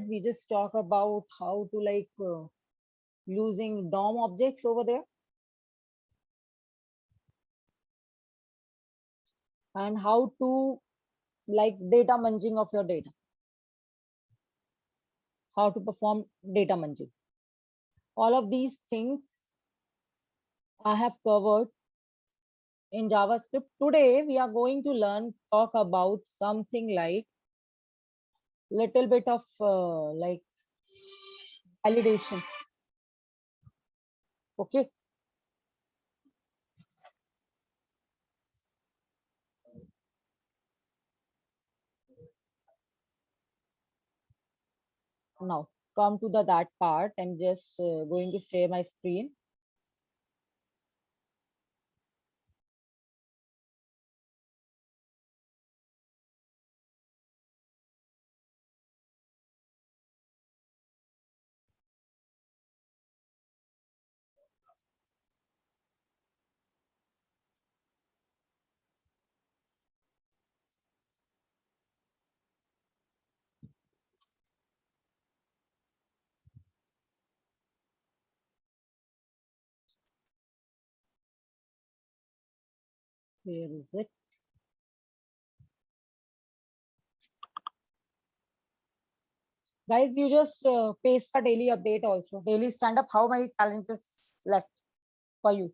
we just talk about how to using DOM objects over there and how to data munging of your data, how to perform data munging. All of these things I have covered in JavaScript. Today we are going to talk about something like little bit of validation. Okay. Now come to that part. I'm just going to share my screen. Where is it? Guys, you just paste a daily update also. Daily stand up. How many challenges left for you?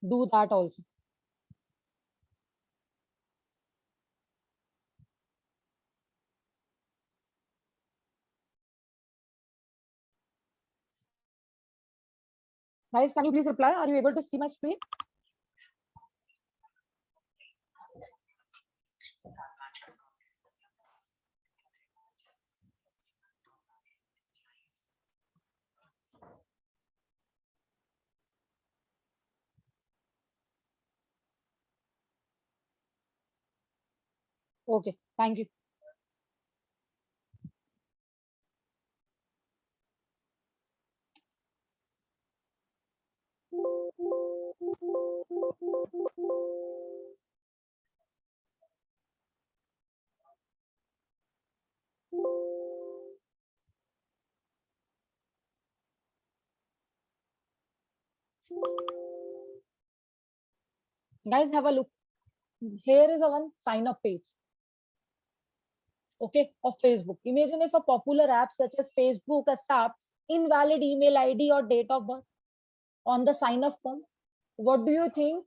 Do that also. Guys, can you please reply? Are you able to see my screen? Okay, thank you. Guys, have a look. Here is a one sign up page. Okay, of Facebook. Imagine if a popular app such as Facebook accepts invalid email ID or date of birth on the sign up form. What do you think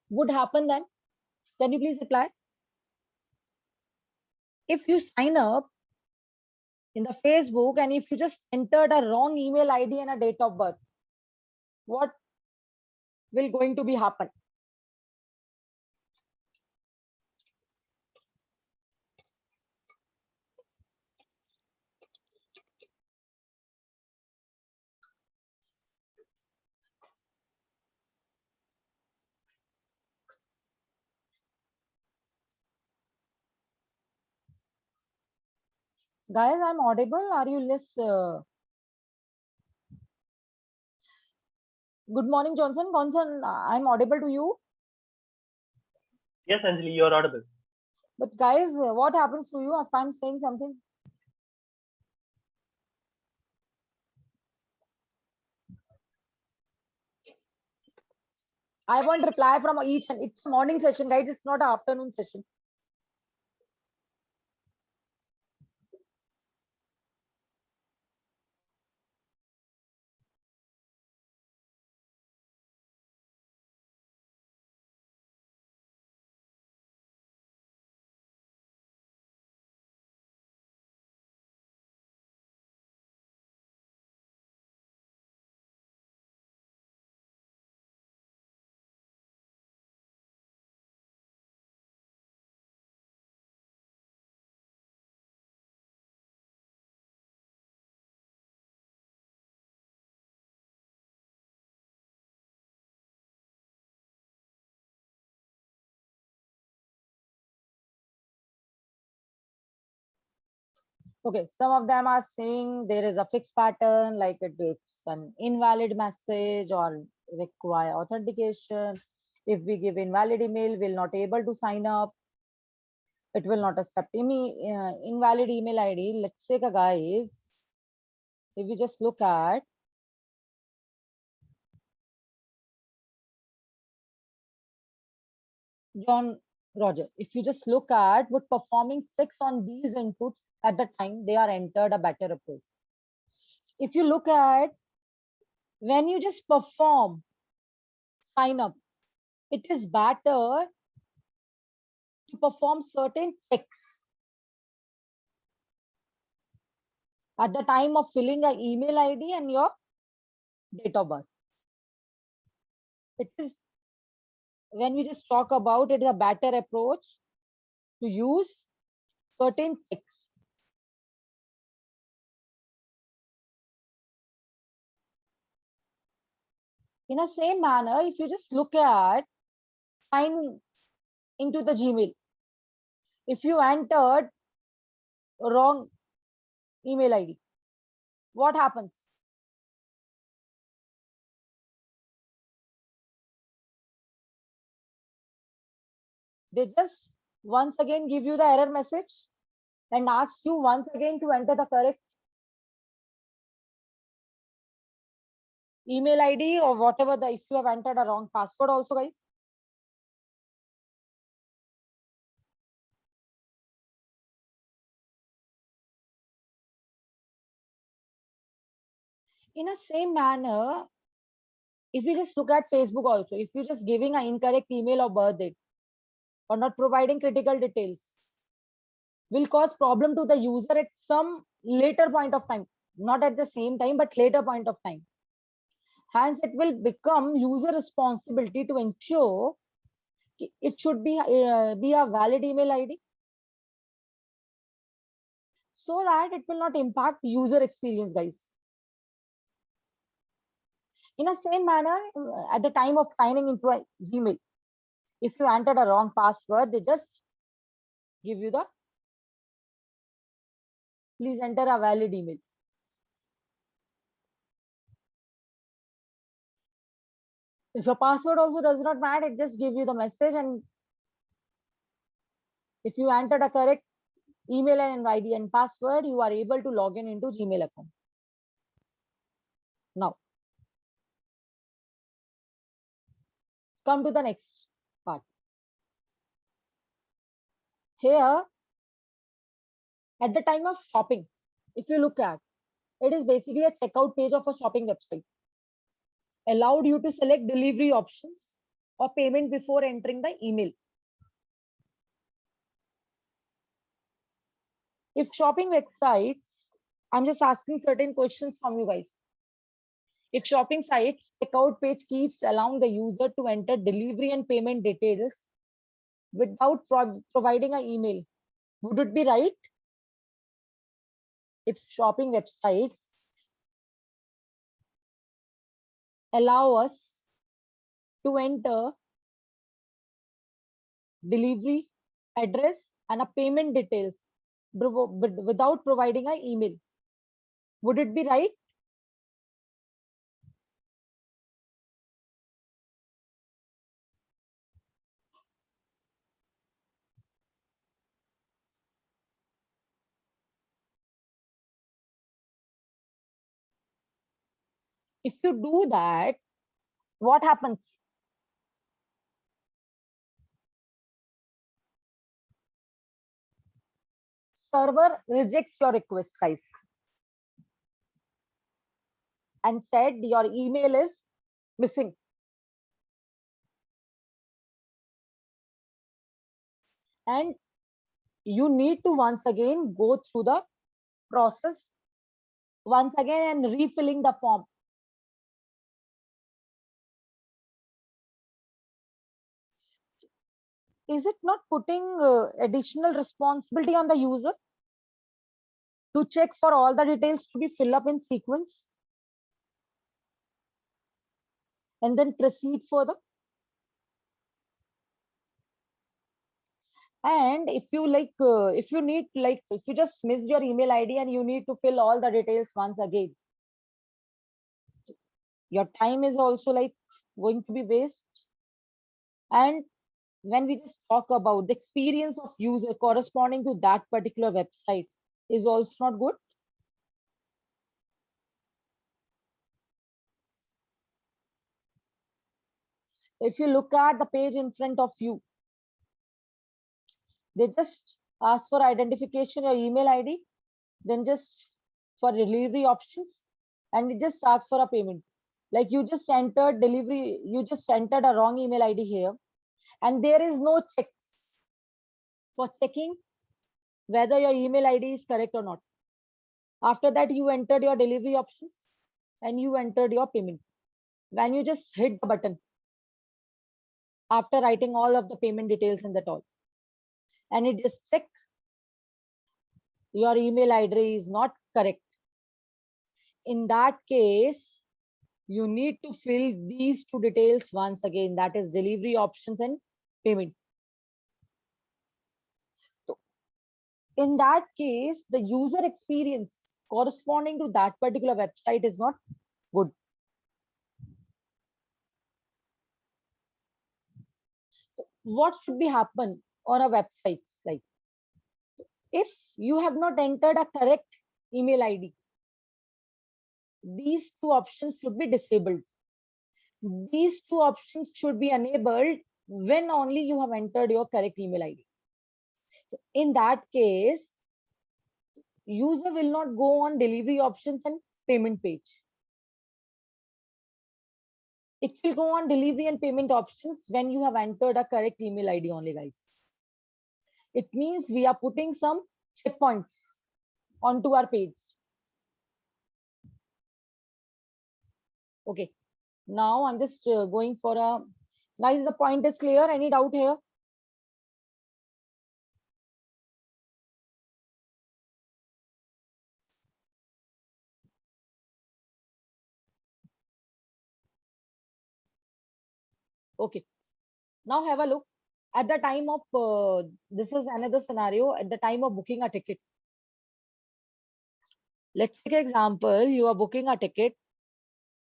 would happen then? Can you please reply? If you sign up in the Facebook and if you just entered a wrong email ID and a date of birth, what will going to be happen? Guys, I'm audible. Are you listening? Good morning, Johnson. Johnson, I'm audible to you. Yes, Anjali, you're audible. But guys, what happens to you if I'm saying something? I want reply from each, and it's a morning session, guys. It's not an afternoon session. Okay, some of them are saying there is a fixed pattern, like it's an invalid message or require authentication. If we give invalid email, we'll not able to sign up. It will not accept invalid email ID. Let's say, guys, if we just look at John Roger, if you just look at would performing checks on these inputs at the time they are entered a better approach. If you look at when you just perform sign up, it is better to perform certain checks at the time of filling an email ID and your date of birth. It is when we just talk about it is a better approach to use certain checks. In the same manner, if you just look at sign into the Gmail, if you entered wrong email ID, what happens? They just once again give you the error message and ask you once again to enter the correct email ID or whatever if you have entered a wrong password also, guys. In the same manner, if you just look at Facebook also, if you're just giving an incorrect email or birth date or not providing critical details, will cause problem to the user at some later point of time, not at the same time, but later point of time. Hence, it will become user responsibility to ensure it should be a valid email ID so that it will not impact user experience, guys. In the same manner, at the time of signing into a Gmail, if you entered a wrong password, they just give you the please enter a valid email. If your password also does not match, it just gives you the message. And if you entered a correct email and ID and password, you are able to log in into Gmail account. Now, come to the next part. Here, at the time of shopping, if you look at, it is basically a checkout page of a shopping website. Allowed you to select delivery options or payment before entering the email. If shopping websites, I'm just asking certain questions from you guys. If shopping sites checkout page keeps allowing the user to enter delivery and payment details without providing an email, would it be right? If shopping websites allow us to enter delivery address and a payment details without providing an email, would it be right? If you do that, what happens? Server rejects your request, guys, and said your email is missing. And you need to once again go through the process once again and refilling the form. Is it not putting additional responsibility on the user to check for all the details to be filled up in sequence and then proceed further? And if you if you need if you just missed your email ID and you need to fill all the details once again, your time is also going to be waste. And when we just talk about the experience of user corresponding to that particular website is also not good. If you look at the page in front of you, they just ask for identification, your email ID, then just for delivery options, and it just asks for a payment. Like you just entered delivery, you just entered a wrong email ID here, and there is no checks for checking whether your email ID is correct or not. After that, you entered your delivery options and you entered your payment. When you just hit the button after writing all of the payment details in that all, and it just check your email ID is not correct. In that case, you need to fill these two details once again, that is delivery options and payment. So in that case, the user experience corresponding to that particular website is not good. What should be happen on a website? Like if you have not entered a correct email ID, these two options should be disabled. These two options should be enabled when only you have entered your correct email ID. In that case, user will not go on delivery options and payment page. It will go on delivery and payment options when you have entered a correct email ID only, guys. It means we are putting some checkpoints onto our page. Okay. Now I'm just going for a, guys, the point is clear. Any doubt here? Okay. Now have a look at the time of, this is another scenario at the time of booking a ticket. Let's take an example. You are booking a ticket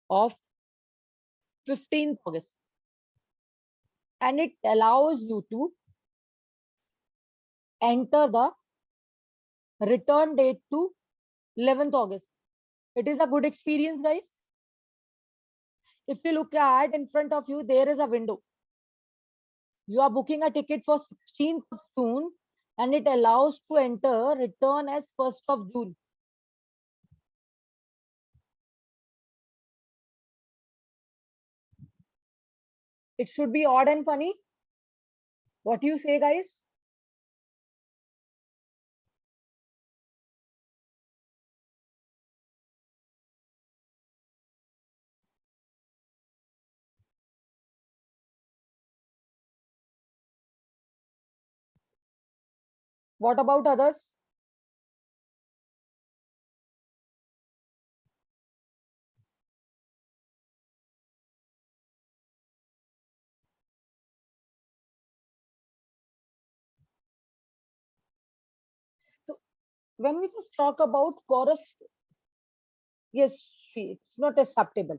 of 15th August and it allows you to enter the return date to 11th August. It is a good experience, guys. If you look at in front of you, there is a window. You are booking a ticket for 16th of June and it allows to enter return as 1st of June. It should be odd and funny. What do you say, guys? What about others? So when we just talk about chorus, yes, it's not acceptable.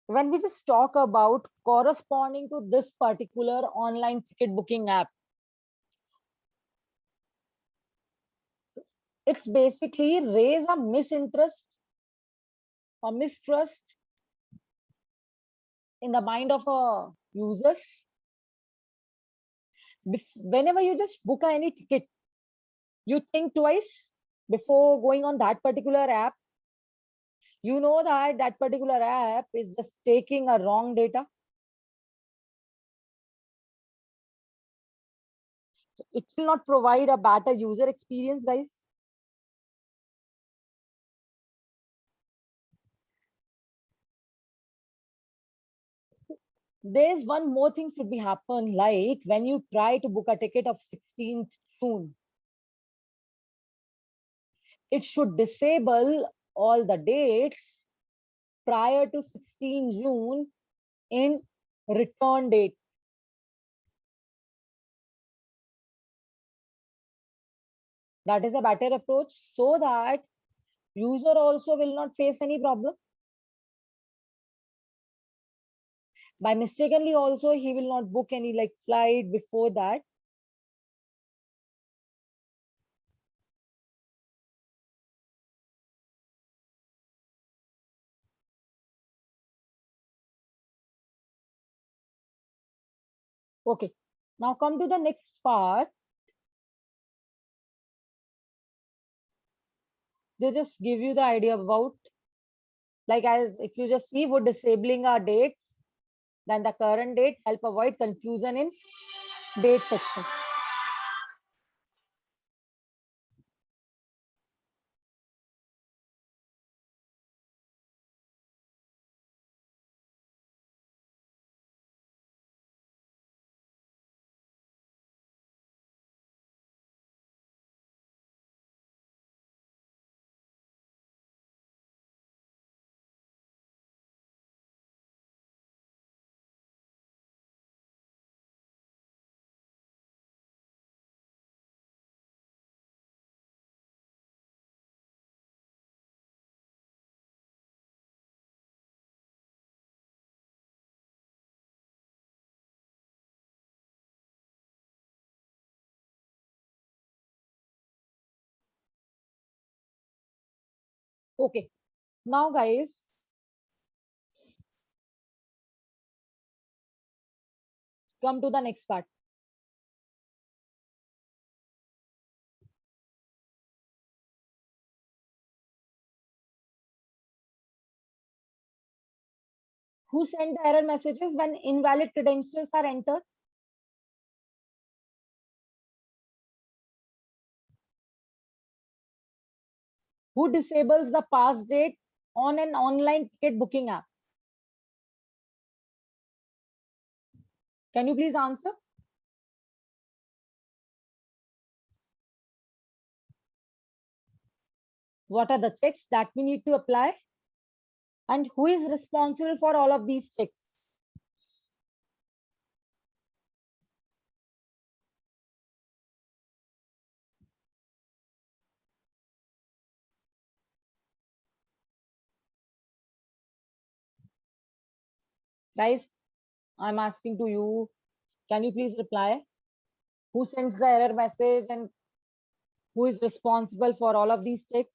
When we just talk about corresponding to this particular online ticket booking app, it's basically raise a misinterest or mistrust in the mind of users. Whenever you just book any ticket, you think twice before going on that particular app. You know that that particular app is just taking a wrong data. It will not provide a better user experience, guys. There's one more thing should be happen, like when you try to book a ticket of 16th June, it should disable all the dates prior to 16 June in return date. That is a better approach so that user also will not face any problem. By mistakenly also, he will not book any like flight before that. Okay, now come to the next part. They just give you the idea about, like, as if you just see, we're disabling our dates, then the current date, help avoid confusion in date section. Okay, now guys, come to the next part. Who sent the error messages when invalid credentials are entered? Who disables the pass date on an online ticket booking app? Can you please answer? What are the checks that we need to apply? And who is responsible for all of these checks? Guys, I'm asking to you, can you please reply? Who sends the error message and who is responsible for all of these checks?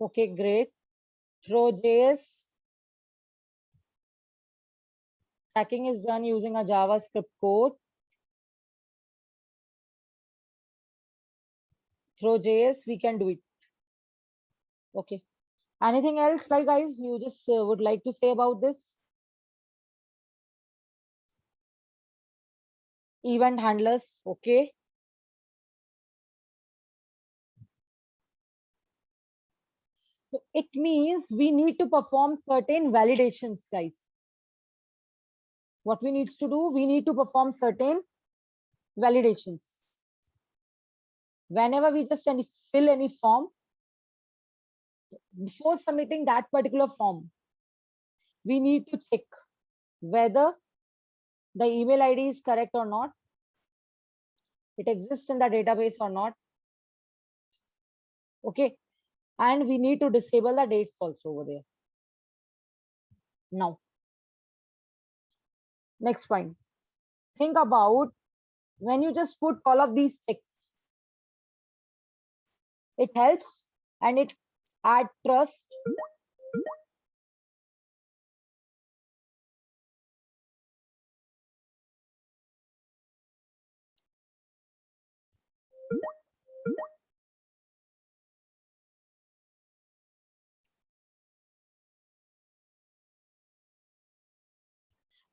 Okay, great. Throw.js tracking is done using a JavaScript code. Throw.js, we can do it. Okay. Anything else, like guys, you just would like to say about this? Event handlers, okay. So it means we need to perform certain validations, guys. What we need to do, we need to perform certain validations. Whenever we just fill any form, before submitting that particular form, we need to check whether the email ID is correct or not, it exists in the database or not. Okay. And we need to disable the dates also over there. Now, next point. Think about when you just put all of these checks, it helps and it adds trust.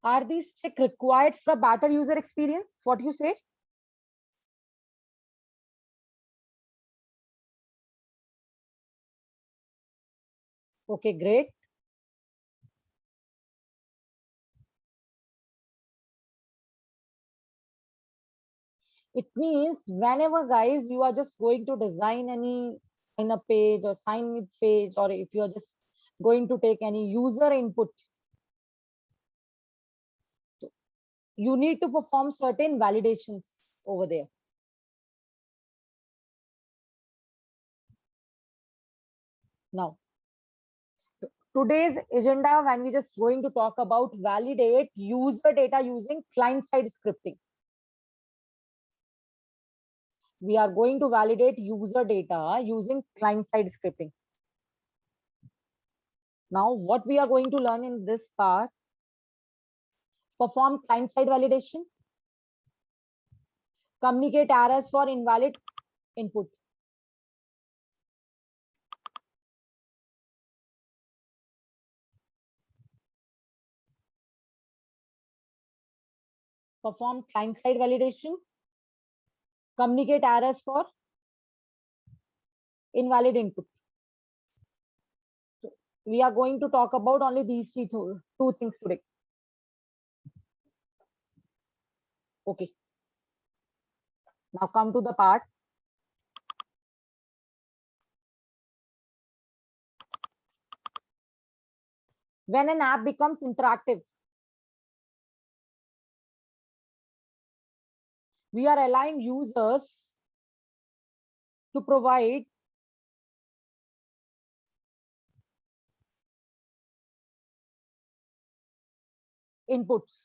Are these checks required for a better user experience? What do you say? Okay, great. It means whenever guys you are just going to design any sign up page or sign up page, or if you are just going to take any user input, you need to perform certain validations over there. Now, today's agenda, when we just going to talk about validate user data using client side scripting. We are going to validate user data using client side scripting. Now, what we are going to learn in this part: perform client side validation, communicate errors for invalid input, perform client side validation, communicate errors for invalid input. So we are going to talk about only these two things today. Okay. Now come to the part. When an app becomes interactive, we are allowing users to provide inputs.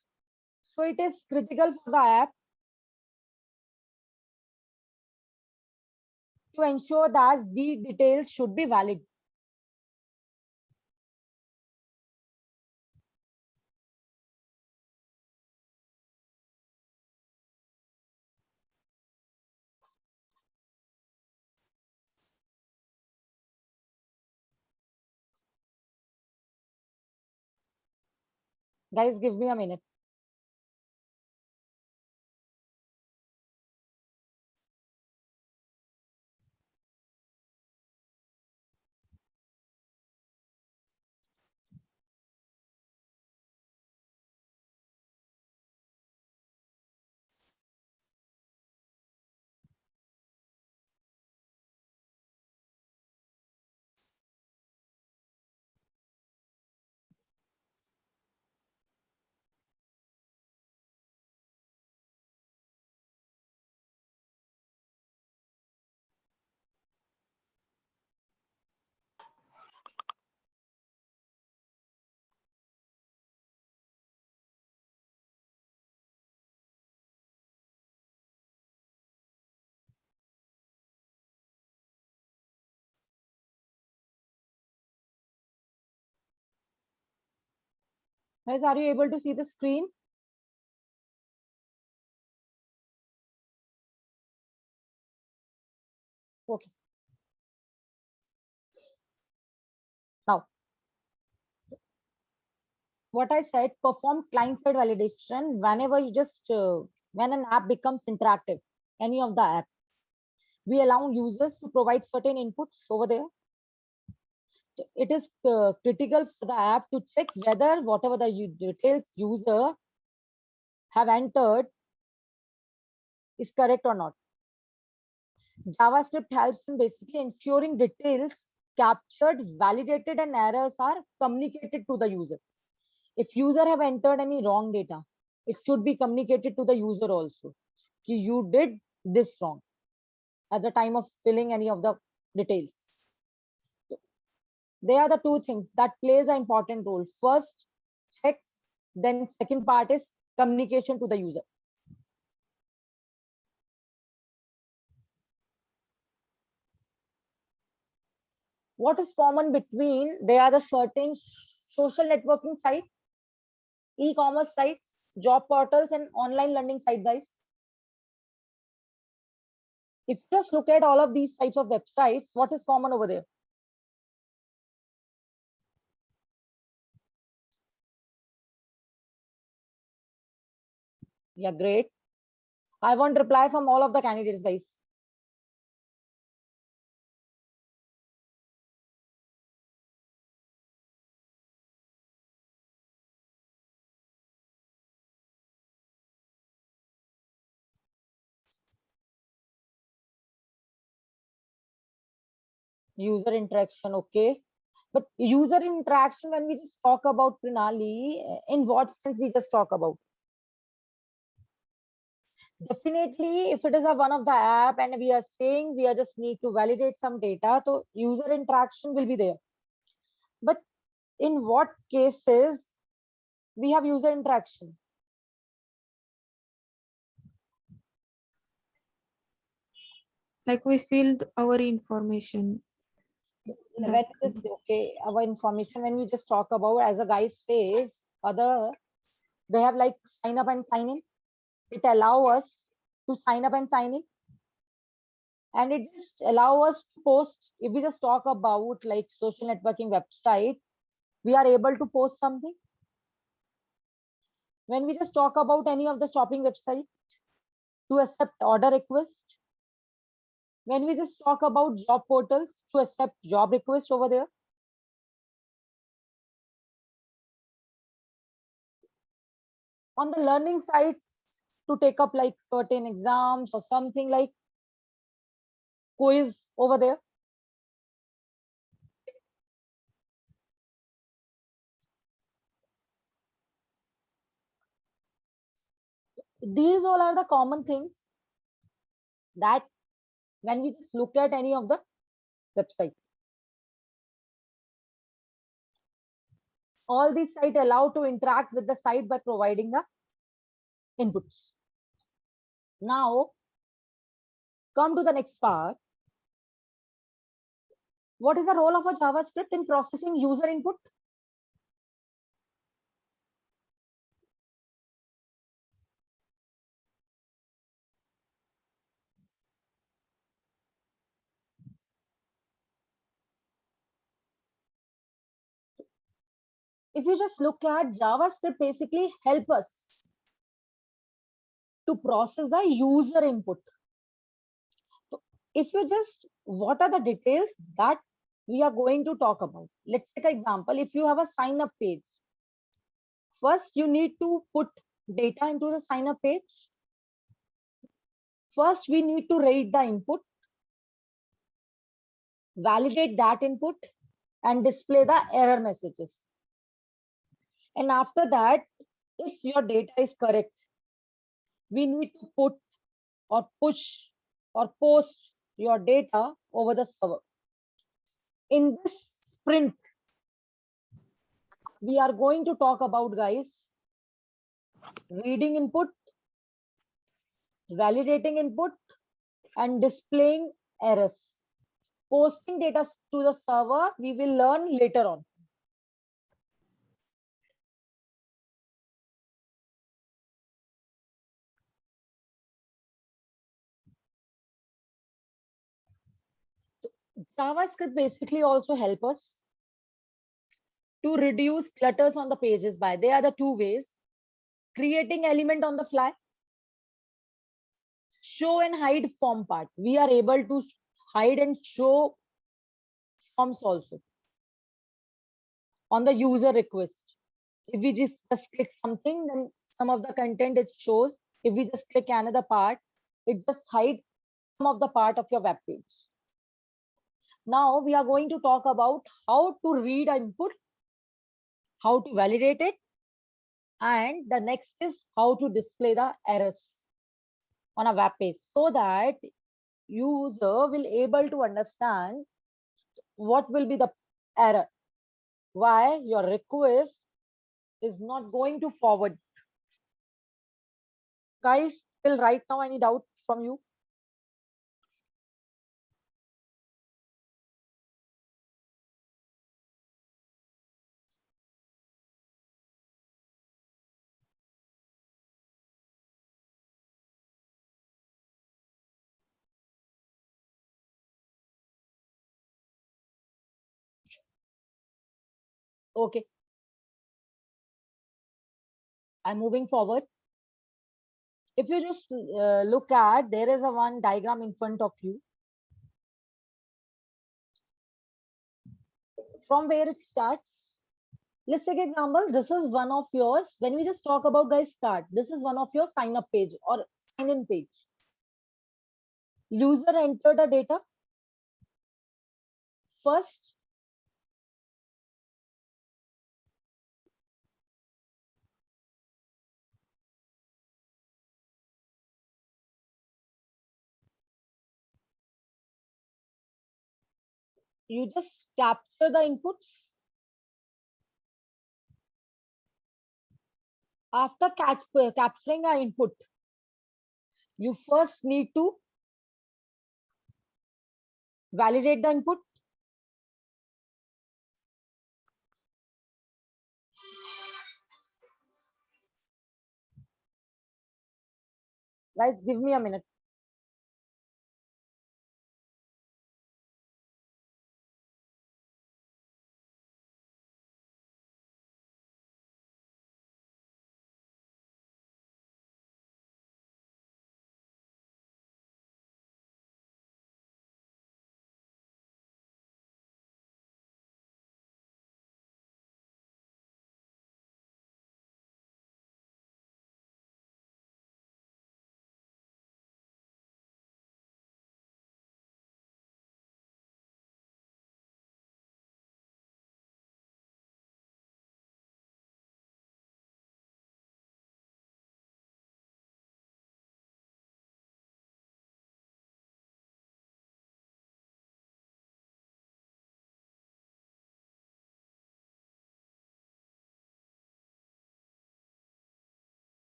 So it is critical for the app to ensure that the details should be valid. Guys, give me a minute. Guys, are you able to see the screen? Okay. Now, what I said, perform client-side validation whenever you just, when an app becomes interactive, any of the app. We allow users to provide certain inputs over there. It is critical for the app to check whether whatever the details user have entered is correct or not. JavaScript helps in basically ensuring details captured, validated, and errors are communicated to the user. If user have entered any wrong data, it should be communicated to the user also. You did this wrong at the time of filling any of the details. They are the two things that plays an important role. First, check, then second part is communication to the user. What is common between, they are the certain social networking sites, e-commerce sites, job portals, and online learning sites, guys. If you just look at all of these types of websites, what is common over there? Yeah, great. I want reply from all of the candidates, guys. User interaction, okay. But user interaction, when we just talk about Pranali, in what sense we just talk about? Definitely, if it is a one of the app and we are saying we are just need to validate some data, so user interaction will be there. But in what cases we have user interaction? Like we filled our information. That When this, okay, our information, when we just talk about, as a guy says, other, they have like sign up and sign in. It allow us to sign up and sign in, and it just allow us to post. If we just talk about like social networking website, we are able to post something. When we just talk about any of the shopping website, to accept order request. When we just talk about job portals, to accept job request over there. On the learning side, to take up like certain exams or something like quiz over there. These all are the common things that when we just look at any of the website. All these sites allow to interact with the site by providing the inputs. Now, come to the next part. What is the role of a JavaScript in processing user input? If you just look at JavaScript, basically help us to process the user input. So if you just, what are the details that we are going to talk about? Let's take an example. If you have a sign up page, first you need to put data into the sign up page. First, we need to read the input, validate that input, and display the error messages. And after that, if your data is correct, we need to put or push or post your data over the server. In this sprint, we are going to talk about, guys, reading input, validating input, and displaying errors. Posting data to the server, we will learn later on. JavaScript basically also help us to reduce clutters on the pages by, there are the two ways: creating element on the fly, show and hide form part. We are able to hide and show forms also on the user request. If we just click something, then some of the content it shows. If we just click another part, it just hides some of the part of your web page. Now we are going to talk about how to read input, how to validate it, and the next is how to display the errors on a web page, so that user will able to understand what will be the error, why your request is not going to forward. Guys, till right now, any doubt from you? Okay, I'm moving forward. If you just look at, there is a one diagram in front of you. From where it starts, let's take example. This is one of yours. When we just talk about, guys, start, this is one of your sign up page or sign in page. User enter the data, first you just capture the inputs. After capturing our input, you first need to validate the input. Guys, give me a minute.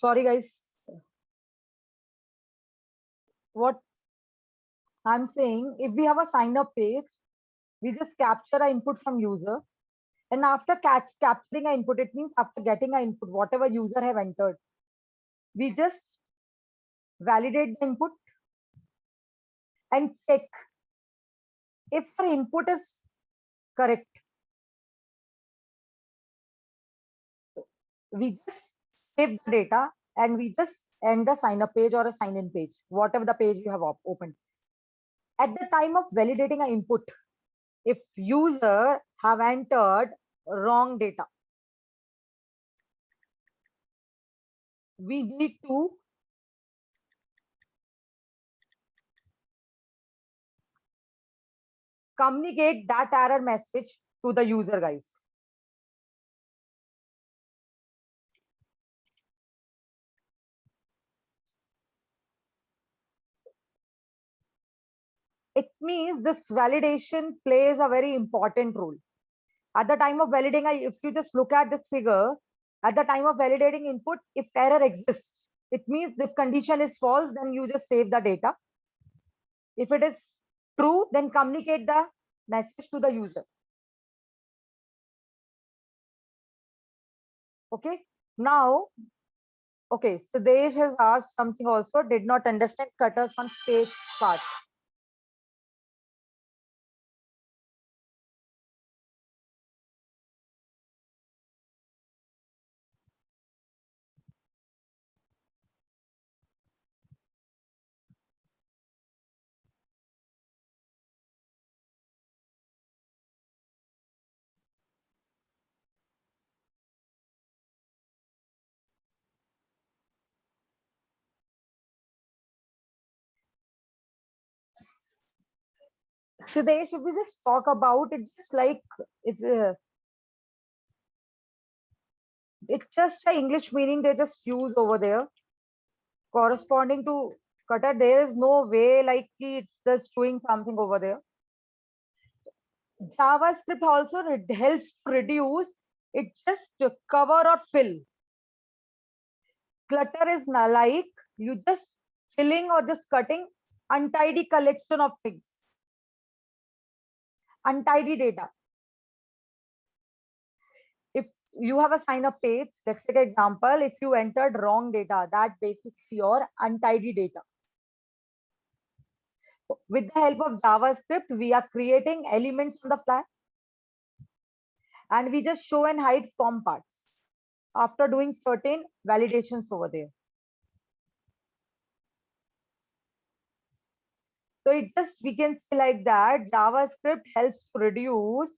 sorry guys, what I'm saying, if we have a sign up page, we just capture our input from user, and after capturing our input, it means after getting our input, whatever user have entered, we just validate the input and check if our input is correct. We just save the data and we just end the sign up page or a sign in page, whatever the page you have opened. At the time of validating an input, if user have entered wrong data, we need to communicate that error message to the user, guys. It means this validation plays a very important role. At the time of validating, if you just look at this figure, at the time of validating input, if error exists, it means this condition is false, then you just save the data. If it is true, then communicate the message to the user. Okay. Now, okay, Sudesh has asked something also, did not understand cutters on page part. Sudesh, if we just talk about it, just like it's just the English meaning they just use over there, corresponding to cutter. There is no way like it's just doing something over there. JavaScript also helps to reduce, it just cover or fill. Clutter is like you just filling or just cutting untidy collection of things, untidy data. If you have a sign up page, let's take an example, if you entered wrong data, that basically your untidy data. With the help of JavaScript, we are creating elements on the fly and we just show and hide form parts after doing certain validations over there. So it just, we can say like that, JavaScript helps to reduce,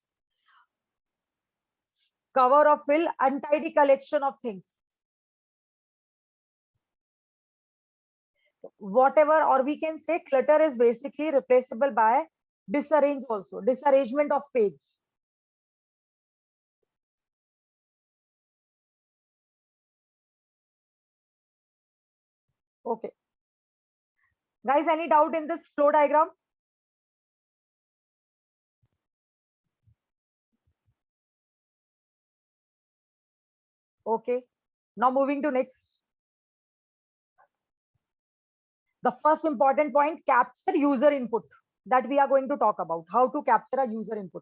cover or fill untidy collection of things. Whatever, or we can say clutter is basically replaceable by disarrange also, disarrangement of page. Okay. Guys, any doubt in this flow diagram? Okay. Now moving to next. The first important point, capture user input, that we are going to talk about, how to capture a user input.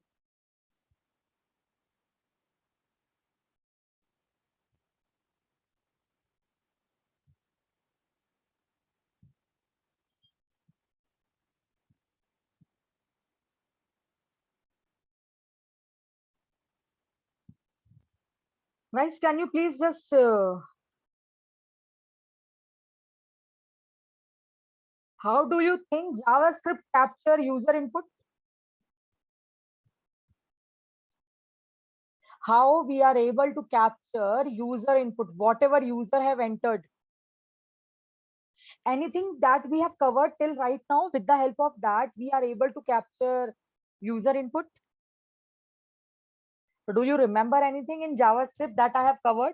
Guys, can you please just how do you think JavaScript capture user input? How we are able to capture user input, whatever user have entered? Anything that we have covered till right now, with the help of that, we are able to capture user input? Do you remember anything in JavaScript that I have covered?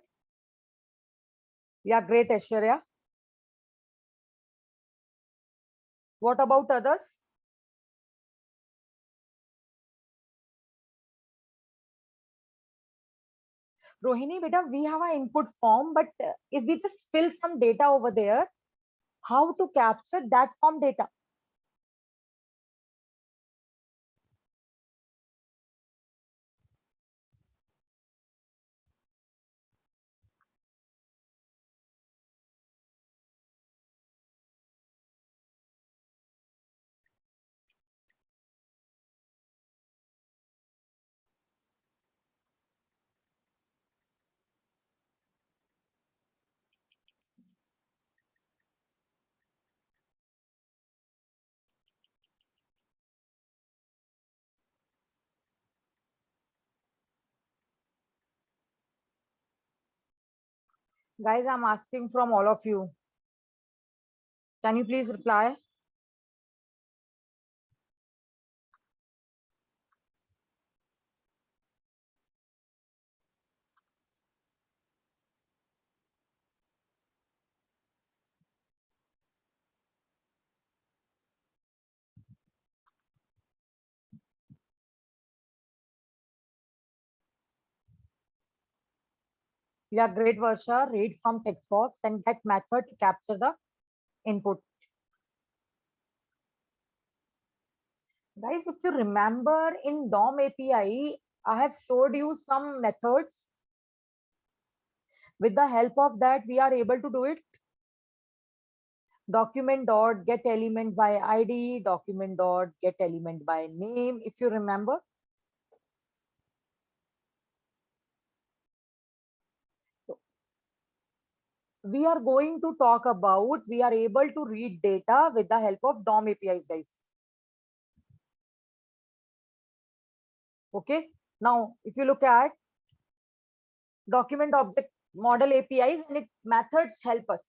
Yeah, great, Aishwarya. What about others? Rohini, beta, we have an input form, but if we just fill some data over there, how to capture that form data? Guys, I'm asking from all of you. Can you please reply? Yeah, great, Varsha. Read from text box and get method to capture the input. Guys, if you remember in DOM API, I have showed you some methods. With the help of that, we are able to do it. Document dot get element by ID, document dot get element by name, if you remember. We are going to talk about, we are able to read data with the help of DOM APIs, guys. Okay. Now, if you look at document object model APIs, and its methods help us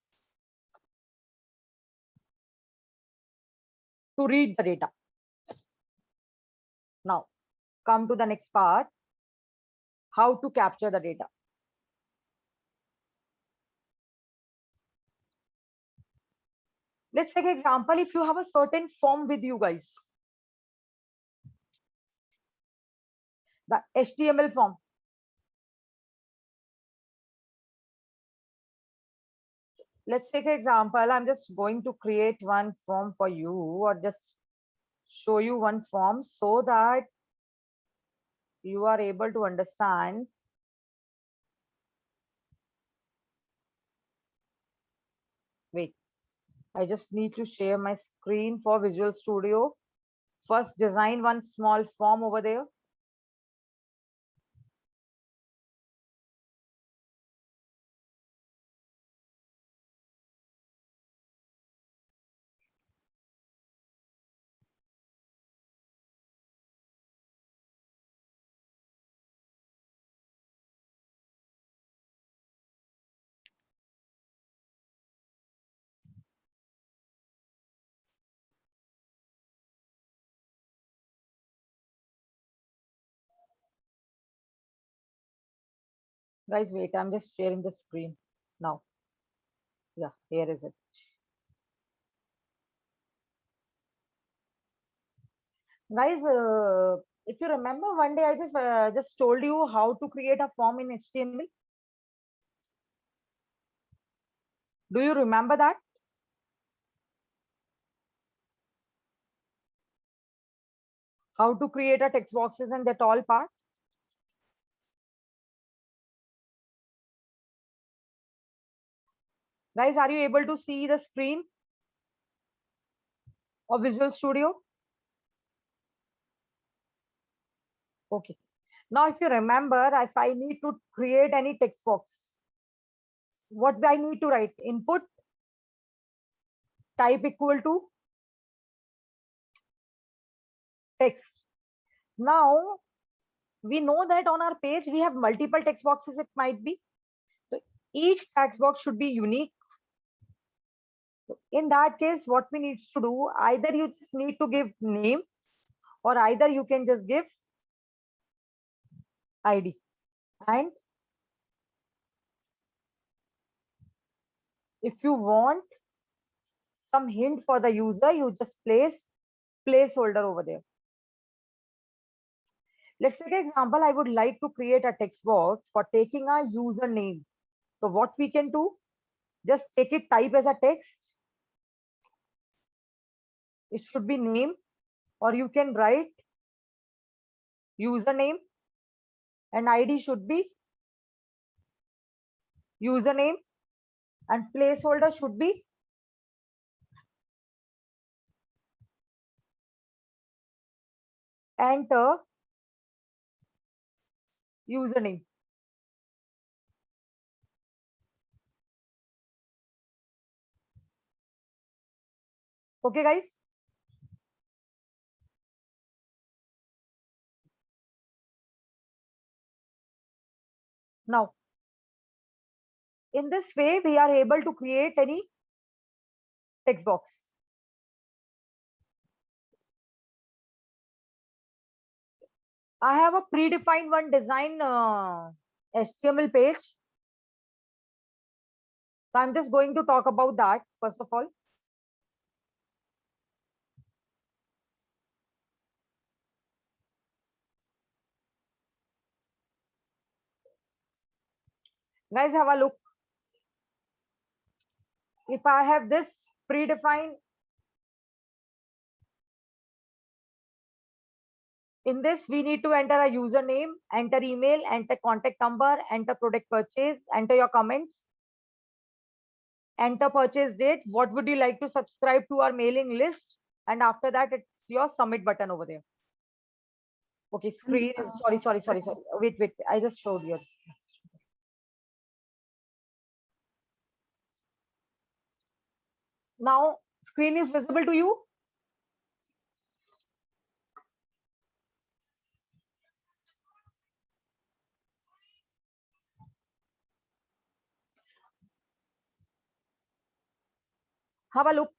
to read the data. Now, come to the next part, how to capture the data. Let's take an example. If you have a certain form with you guys, the HTML form. Let's take an example. I'm just going to create one form for you, or just show you one form so that you are able to understand. Wait, I just need to share my screen for Visual Studio. First, design one small form over there. Guys, wait, I'm just sharing the screen now. Yeah, here is it. Guys, if you remember one day, I just told you how to create a form in HTML. Do you remember that? How to create a text boxes and that all part? Guys, are you able to see the screen of Visual Studio? Okay. Now, if you remember, if I need to create any text box, what I need to write? Input type equal to text. Now, we know that on our page, we have multiple text boxes, it might be. So each text box should be unique. In that case, what we need to do, either you just need to give name, or either you can just give ID. And if you want some hint for the user, you just place placeholder over there. Let's take an example. I would like to create a text box for taking a username. So what we can do, just take it, type as a text. It should be name, or you can write username, and ID should be username, and placeholder should be enter username. Okay, guys. Now, in this way, we are able to create any text box. I have a predefined one design HTML page. So I'm just going to talk about that first of all. Guys, have a look. If I have this predefined, in this we need to enter a username, enter email, enter contact number, enter product purchase, enter your comments, enter purchase date. What would you like to subscribe to our mailing list? And after that, it's your submit button over there. Okay, screen is sorry. Wait. I just showed you. Now screen is visible to you. Have a look.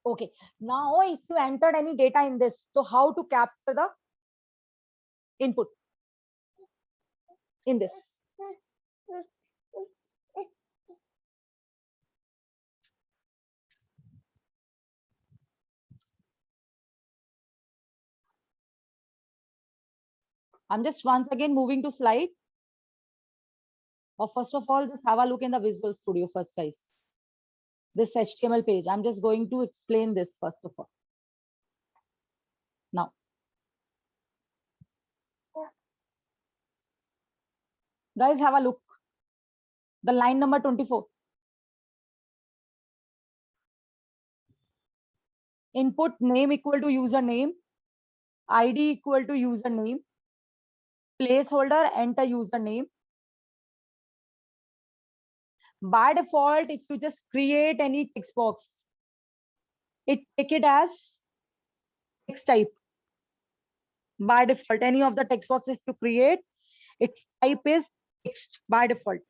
Okay, now if you entered any data in this, so how to capture the input in this? I'm just once again moving to slide. Or first of all, just have a look in the Visual Studio first, guys. This HTML page. I'm just going to explain this first of all. Now, guys, have a look. The line number 24. Input name equal to username, ID equal to username, placeholder, enter username. By default, if you just create any text box, it take it as text type. By default, any of the text boxes you create, its type is text by default.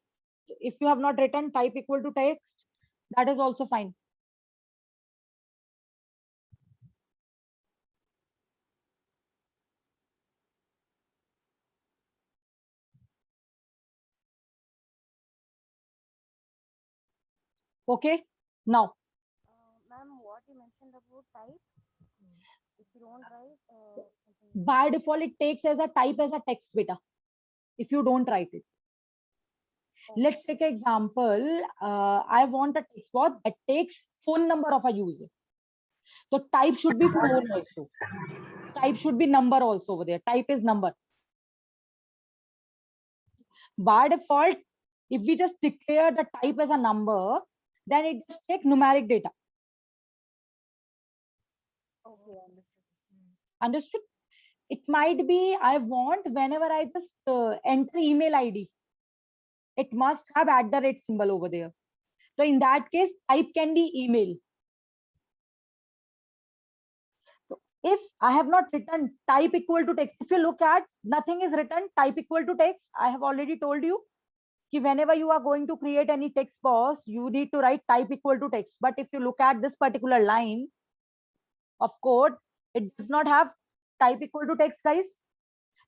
If you have not written type equal to text, that is also fine. Okay, now. Ma'am, what you mentioned about type, if you don't write, By default, it takes as a type as a text beta. If you don't write it. Let's take an example. I want a text box that takes phone number of a user. So type should be phone also. Type should be number also over there. Type is number. By default, if we just declare the type as a number, then it just take numeric data. okay, understood. Understood? It might be I want whenever I just enter email ID, it must have @ symbol over there. So in that case, type can be email. if I have not written type equal to text, if you look at nothing is written, type equal to text, I have already told you कि whenever you are going to create any text box, you need to write type equal to text. But if you look at this particular line of code, it does not have type equal to text, guys.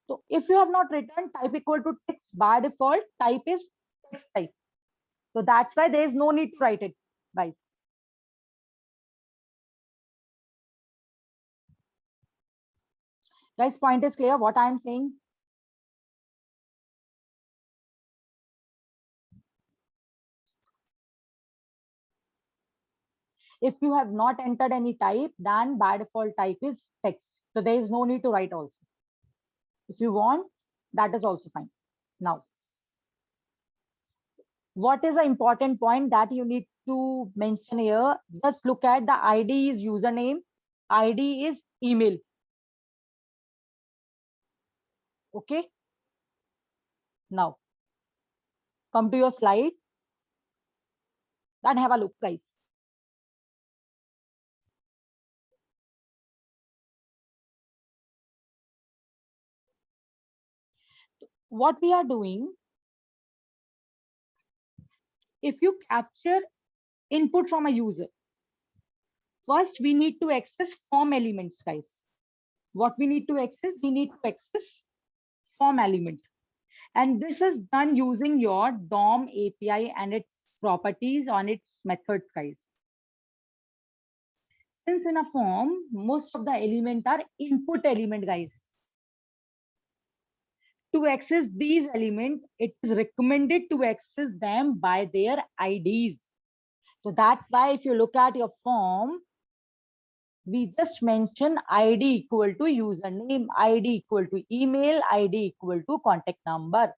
So if you have not written type equal to text, by default, type is text type. So that's why there is no need to write it, guys. Guys, point is clear what I am saying. If you have not entered any type, then by default type is text. So there is no need to write also. If you want, that is also fine. Now, what is the important point that you need to mention here? Just look at the ID is username, ID is email. Okay. Now, come to your slide and have a look, guys. What we are doing, if you capture input from a user, first we need to access form elements, guys. What we need to access? We need to access form element. And this is done using your DOM API and its properties on its methods, guys. Since in a form, most of the elements are input element, guys. To access these elements, it is recommended to access them by their IDs. So that's why if you look at your form, we just mention ID equal to username, ID equal to email, ID equal to contact number.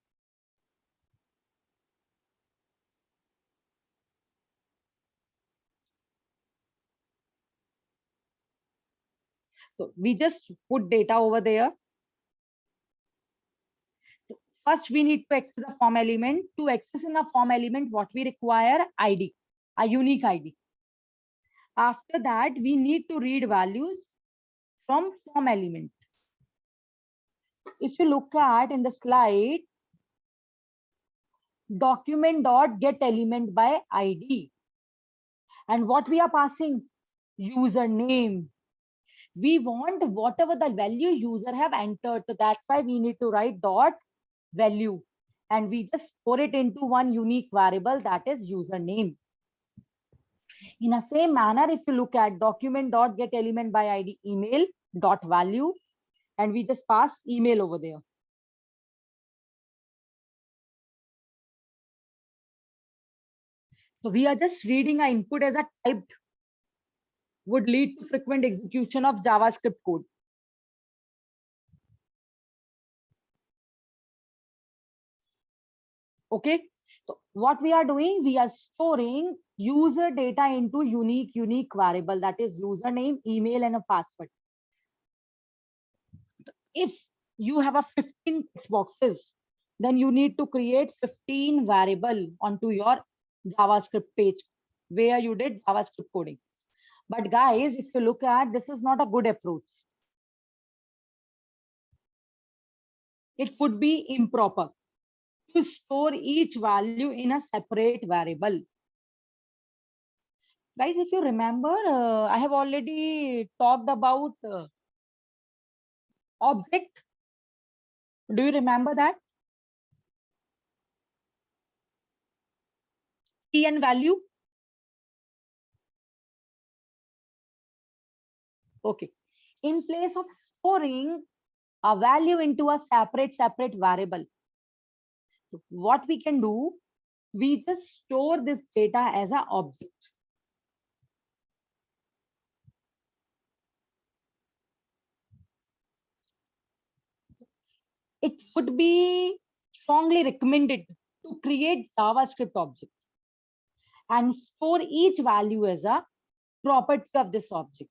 So we just put data over there. So first, we need to access a form element. To accessing a form element, what we require? ID, a unique ID. After that, we need to read values from form element. If you look at in the slide, document dot get element by ID. And what we are passing? Username. We want whatever the value user have entered. So that's why we need to write dot value. And we just store it into one unique variable, that is username. In the same manner, if you look at document dot get element by ID email dot value, and we just pass email over there. So we are just reading our input as a typed would lead to frequent execution of JavaScript code. Okay. So what we are doing, we are storing user data into unique variable, that is username, email, and a password. If you have a 15 text boxes, then you need to create 15 variable onto your JavaScript page where you did JavaScript coding. But guys, if you look at, this is not a good approach. It would be improper to store each value in a separate variable. Guys, if you remember, I have already talked about object. Do you remember that? Key and value. Okay. In place of storing a value into a separate variable, so what we can do, we just store this data as an object. It would be strongly recommended to create JavaScript object and store each value as a property of this object.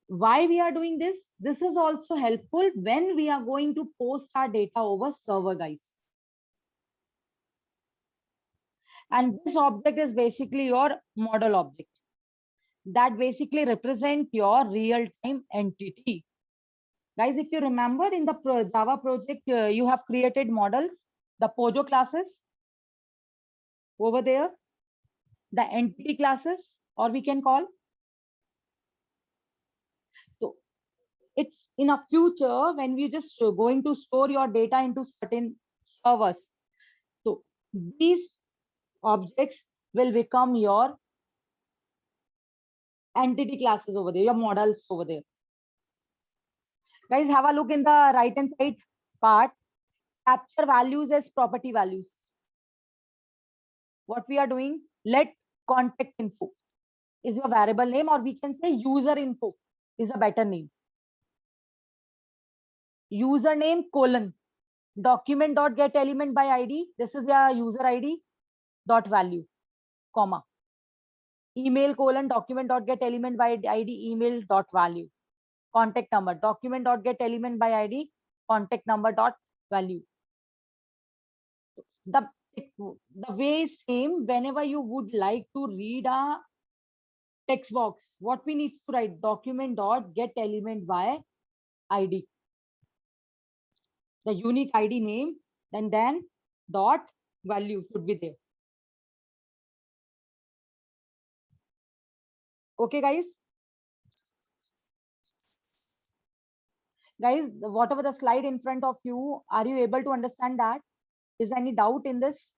Why we are doing this? This is also helpful when we are going to post our data over server, guys. And this object is basically your model object. that basically represent your real-time entity. Guys, if you remember in the Java project, you have created models, the Pojo classes over there, the entity classes, or we can call. So it's in a future when we just going to store your data into certain servers. So these objects will become your entity classes over there, your models over there. Guys, have a look in the right hand side part. Capture values as property values. What we are doing, let contact info is your variable name, or we can say user info is a better name. Username colon document dot get element by id. This is your user id dot value, comma. Email colon document dot get element by id email dot value. Contact number document dot get element by id contact number dot value. The way is same. Whenever you would like to read a text box, what we need to write, document dot get element by id, the unique id name, and then dot value should be there. Okay, guys. Guys, whatever the slide in front of you, are you able to understand that? Is there any doubt in this?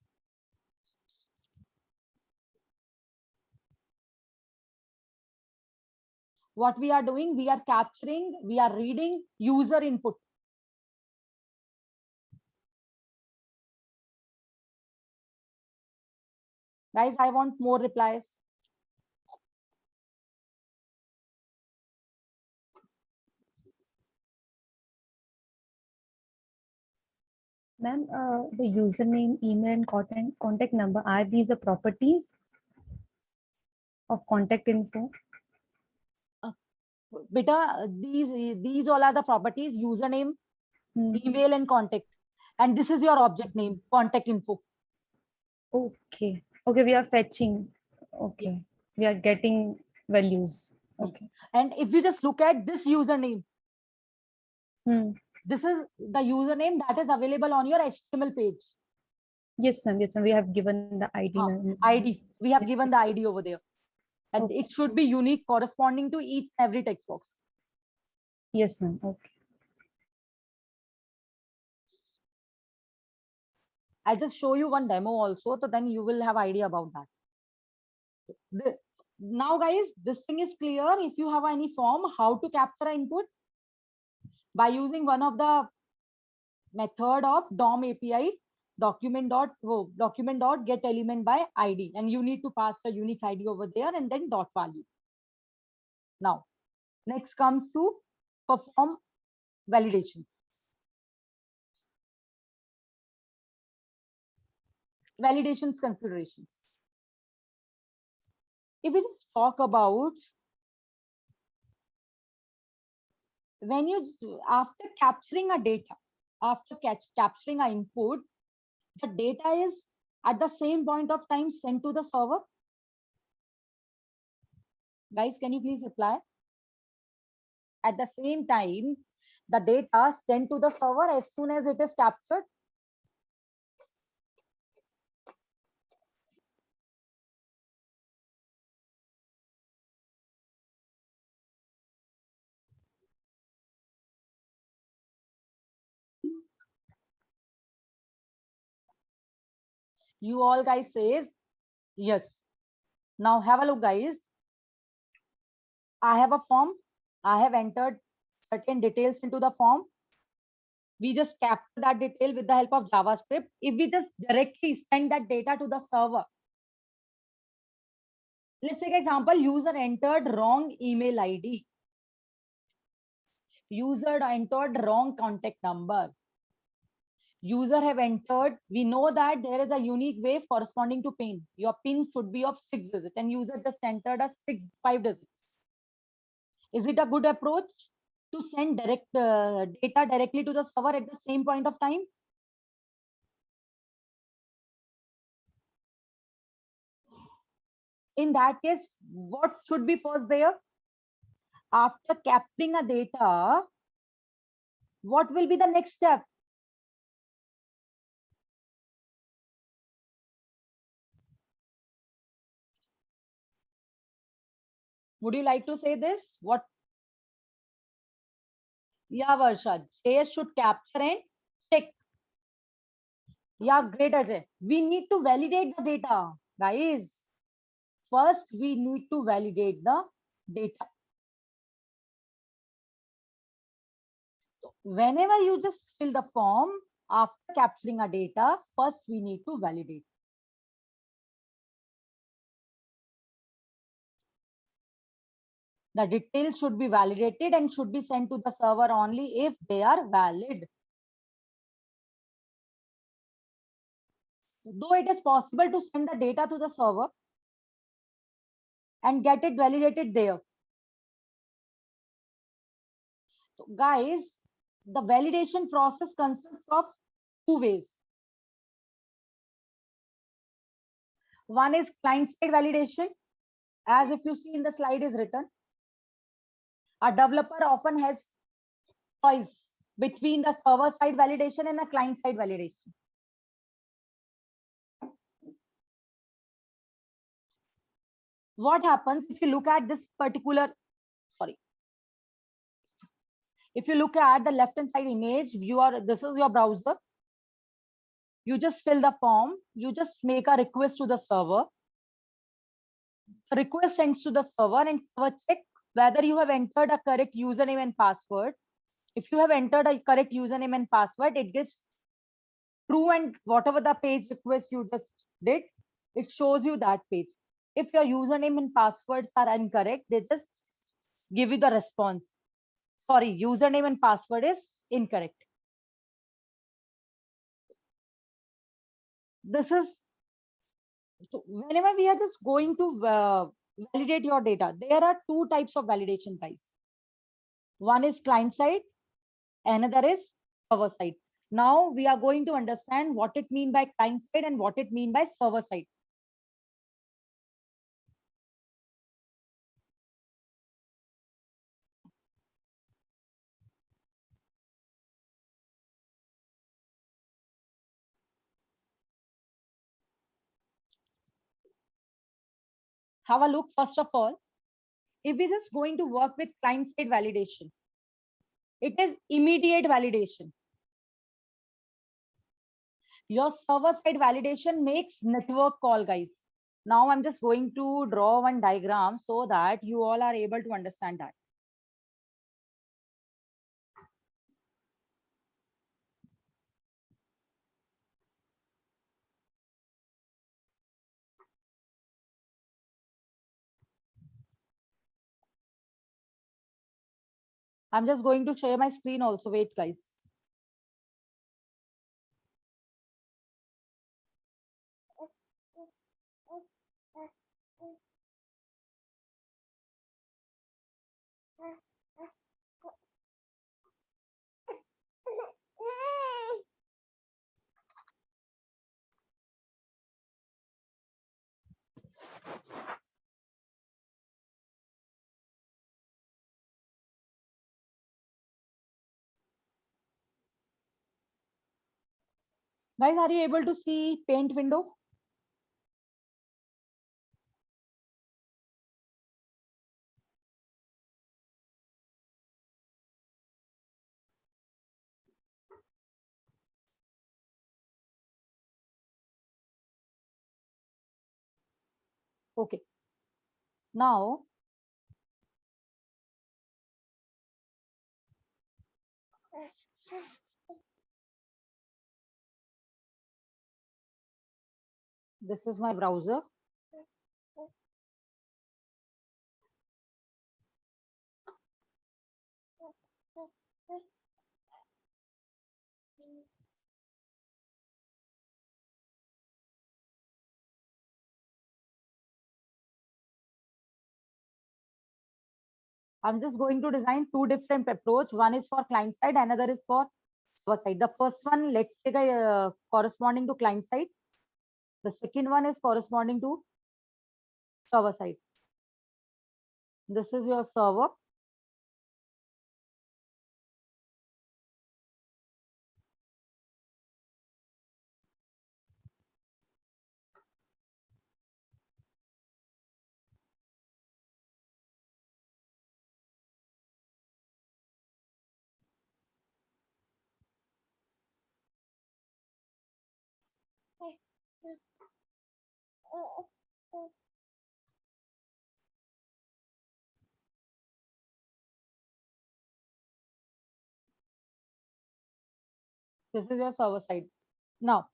What we are doing, we are capturing, we are reading user input. Guys, I want more replies. Ma'am, the username, email, and contact number, are these the properties of contact info? Beta, these all are the properties, username, email, and contact. And this is your object name, contact info. Okay. Okay, we are fetching. Okay. We are getting values. Okay. And if you just look at this username, this is the username that is available on your HTML page. Yes, ma'am. Yes, ma'am. We have given the ID. ID. We have given the ID over there. And it should be unique corresponding to each every text box. Yes, ma'am. Okay. I'll just show you one demo also, so then you will have idea about that. Now, guys, this thing is clear. If you have any form, how to capture an input by using one of the method of DOM API, document dot get element by ID, and you need to pass a unique ID over there and then dot value. Now, next comes to perform validation. Validations considerations. If we just talk about when you, after capturing a data, after capturing an input, the data is at the same point of time sent to the server. Guys, can you please reply? At the same time, the data sent to the server as soon as it is captured. You all guys says yes. Now have a look, guys. I have a form. I have entered certain details into the form. We just capture that detail with the help of JavaScript. If we just directly send that data to the server, let's take example, user entered wrong email ID. User entered wrong contact number. User have entered, we know that there is a unique wave corresponding to PIN. Your PIN should be of 6 digits and user just entered a 5 digits. Is it a good approach to send direct data directly to the server at the same point of time? In that case, what should be first there? After capturing a data, what will be the next step? Would you like to say this? What? Yeah, Varsha. JS should capture and check. Yeah, great, Ajay. We need to validate the data, guys. First, we need to validate the data. So whenever you just fill the form after capturing a data, first we need to validate. The details should be validated and should be sent to the server only if they are valid. Though it is possible to send the data to the server and get it validated there. So guys, the validation process consists of two ways. One is client-side validation, as if you see in the slide is written. A developer often has choice between the server-side validation and a client-side validation. What happens if you look at this particular, sorry, if you look at the left-hand side image, this is your browser. You just fill the form, you just make a request to the server. The request sends to the server and server check whether you have entered a correct username and password. If you have entered a correct username and password, it gives true, and whatever the page request you just did, it shows you that page. If your username and passwords are incorrect, they just give you the response. Sorry, username and password is incorrect. This is, so whenever we are just going to validate your data, there are two types of validation, guys. One is client side, another is server side. Now we are going to understand what it means by client side and what it means by server side. Have a look. First of all, if we're just going to work with client side validation, it is immediate validation. Your server side validation makes network call, guys. Now I'm just going to draw one diagram so that you all are able to understand that. I'm just going to share my screen also. Wait, guys. Guys, are you able to see paint window? Okay. Now, this is my browser. I'm just going to design two different approach. One is for client side, another is for server side. The first one, let's take a corresponding to client side. The second one is corresponding to server side. This is your server. This is your server side. Now,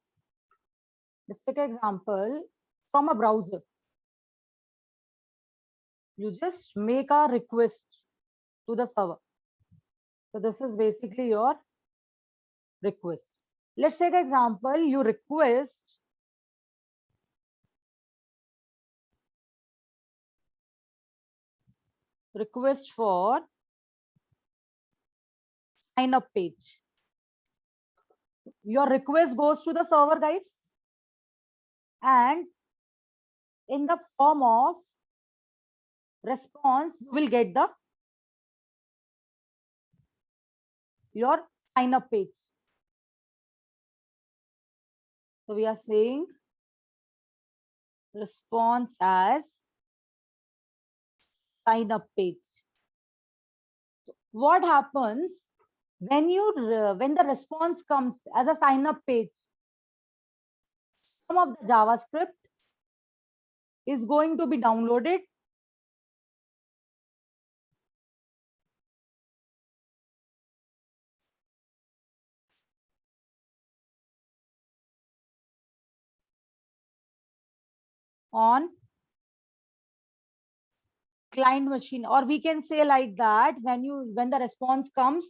let's take an example from a browser. You just make a request to the server. So this is basically your request. Let's take an example. You request for sign up page. Your request goes to the server, guys, and in the form of response, you will get the your sign up page. So we are saying response as sign up page. What happens when when the response comes as a sign up page? Some of the JavaScript is going to be downloaded on client machine, or we can say like that, when the response comes,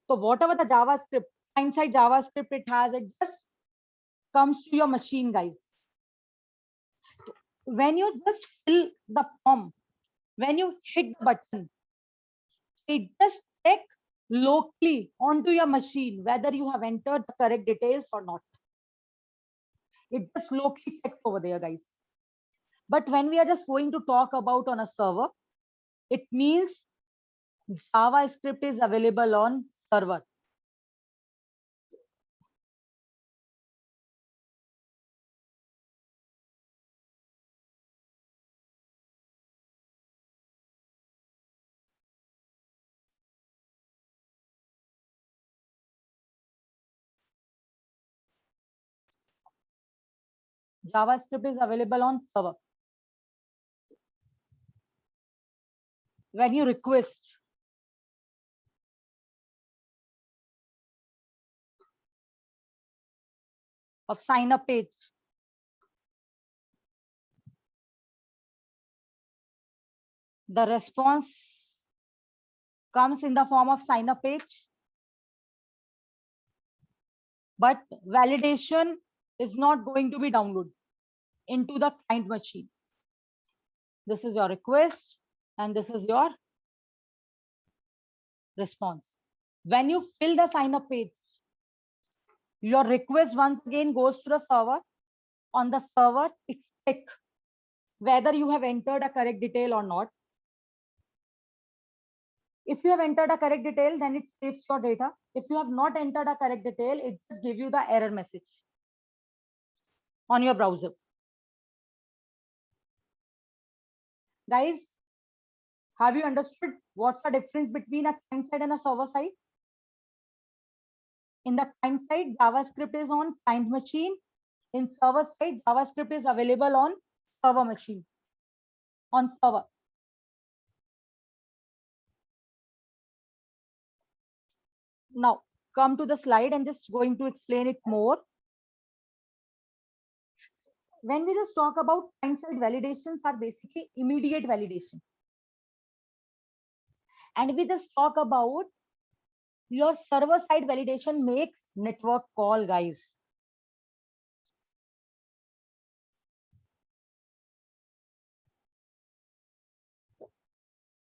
so whatever the JavaScript, client side JavaScript it has, it just comes to your machine, guys. When you just fill the form, when you hit the button, it just check locally onto your machine whether you have entered the correct details or not. It just locally checks over there, guys. But when we are just going to talk about on a server, it means JavaScript is available on server. JavaScript is available on server. When you request of sign up page, the response comes in the form of sign up page, but validation is not going to be downloaded into the client machine. This is your request and this is your response. When you fill the sign up page, your request once again goes to the server. On the server, it's check whether you have entered a correct detail or not. If you have entered a correct detail, then it saves your data. If you have not entered a correct detail, it just gives you the error message on your browser. Guys, have you understood what's the difference between a client side and a server side? In the client side, JavaScript is on client machine. In server side, JavaScript is available on server machine, on server. Now, come to the slide and just going to explain it more. When we just talk about client-side validations are basically immediate validation. And we just talk about your server-side validation makes network call, guys.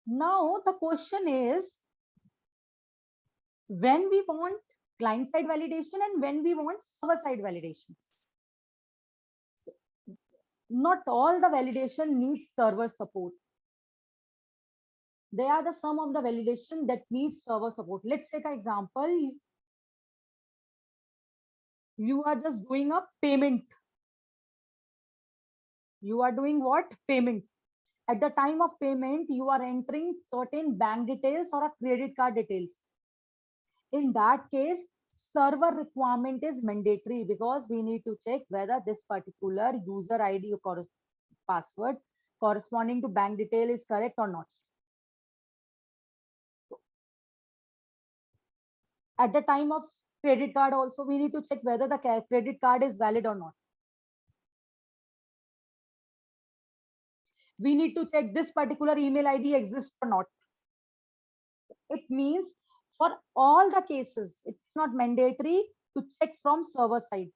Now, the question is, when we want client-side validation and when we want server-side validation. not all the validation needs server support. They are the sum of the validation that needs server support. Let's take an example. You are just doing a payment. You are doing what? Payment. At the time of payment, you are entering certain bank details or a credit card details. In that case, server requirement is mandatory because we need to check whether this particular user ID or password corresponding to bank detail is correct or not. At the time of credit card also, we need to check whether the credit card is valid or not. We need to check this particular email ID exists or not. It means for all the cases, it's not mandatory to check from server side.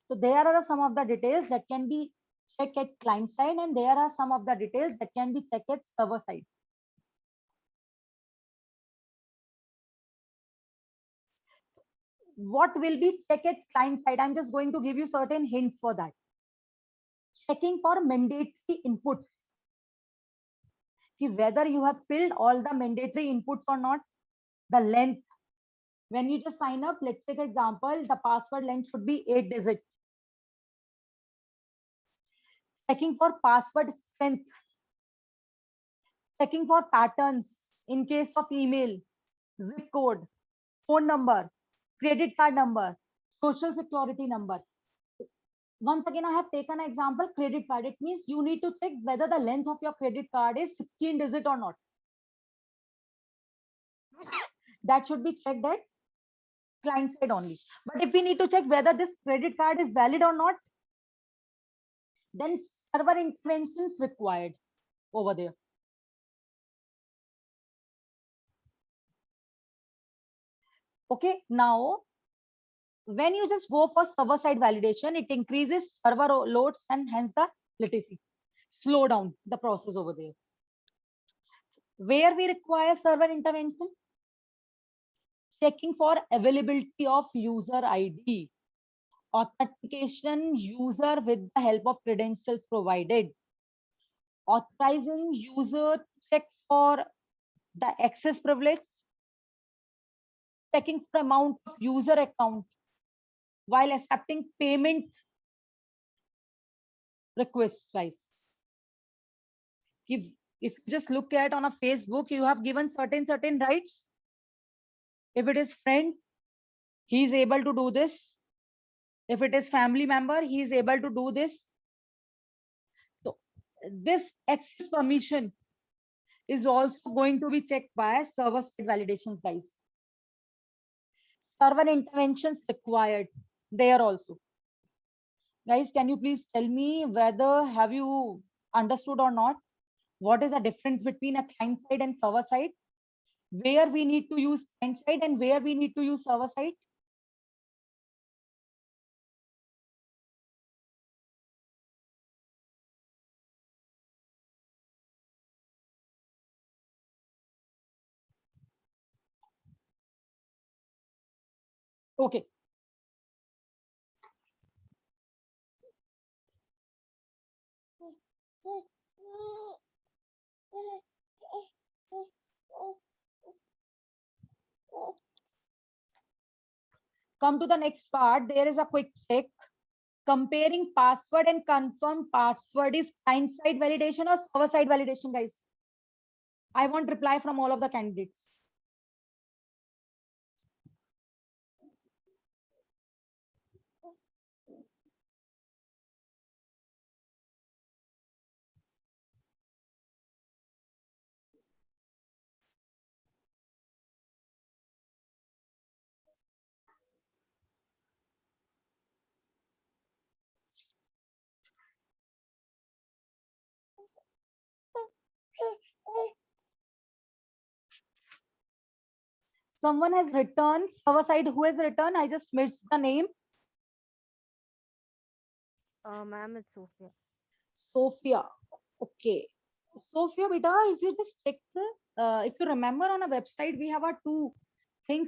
So there are some of the details that can be checked at client side, and there are some of the details that can be checked at server side. What will be checked at client side? I'm just going to give you certain hints for that. Checking for mandatory inputs. Whether you have filled all the mandatory inputs or not, the length. When you just sign up, let's take an example, the password length should be 8 digits. Checking for password strength. Checking for patterns in case of email, zip code, phone number, credit card number, social security number. Once again, I have taken an example, credit card. It means you need to check whether the length of your credit card is 16 digit or not. That should be checked at client side only. But if we need to check whether this credit card is valid or not, then server interventions required over there. Okay, now when you just go for server side validation, it increases server loads and hence the latency. Slow down the process over there. Where we require server intervention? Checking for availability of user ID, authentication user with the help of credentials provided, authorizing user to check for the access privilege, checking for amount of user account while accepting payment requests, guys. If you just look at on a Facebook, you have given certain rights. If it is friend, he is able to do this. If it is family member, he is able to do this. So this access permission is also going to be checked by server side validations, guys. Server interventions required there also. Guys, can you please tell me whether have you understood or not? What is the difference between a client side and server side? Where we need to use client side and where we need to use server side? Okay. Come to the next part. There is a quick check. Comparing password and confirm password is client side validation or server side validation, guys? I want reply from all of the candidates. Someone has written server side. Who has written? I just missed the name. Ma'am, it's Sophia. Sophia. Okay. Sophia, beta, if you just check, if you remember on a website, we have a two things,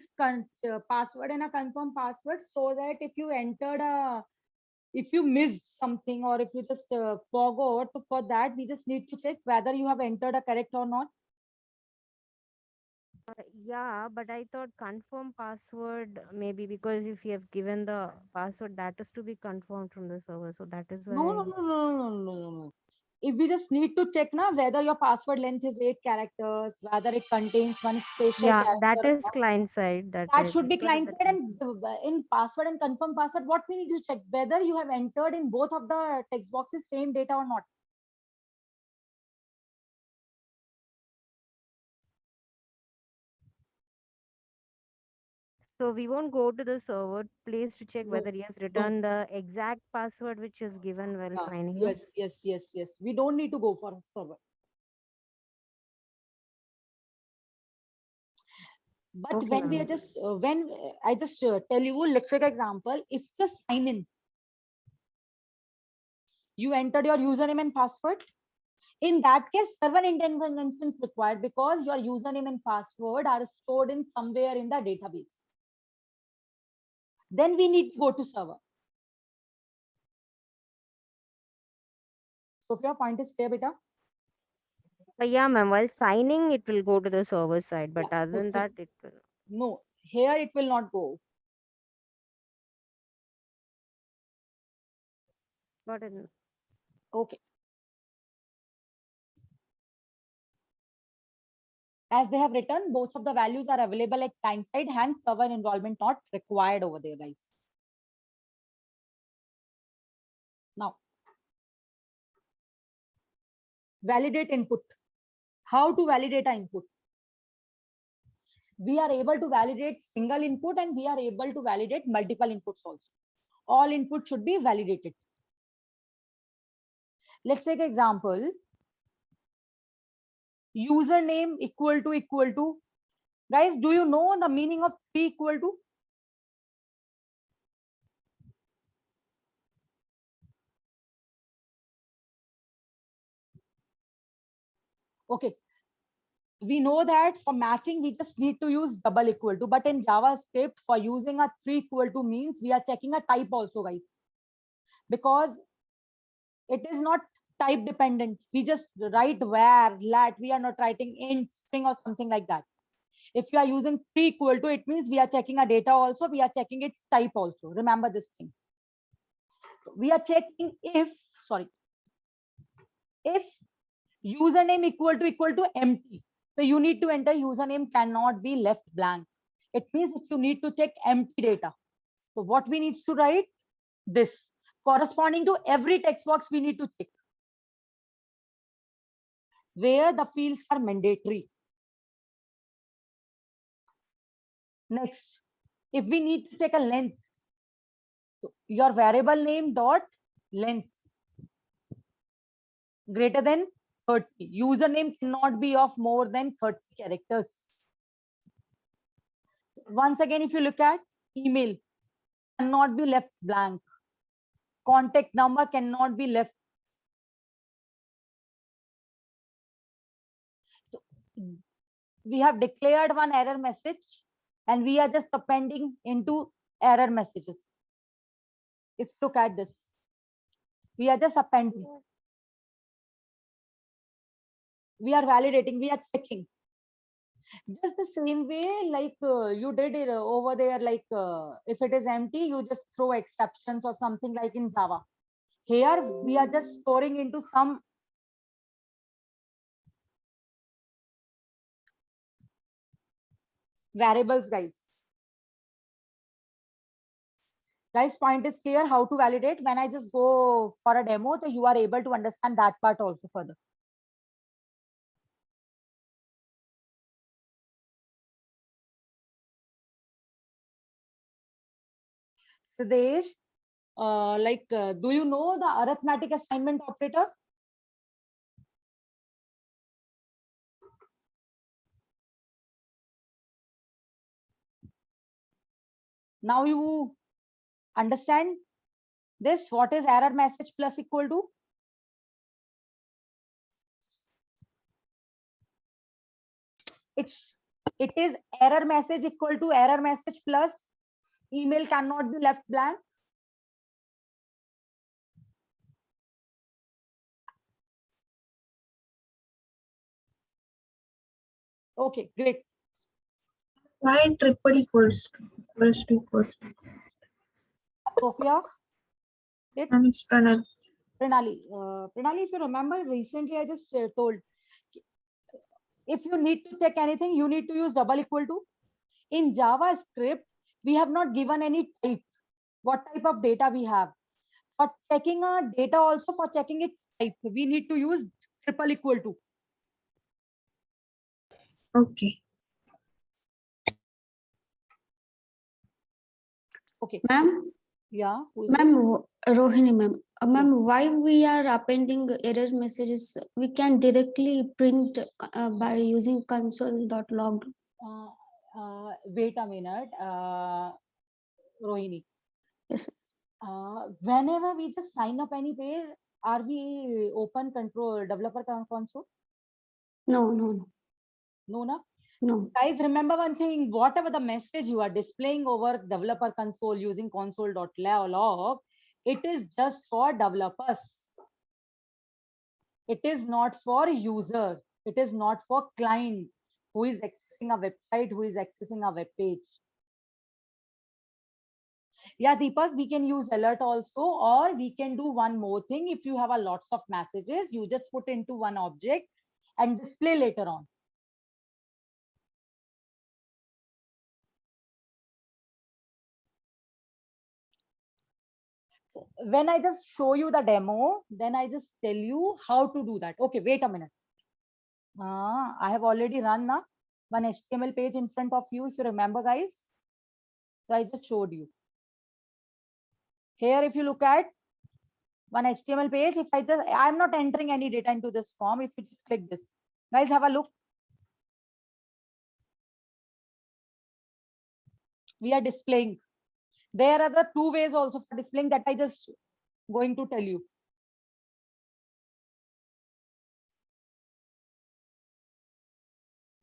password and a confirm password, so that if you entered a if you miss something or if you just forgot, so for that we just need to check whether you have entered a correct or not. Yeah, but I thought confirm password maybe because if you have given the password, that is to be confirmed from the server. So that is No, no, why. no, no, no, no, no, no. If we just need to check now whether your password length is 8 characters, whether it contains one special Yeah, that character or is not, client side. that should be Because of client the side. client. And in password and confirm password, what we need to check whether you have entered in both of the text boxes same data or not. So we won't go to the server place to check No, whether he has no. returned the exact password which is given while Yeah, signing up. yes, yes, yes, yes. We don't need to go for a server. But Okay, when we are ma'am. just when I just tell you, let's take example. If you just sign in, you entered your username and password. In that case, server intervention is required because your username and password are stored in somewhere in the database. Then we need to go to server. So if your point is clear, beta. Yeah, ma'am. While signing, it will go to the server side, but Yeah. other So, than so that, it will. no, here it will not go. Got it. Okay. As they have written, both of the values are available at client side, hence server involvement not required over there, guys. Now, validate input. How to validate an input? We are able to validate single input and we are able to validate multiple inputs also. All inputs should be validated. Let's take example. Username equal to. Guys, do you know the meaning of 3 equal to? Okay. We know that for matching, we just need to use double equal to. But in JavaScript, for using a 3 equal to means we are checking a type also, guys. Because it is not type dependent. We just write where, lat. We are not writing int, string or something like that. If you are using 3 equal to, it means we are checking a data also. We are checking its type also. Remember this thing. We are checking if username equal to empty. So you need to enter username cannot be left blank. It means if you need to check empty data. So what we need to write? This. Corresponding to every text box we need to check. Where the fields are mandatory. Next, if we need to check a length, so your variable name dot length greater than 30. Username cannot be of more than 30 characters. Once again, if you look at email, cannot be left blank. Contact number cannot be left. We have declared one error message and we are just appending into error messages. If you look at this, we are just appending. We are validating, we are checking. Just the same way like you did it over there, like if it is empty, you just throw exceptions or something like in Java. Here we are just storing into some variables, guys. Guys, point is clear how to validate. When I just go for a demo, so you are able to understand that part also further. Siddesh, do you know the arithmetic assignment operator? Now you understand this. What is error message plus equal to? It is error message equal to error message plus email cannot be left blank. Okay, great. Why triple equals to equals to? Sophia, it And it's Pranal. Pranali. Pranali, if you remember, recently I just told, if you need to check anything, you need to use double equal to. In JavaScript, we have not given any type, what type of data we have. For checking our data, also for checking its type, we need to use triple equal to. Okay. Okay. Ma'am, Yeah. Who is it? Rohini ma'am. Ma'am, why we are appending error messages? We can directly print by using console.log. Wait a minute, Rohini. Yes. Whenever we just sign up any page, are we open control developer console? No, no, no, No, na? no. Guys, remember one thing, whatever the message you are displaying over developer console using console.log, it is just for developers. It is not for user. It is not for client who is accessing a website, who is accessing a web page. Yeah, Deepak, we can use alert also, or we can do one more thing. If you have a lots of messages, you just put into one object and display later on. When I just show you the demo, then I just tell you how to do that. Okay, wait a minute. I have already run one HTML page in front of you, if you remember, guys. So I just showed you. Here, if you look at one HTML page, if I'm not entering any data into this form. If you just click this, guys, have a look. We are displaying. There are the two ways also for displaying that I just going to tell you.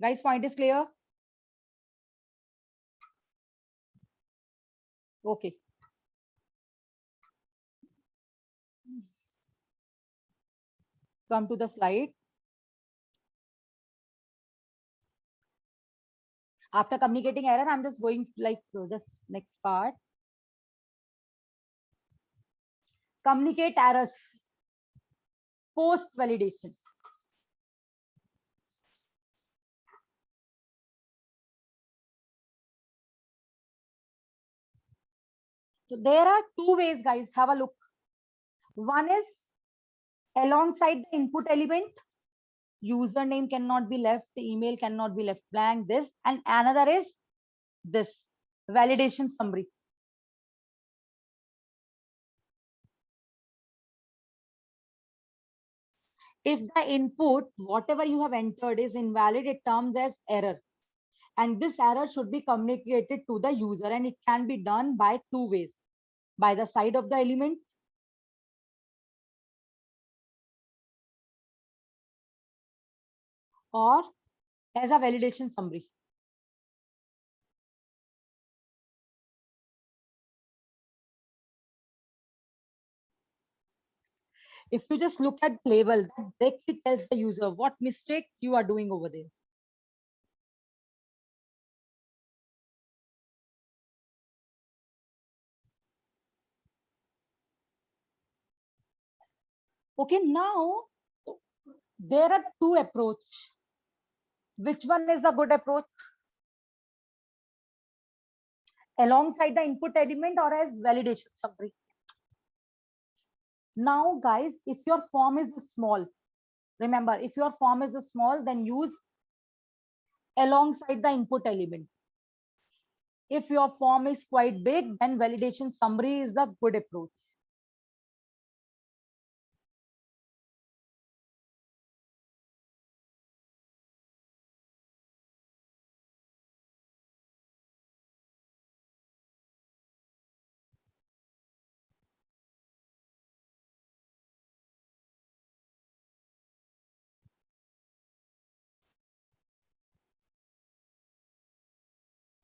Guys, point is clear? Okay. Come to the slide. After communicating error, I'm just going like this next part. Communicate errors. Post validation. So there are two ways, guys. Have a look. One is alongside the input element, username cannot be left, email cannot be left blank, this, and another is this validation summary. If the input, whatever you have entered, is invalid, it comes as error. And this error should be communicated to the user, and it can be done by two ways: by the side of the element, or as a validation summary. If you just look at the label, that directly tells the user what mistake you are doing over there. Okay, now there are two approach. Which one is the good approach? Alongside the input element or as validation summary? Now, guys, if your form is small, remember, if your form is small, then use alongside the input element. If your form is quite big, then validation summary is the good approach.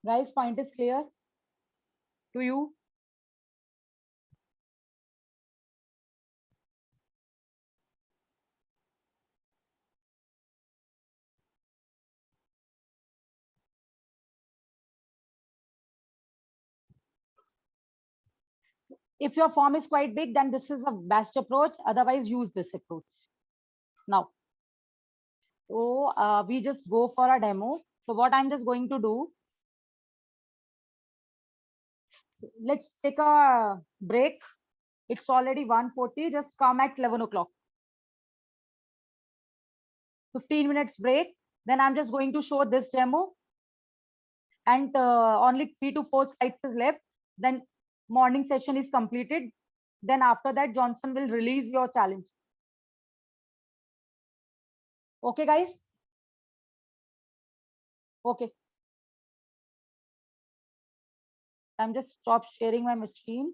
Guys, point is clear to you? If your form is quite big, then this is the best approach. Otherwise, use this approach. Now, so we just go for a demo. So what I'm just going to do, let's take a break. It's already 1:40. Just come at 11 o'clock. 15 minutes break. Then I'm just going to show this demo. And only 3 to 4 slides is left. Then morning session is completed. Then after that, Johnson will release your challenge. Okay, guys? Okay. I'm just stop sharing my machine.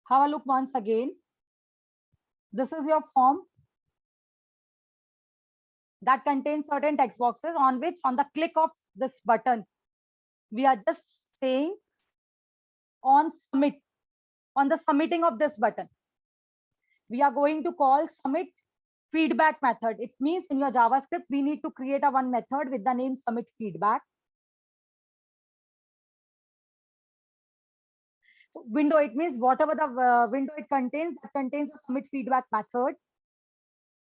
Have a look once again. This is your form that contains certain text boxes on which on the click of this button, we are just saying on submit, on the submitting of this button. We are going to call submit feedback method. It means in your JavaScript, we need to create a one method with the name submit feedback. Window, it means whatever the window it contains, that contains a submit feedback method.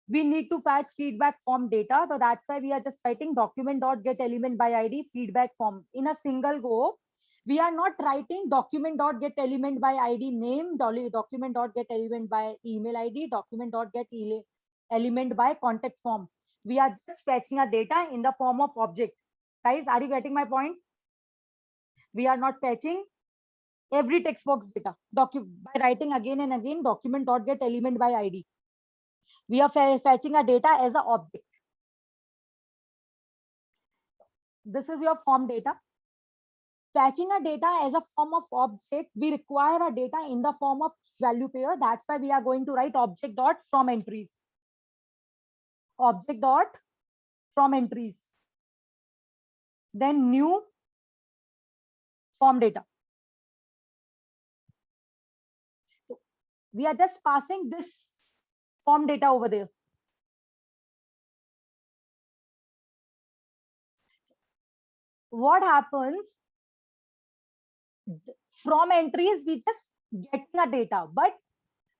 We need to fetch feedback form data. So that's why we are just writing document.getElementById by ID feedback form in a single go. We are not writing document.getElementById by ID name, document.getElementBy by email ID, document.getElementBy by contact form. We are just fetching a data in the form of object. Guys, are you getting my point? We are not fetching every text box data by writing again and again document.getElementBy by ID. We are fetching a data as an object. This is your form data. Fetching a data as a form of object, we require a data in the form of value pair. That's why we are going to write object dot from entries. Object dot from entries. Then new form data. So we are just passing this form data over there. What happens? From entries, we just getting a data, but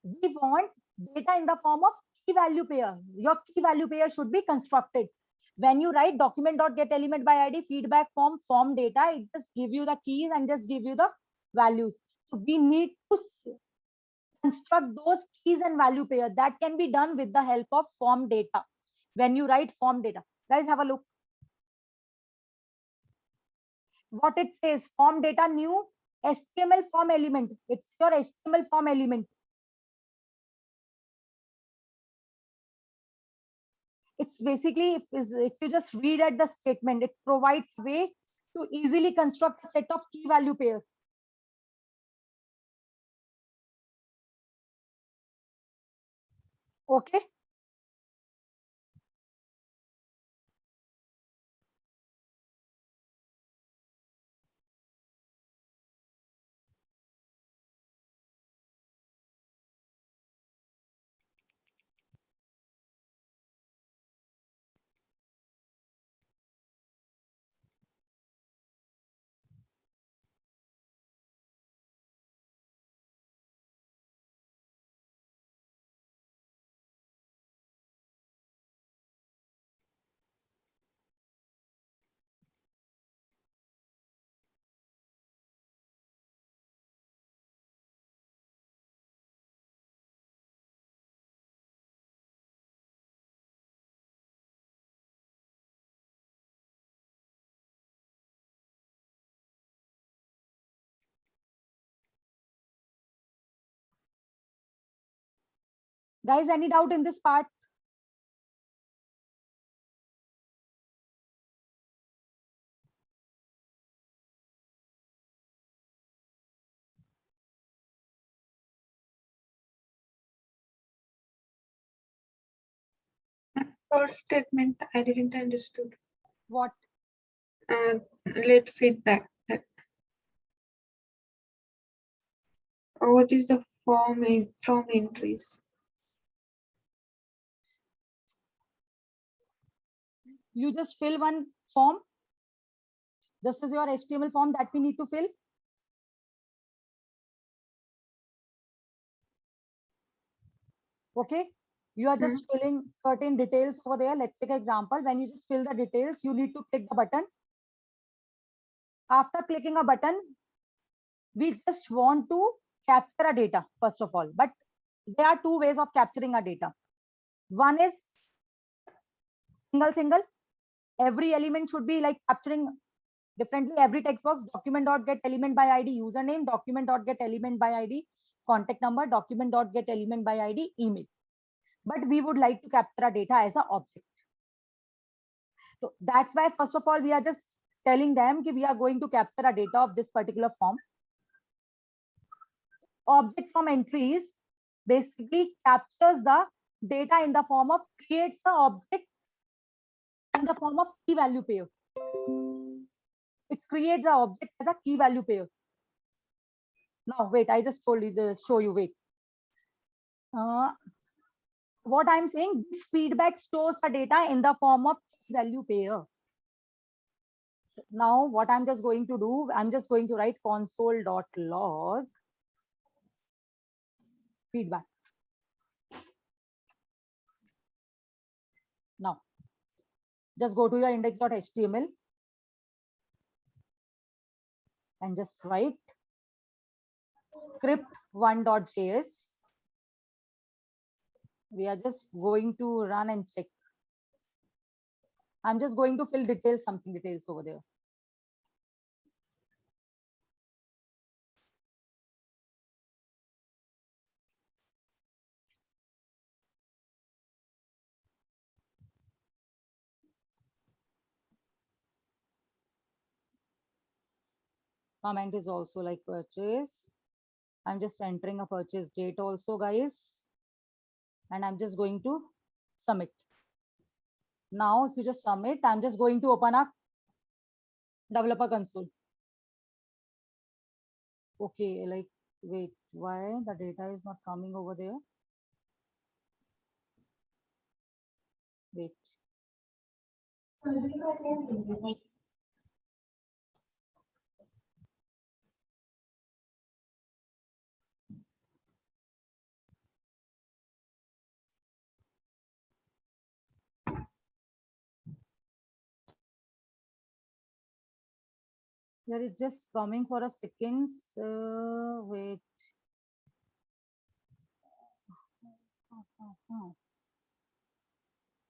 we want data in the form of key value pair. Your key value pair should be constructed. When you write document.getElementBy by ID feedback form data, it just give you the keys and just give you the values. So we need to construct those keys and value pair. That can be done with the help of form data. When you write form data, guys, have a look. What it says, form data new HTML form element. It's your HTML form element. It's basically, if you just read at the statement, it provides a way to easily construct a set of key value pairs. Okay. Guys, any doubt in this part? First statement I didn't understood. What? Let feedback. What is the form from entries? You just fill one form. This is your HTML form that we need to fill. Okay, you are just filling certain details over there. Let's take an example. When you just fill the details, you need to click the button. After clicking a button, we just want to capture a data first of all, but there are two ways of capturing a data. One is single. Every element should be like capturing differently. Every text box, document.get element by ID username, document.get element by ID contact number, document.get element by ID email. But we would like to capture our data as an object. So that's why first of all we are just telling them that we are going to capture a data of this particular form. Object from entries basically captures the data in the form of, creates the object in the form of key value pair. It creates the object as a key value pair. Now wait, I just told you to show you. Wait. What I'm saying, this feedback stores the data in the form of key value pair. Now what I'm just going to do, I'm just going to write console.log feedback. Now just go to your index.html and just write script1.js. We are just going to run and check. I'm just going to fill details, something details over there. Comment is also like purchase. I'm just entering a purchase date also, guys. And I'm just going to submit. Now, if you just submit, I'm just going to open a developer console. Okay, like, wait, why the data is not coming over there? Wait. There is just coming for a second. Wait.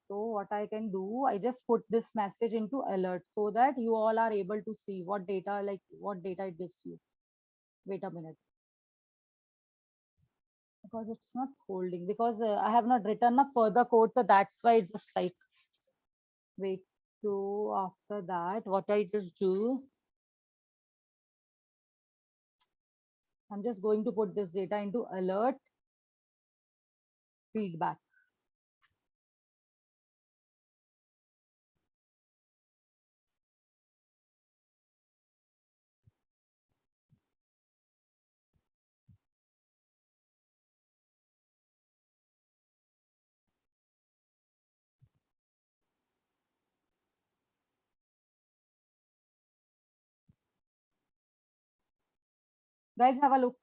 So what I can do, I just put this message into alert so that you all are able to see what data, like what data it gives you. Wait a minute. Because it's not holding, because I have not written a further code, so that's why it's just like, wait. So after that, what I just do, I'm just going to put this data into alert feedback. Guys, have a look.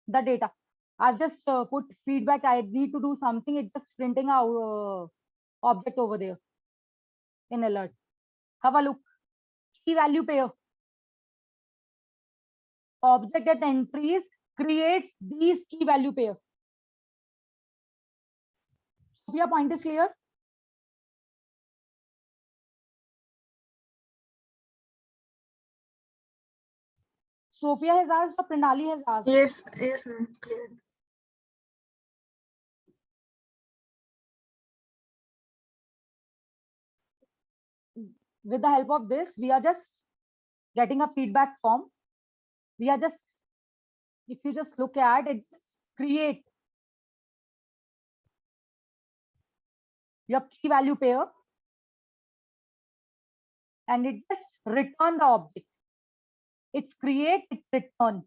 The data. I've just put feedback. I need to do something. It's just printing our object over there in alert. Have a look. Key value pair. Object at entries creates these key value pair. Sophia, point is clear? Sophia has asked or Pranali has asked? Yes, ma'am. Clear. With the help of this, we are just getting a feedback form. We are just, if you just look at it, create your key value pair and it just return the object. It's create, it return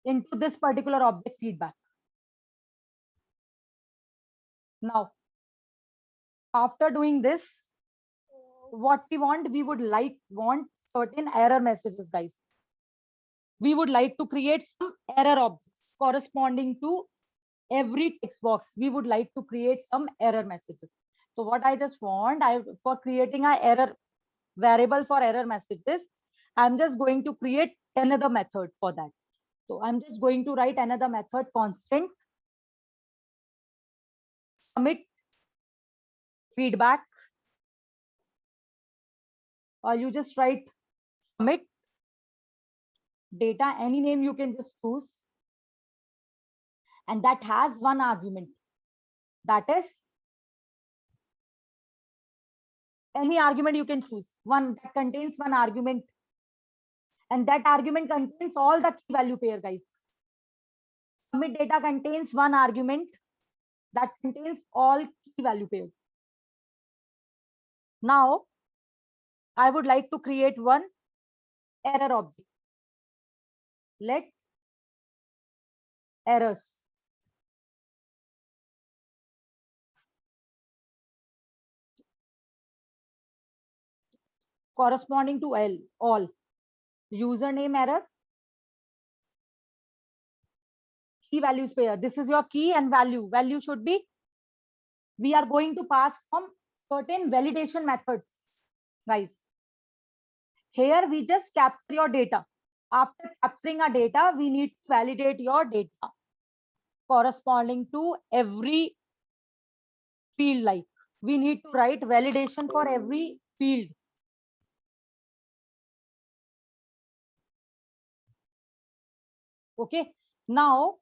into this particular object feedback. Now, after doing this, what we want, we would want certain error messages, guys. We would like to create some error objects corresponding to every text box. We would like to create some error messages. So what I just want, for creating a error variable for error messages, I'm just going to create another method for that. So I'm just going to write another method, constant submit feedback, or you just write submit data, any name you can just choose, and that has one argument, that is any argument you can choose, one that contains one argument, and that argument contains all the key value pair, guys. Submit data contains one argument that contains all key value pairs. Now I would like to create one error object. Let errors corresponding to all username error, key values pair. This is your key and value. Value should be, we are going to pass from certain validation methods, guys. Here we just capture your data. After capturing our data, we need to validate your data corresponding to every field. Like we need to write validation for every field. Okay, now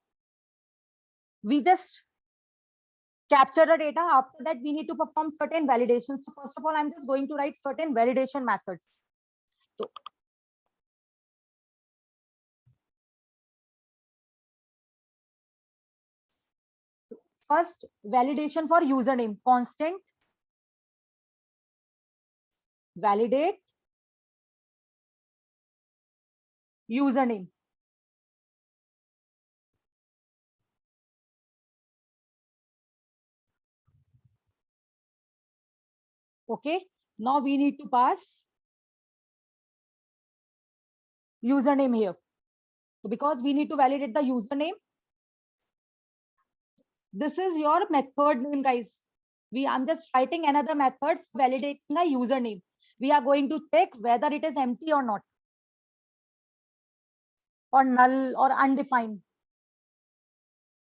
we just capture the data. After that, we need to perform certain validations. So first of all, I'm just going to write certain validation methods. So first, validation for username, constant validate username. Okay, now we need to pass username here. So because we need to validate the username, this is your method name, guys. I'm just writing another method for validating a username. We are going to check whether it is empty or not, or null or undefined.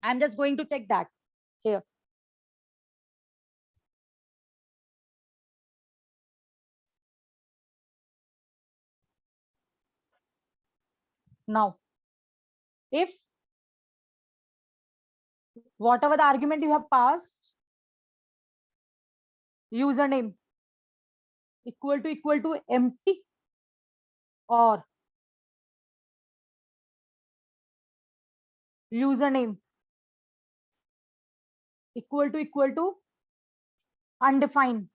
I'm just going to check that here. Now, if whatever the argument you have passed, username equal to empty, or username equal to undefined,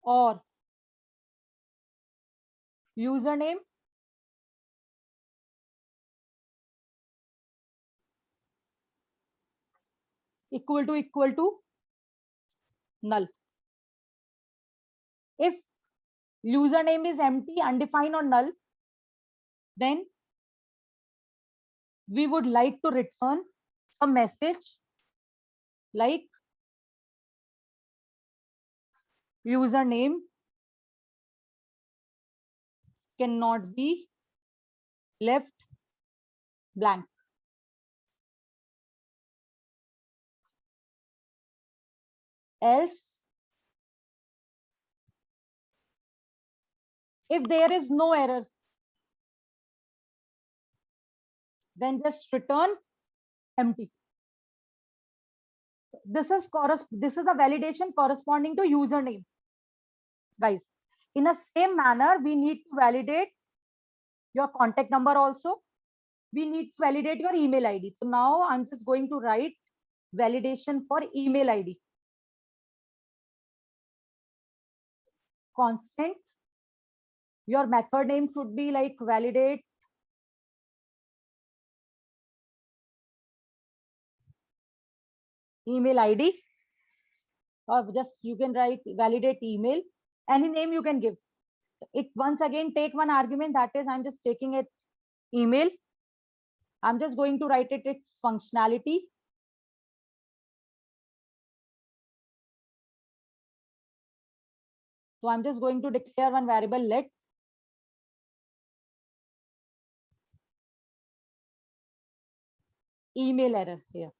or username equal to null. If username is empty, undefined, or null, then we would like to return a message like username cannot be left blank. Else, if there is no error, then just return empty. This is a validation corresponding to username, guys. In the same manner, we need to validate your contact number also. We need to validate your email ID. So now I'm just going to write validation for email ID. Constant. Your method name should be like validate email ID. or just you can write validate email, any name you can give. It once again take one argument, that is I'm just taking it email. I'm just going to write it its functionality. So I'm just going to declare one variable let email error here,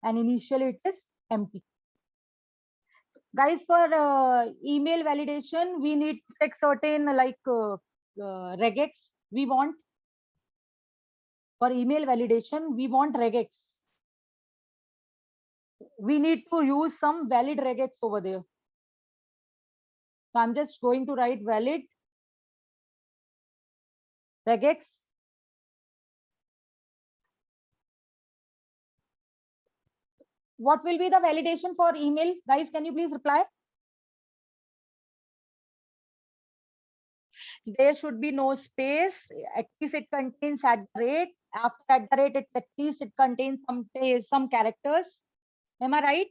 and initially it is empty. Guys, for email validation, we need to take certain regex we want. For email validation, we want regex. We need to use some valid regex over there. So I'm just going to write valid regex. What will be the validation for email? Guys, can you please reply? There should be no space. At least it contains at the rate. After at the rate, at least it contains some characters. Am I right?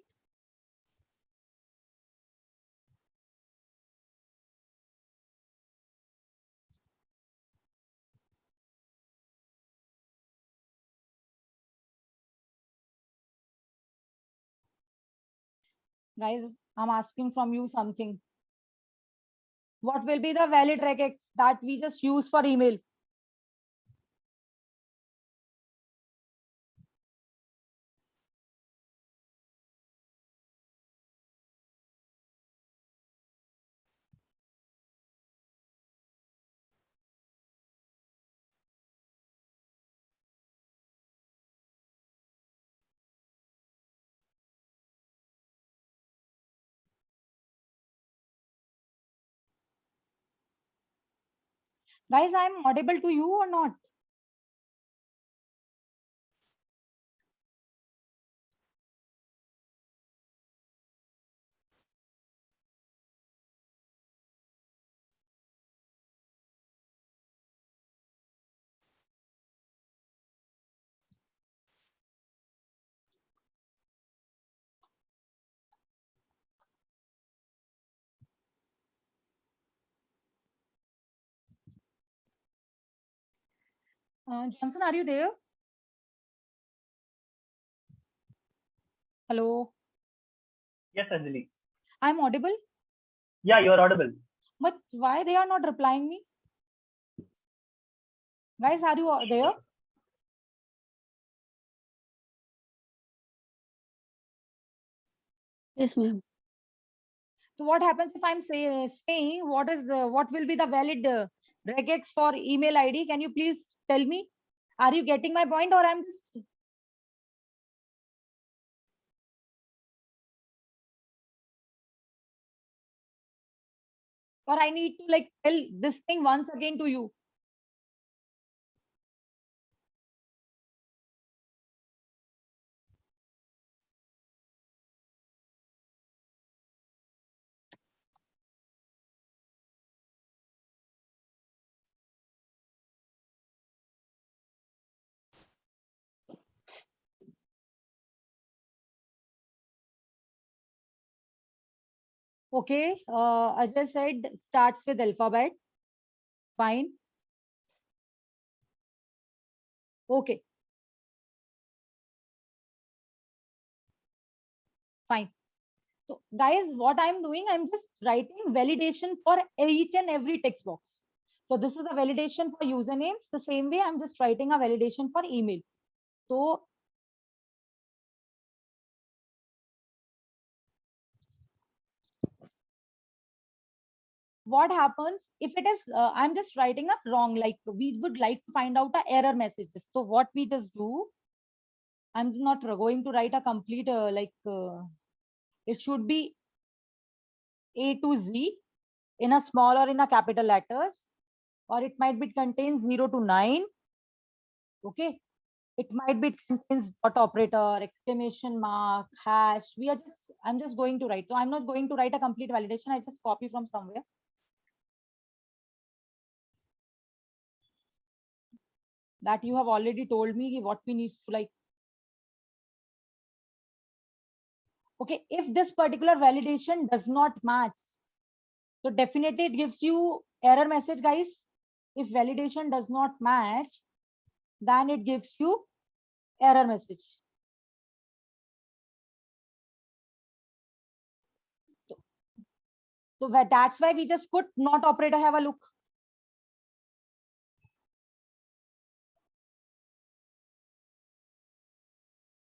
Guys, I'm asking from you something. What will be the valid regex that we just use for email? Guys, I'm audible to you or not? Johnson, are you there? Hello, Yes, Anjali. I'm audible, Yeah, you are audible. but why they are not replying me? Guys, are you there? Yes, ma'am. So what happens if I'm saying what will be the valid regex for email ID? Can you please tell me? Are you getting my point, or I'm just, or I need to like tell this thing once again to you? Okay, as I said, starts with alphabet. Fine. Okay, fine. So guys, what I'm doing, I'm just writing validation for each and every text box. So this is a validation for usernames. The same way, I'm just writing a validation for email. So what happens if it is, I'm just writing a wrong, like we would like to find out the error messages. So what we just do, I'm not going to write a complete, it should be A to Z in a small or in a capital letters, or it might be contains 0 to 9. Okay. It might be contains dot operator, exclamation mark, hash. I'm just going to write. So I'm not going to write a complete validation. I just copy from somewhere. That you have already told me what we need to like. Okay, if this particular validation does not match, so definitely it gives you error message, guys. If validation does not match, then it gives you error message. So that's why we just put not operator, have a look.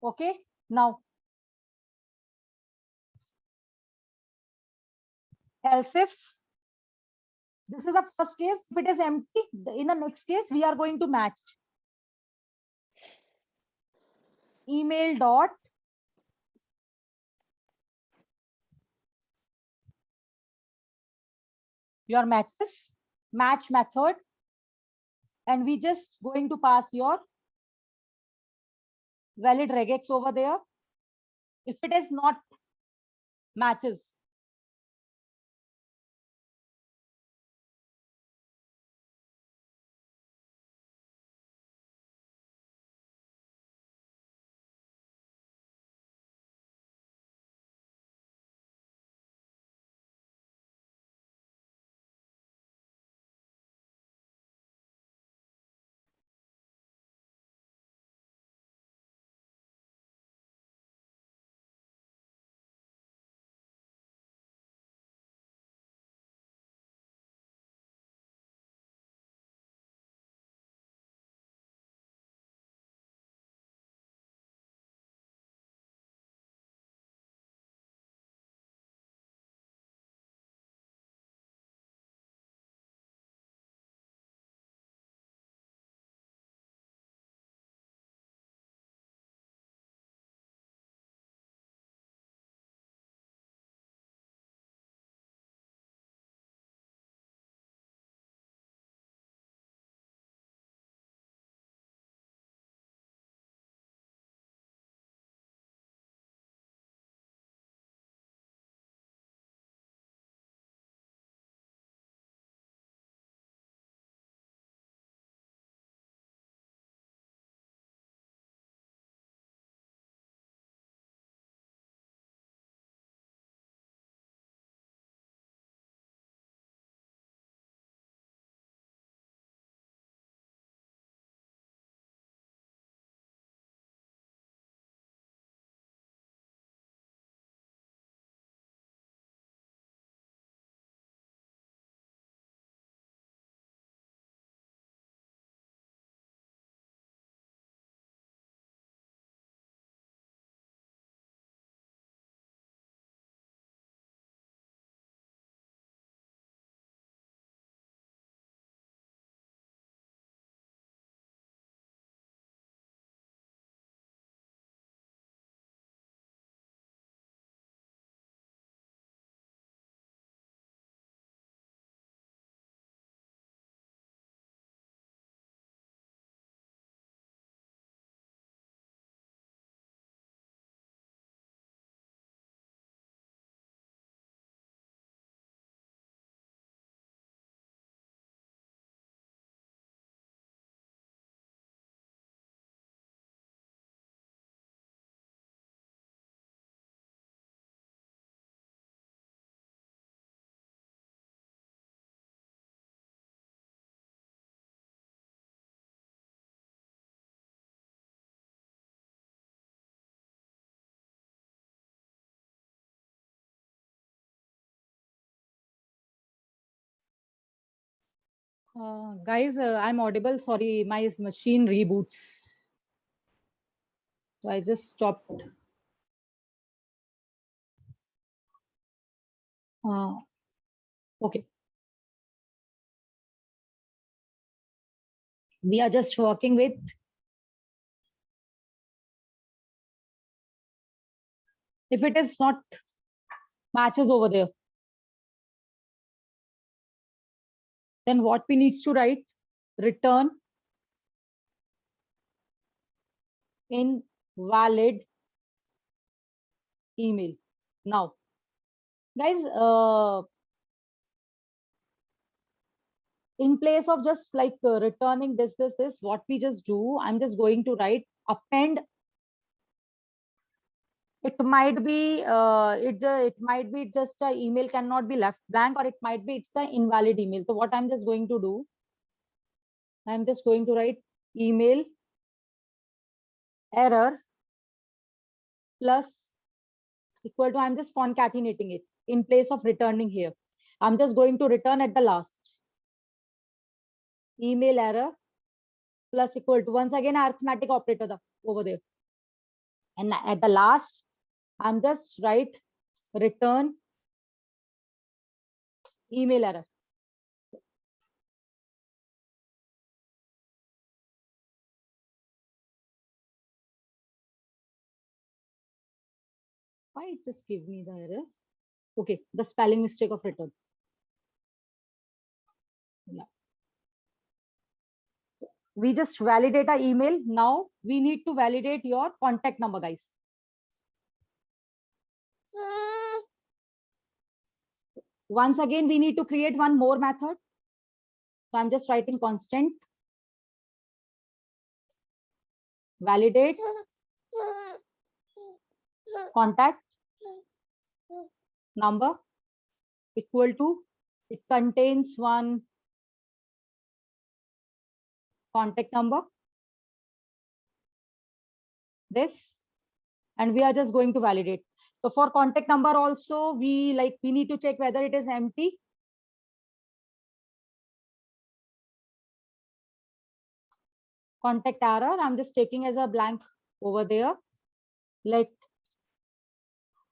Okay, now else if this is the first case, if it is empty, in the next case, we are going to match email dot your matches, match method, and we just going to pass your valid regex over there. If it is not matches, guys, I'm audible. Sorry, my machine reboots. So I just stopped. Okay. We are just working with if it is not matches over there, then what we needs to write, return invalid email. Now, guys, in place of just like returning this, what we just do, I'm just going to write append It might be it might be just a email cannot be left blank, or it might be it's an invalid email. So what I'm just going to do, I'm just going to write email error plus equal to, I'm just concatenating it in place of returning here. I'm just going to return at the last email error plus equal to, once again arithmetic operator over there, and at the last I'm just write return email error. Why it just give me the error? Okay, the spelling mistake of return. Yeah. We just validate our email. Now we need to validate your contact number, guys. Once again, we need to create one more method. So I'm just writing constant validate contact number equal to, it contains one contact number, this, and we are just going to validate. So for contact number also, we need to check whether it is empty. Contact error, I'm just taking as a blank over there.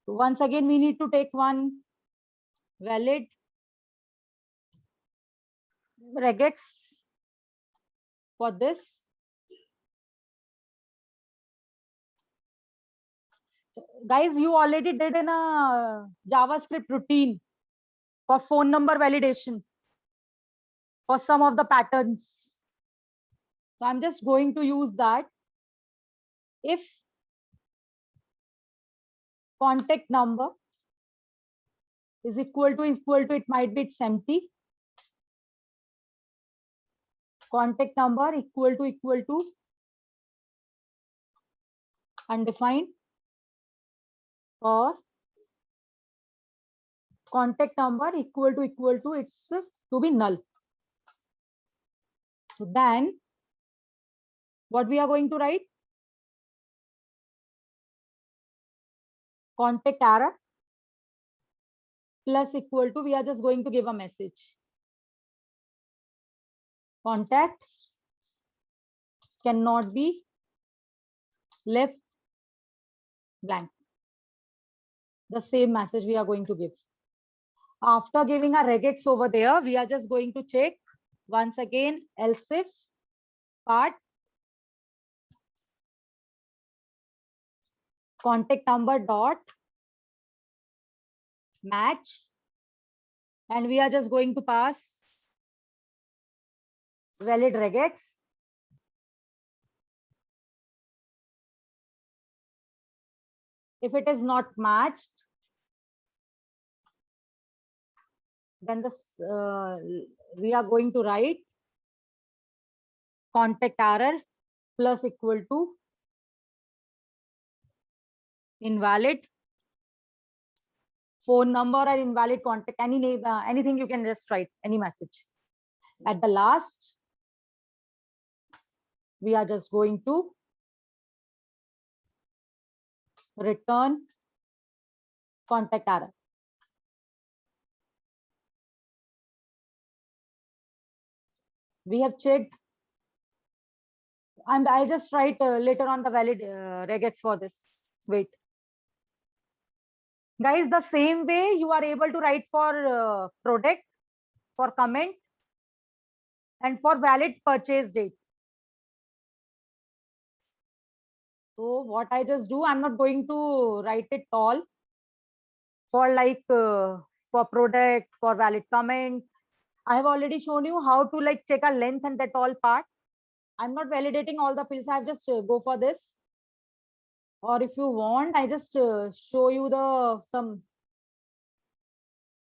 Once again, we need to take one valid regex for this. Guys, you already did in a JavaScript routine for phone number validation for some of the patterns. So I'm just going to use that. If contact number is equal to, it might be it's empty. Contact number equal to undefined, or contact number equal to it's to be null. So then what we are going to write? Contact error plus equal to, we are just going to give a message. Contact cannot be left blank. The same message we are going to give. After giving a regex over there, we are just going to check once again else if part contact number dot match, and we are just going to pass valid regex. If it is not matched, then we are going to write contact error plus equal to invalid phone number or invalid contact, any name, anything you can just write, any message. At the last, we are just going to return contact error. We have checked, and I just write later on the valid regex for this. Wait. Guys, the same way you are able to write for product, for comment, and for valid purchase date. So what I just do, I'm not going to write it all for for product, for valid comment. I have already shown you how to check a length and that all part. I'm not validating all the fields. I just go for this. Or if you want, I just show you some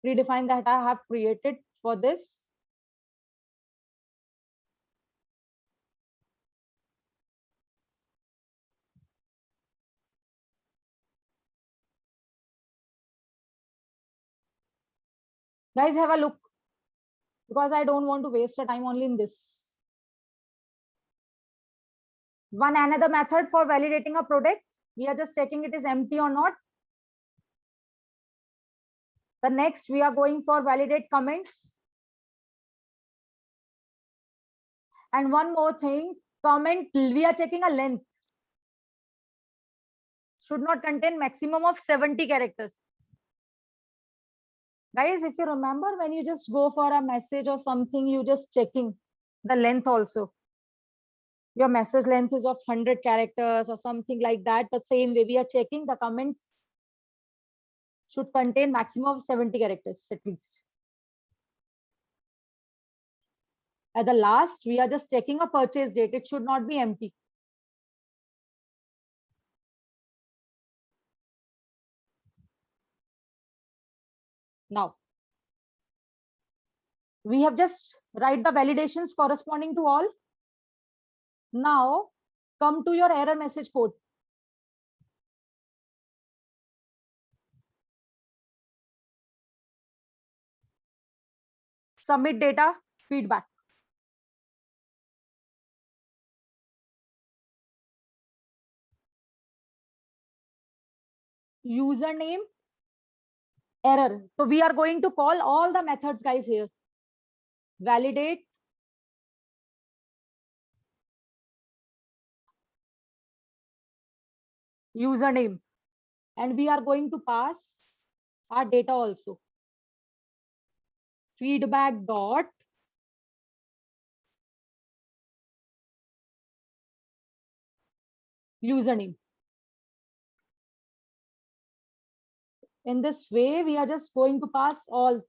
predefined that I have created for this. Guys, have a look, because I don't want to waste the time only in this. One another method for validating a product. We are just checking it is empty or not. The next, we are going for validate comments. And one more thing, comment, we are checking a length. Should not contain maximum of 70 characters. Guys, if you remember, when you just go for a message or something, you just checking the length also. Your message length is of 100 characters or something like that. The same way we are checking the comments should contain maximum of 70 characters at least. At the last, we are just checking a purchase date. It should not be empty. Now, we have just write the validations corresponding to all. Now, come to your error message code. Submit data, feedback. Username, error. So we are going to call all the methods, guys, here. Validate, username, and we are going to pass our data also. Feedback dot username. In this way, we are just going to pass all.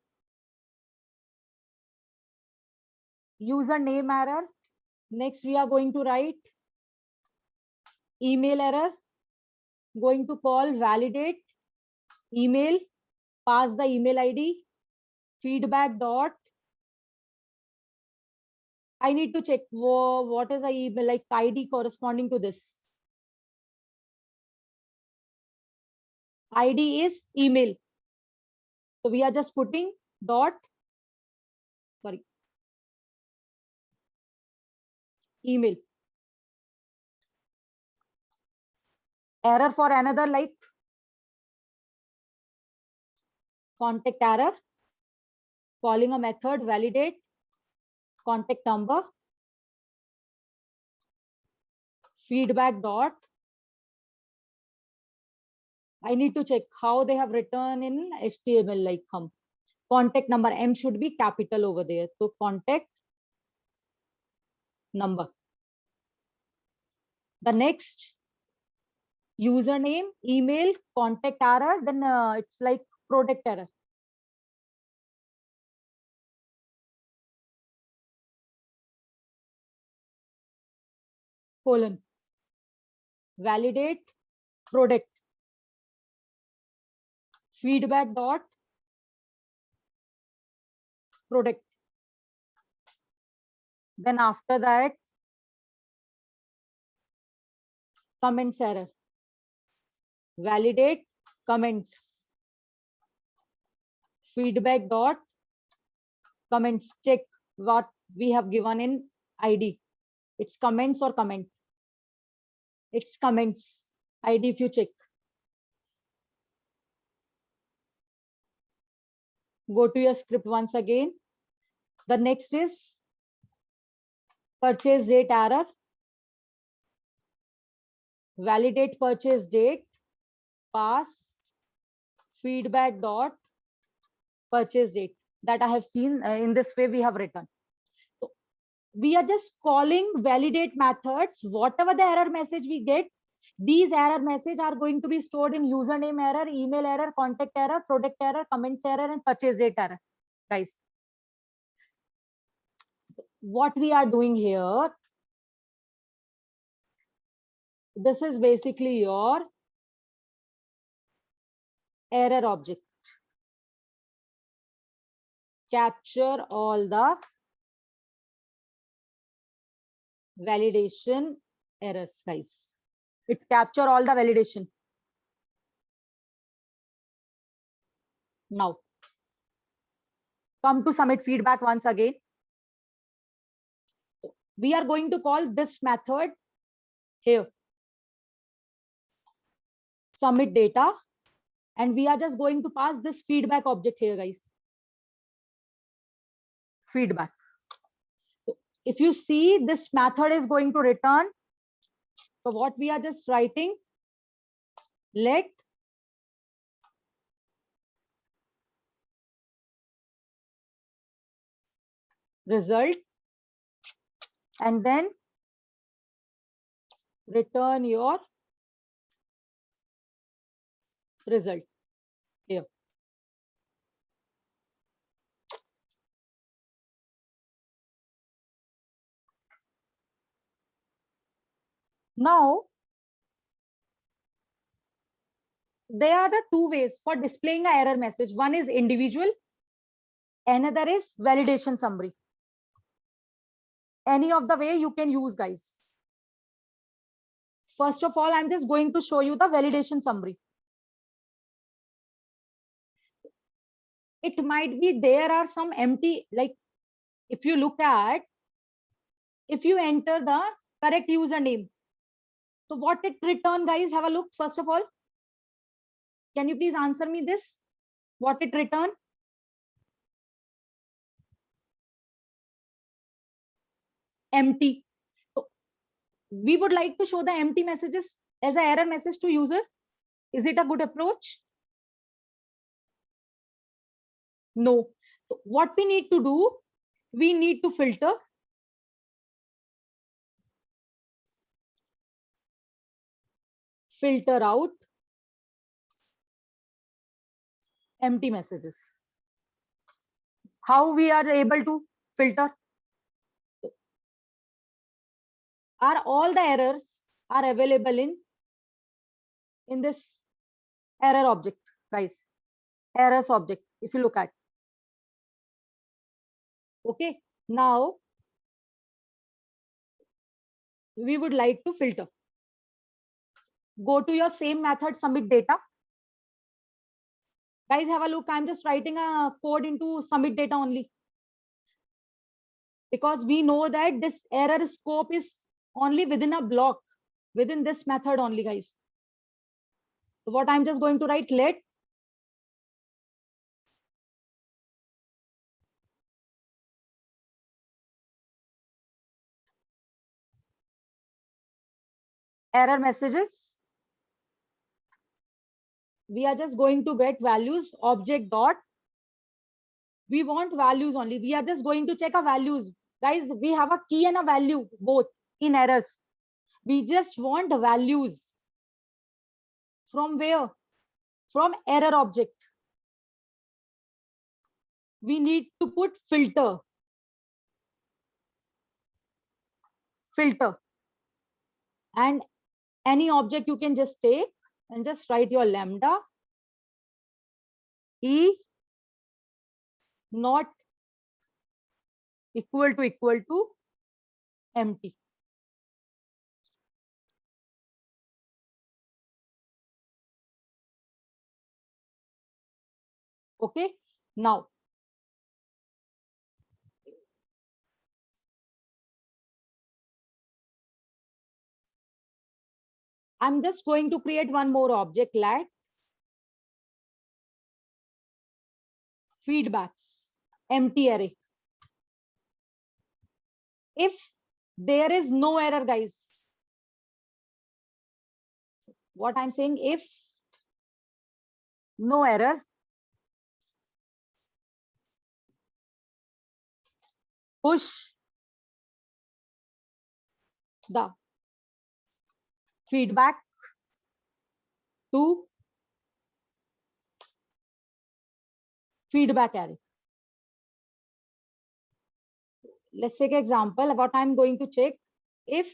Username error. Next, we are going to write email error. Going to call validate email, pass the email ID, feedback dot. I need to check what is the email like ID corresponding to this. ID is email. So we are just putting dot, sorry, email. Error for another like contact error, calling a method validate, contact number, feedback dot. I need to check how they have written in HTML like contact number. M should be capital over there. So contact number. The next username, email, contact error, then it's like product error. Colon. Validate product. Feedback dot product. Then after that, comments error. Validate comments. Feedback dot comments. Check what we have given in ID. It's comments or comment. It's comments. ID if you check. Go to your script once again. The next is purchase date error. Validate purchase date, pass feedback dot purchase date. That I have seen in this way we have written. So we are just calling validate methods. Whatever the error message we get, these error messages are going to be stored in username error, email error, contact error, product error, comments error, and purchase date error. Guys, what we are doing here, this is basically your error object. Capture all the validation errors, guys. It capture all the validation. Now, come to submit feedback once again. We are going to call this method here, submit data, and we are just going to pass this feedback object here, guys. Feedback. If you see, this method is going to return. So what we are just writing, let result, and then return your result here. Now, there are the two ways for displaying an error message. One is individual, another is validation summary. Any of the way you can use, guys. First of all, I'm just going to show you the validation summary. It might be there are some empty, like if you look at, if you enter the correct username, so what it return, guys, have a look first of all. Can you please answer me this? What it return? Empty. So we would like to show the empty messages as an error message to user. Is it a good approach? No. So what we need to do, we need to filter. Filter out empty messages. How we are able to filter? Are all the errors are available in this error object, guys? Errors object, if you look at. Okay, now we would like to filter. Go to your same method, submit data. Guys, have a look. I'm just writing a code into submit data only, because we know that this error scope is only within a block, within this method only, guys. So what I'm just going to write, let error messages. We are just going to get values, object dot. We want values only. We are just going to check our values. Guys, we have a key and a value both in errors. We just want values. From where? From error object. We need to put filter. Filter. And any object you can just take and just write your lambda e not equal to empty. Okay, now I'm just going to create one more object, let feedbacks, empty array. If there is no error, guys, what I'm saying, if no error, push the feedback to feedback array. Let's take an example. What I'm going to check, if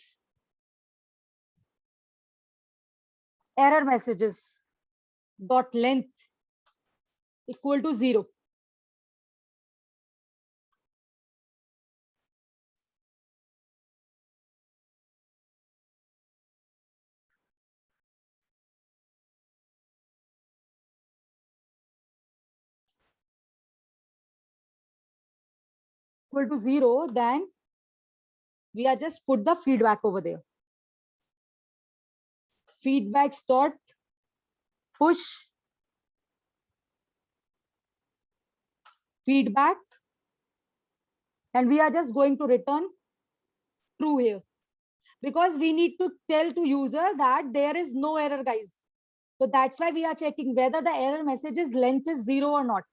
error messages dot length equal to 0, equal to 0, then we are just put the feedback over there. Feedbacks dot push feedback, and we are just going to return true here, because we need to tell to user that there is no error, guys. So that's why we are checking whether the error message's length is 0 or not.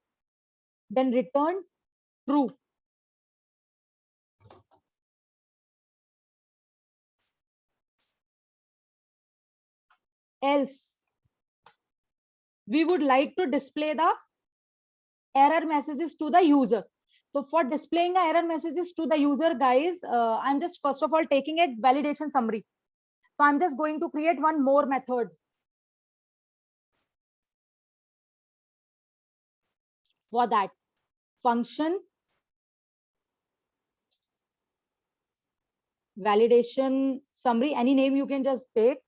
Then return true. Else we would like to display the error messages to the user. So for displaying the error messages to the user, guys, I'm just first of all taking a validation summary. So I'm just going to create one more method. For that, function validation summary, any name you can just take.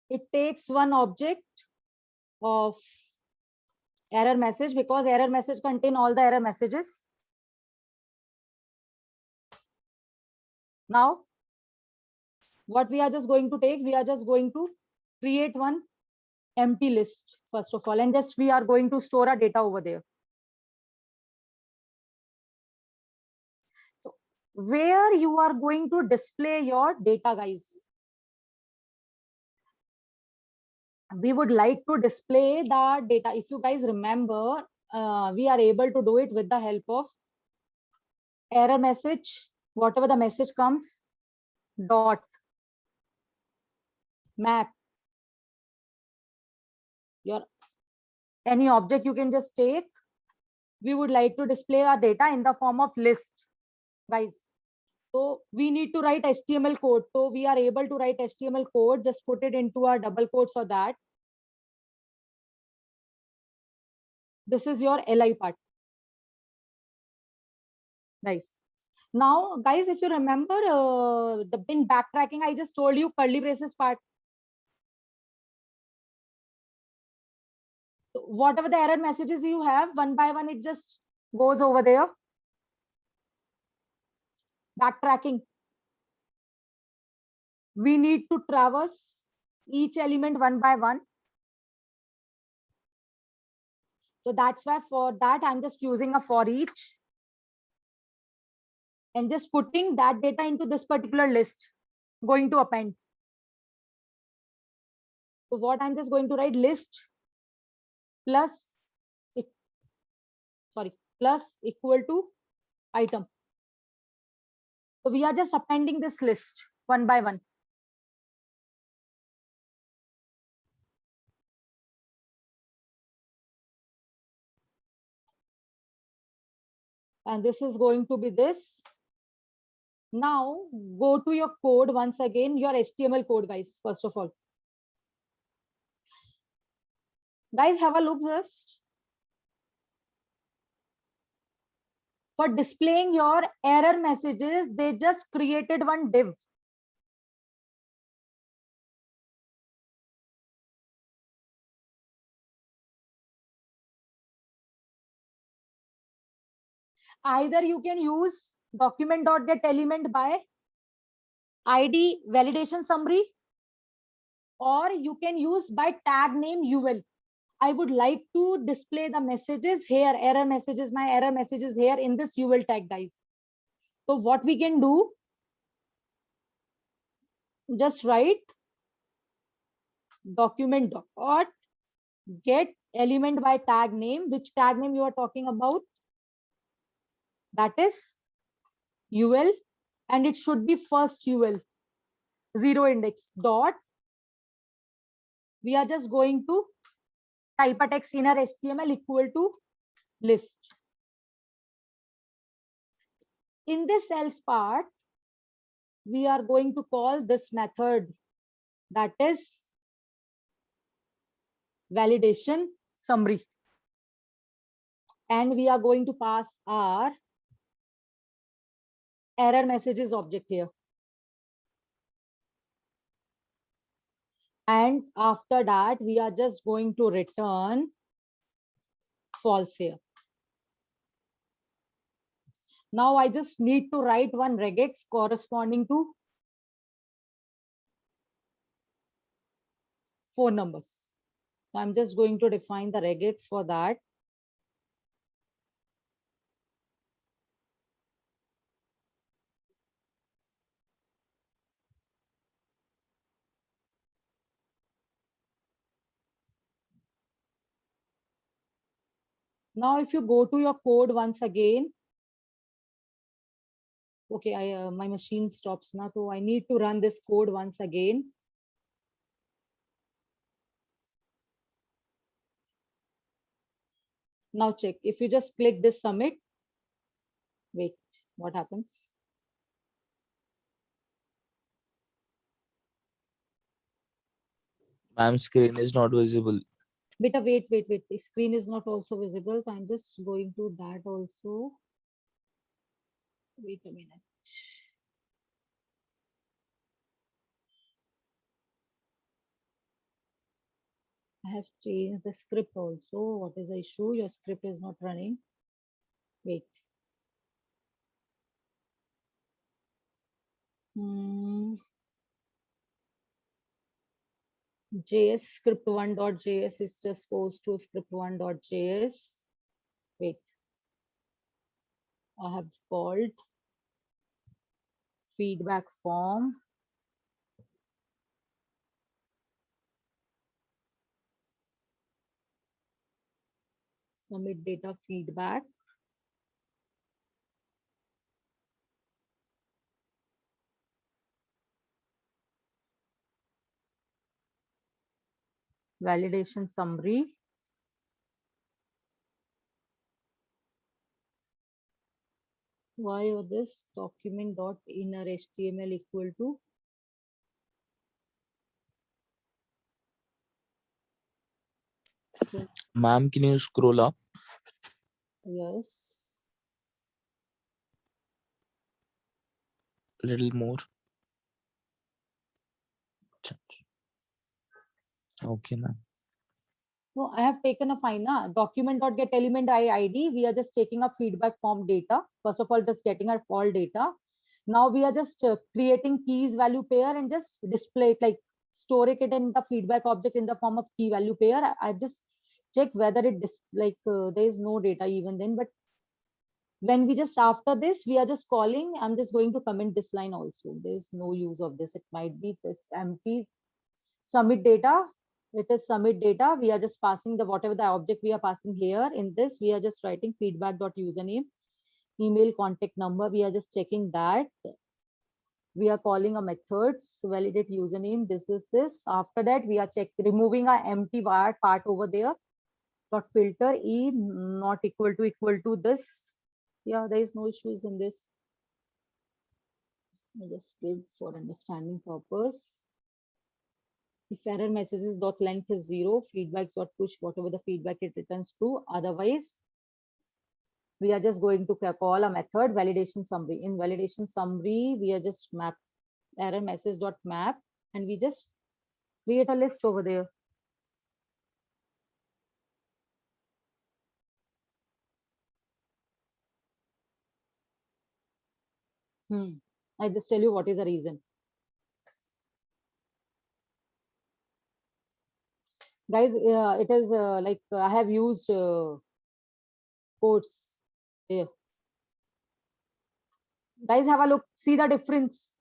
It takes one object of error message, because error message contain all the error messages. Now, what we are just going to take, we are just going to create one empty list first of all, and just we are going to store our data over there. So where you are going to display your data, guys? We would like to display the data. If you guys remember, we are able to do it with the help of error message, whatever the message comes, dot map your any object you can just take. We would like to display our data in the form of list, guys. So we need to write HTML code. So we are able to write HTML code, just put it into our double quotes for that. This is your li part. Nice. Now, guys, if you remember the bin backtracking, I just told you curly braces part. So whatever the error messages you have, one by one, it just goes over there. Backtracking. We need to traverse each element one by one. So that's why for that, I'm just using a for each and just putting that data into this particular list, going to append. So what I'm just going to write list plus, plus equal to item. So we are just appending this list one by one. And this is going to be this. Now go to your code once again, your HTML code, guys, first of all. Guys, have a look just. For displaying your error messages, they just created one div. Either you can use document.getElement by ID validation summary, or you can use by tag name UL. I would like to display the messages here, error messages, my error messages here in this UL tag, guys. So what we can do, just write document dot get element by tag name. Which tag name you are talking about? That is UL, and it should be first UL, 0 index dot. We are just going to type a text in our HTML equal to list. In this else part, we are going to call this method, that is validation summary. And we are going to pass our error messages object here. And after that, we are just going to return false here. Now I just need to write one regex corresponding to 4 numbers. So I'm just going to define the regex for that. Now, if you go to your code once again, okay, my machine stops now, so I need to run this code once again. Now check, if you just click this submit, wait, what happens? Ma'am, screen is not visible. Beta, wait, the screen is not also visible, so I'm just going to that also. Wait a minute. I have changed the script also. What is the issue? Your script is not running. Wait. JS script 1.js is just goes to script 1.js. Wait. I have called feedback form. Submit data feedback. Validation summary. Why is this document dot inner HTML equal to Ma'am, can you scroll up? yes. Little more. Okay, ma'am. No, I have taken a fine document dot get element ID. We are just taking a feedback form data. First of all, just getting our all data. Now we are just creating keys value pair and just display it, like storing it in the feedback object in the form of key value pair. I just check whether it there is no data even then, but when we just after this, we are just calling, I'm just going to comment this line also. There's no use of this. It might be this empty submit data. It is submit data. We are just passing the whatever the object we are passing here in this, we are just writing feedback.username, email contact number. We are just checking that. We are calling a methods, validate username. This is this. After that, we are removing our empty wire part over there. Dot filter e not equal to this. Yeah, there is no issues in this. I just give for understanding purpose. If error messages dot length is 0, feedbacks dot push whatever the feedback it returns true. Otherwise, we are just going to call a method validation summary. In validation summary, we are just map error message dot map, and we just create a list over there. I just tell you what is the reason. Guys, it is I have used quotes here. Guys, have a look, see the difference.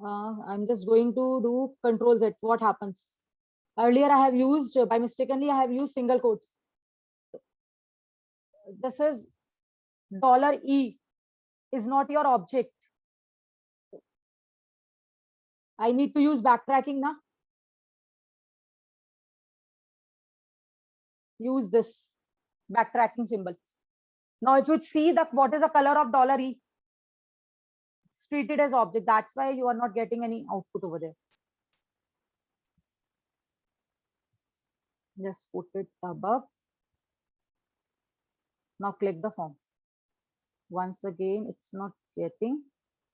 I'm just going to do Control Z. What happens? Earlier, I have used by mistakenly, I have used single quotes. This is $E is not your object. I need to use backtracking now. Use this backtracking symbol. Now, if you see that what is the color of $E, it's treated as object. That's why you are not getting any output over there. Just put it above. Now click the form. Once again, it's not getting.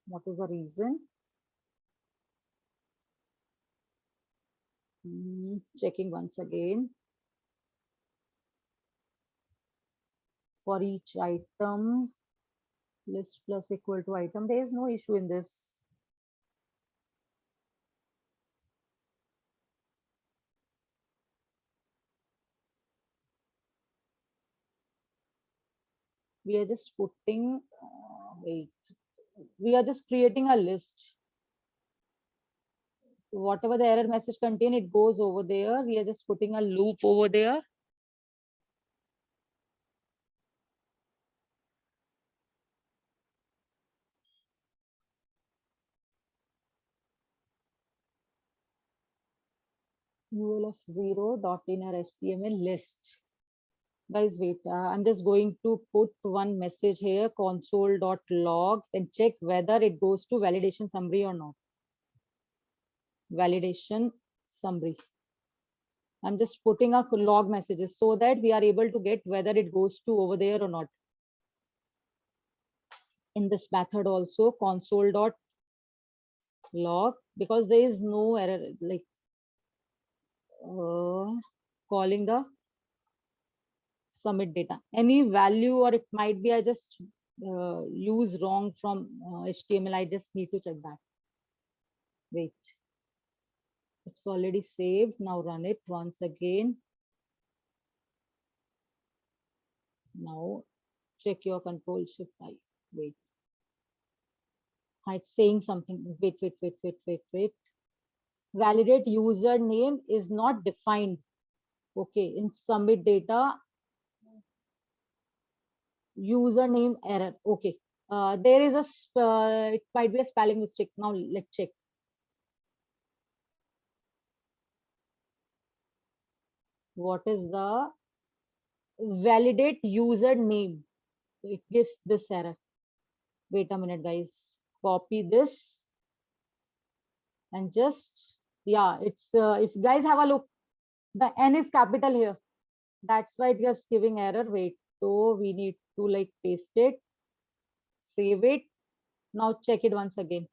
What is the reason? Checking once again. For each item, List plus equal to item. There is no issue in this. We are just putting, wait, we are just creating a list. Whatever the error message contain, it goes over there. We are just putting a loop over there. UL of 0 dot inner HTML list. Guys, wait, I'm just going to put one message here, console.log, and check whether it goes to validation summary or not. Validation summary. I'm just putting a log messages so that we are able to get whether it goes to over there or not. In this method also, console.log, because there is no error, like calling the submit data. Any value, or it might be I just use wrong from HTML. I just need to check that. Wait. It's already saved. Now run it once again. Now check your control shift I. Wait. It's saying something. Wait. Validate username is not defined. Okay, in submit data, username error. Okay, there is a it might be a spelling mistake. Now let's check. What is the validate username? It gives this error. Wait a minute, guys. Copy this and just, yeah, it's if you guys have a look, the N is capital here. That's why it is giving error. Wait, so we need to like paste it, save it. Now check it once again.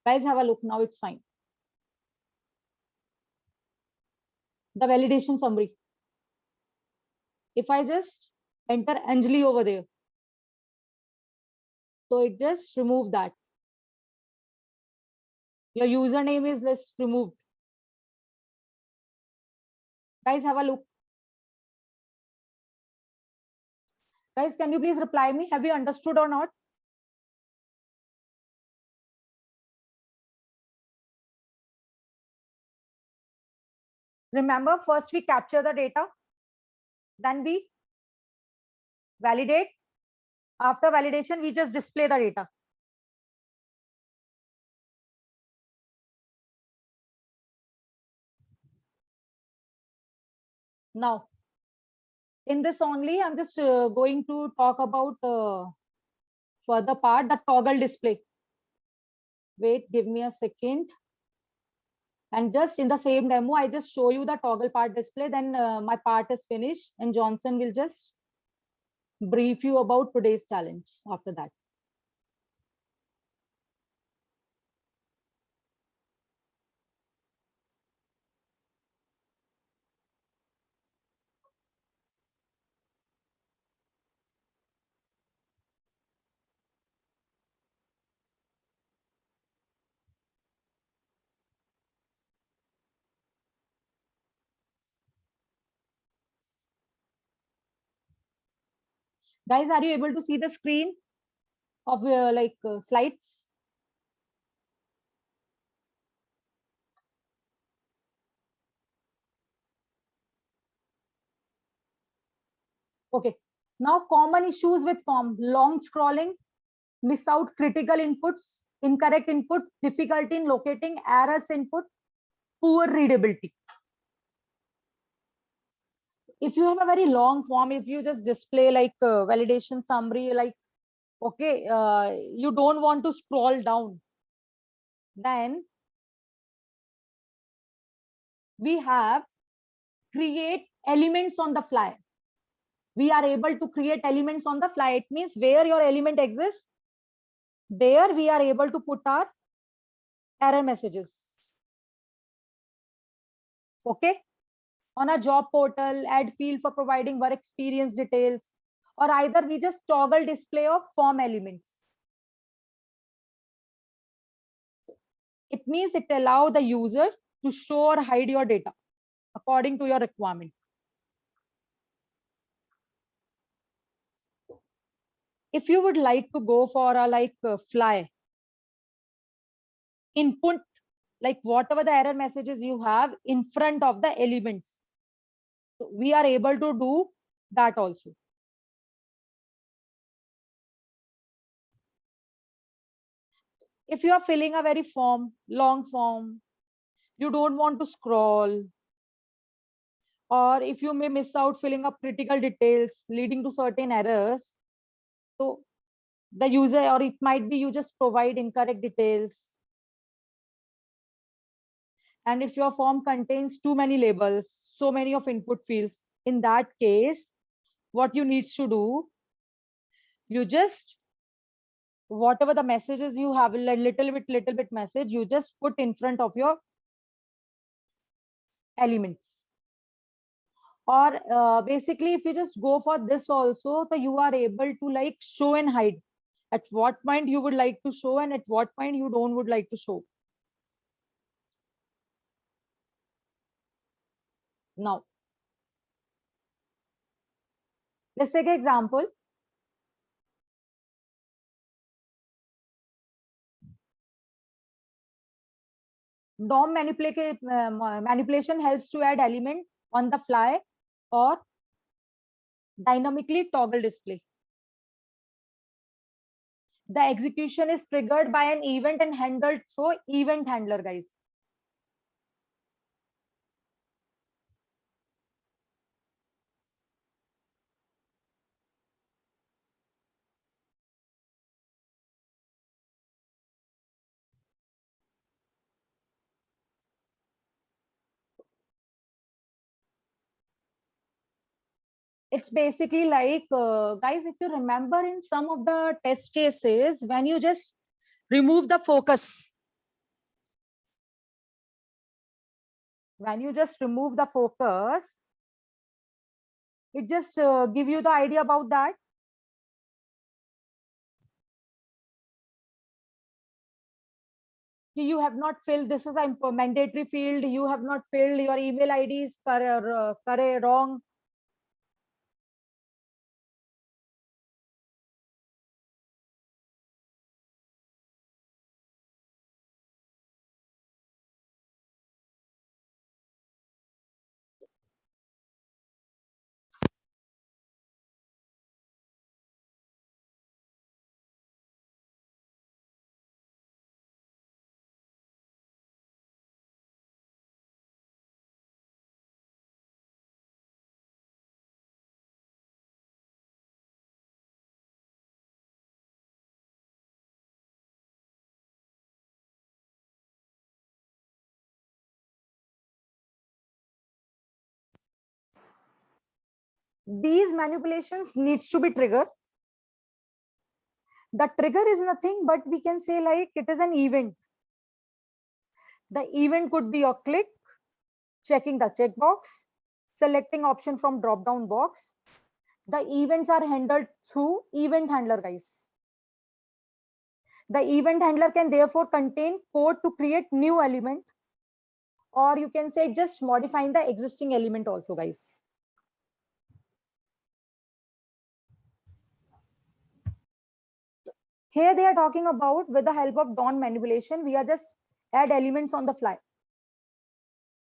Guys, have a look. Now it's fine. The validation summary. If I just enter Anjali over there, so it just remove that. Your username is just removed. Guys, have a look. Guys, can you please reply me? Have you understood or not? Remember, first we capture the data, then we validate. After validation, we just display the data. Now, in this only, I'm just going to talk about further part, the toggle display. Wait, give me a second. And just in the same demo, I just show you the toggle part display. Then my part is finished, and Johnson will just brief you about today's challenge after that. Guys, are you able to see the screen of slides? Okay. Now, common issues with form: long scrolling, miss out critical inputs, incorrect inputs, difficulty in locating errors input, poor readability. If you have a very long form, if you just display like validation summary, like, okay, you don't want to scroll down, then we have create elements on the fly. We are able to create elements on the fly. It means where your element exists, there we are able to put our error messages. Okay. On a job portal, add field for providing work experience details. or either we just toggle display of form elements. It means it allows the user to show or hide your data according to your requirement. If you would like to go for a fly input, like whatever the error messages you have in front of the elements, so we are able to do that also. If you are filling a very long form, you don't want to scroll, or if you may miss out filling up critical details leading to certain errors, so the user, or it might be you just provide incorrect details, and if your form contains too many labels, so many of input fields, in that case what you need to do, you just, whatever the messages you have, a little bit message, you just put in front of your elements. Or basically if you just go for this also, so you are able to like show and hide at what point you would like to show and at what point you don't would like to show. Now let's take an example. DOM manipulation helps to add element on the fly or dynamically toggle display. The execution is triggered by an event and handled through event handler, guys. It's basically like, guys, if you remember in some of the test cases, when you just remove the focus, it just give you the idea about that. You have not filled, this is a mandatory field, you have not filled, your email ID is wrong. These manipulations needs to be triggered. The trigger is nothing but we can say like it is an event. The event could be your click, checking the checkbox, selecting option from drop down box. The events are handled through event handler, guys. The event handler can therefore contain code to create new element, or you can say just modifying the existing element also, guys. Here they are talking about with the help of DOM manipulation, we are just add elements on the fly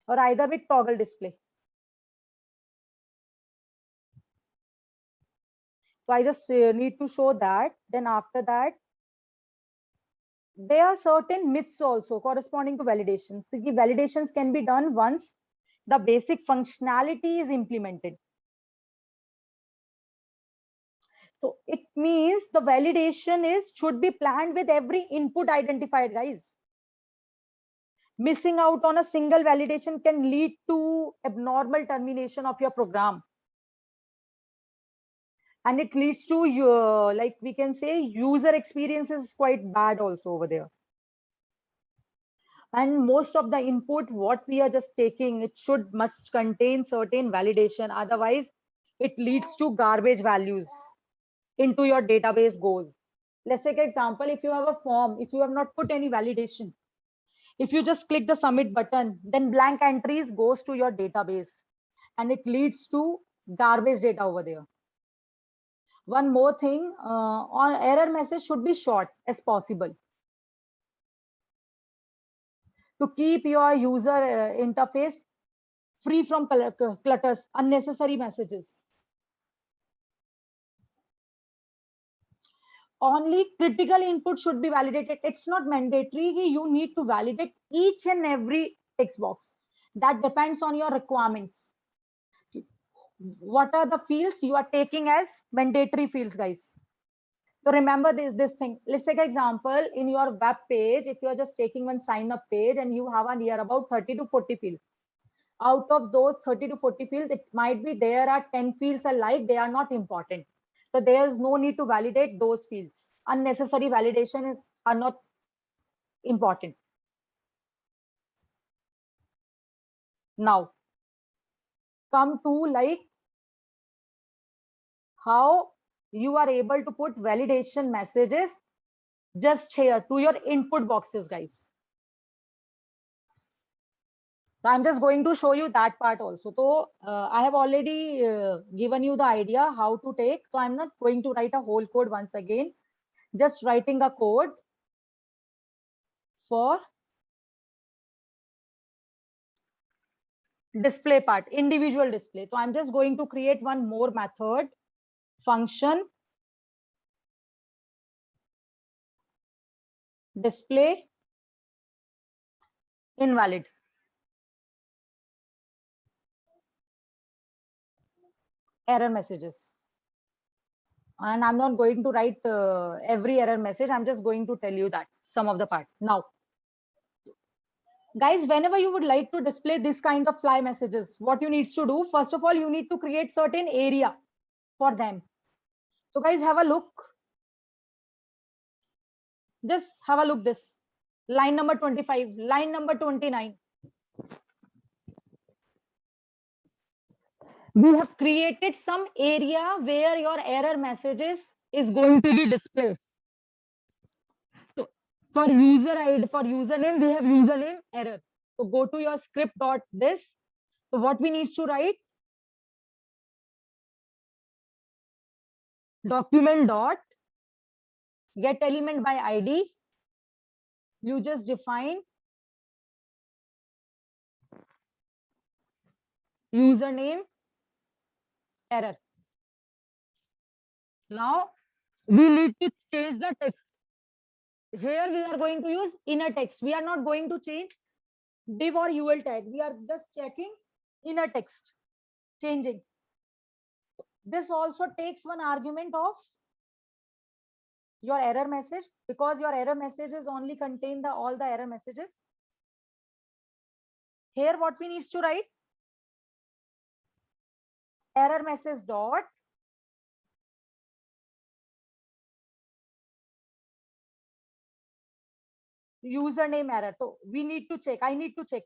or either with toggle display. So I just need to show that. Then after that, there are certain myths also corresponding to validations. So the validations can be done once the basic functionality is implemented. So it means the validation should be planned with every input identified, guys. Missing out on a single validation can lead to abnormal termination of your program. And it leads to like we can say user experience is quite bad also over there. And most of the input what we are just taking, it must contain certain validation, otherwise it leads to garbage values. into your database goes. Let's take an example. If you have a form, if you have not put any validation, if you just click the submit button, then blank entries goes to your database and it leads to garbage data over there. One more thing, on error message should be short as possible to keep your user interface free from clutters, unnecessary messages. Only critical input should be validated. It's not mandatory. You need to validate each and every text box. That depends on your requirements. What are the fields you are taking as mandatory fields, guys? So remember this thing. Let's take an example in your web page. If you're just taking one sign up page and you have near about 30 to 40 fields. Out of those 30 to 40 fields, it might be there are 10 fields alike. They are not important. So there's no need to validate those fields. Unnecessary validation are not important. Now, come to like how you are able to put validation messages just here to your input boxes, guys. So I'm just going to show you that part also. So I have already given you the idea how to take. So I'm not going to write a whole code once again. Just writing a code for display part, individual display. So I'm just going to create one more method, function display invalid. Error messages. And I'm not going to write every error message. I'm just going to tell you that some of the part. Now, guys, whenever you would like to display this kind of fly messages, what you need to do, first of all, you need to create certain area for them. So guys, have a look. Just have a look this. Line number 25, line number 29. We have created some area where your error messages is going to be displayed. So for user ID, for username, we have username error. So go to your script dot this. So what we need to write? Document dot get element by ID. You just define username error. Now we need to change the text. Here we are going to use inner text. We are not going to change div or UL tag. We are just checking inner text, changing. This also takes one argument of your error message, because your error messages only contain all the error messages. Here what we need to write? Error message dot username error. So we need to check. I need to check.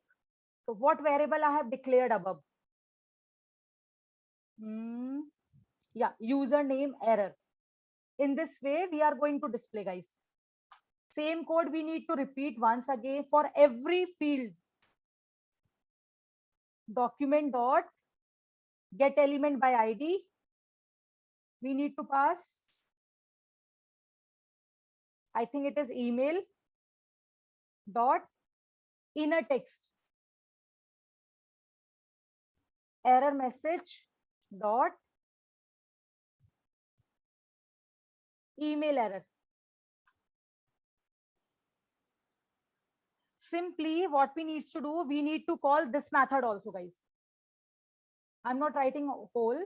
So what variable I have declared above? Yeah, username error. In this way, we are going to display, guys. Same code we need to repeat once again for every field. Document dot get element by ID. We need to pass, I think it is email dot inner text. Error message dot email error. Simply what we need to do, we need to call this method also, guys. I'm not writing whole.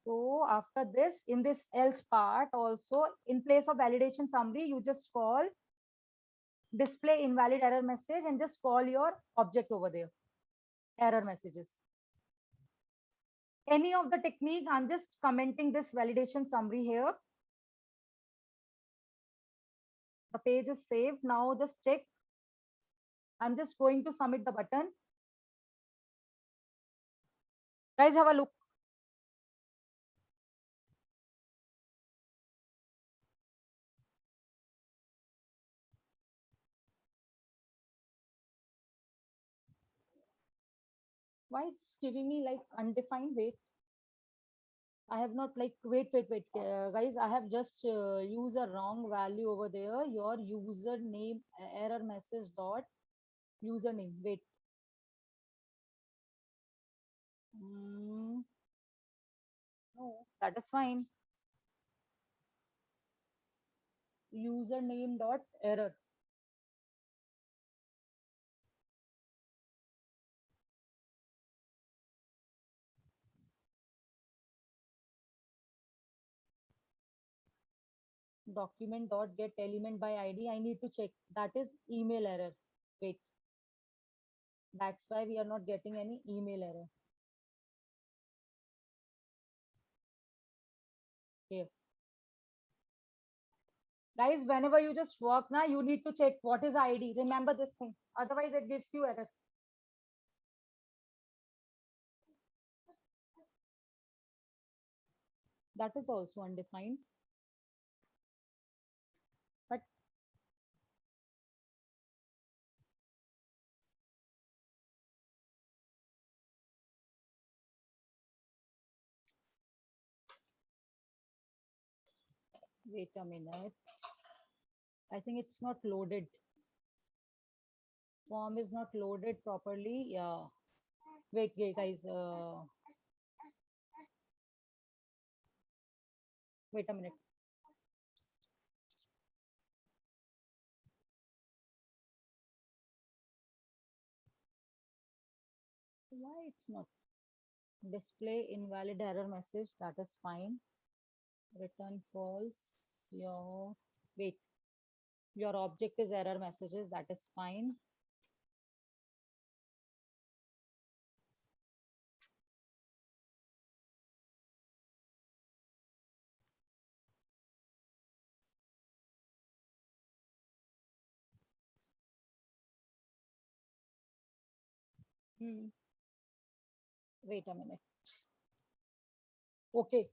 So after this, in this else part also, in place of validation summary, you just call display invalid error message and just call your object over there, error messages. Any of the technique, I'm just commenting this validation summary here. The page is saved. Now just check. I'm just going to submit the button. Guys, have a look. Why it's giving me like undefined? Wait, I have not like, wait, guys, I have just used a wrong value over there. Your username error message dot username. Wait. No, that is fine. Username dot error. Document dot get element by ID. I need to check. That is email error. Wait. That's why we are not getting any email error. Here. Guys, whenever you just work now, you need to check what is ID. Remember this thing. Otherwise, it gives you error. That is also undefined. But wait a minute. I think it's not loaded. Form is not loaded properly. Yeah. Wait, guys. Wait a minute. Why it's not display invalid error message? That is fine. Return false. Your wait. Your object is error messages. That is fine. Wait a minute. Okay.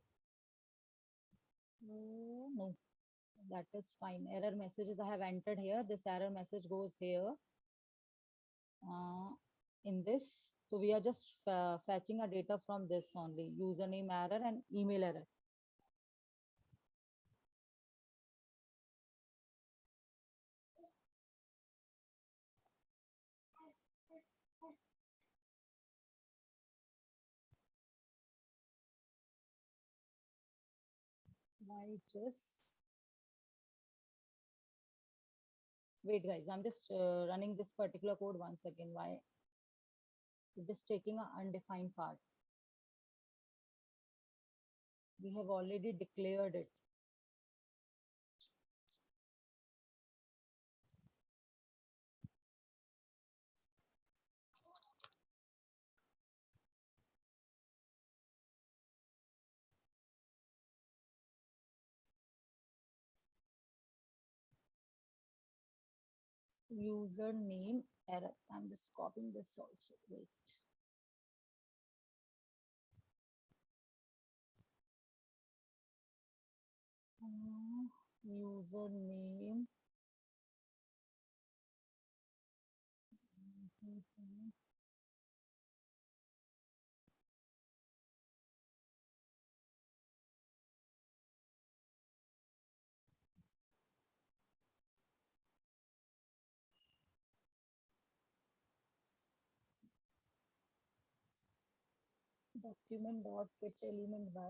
No, that is fine. Error messages I have entered here. This error message goes here in this. So we are just fetching a data from this only, username error and email error. Why just wait, guys? I'm just running this particular code once again. Why it is taking an undefined part? We have already declared it. Username error. I'm just copying this also. Wait. Username. Document dot get element by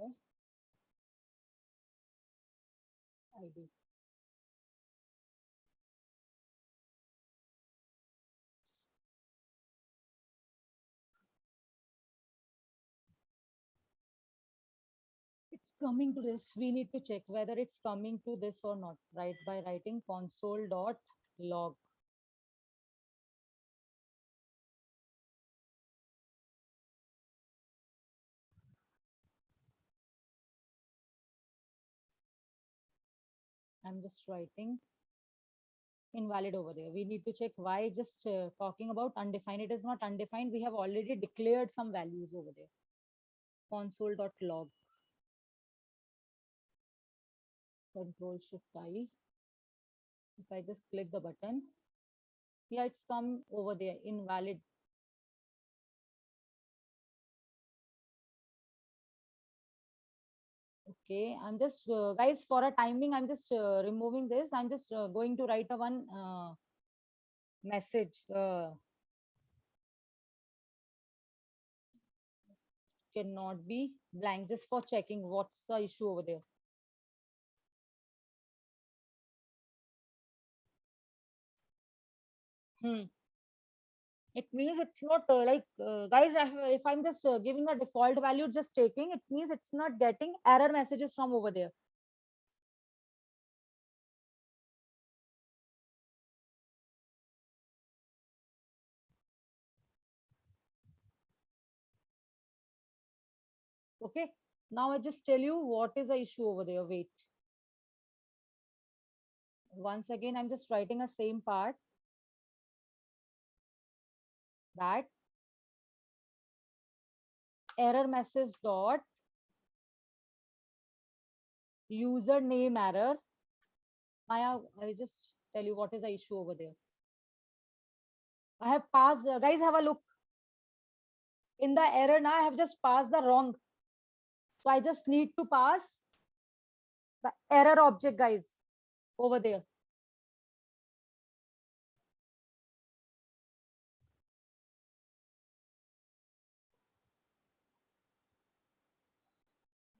ID. It's coming to this. We need to check whether it's coming to this or not, right? By writing console dot log. I'm just writing invalid over there. We need to check why just talking about undefined. It is not undefined. We have already declared some values over there. Console dot log. Control Shift I. If I just click the button, yeah, it's come over there, invalid. Okay, I'm just guys, for a timing, I'm just removing this. I'm just going to write a one message. Cannot be blank, just for checking what's the issue over there. It means it's not guys, if I'm just giving a default value, just taking, it means it's not getting error messages from over there. Okay, now I just tell you what is the issue over there. Wait, once again, I'm just writing a same part, that error message dot username error. I'll just tell you what is the issue over there. I have passed, guys, have a look. In the error now, I have just passed the wrong. So I just need to pass the error object, guys, over there.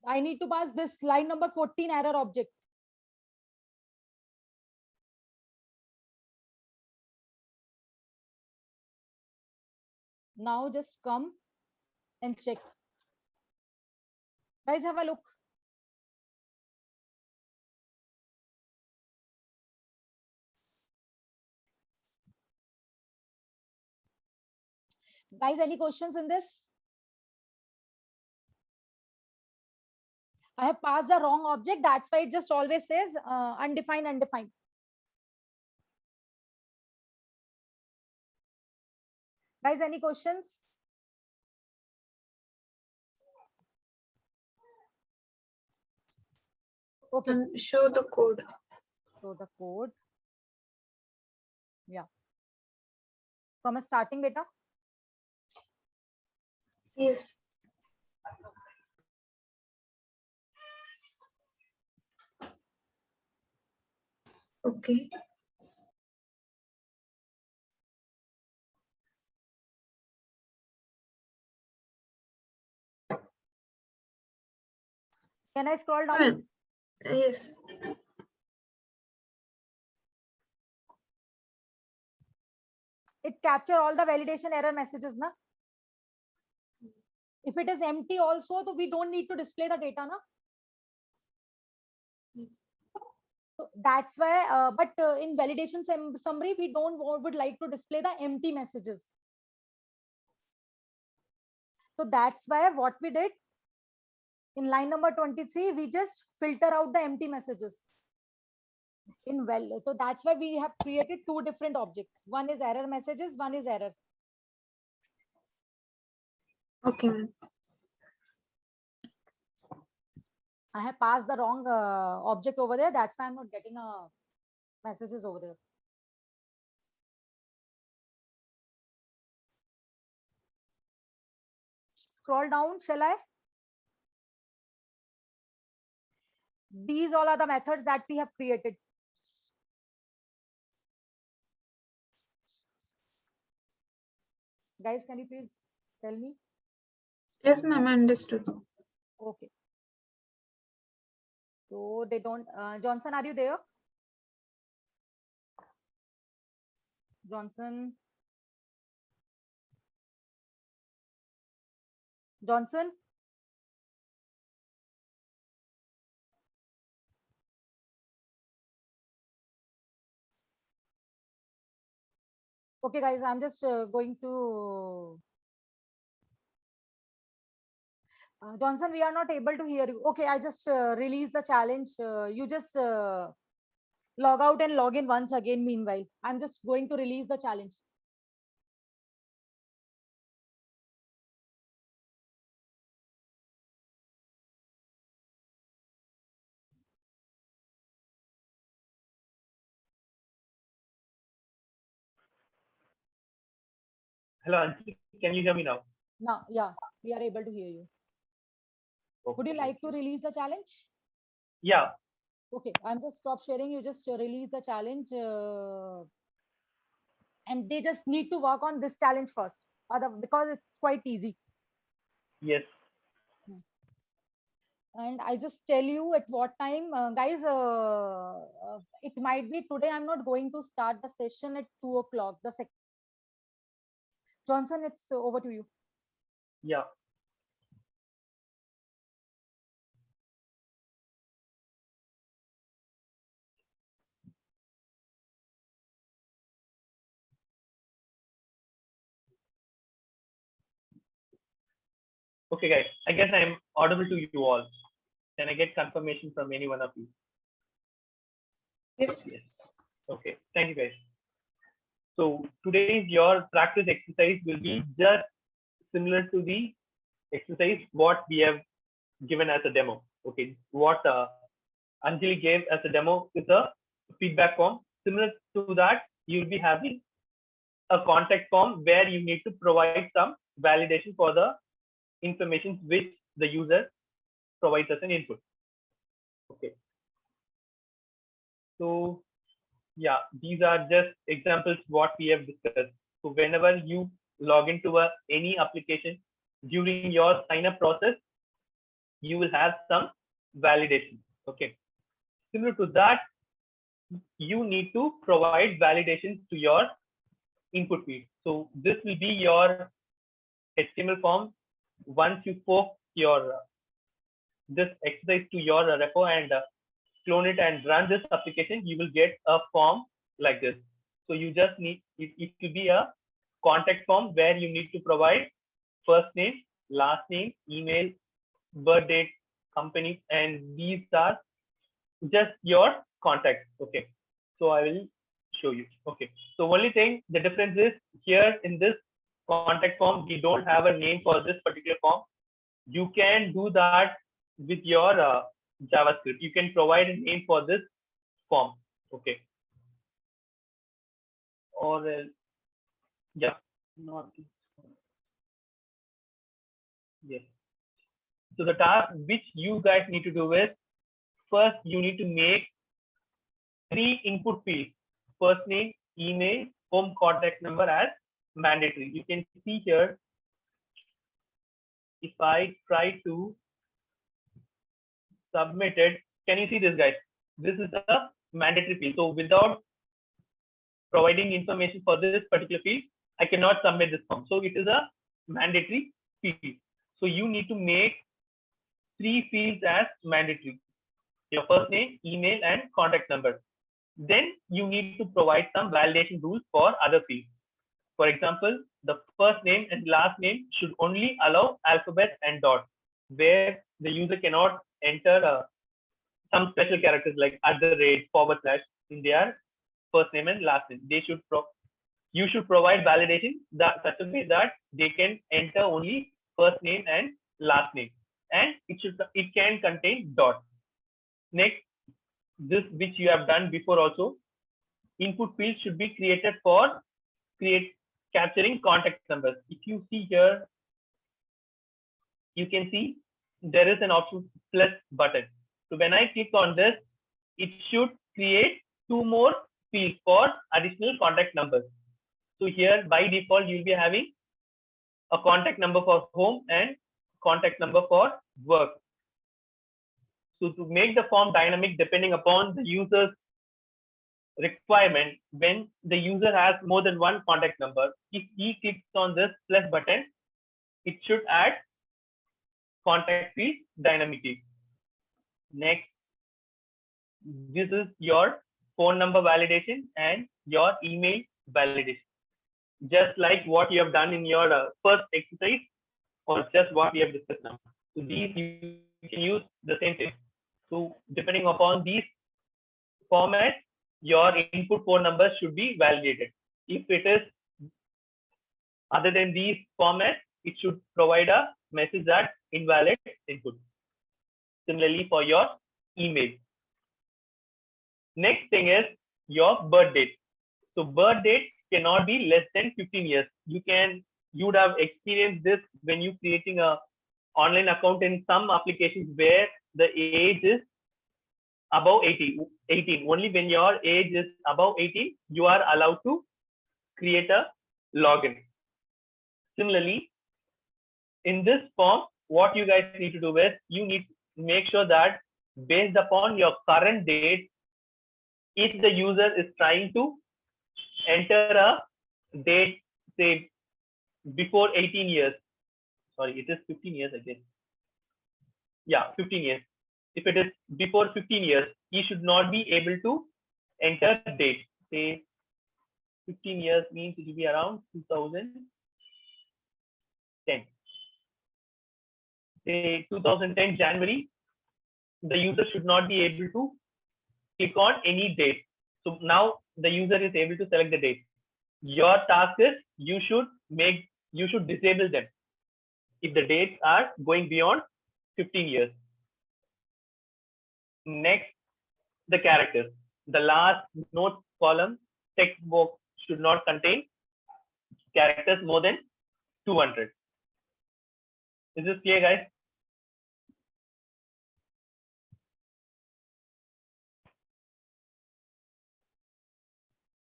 I need to pass this line number 14 error object. Now just come and check. Guys, have a look. Guys, any questions in this? I have passed the wrong object. That's why it just always says undefined, undefined. Guys, any questions? Okay. Show the code. So the code. Yeah. From a starting beta. Yes. Okay. Can I scroll down? Yes. It capture all the validation error messages, na? If it is empty also, so we don't need to display the data, na? So that's why, but in validation summary, we would like to display the empty messages. So that's why what we did in line number 23, we just filter out the empty messages. So that's why we have created two different objects. One is error messages, one is error. Okay, ma'am. I have passed the wrong object over there. That's why I'm not getting messages over there. Scroll down, shall I? These all are the methods that we have created. Guys, can you please tell me? Yes, ma'am, understood. Okay. So they don't, Johnson, are you there? Johnson? Johnson? Okay, guys, I'm just going to. Johnson, we are not able to hear you. Okay, I just release the challenge. You just log out and log in once again. Meanwhile, I'm just going to release the challenge. Hello, Anshul. Can you hear me now? Now, yeah, we are able to hear you. Okay. Would you like to release the challenge? Yeah. Okay, I'm just stop sharing. You just release the challenge, and they just need to work on this challenge first, because it's quite easy. Yes. And I just tell you at what time, guys. It might be today. I'm not going to start the session at 2 o'clock. The second Johnson, it's over to you. Yeah. Okay, guys. I guess I'm audible to you all. Can I get confirmation from any one of you? Yes. Yes. Okay. Thank you, guys. So today's your practice exercise will be just similar to the exercise what we have given as a demo. Okay. What Anjali gave as a demo is a feedback form. Similar to that, you'll be having a contact form where you need to provide some validation for the information which the user provides as an input. Okay. So yeah, these are just examples what we have discussed. So whenever you log into any application during your sign up process, you will have some validation. Okay. Similar to that, you need to provide validations to your input field. So this will be your HTML form. Once you poke your this exercise to your repo and clone it and run this application, you will get a form like this. So you just need it to be a contact form where you need to provide first name, last name, email, birth date, company, and these are just your contacts. Okay. So I will show you. Okay. So only thing, the difference is here in this contact form, we don't have a name for this particular form. You can do that with your JavaScript. You can provide a name for this form. Okay. Or yeah, not yes. So the task which you guys need to do is first you need to make 3 input fields: first name, email, home contact number as mandatory. You can see here if I try to submit it. Can you see this, guys? This is a mandatory field. So without providing information for this particular field, I cannot submit this form. So it is a mandatory field. So you need to make 3 fields as mandatory: your first name, email, and contact number. Then you need to provide some validation rules for other fields. For example, the first name and last name should only allow alphabet and dot, where the user cannot enter some special characters like @ / in their first name and last name. You should provide validation that such a way that they can enter only first name and last name, and it can contain dot. Next, this which you have done before also, input field should be created for capturing contact numbers. If you see here, you can see there is an option plus button. So when I click on this, it should create 2 more fields for additional contact numbers. So here by default, you'll be having a contact number for home and contact number for work. So to make the form dynamic depending upon the user's requirement, when the user has more than one contact number, if he clicks on this plus button, it should add contact field dynamically. Next, this is your phone number validation and your email validation. Just like what you have done in your first exercise, or just what we have discussed now. So these you can use the same thing. So depending upon these formats, your input phone number should be validated. If it is other than these formats, it should provide a message that invalid input. Similarly for your email. Next thing is your birth date. So birth date cannot be less than 15 years. You would have experienced this when you creating a online account in some applications where the age is above 18. Only when your age is above 18, you are allowed to create a login. Similarly, in this form, what you guys need to do is you need to make sure that based upon your current date, if the user is trying to enter a date, say before 18 years, sorry, it is 15 years, I guess. Yeah, 15 years. If it is before 15 years, he should not be able to enter date. Say 15 years means it will be around 2010. Say 2010 January, the user should not be able to click on any date. So now the user is able to select the date. Your task is you should disable them if the dates are going beyond 15 years. Next, the characters. The last note column text box should not contain characters more than 200. Is this clear, guys?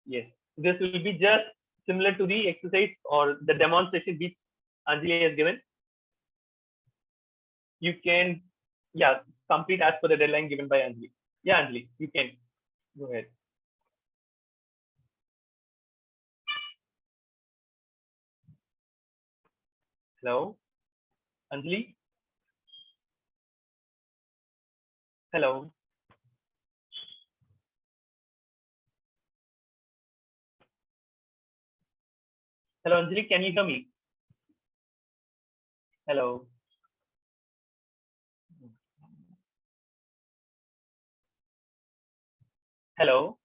Yes. This will be just similar to the exercise or the demonstration which Anjali has given. You can, yeah, complete as per the deadline given by Anjali. Yeah, Anjali, you can go ahead. Hello, Anjali. Hello. Hello, Anjali, can you hear me? Hello. Hello.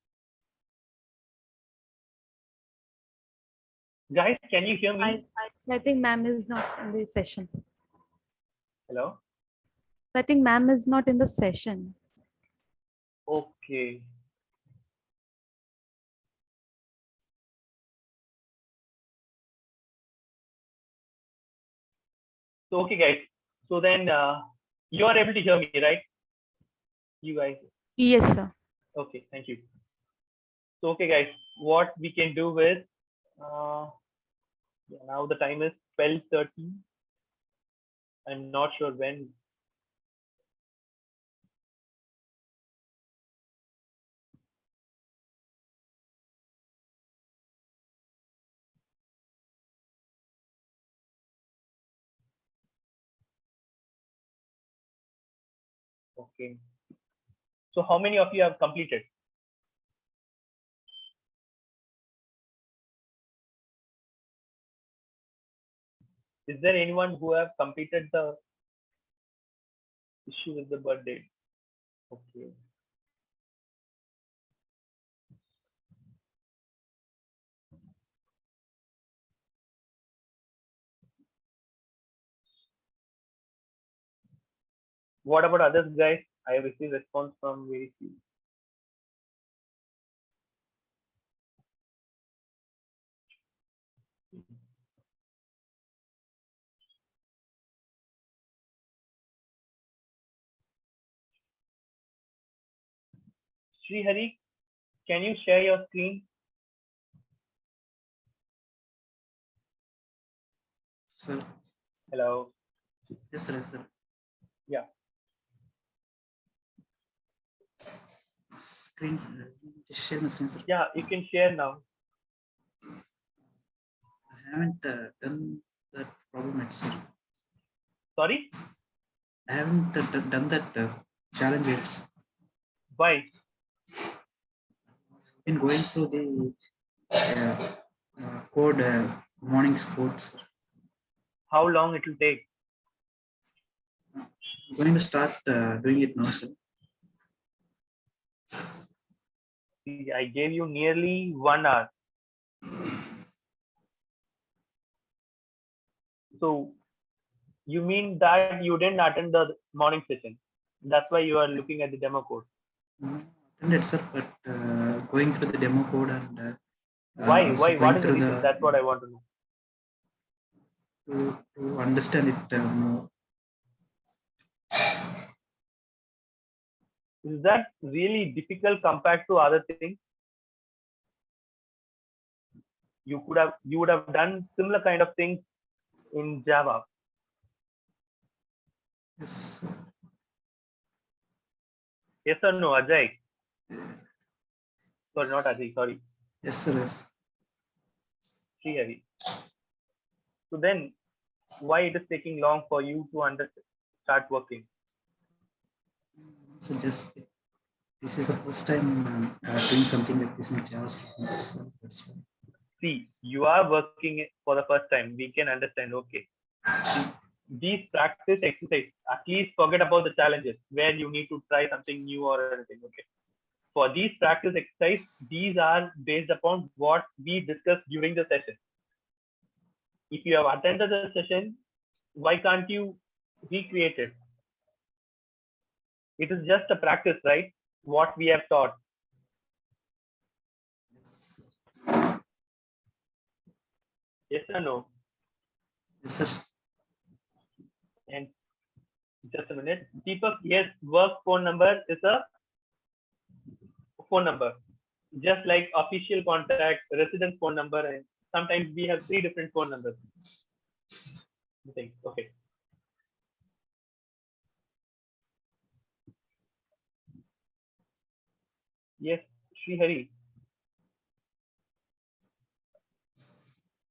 Guys, can you hear me? I think ma'am is not in the session. Hello. I think ma'am is not in the session. Okay. So, okay, guys. So then you are able to hear me, right? You guys. Yes, sir. Okay, thank you. So, okay, guys, what we can do is, yeah, now the time is 12:30. I'm not sure when. Okay. So how many of you have completed? Is there anyone who have completed the issue with the birthday? Okay. What about others, guys? I have received response from very few. Sri Hari, can you share your screen? Sir. Hello. Yes, sir. Yes, sir. Yeah. Screen. Just share my screen, sir. Yeah, you can share now. I haven't done that problem yet, sir. Sorry? I haven't done that challenge yet. Why? Been going through the code, morning's code, sir. How long it will take? I'm going to start doing it now, sir. I gave you nearly 1 hour. So you mean that you didn't attend the morning session? That's why you are looking at the demo code. Attended, sir, but going through the demo code and why? also What is the through reason? That's what I want to know. To understand it more. Is that really difficult compared to other things? You would have done similar kind of things in Java. Yes. Yes or no, Ajay? Sorry, not Ajay, sorry. Yes, sir. Yes. Srihari. So then, why it is taking long for you to start working? So just this is the first time doing something like this in JavaScript. So that's why. See, you are working for the first time. We can understand. Okay. These practice exercise, at least forget about the challenges where you need to try something new or anything. Okay. For these practice exercise, these are based upon what we discussed during the session. If you have attended the session, why can't you recreate it? It is just a practice, right? What we have taught. Yes or no? Yes, sir. And just a minute. Deepak, yes, work phone number is a phone number. Just like official contact, resident phone number, and sometimes we have 3 different phone numbers. Okay. Yes, Srihari.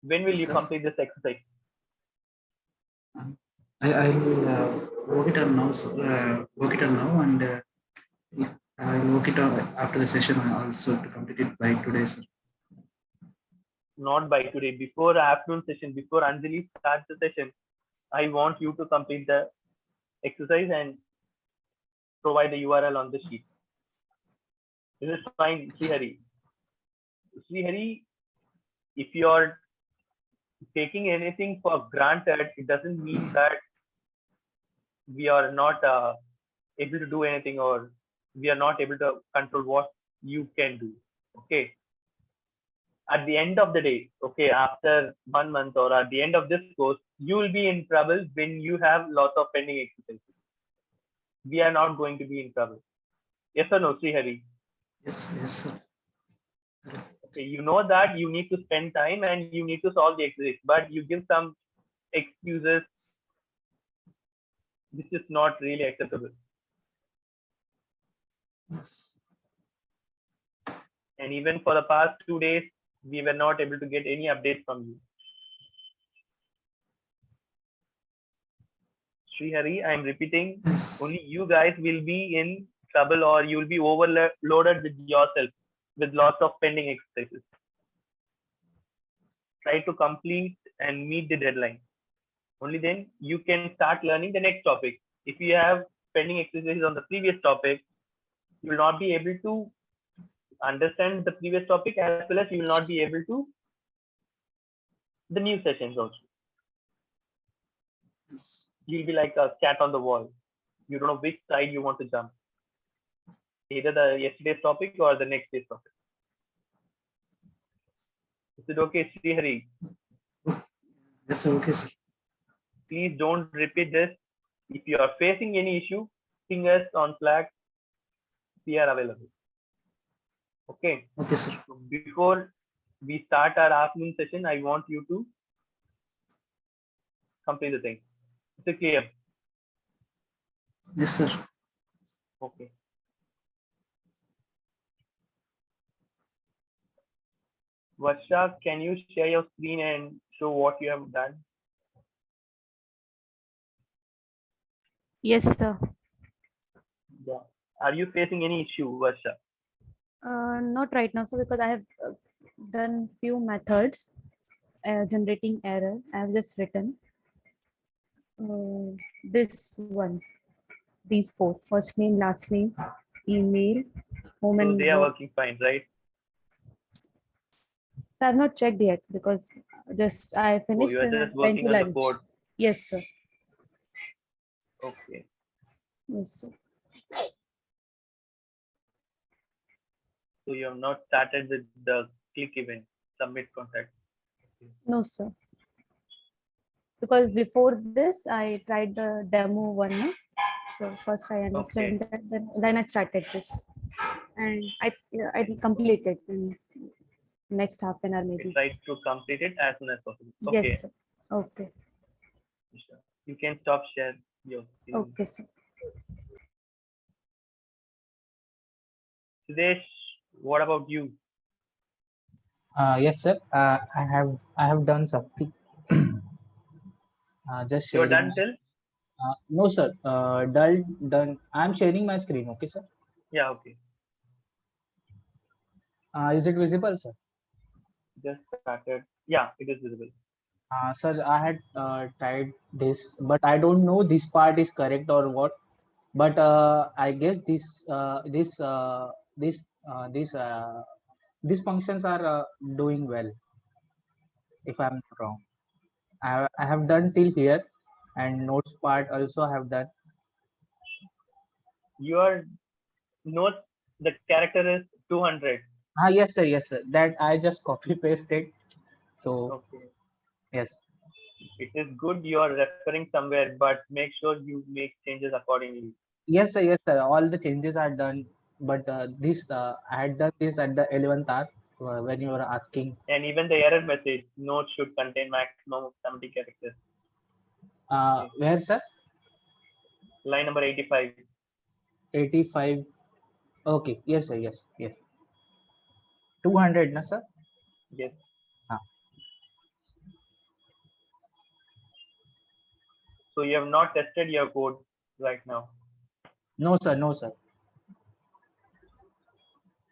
When will you complete this exercise? I will work it on now. Work it on now, and I will work it on after the session also to complete it by today, sir. Not by today. Before afternoon session, before Anjali starts the session, I want you to complete the exercise and provide the URL on the sheet. Is it fine, Srihari? Srihari, if you are taking anything for granted, it doesn't mean that we are not able to do anything, or we are not able to control what you can do. Okay. At the end of the day, okay, after 1 month or at the end of this course, you will be in trouble when you have lots of pending exercises. We are not going to be in trouble. Yes or no, Srihari? Yes, sir. Okay, you know that you need to spend time and you need to solve the exercise, but you give some excuses. This is not really acceptable. Yes. And even for the past 2 days, we were not able to get any updates from you. Srihari, I'm repeating, Yes. only you guys will be in trouble, or you will be overloaded with yourself with lots of pending exercises. Try to complete and meet the deadline. Only then you can start learning the next topic. If you have pending exercises on the previous topic, you will not be able to understand the previous topic, as well as you will not be able to the new sessions also. Yes. You'll be like a cat on the wall. You don't know which side you want to jump. Either the yesterday's topic or the next day's topic. Is it okay, Srihari? Yes, sir. Okay, sir. Please don't repeat this. If you are facing any issue, ping us on Slack. We are available. Okay. Okay, sir. So before we start our afternoon session, I want you to complete the thing. Is it clear? Yes, sir. Okay. Varsha, can you share your screen and show what you have done? Yes, sir. Yeah. Are you facing any issue, Varsha? Not right now, so because I have done few methods generating error. I have just written this one, these 4: first name, last name, email, home, So and they are work. working fine, right? I have not checked yet because I Oh, finished you are and just I went working to on the lunch. code. Yes, sir. Okay. Yes, sir. So you have not started with the click event, submit contact. No, sir. Because before this, I tried the demo one. So first I understood that, then I started this, and I completed in next half an hour maybe. Try to complete it as soon as possible. Yes, Okay. sir. Okay. Sure. You can stop share your screen. Okay, sir. Sudesh, what about you? Yes, sir. I have done something. Just You're sharing. done till? No, sir. Done. I'm sharing my screen. Okay, sir. Yeah, okay. Is it visible, sir? Just started. Yeah, it is visible. Sir, I had tried this, but I don't know this part is correct or what. But I guess these functions are doing well. If I'm not wrong, I have done till here, and notes part also I have done. Your note, the character is 200. Yes, sir. Yes, sir. That I just copy pasted. So Okay. yes. It is good you are referring somewhere, but make sure you make changes accordingly. Yes, sir. Yes, sir. All the changes are done, but this I had done this at the 11th hour when you were asking. And even the error message, note should contain maximum of 70 characters. Okay. Where, sir? Line number 85. 85. Okay. Yes, sir. Yes. Yes. 200, na, sir? Yes. So you have not tested your code right now. No, sir. No, sir.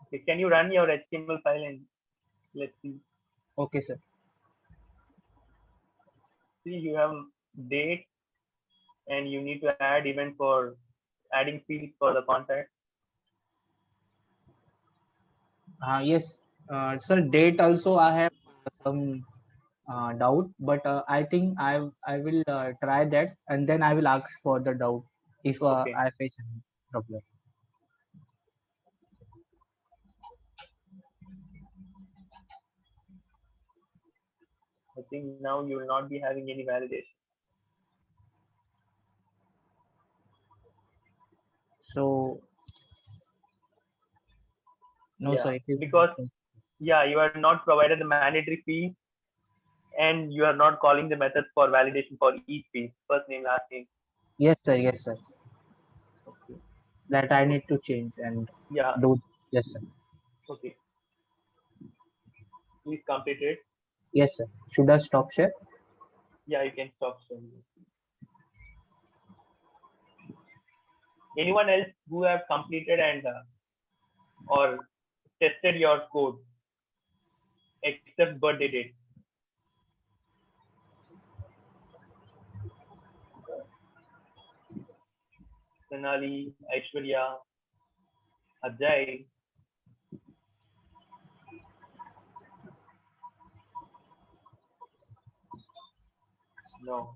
Okay. Can you run your HTML file and let's see? Okay, sir. See, you have date and you need to add event for adding fields for the contact. Yes. Sir, date also I have some doubt, but I think I will try that, and then I will ask for the doubt if Okay. I face any problem. I think now you will not be having any validation. So no, Yeah, sir. It is because yeah, you are not provided the mandatory field, and you are not calling the methods for validation for each field, first name, last name. yes, sir. Yes, sir. Okay. That I need to change and Yeah. do. Yes, sir. Okay. Please complete it. Yes, sir. Should I stop share? Yeah, you can stop sharing. Anyone else who have completed and or tested your code except birthday date? Sonali, Aishwarya, Ajay. No.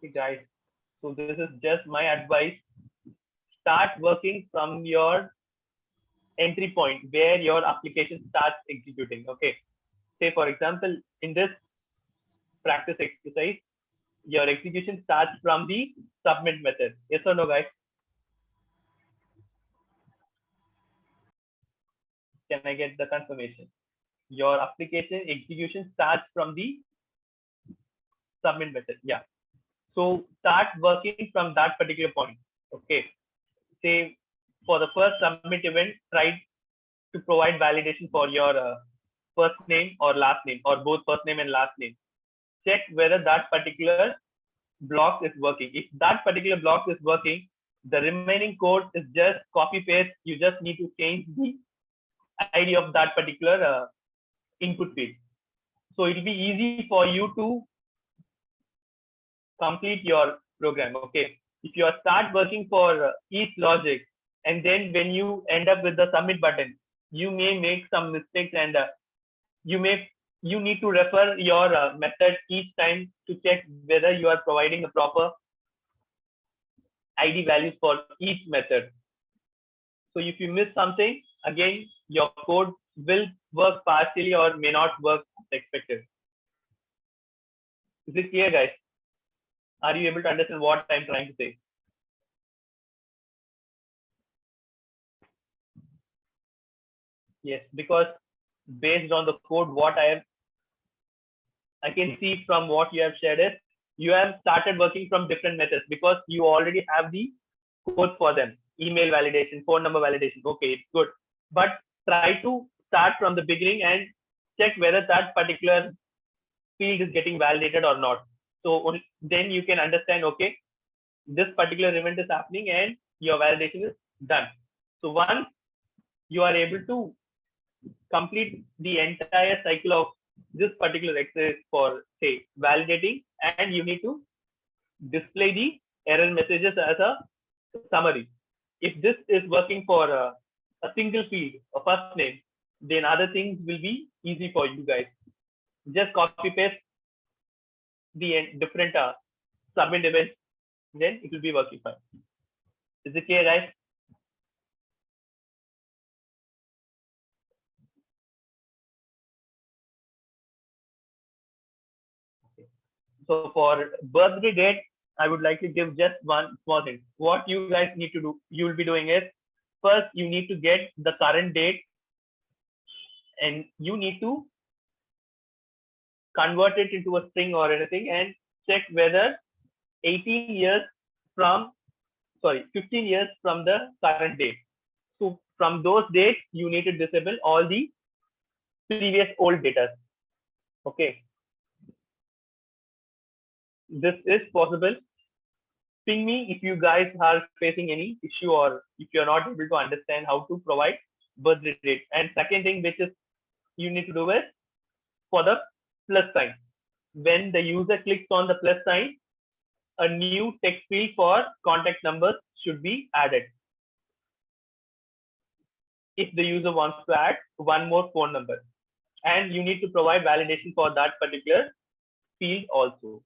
Okay, guys. So this is just my advice. Start working from your entry point where your application starts executing. Okay. Say for example, in this practice exercise, your execution starts from the submit method. Yes or no, guys? Can I get the confirmation? Your application execution starts from the submit method. Yeah. So start working from that particular point. Okay. Say for the first submit event, try to provide validation for your first name or last name, or both first name and last name. Check whether that particular block is working. If that particular block is working, the remaining code is just copy paste. You just need to change the ID of that particular input field. So it will be easy for you to complete your program. Okay. If you start working for each logic, and then when you end up with the submit button, you may make some mistakes, and you need to refer your method each time to check whether you are providing the proper ID values for each method. So if you miss something, again, your code will work partially or may not work as expected. Is it clear, guys? Are you able to understand what I'm trying to say? Yes, because based on the code, what I can see from what you have shared is you have started working from different methods because you already have the code for them. Email validation, phone number validation. Okay, it's good. But try to start from the beginning and check whether that particular field is getting validated or not. So then you can understand, okay, this particular event is happening and your validation is done. So once you are able to complete the entire cycle of this particular exercise for, say, validating, and you need to display the error messages as a summary. If this is working for a single field, a first name, then other things will be easy for you guys. Just copy paste the different submit events, then it will be working fine. Is it clear, guys? So for birthday date, I would like to give just one small thing. What you guys need to do, you will be doing is, first you need to get the current date and you need to convert it into a string or anything and check whether 15 years from the current date. So from those dates, you need to disable all the previous old data. Okay. This is possible. Ping me if you guys are facing any issue or if you're not able to understand how to provide birthday date. And second thing which is you need to do is for the plus sign. When the user clicks on the plus sign, a new text field for contact numbers should be added. If the user wants to add one more phone number, and you need to provide validation for that particular field also.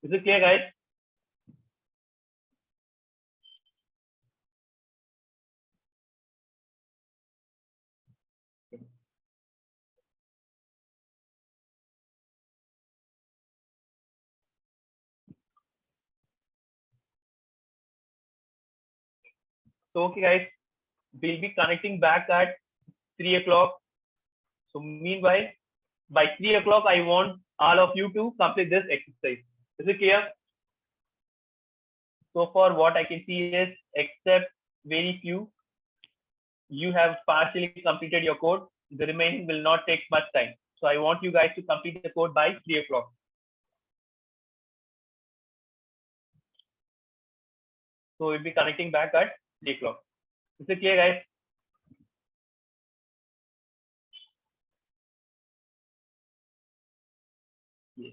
Is it clear, guys? So, okay, guys, we'll be connecting back at 3 o'clock. So, meanwhile, by 3 o'clock, I want all of you to complete this exercise. Is it clear? So far, what I can see is, except very few, you have partially completed your code. The remaining will not take much time. So I want you guys to complete the code by 3 o'clock. So we'll be connecting back at 3 o'clock. Is it clear, guys? Yes.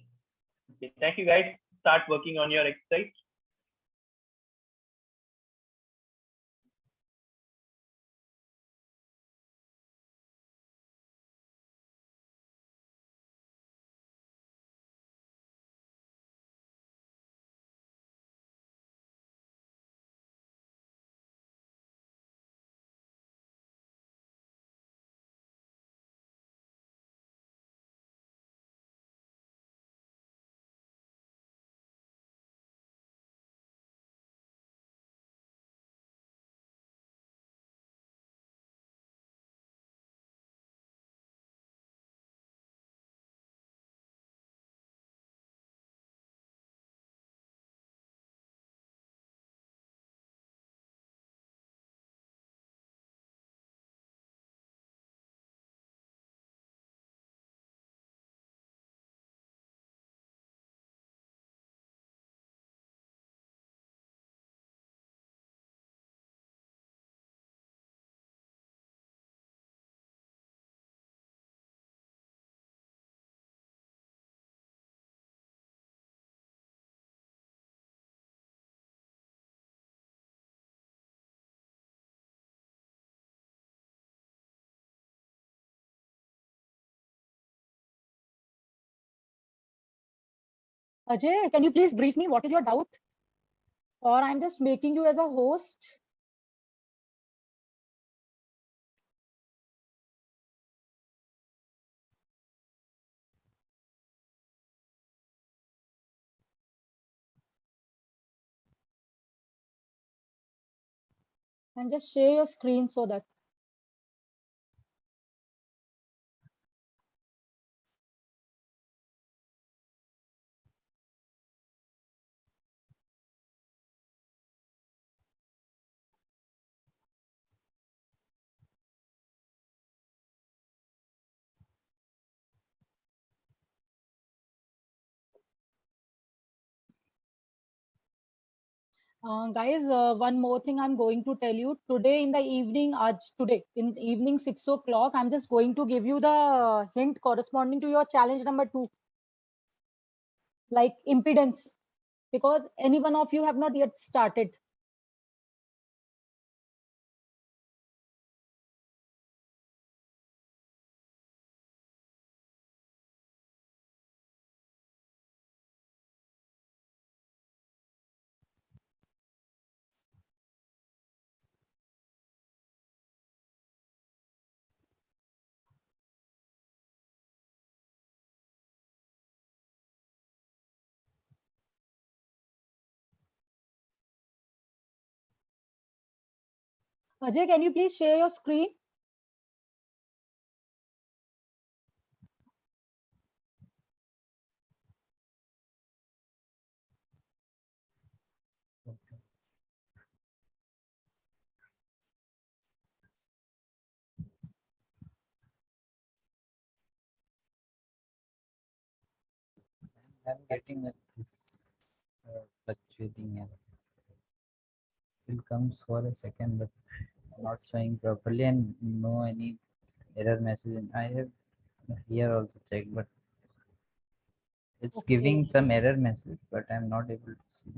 Okay. Thank you, guys. Start working on your exercise. Ajay, can you please brief me? What is your doubt? Or I'm just making you as a host? And just share your screen so that. Guys, one more thing I'm going to tell you. Today in the evening, today in the evening 6 o'clock, I'm just going to give you the hint corresponding to your challenge number 2, like impedance, because any one of you have not yet started. Ajay, can you please share your screen? I'm getting this fluctuating error. It comes for a second, but not showing properly, and no any error message. I have here also checked, but it's giving some error message, but I'm not able to see.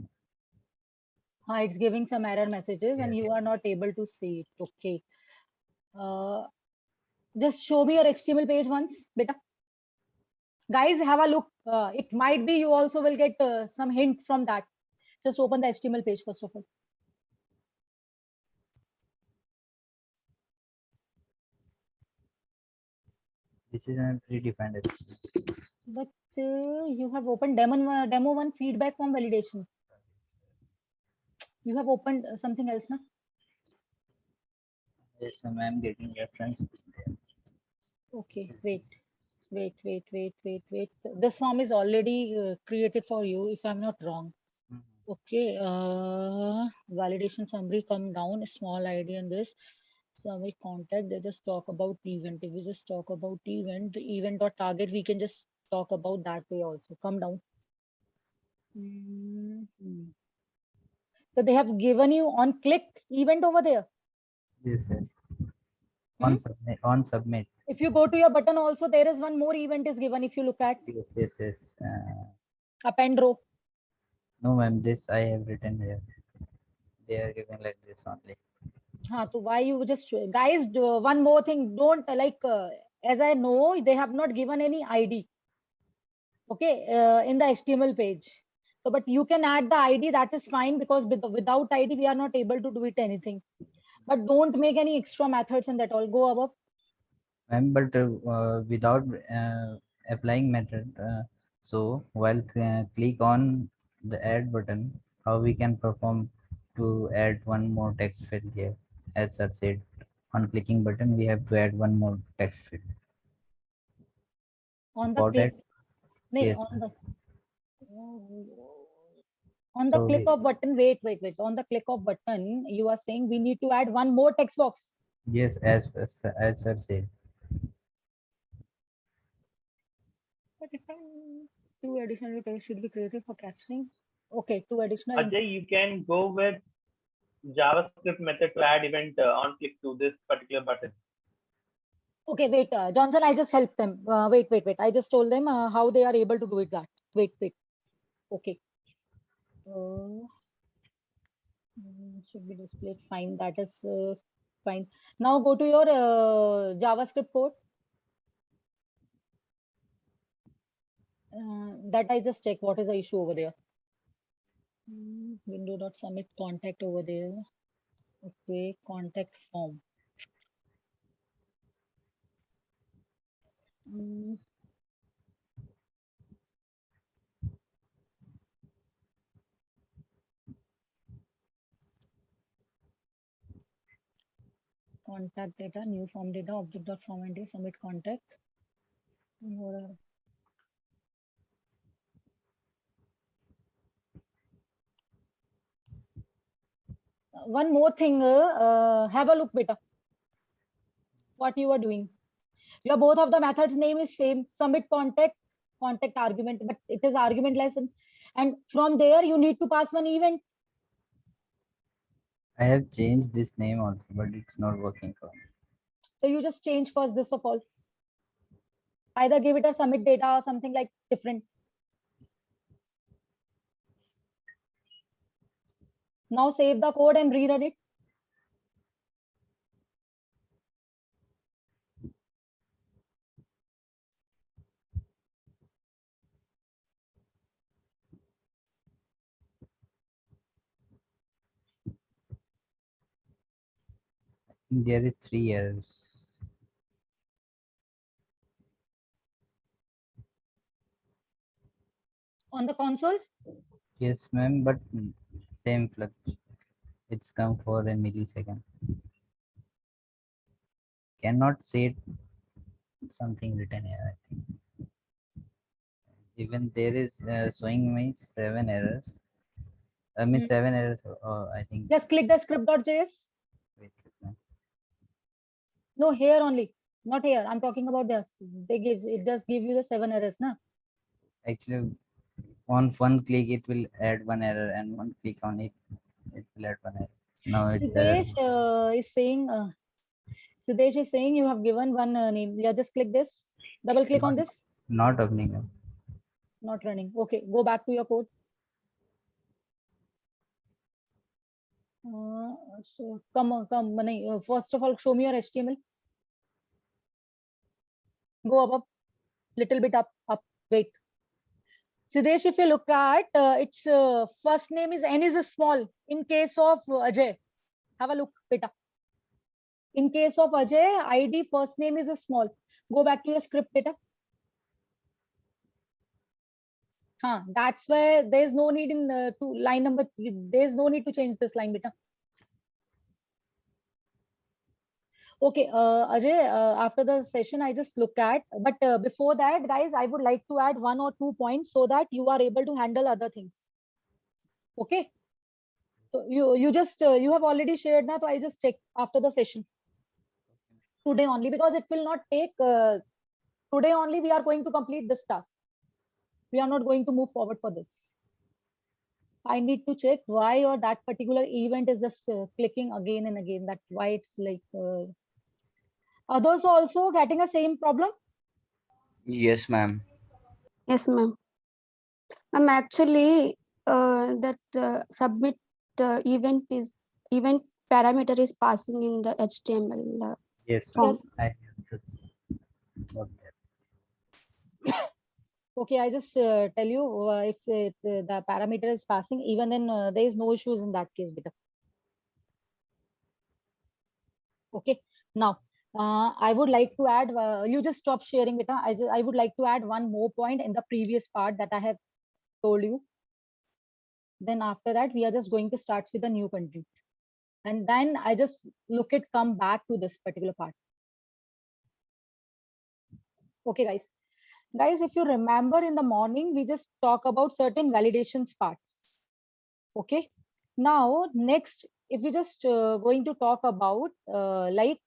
It's giving some error messages and Yes. you are not able to see it. Okay. Just show me your HTML page once, beta. Guys, have a look. It might be you also will get some hint from that. Just open the HTML page first of all. This is a predefined HTML. But you have opened demo one feedback form validation. You have opened something else, na? Yes, I'm getting reference. Okay, wait. This form is already created for you, if I'm not wrong. Okay, validation summary, come down, small ID and this. Summary contact, they just talk about event. If we just talk about event, the event or target, we can just talk about that way also. Come down. So they have given you on click event over there. Yes. On submit. On submit. If you go to your button also, there is one more event is given. If you look at Yes. append row. No, ma'am. This I have written here. They are giving like this only. So why you just guys do one more thing? Don't as I know they have not given any ID. Okay, in the HTML page. So, but you can add the ID. That is fine because without ID we are not able to do it anything. But don't make any extra methods and that all. Go above. Ma'am, but without applying method, so while click on the add button, how we can perform to add one more text field here? As sir said, on clicking button, we have to add one more text field. On the For click, that, yes, on the so click of button. Wait. On the click of button, you are saying we need to add one more text box. yes, as sir said. But if two additional text should be created for captioning. Okay, two additional. Ajay, you can go with JavaScript method to add event on click to this particular button. Okay, wait, Johnson, I just helped them. Wait. I just told them how they are able to do it. That. Wait. Okay. Should be displayed. Fine. That is fine. Now go to your JavaScript code. That I just check what is the issue over there. Window.submit contact over there. Okay, contact form. contact data, new form data, object dot form entry, submit contact. One more thing, have a look, beta. What you are doing. Your both of the methods name is same, submit contact argument, but it is argument lesson. And from there you need to pass one event. I have changed this name also, but it's not working for me. So you just change first this of all. Either give it a submit data or something like different. Now save the code and rerun it. There is 3 errors. On the console? Yes, ma'am, but same flux. It's come for a millisecond. Cannot say something written here, I think. Even there is showing me 7 errors. I mean, 7 errors, I think. Just click the script.js. Wait, ma'am. No, here only, not here. I'm talking about this. It just give you the 7 errors, na? Actually, on one click, it will add 1 error, and one click on it, it will add 1 error. Now it's Siddesh is saying you have given one name. Yeah, just click this. Double click on this. Not opening up. Not running. Okay, go back to your code. So come. First of all, show me your HTML. Go up, little bit up. Wait. Siddesh, if you look at its first name is N is a small. In case of Ajay, have a look, beta. In case of Ajay, ID first name is a small. Go back to your script, beta. That's where there is no need in to line number. There is no need to change this line, beta. Okay, Ajay, after the session, I just look at, but before that, guys, I would like to add 1 or 2 points so that you are able to handle other things. Okay. So you have already shared now, so I just check after the session. Today only, because it will not take, today only we are going to complete this task. We are not going to move forward for this. I need to check why or that particular event is just clicking again and again. That's why it's like, others also getting the same problem? Yes, ma'am. Yes, ma'am. Ma'am, actually, that submit event parameter is passing in the HTML Yes, form. I Okay, I just tell you if the parameter is passing, even then there is no issues in that case, beta. Okay, now I would like to add, you just stop sharing, beta. I would like to add one more point in the previous part that I have told you. Then after that, we are just going to start with a new content. And then I just come back to this particular part. Okay, guys. Guys, if you remember in the morning, we just talk about certain validations parts. Okay. Now, next, if we just going to talk about like,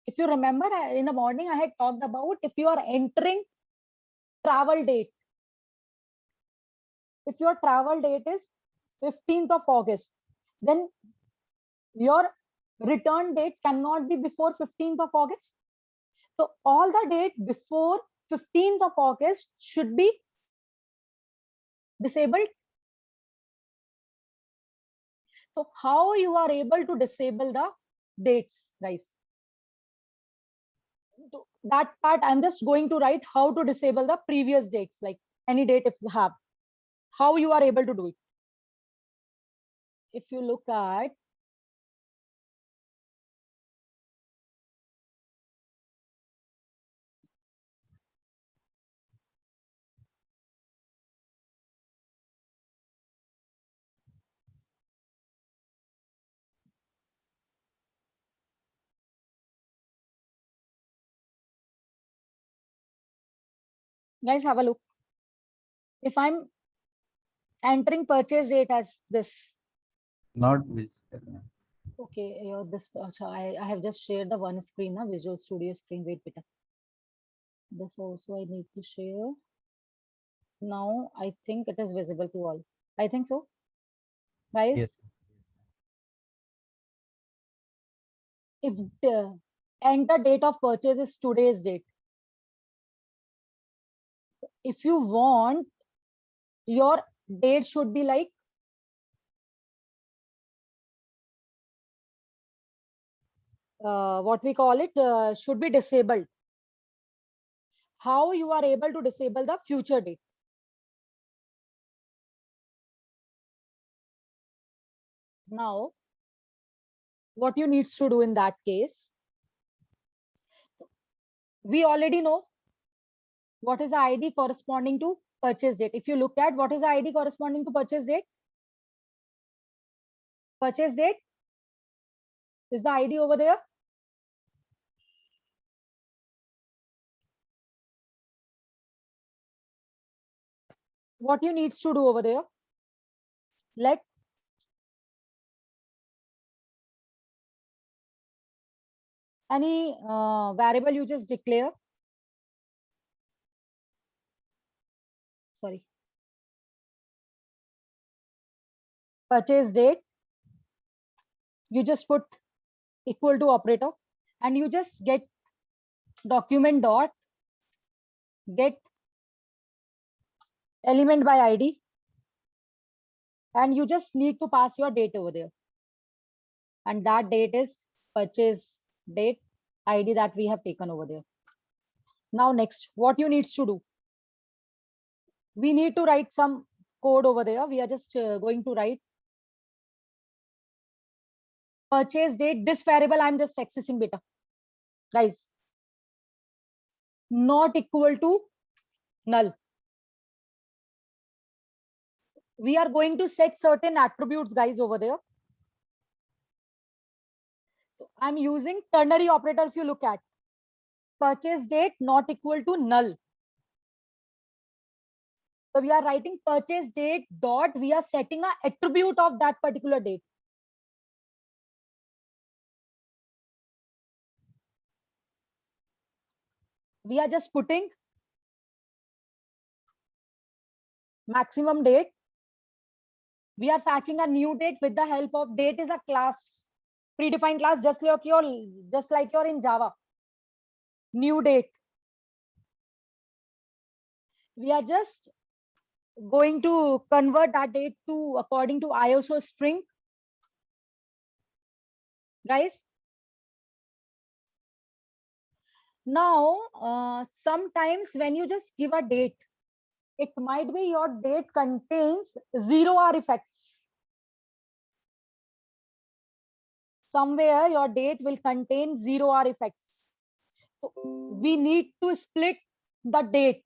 if you remember in the morning, I had talked about if you are entering travel date. If your travel date is 15th of August, then your return date cannot be before 15th of August. So all the date before 15th of August should be disabled. So how you are able to disable the dates, guys? So that part I'm just going to write how to disable the previous dates, like any date if you have, how you are able to do it. If you look at Guys, have a look. If I'm entering purchase date as this, Not visible, ma'am. okay, this I have just shared the one screen, na Visual Studio screen. Wait, beta. This also I need to share. Now I think it is visible to all. I think so, guys. Yes. If the enter date of purchase is today's date, if you want your date should be like what we call it should be disabled. How you are able to disable the future date? Now, what you needs to do in that case, we already know what is the ID corresponding to purchase date. If you look at what is the ID corresponding to purchase date, is the ID over there. What you needs to do over there, let any variable you just declare. Sorry. Purchase date, you just put equal to operator and you just get document dot get element by ID, and you just need to pass your date over there, and that date is purchase date ID that we have taken over there. Now next, what you needs to do, we need to write some code over there. We are just going to write purchase date. This variable I'm just accessing, beta, guys, not equal to null. We are going to set certain attributes, guys, over there. I'm using ternary operator. If you look at purchase date not equal to null, so we are writing purchase date dot, we are setting an attribute of that particular date. We are just putting maximum date. We are fetching a new date with the help of date is a class, predefined class, just like you're in Java. New date. We are just going to convert that date to according to ISO string, guys. Now, sometimes when you just give a date, it might be your date contains 0 effects. Somewhere your date will contain 0 effects. So we need to split the date.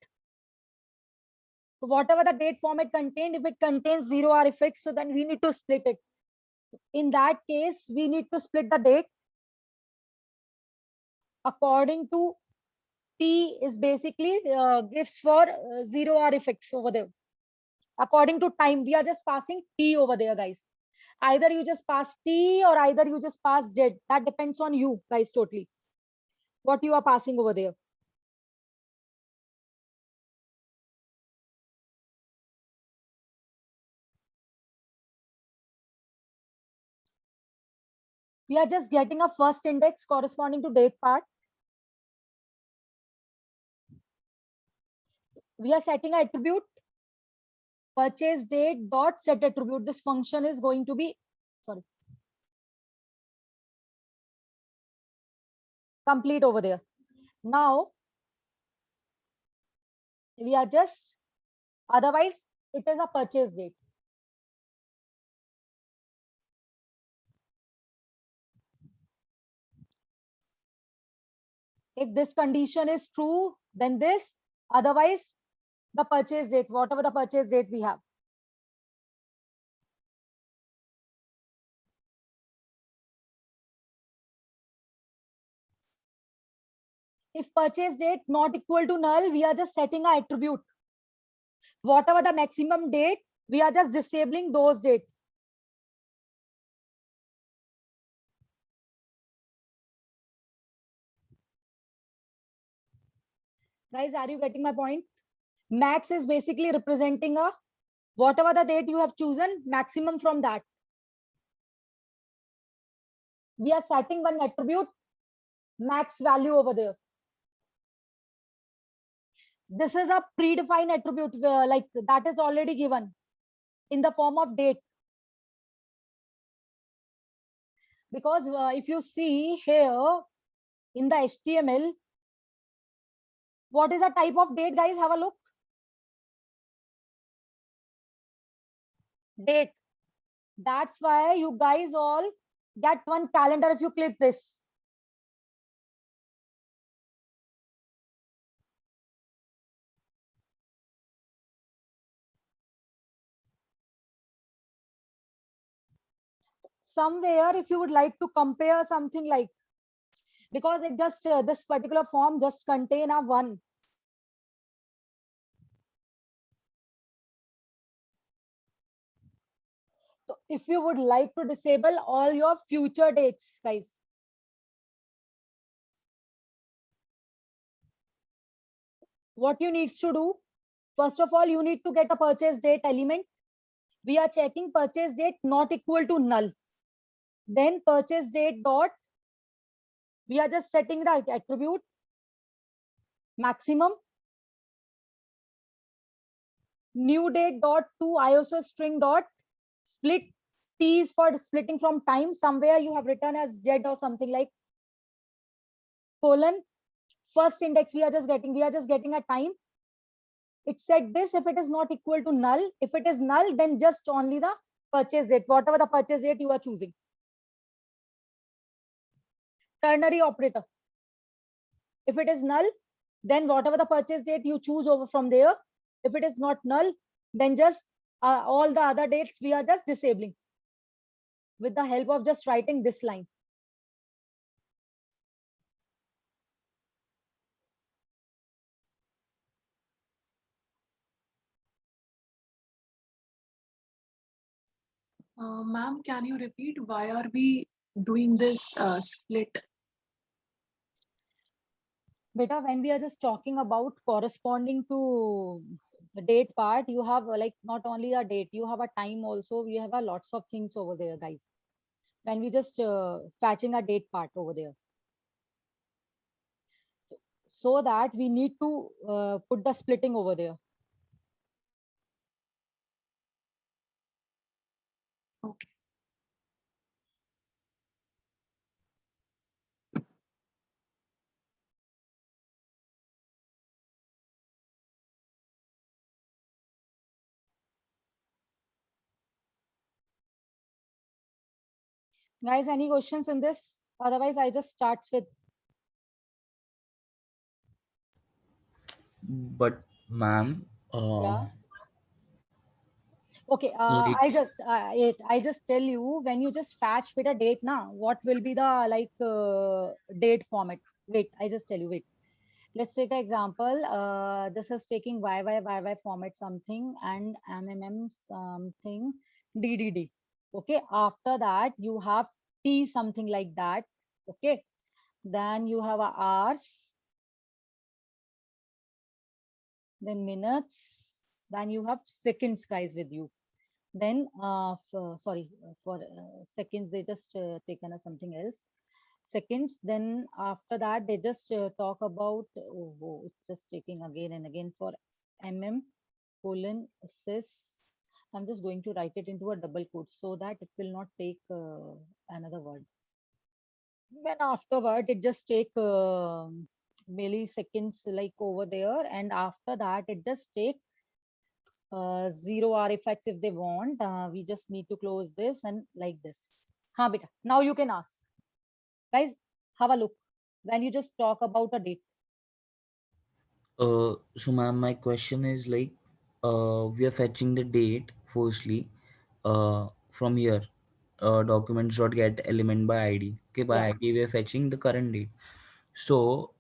So whatever the date format contained, if it contains 0 effects, so then we need to split it. In that case, we need to split the date according to T is basically gives for 0 effects over there. According to time, we are just passing T over there, guys. Either you just pass T or either you just pass Z. That depends on you, guys, totally. What you are passing over there. We are just getting a first index corresponding to date part. We are setting an attribute purchase date dot set attribute. This function is going to be, sorry, complete over there. Now we are just, otherwise it is a purchase date. If this condition is true, then this, otherwise the purchase date, whatever the purchase date we have. If purchase date not equal to null, we are just setting an attribute. Whatever the maximum date, we are just disabling those dates. Guys, are you getting my point? Max is basically representing a whatever the date you have chosen, maximum from that. We are setting one attribute, max value over there. This is a predefined attribute, like that is already given in the form of date. Because if you see here in the HTML, what is the type of date, guys? Have a look. Date. That's why you guys all get one calendar if you click this. Somewhere, if you would like to compare something like, because it just this particular form just contain a one. So if you would like to disable all your future dates, guys, what you needs to do, first of all, you need to get a purchase date element. We are checking purchase date not equal to null. Then purchase date dot, we are just setting the attribute maximum. New date dot to ISO string dot split. T is for splitting from time. Somewhere you have written as Z or something like colon. First index we are just getting a time. It said this if it is not equal to null. If it is null, then just only the purchase date, whatever the purchase date you are choosing. Ternary operator. If it is null, then whatever the purchase date you choose over from there. If it is not null, then just all the other dates we are just disabling with the help of just writing this line. Ma'am, can you repeat why are we doing this split? Beta, when we are just talking about corresponding to the date part, you have like not only a date, you have a time also. We have a lots of things over there, guys. When we just fetching a date part over there, so that we need to put the splitting over there. Okay. Guys, any questions in this? Otherwise, I just starts with. But ma'am, Yeah. Okay, like, I just tell you when you just fetch with a date now, what will be the like date format? Wait, I just tell you. Wait, let's take an example. This is taking YY format something and MMM something DDD. Okay, after that you have T something like that. Okay, then you have a hours, then minutes, then you have seconds, guys, with you. Then for seconds they just taken as something else, seconds. Then after that they just talk about it's just taking again and again for colon sis. I'm just going to write it into a double quote so that it will not take another word. Then afterward it just take milliseconds like over there, and after that it just take zero artifacts if they want. We just need to close this and like this. Ha, beta. Now you can ask. Guys, have a look. When you just talk about a date. so ma'am, my question is like, we are fetching the date firstly, from here, documents dot get element by ID. Okay, by Yeah. ID we are fetching the current date. So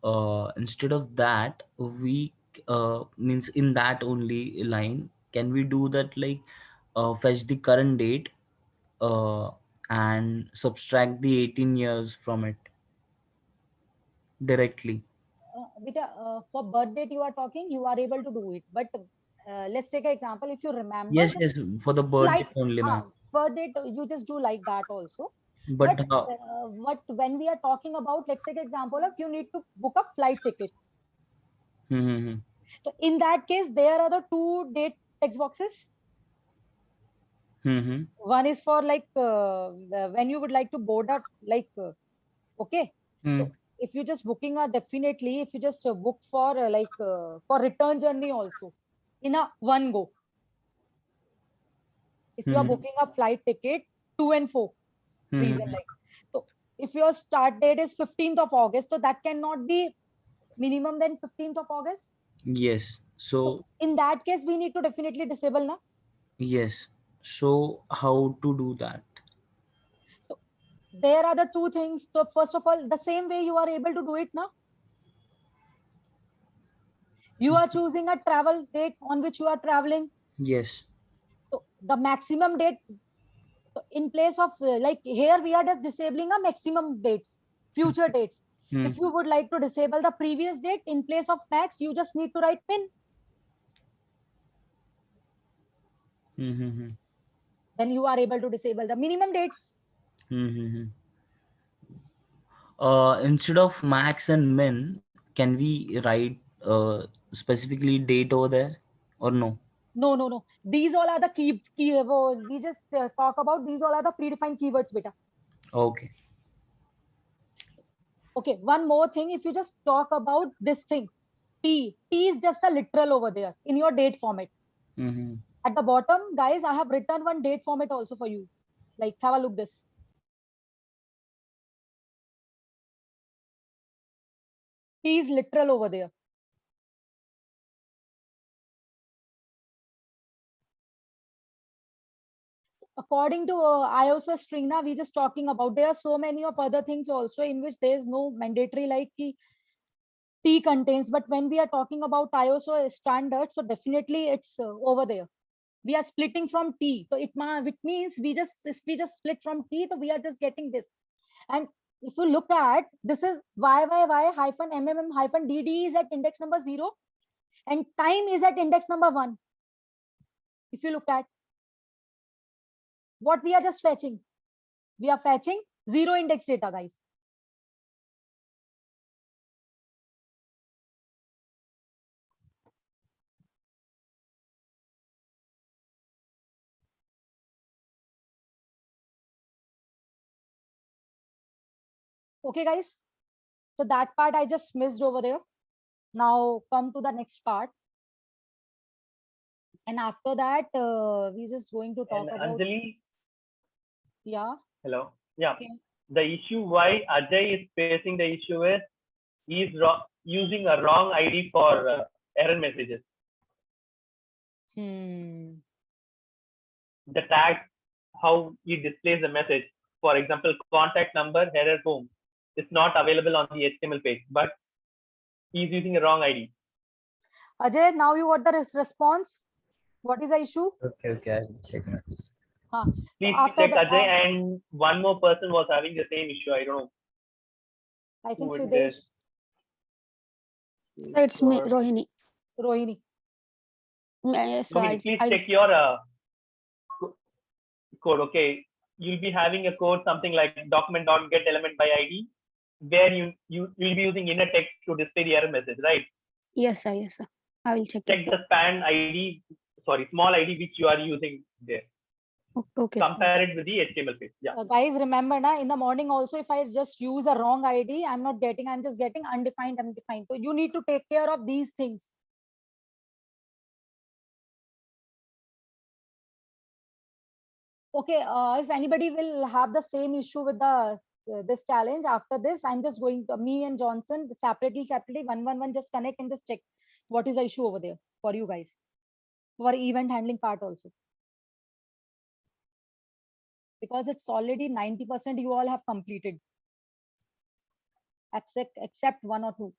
instead of that, we means in that only line, can we do that like fetch the current date and subtract the 18 years from it directly? Beta, for birth date you are talking, you are able to do it. But let's take an example. If you remember Yes, the yes, for the birth flight, date only, ma'am. birth date, you just do like that also. But But what when we are talking about, let's take an example of you need to book a flight ticket. mm-hmm, So in that case, there are the two date text boxes. mm-hmm, One is for like when you would like to board a like okay. mm, So if you just booking a definitely if you just book for like for return journey also in a one go. If you are mm-hmm, booking a flight ticket 2 and 4 reason mm-hmm. like so if your start date is 15th of August, so that cannot be minimum than 15th of August. Yes. So So in that case, we need to definitely disable now. yes. So how to do that? So there are the two things. So first of all, the same way you are able to do it now. You are choosing a travel date on which you are traveling. Yes. So the maximum date, so in place of like here we are just disabling a maximum dates, future dates. Mm, If you would like to disable the previous date in place of max, you just need to write min. mm-hmm, Then you are able to disable the minimum dates. mm-hmm. Instead of max and min, can we write specifically date over there or no? No, no, no. These all are the we just talk about these all are the predefined keywords, beta. Okay. Okay, one more thing. If you just talk about this thing, T is just a literal over there in your date format. Mm-hmm. At the bottom, guys, I have written one date format also for you. Like, have a look this. T is literal over there. According to IOSO string, now we just talking about. There are so many of other things also in which there is no mandatory like T contains. But when we are talking about IOSO standard, so definitely it's over there. We are splitting from T. So it means if we just split from T, so we are just getting this. And if you look at this is YYY hyphen MMM hyphen DD is at index number 0 and time is at index number 1. If you look at what we are just fetching, we are fetching 0 index data, guys. Okay, guys. So that part I just missed over there. Now come to the next part. And after that, we're just going to talk And about. Anjali, Yeah. hello. Yeah. Okay. The issue why Ajay is facing the issue is he's using a wrong ID for error messages. Hmm. The tag, how he displays the message. For example, contact number, error home is not available on the HTML page, but he's using a wrong ID. Ajay, now you got the response. What is the issue? Okay, okay, I'll check now. Huh. Please After check the, Ajay, and one more person was having the same issue. I don't know. I think Who it Siddesh, is. It's me, Or- Rohini. Rohini. Yes, Rohini, please I check your code. Okay, you'll be having a code something like document.get element by ID, where you will be using inner text to display the error message, right? yes, sir, yes, sir. I will check Check it. the span ID, sorry, small ID which you are using there. Okay, sir. Compare it with the HTML page. Yeah. Guys, remember na in the morning also, if I just use a wrong ID, I'm just getting undefined. So you need to take care of these things. Okay, if anybody will have the same issue with the this challenge after this, I'm just going to me and Johnson separately, one just connect and just check what is the issue over there for you guys for event handling part also, because it's already 90% you all have completed. except one or two.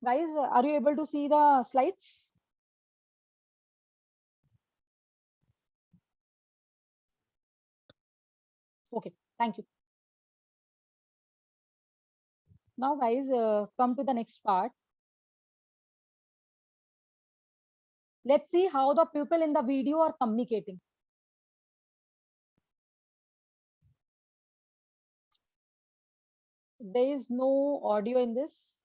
Guys, are you able to see the slides? Okay, thank you. Now, guys, come to the next part. Let's see how the people in the video are communicating. There is no audio in this.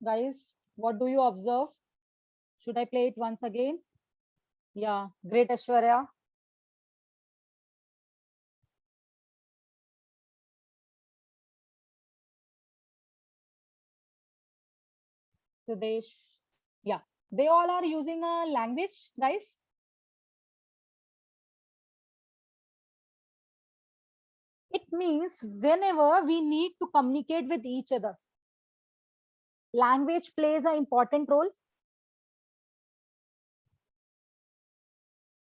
Guys, what do you observe? Should I play it once again? Yeah, great, Ashwarya. Sudesh. Yeah, they all are using a language, guys. It means whenever we need to communicate with each other, language plays an important role.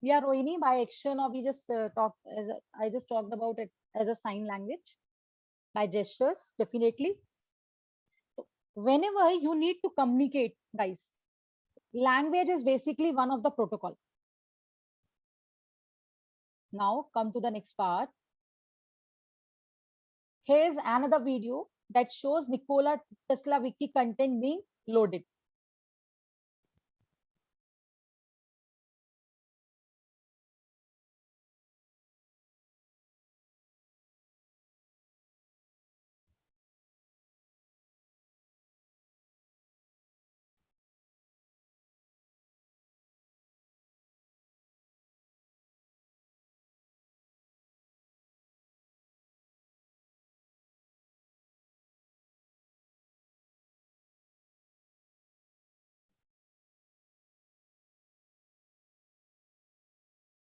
Yeah, Rohini, by action, or we just I just talked about it as a sign language, by gestures, definitely. Whenever you need to communicate, guys, language is basically one of the protocol. Now come to the next part. Here's another video that shows Nikola Tesla wiki content being loaded.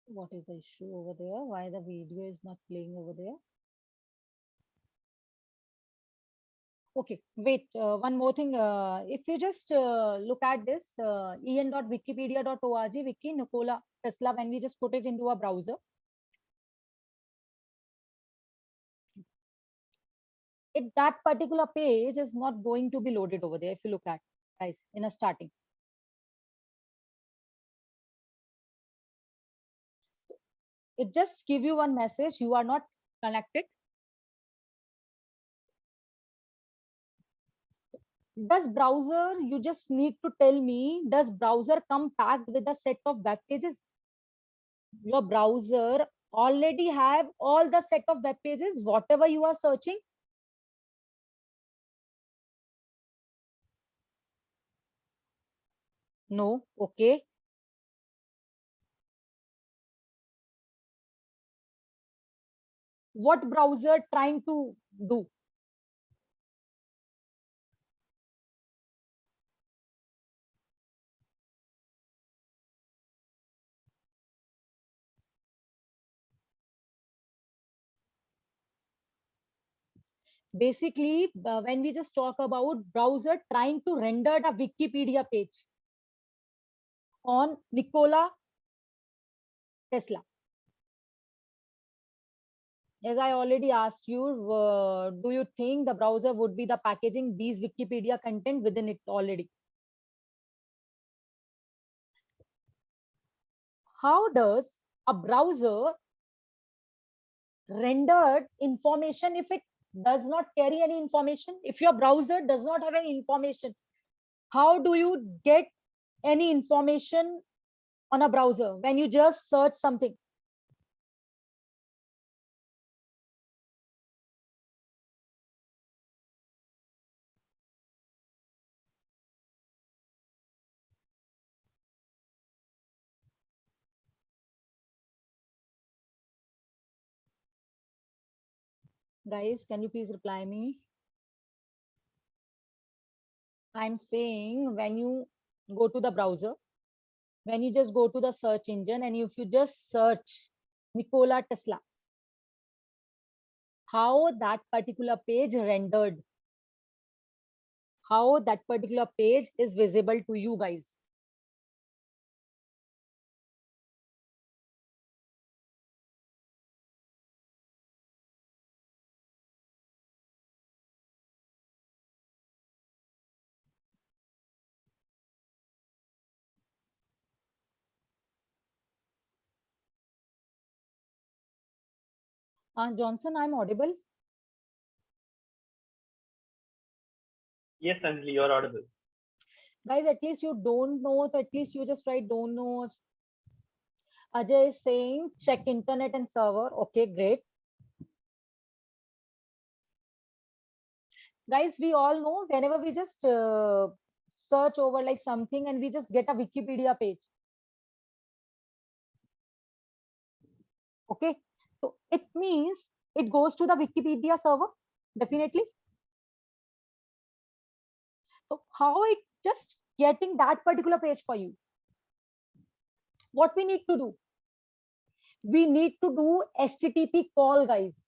What is the issue over there? Why the video is not playing over there? Okay, wait, one more thing. If you just look at this en.wikipedia.org wiki Nikola Tesla, when we just put it into a browser, that particular page is not going to be loaded over there. If you look at, guys, in a starting. It just give you one message, you are not connected. Does browser, you just need to tell me, does browser come packed with a set of web pages? Your browser already have all the set of web pages, whatever you are searching. No, okay. What browser trying to do? Basically, when we just talk about browser trying to render the Wikipedia page on Nikola Tesla. As I already asked you, do you think the browser would be the packaging these Wikipedia content within it already? How does a browser rendered information if it does not carry any information? If your browser does not have any information, how do you get any information on a browser when you just search something? Guys, can you please reply me? I'm saying when you go to the browser, when you just go to the search engine and if you just search Nikola Tesla, how that particular page rendered, how that particular page is visible to you guys. Johnson, I'm audible. Yes, Anjali, you're audible. Guys, at least you don't know, so at least you just write don't know. Ajay is saying check internet and server. Okay, great. Guys, we all know whenever we just search over like something and we just get a Wikipedia page. Okay, so it means it goes to the Wikipedia server, definitely. So how it just getting that particular page for you? What we need to do? We need to do HTTP call, guys.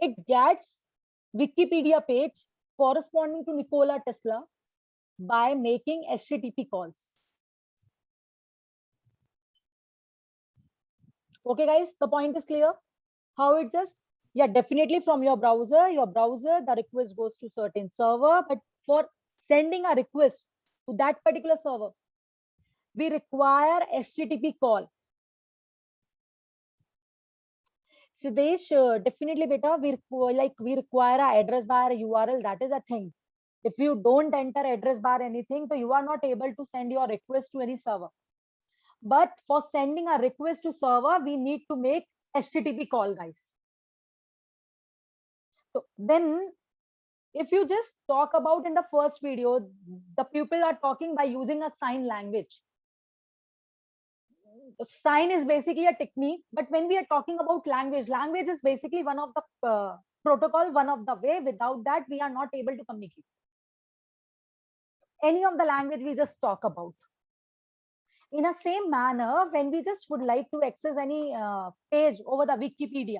It gets Wikipedia page corresponding to Nikola Tesla by making HTTP calls. Okay, guys, the point is clear. How it just, yeah, definitely from your browser, the request goes to certain server, but for sending a request to that particular server, we require HTTP call. Siddesh, definitely better. We require a address bar, URL. That is a thing. If you don't enter address bar anything, so you are not able to send your request to any server. But for sending a request to server, we need to make HTTP call, guys. So then, if you just talk about in the first video, the people are talking by using a sign language. Sign is basically a technique, but when we are talking about language, language is basically one of the protocol, one of the way. Without that, we are not able to communicate. Any of the language we just talk about. In a same manner, when we just would like to access any page over the Wikipedia,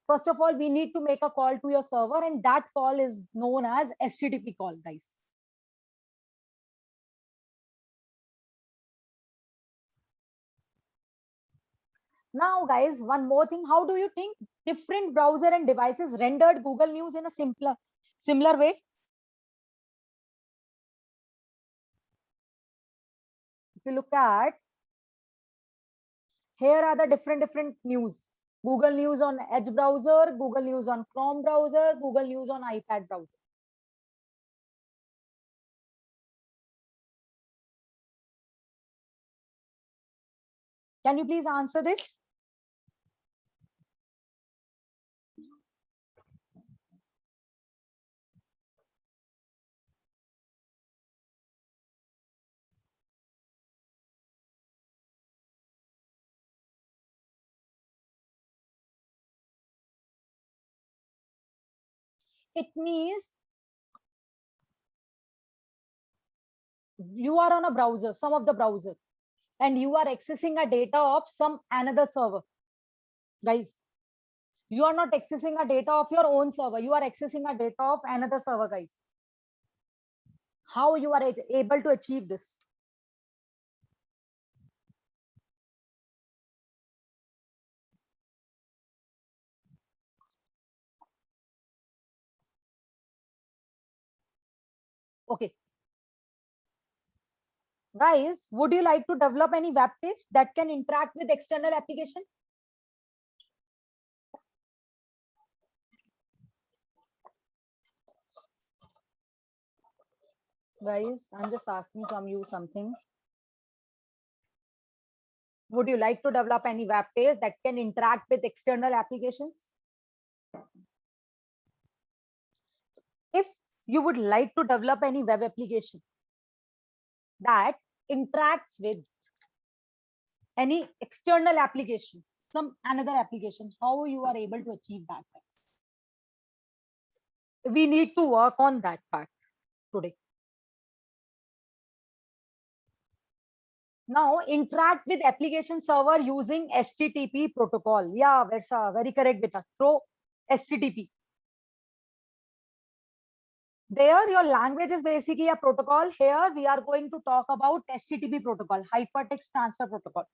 first of all, we need to make a call to your server, and that call is known as HTTP call, guys. Now, guys, one more thing. How do you think different browser and devices rendered Google News in a similar way? If you look at, here are the different news. Google News on Edge browser, Google News on Chrome browser, Google News on iPad browser. Can you please answer this? It means you are on a browser, some of the browser, and you are accessing a data of some another server. Guys, you are not accessing a data of your own server. You are accessing a data of another server, guys. How you are able to achieve this? Okay. Guys, would you like to develop any web page that can interact with external application? Guys, I'm just asking from you something. Would you like to develop any web page that can interact with external applications? If you would like to develop any web application that interacts with any external application, some another application, how you are able to achieve that, guys? we need to work on that part today. Now interact with application server using HTTP protocol. Yeah, Versha, very correct, beta. Throw HTTP. There, your language is basically a protocol. Here, we are going to talk about HTTP protocol, hypertext transfer protocol.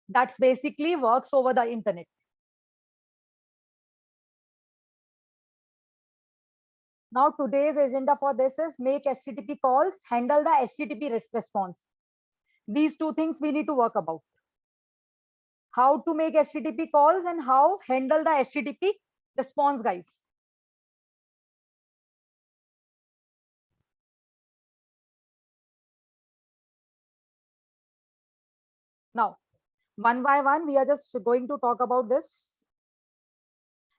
That's basically works over the internet. Now, today's agenda for this is make HTTP calls, handle the HTTP response. These two things we need to work about. How to make HTTP calls and how handle the HTTP response, guys. Now, one by one, we are just going to talk about this.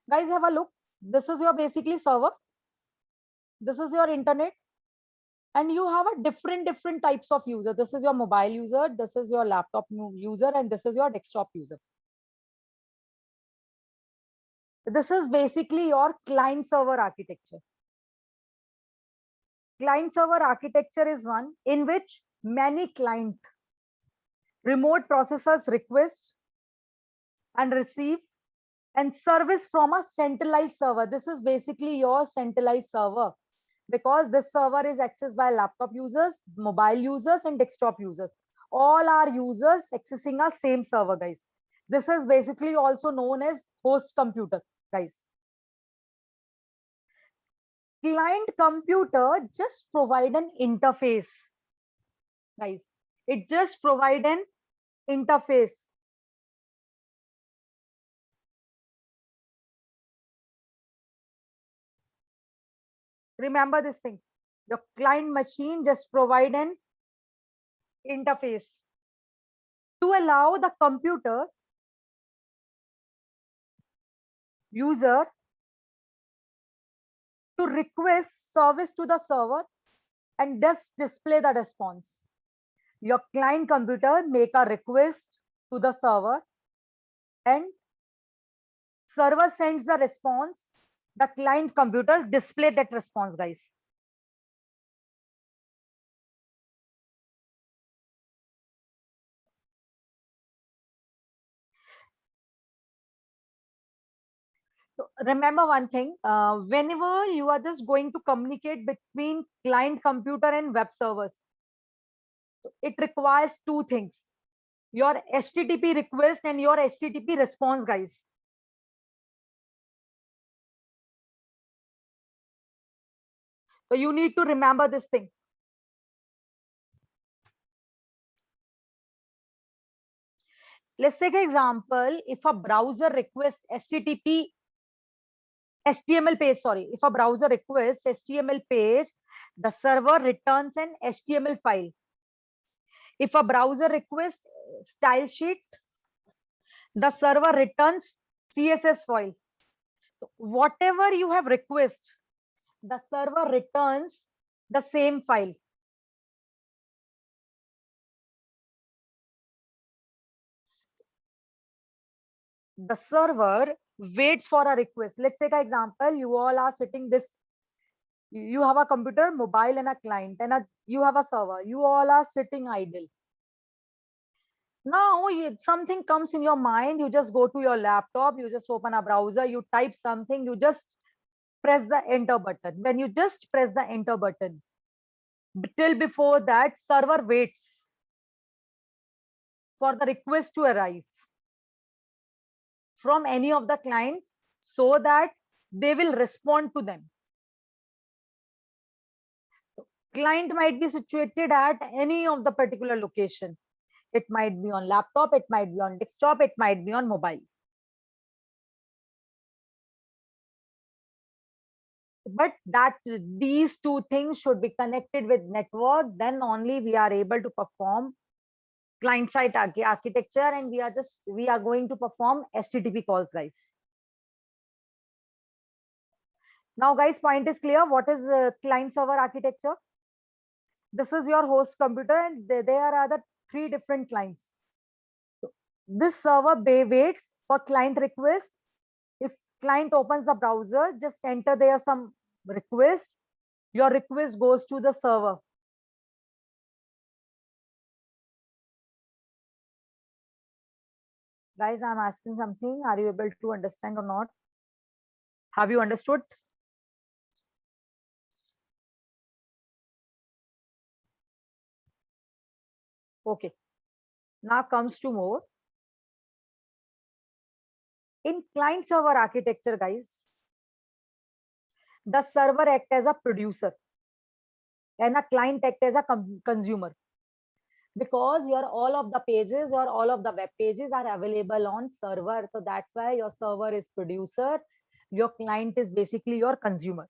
Guys, have a look. This is your basically server. This is your internet. And you have a different types of user. This is your mobile user. This is your laptop user. And this is your desktop user. This is basically your client server architecture. Client server architecture is one in which many client remote processors request and receive and service from a centralized server. This is basically your centralized server because this server is accessed by laptop users, mobile users, and desktop users. All are users accessing a same server, guys. This is basically also known as host computer, guys. Client computer just provide an interface, guys. It just provide an interface. Remember this thing. Your client machine just provide an interface to allow the computer user to request service to the server and just display the response. Your client computer make a request to the server and server sends the response. The client computers display that response, guys. So remember one thing, whenever you are just going to communicate between client computer and web servers, it requires two things, your HTTP request and your HTTP response, guys. So you need to remember this thing. Let's take an example. If a browser requests HTML page, sorry, if a browser requests HTML page, the server returns an HTML file. If a browser requests style sheet, the server returns CSS file. So whatever you have request, the server returns the same file. The server waits for a request. Let's take an example. You all are sitting this, you have a computer, mobile, and a client, and you have a server. You all are sitting idle. Now something comes in your mind, you just go to your laptop, you just open a browser, you type something, you just press the enter button. When you just press the enter button, till before that, server waits for the request to arrive from any of the client so that they will respond to them. Client might be situated at any of the particular location. It might be on laptop, it might be on desktop, it might be on mobile. But that these two things should be connected with network, then only we are able to perform client side architecture, and we are going to perform HTTP calls, guys. Now, guys, point is clear. What is client server architecture? This is your host computer, and there are the three different clients. So this server waits for client request. If Client opens the browser, just enter there some request. Your request goes to the server. Guys, I'm asking something. Are you able to understand or not? Have you understood? Okay. Now comes to more. In client server architecture, guys, the server acts as a producer and a client acts as a consumer, because your all of the pages or all of the web pages are available on server. So that's why your server is producer, your client is basically your consumer.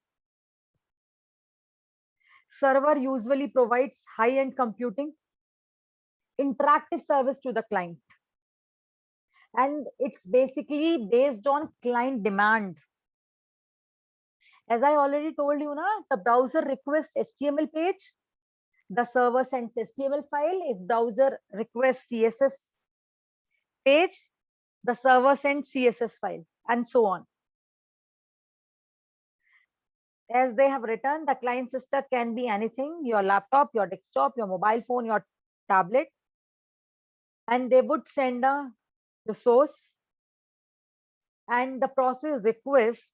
Server usually provides high-end computing, interactive service to the client, and it's basically based on client demand. As I already told you, the browser requests HTML page, the server sends HTML file. If browser requests CSS page, the server sends CSS file, and so on. As they have written, the client system can be anything: your laptop, your desktop, your mobile phone, your tablet, and they would send a resource, and the process request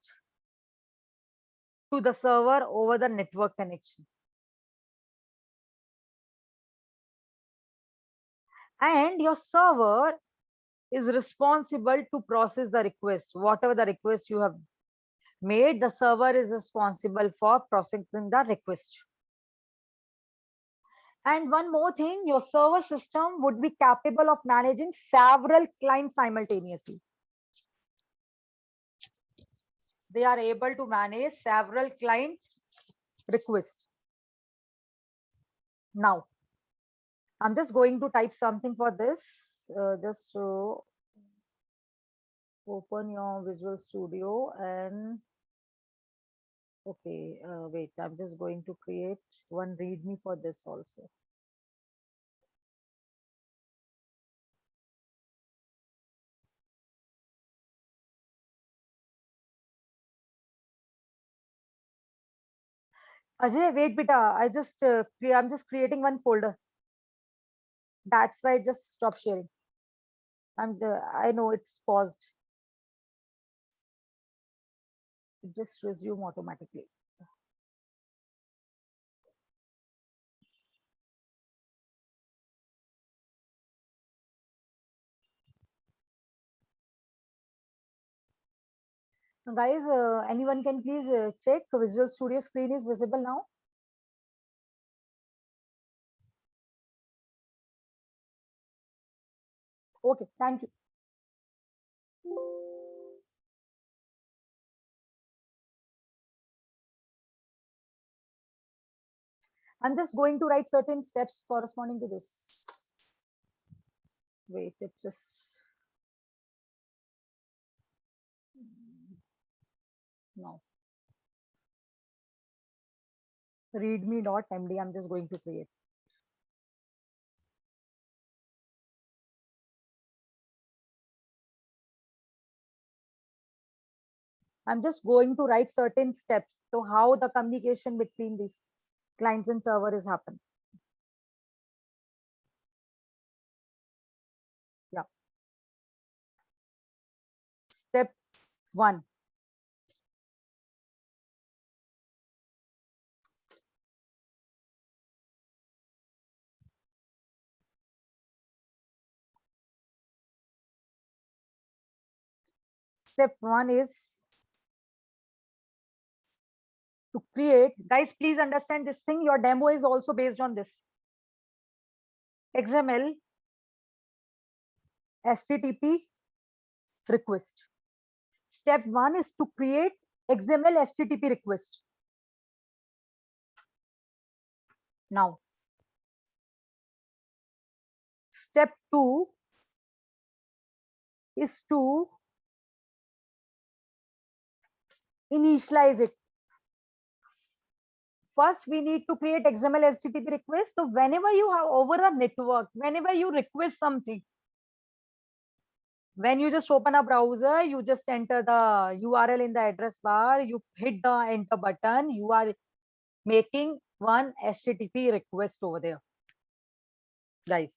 to the server over the network connection. And your server is responsible to process the request. Whatever the request you have made, the server is responsible for processing the request. And one more thing, your server system would be capable of managing several clients simultaneously. They are able to manage several client requests. Now, I'm just going to type something for this. Just to open your Visual Studio and okay, wait, I'm just going to create one README for this also. Ajay, wait, beta. I'm just creating one folder. That's why I just stop sharing. I know it's paused. It just resume automatically. Guys, anyone can please check Visual Studio screen is visible now? Okay, thank you. I'm just going to write certain steps corresponding to this. Wait, it just no. Readme.md, I'm just going to create. I'm just going to write certain steps to how the communication between these clients and server is happening. Yeah. Step 1. Step 1 is to create. Guys, please understand this thing. Your demo is also based on this. XML HTTP request. Step 1 is to create XML HTTP request. Now, step 2 is to initialize it. First, we need to create XML HTTP request. So whenever you have over the network, whenever you request something, When you just open a browser, you just enter the URL in the address bar, you hit the enter button, you are making one HTTP request over there, guys.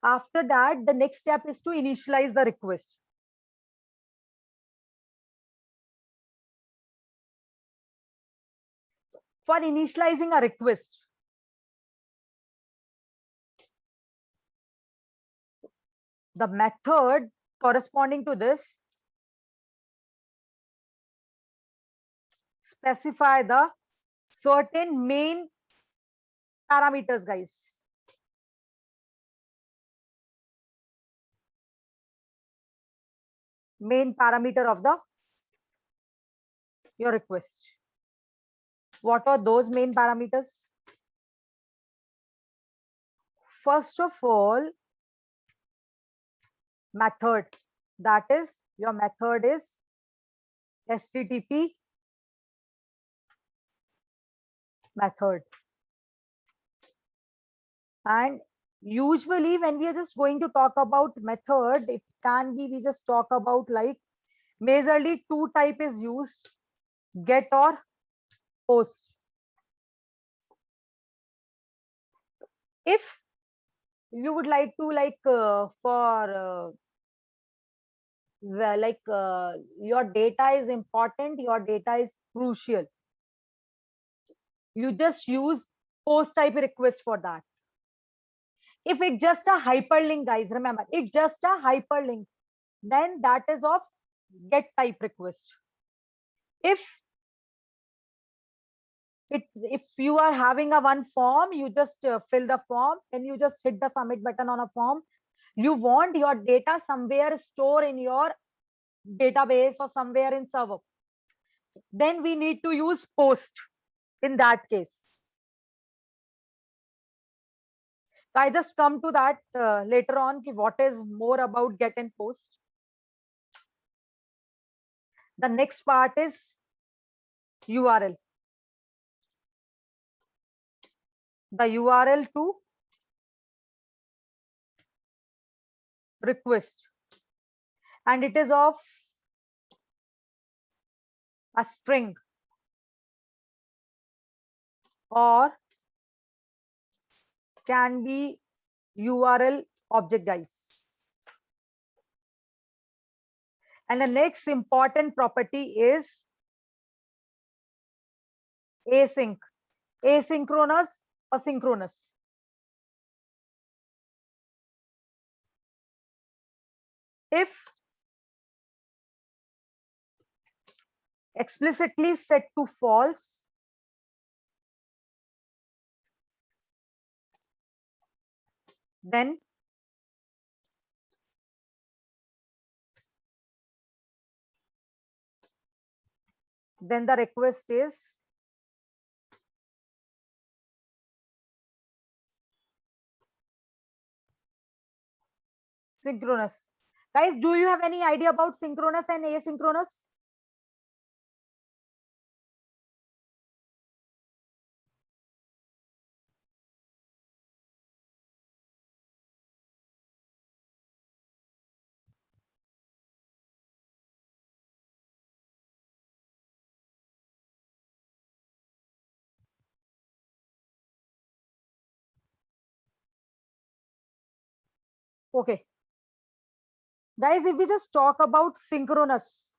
After that, the next step is to initialize the request. For initializing a request, the method corresponding to this specify the certain main parameters, guys. Main parameter of the your request. What are those main parameters? First of all, method. That is, your method is HTTP method. And usually when we are just going to talk about method, it can be, we just talk about like majorly two type is used, get or post. If you would like to your data is important, your data is crucial, you just use post type request for that. If it's just a hyperlink, guys, remember, it's just a hyperlink, then that is of get type request. If you are having a one form, you just fill the form and you just hit the submit button on a form. You want your data somewhere store in your database or somewhere in server, then we need to use post in that case. So I just come to that later on, what is more about get and post. The next part is URL. The URL to request, and it is of a string or can be URL object, guys. And the next important property is async, asynchronous or synchronous. If explicitly set to false, then the request is synchronous. Guys, do you have any idea about synchronous and asynchronous? Okay. Guys, if we just talk about synchronous,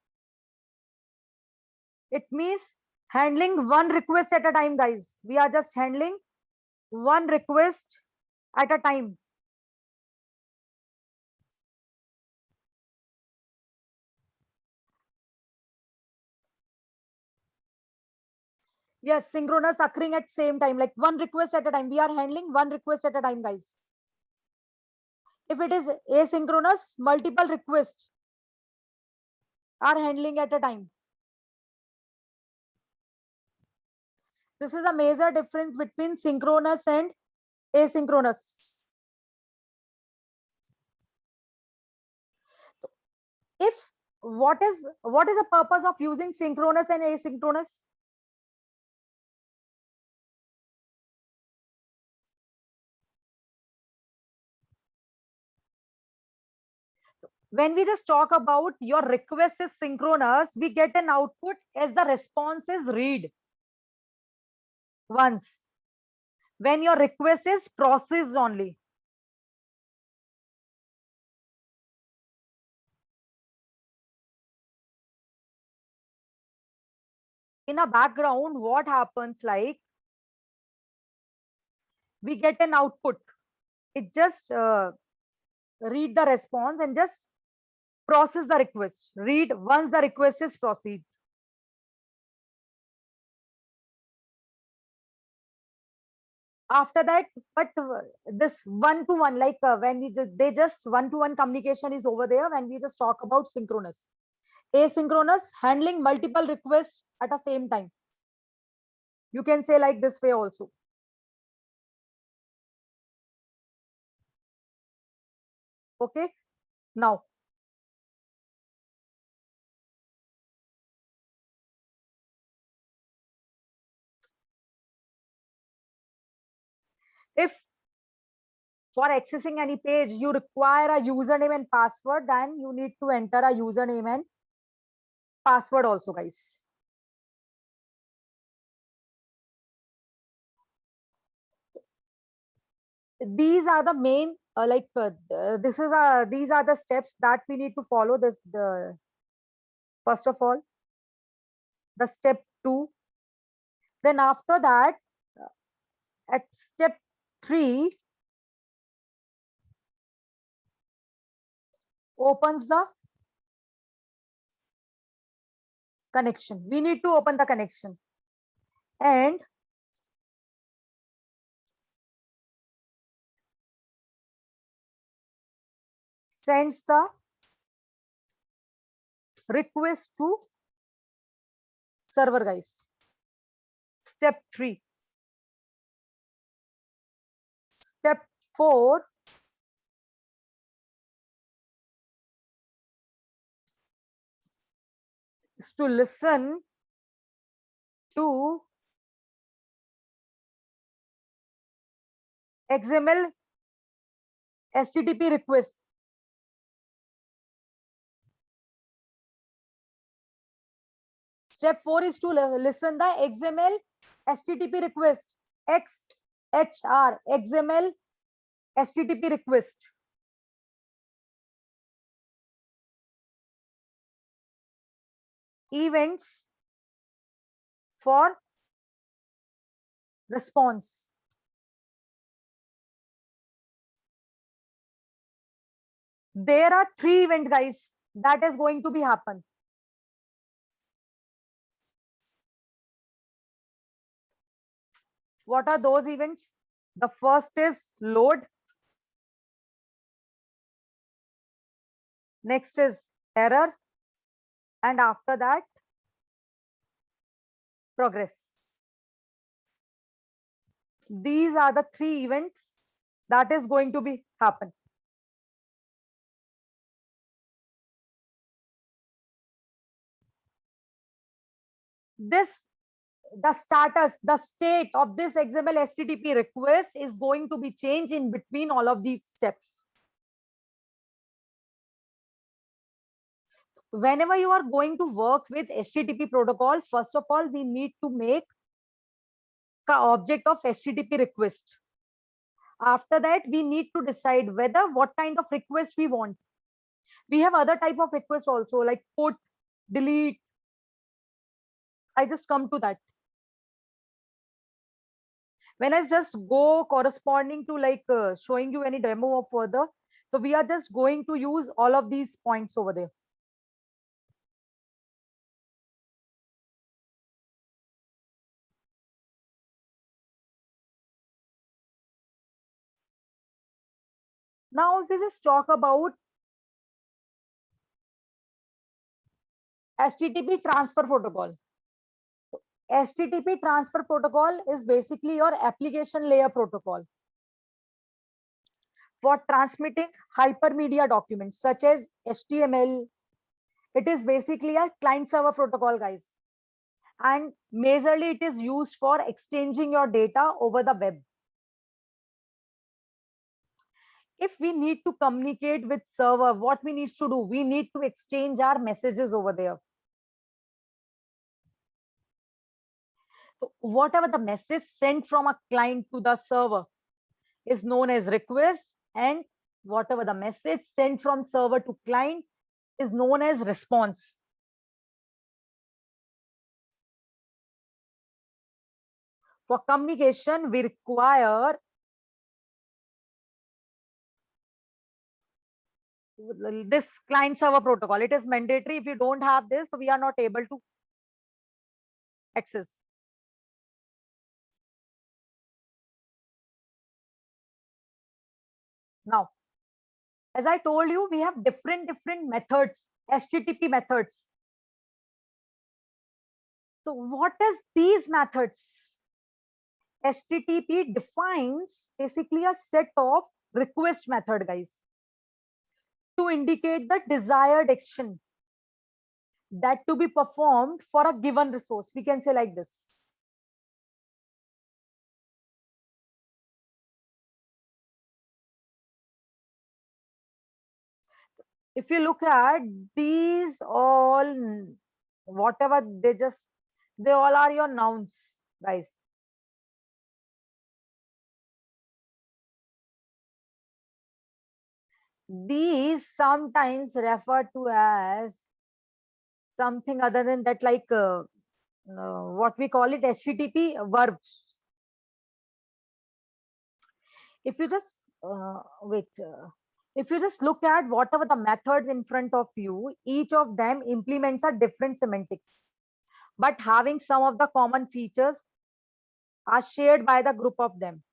it means handling one request at a time, guys. We are just handling one request at a time. Yes, synchronous occurring at same time, like one request at a time. We are handling one request at a time, guys. If it is asynchronous, multiple requests are handling at a time. This is a major difference between synchronous and asynchronous. If what is the purpose of using synchronous and asynchronous? When we just talk about your request is synchronous, we get an output as the response is read once. When your request is processed only. In a background, what happens like we get an output. It just read the response and just process the request. Read once the request is proceed. After that, but this one-to-one, like when we they just one-to-one communication is over there when we just talk about synchronous. Asynchronous, handling multiple requests at the same time. You can say like this way also. Okay, now if for accessing any page you require a username and password, then you need to enter a username and password also, guys. These are the main these are the steps that we need to follow. This the first of all the step 2, then after that at step 3 opens the connection. We need to open the connection and sends the request to server, guys. Step 3. Step 4, is to listen to XML HTTP request. Step 4 is to listen the XML HTTP request. XHR XML HTTP request. Events for response. There are 3 events, guys, that is going to be happen. What are those events? The first is load. Next is error. And after that, progress. These are the 3 events that is going to be happen. This the status, the state of this XML HTTP request is going to be changed in between all of these steps. Whenever you are going to work with HTTP protocol, first of all, we need to make the object of HTTP request. After that, we need to decide whether what kind of request we want. We have other type of requests also, like put, delete. I just come to that. When I just go corresponding to like showing you any demo of further, so we are just going to use all of these points over there. Now, if we just talk about HTTP transfer protocol. HTTP transfer protocol is basically your application layer protocol for transmitting hypermedia documents such as HTML. It is basically a client server protocol, guys. And majorly it is used for exchanging your data over the web. if we need to communicate with server, what we need to do, we need to exchange our messages over there. So whatever the message sent from a client to the server is known as request, and whatever the message sent from server to client is known as response. For communication, we require this client server protocol. It is mandatory. If you don't have this, we are not able to access. Now, as I told you, we have different methods, HTTP methods. So what is these methods? HTTP defines basically a set of request method, guys, to indicate the desired action that to be performed for a given resource. We can say like this. If you look at these all, whatever they all are your nouns, guys. These sometimes refer to as something other than that, like what we call it HTTP verbs. If you just if you just look at whatever the methods in front of you, each of them implements a different semantics, but having some of the common features are shared by the group of them.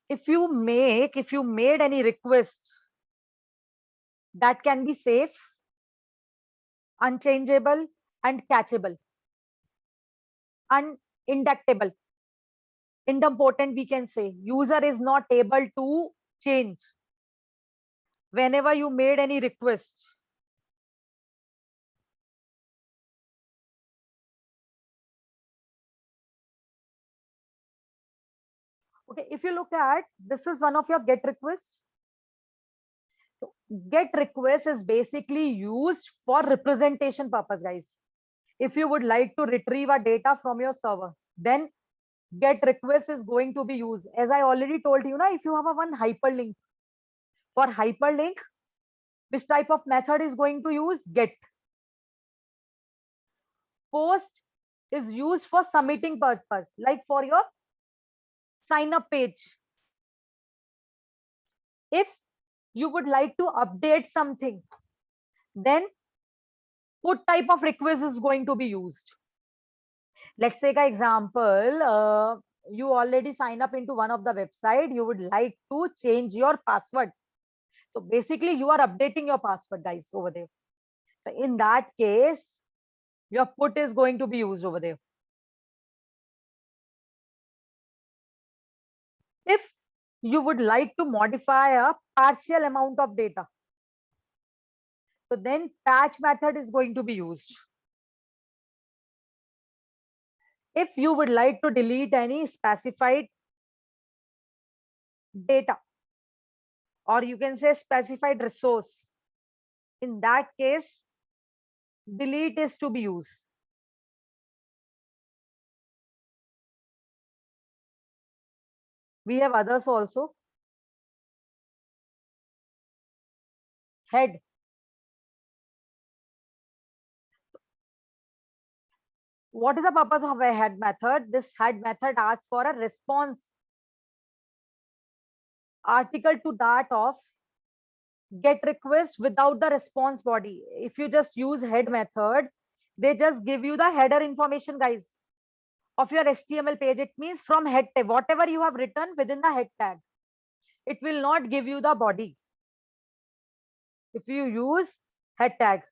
If you made any request, that can be safe, unchangeable, and catchable, indictable, idempotent, we can say. User is not able to change whenever you made any request. Okay, if you look at, this is one of your GET requests. GET request is basically used for representation purpose, guys. If you would like to retrieve a data from your server, then GET request is going to be used. As I already told you, if you have a one hyperlink, for hyperlink, which type of method is going to use? GET. Post is used for submitting purpose, like for your sign up page. If you would like to update something, then put type of request is going to be used. Let's take an example. You already sign up into one of the website. You would like to change your password. So basically, you are updating your password, guys, over there. So in that case, your put is going to be used over there. If you would like to modify a partial amount of data, so then patch method is going to be used. If you would like to delete any specified data, or you can say specified resource, in that case, delete is to be used. We have others also. Head. What is the purpose of a head method? This head method asks for a response article to that of GET request without the response body. If you just use head method, they just give you the header information, guys, of your HTML page. It means from head tag, whatever you have written within the head tag, it will not give you the body if you use head tag.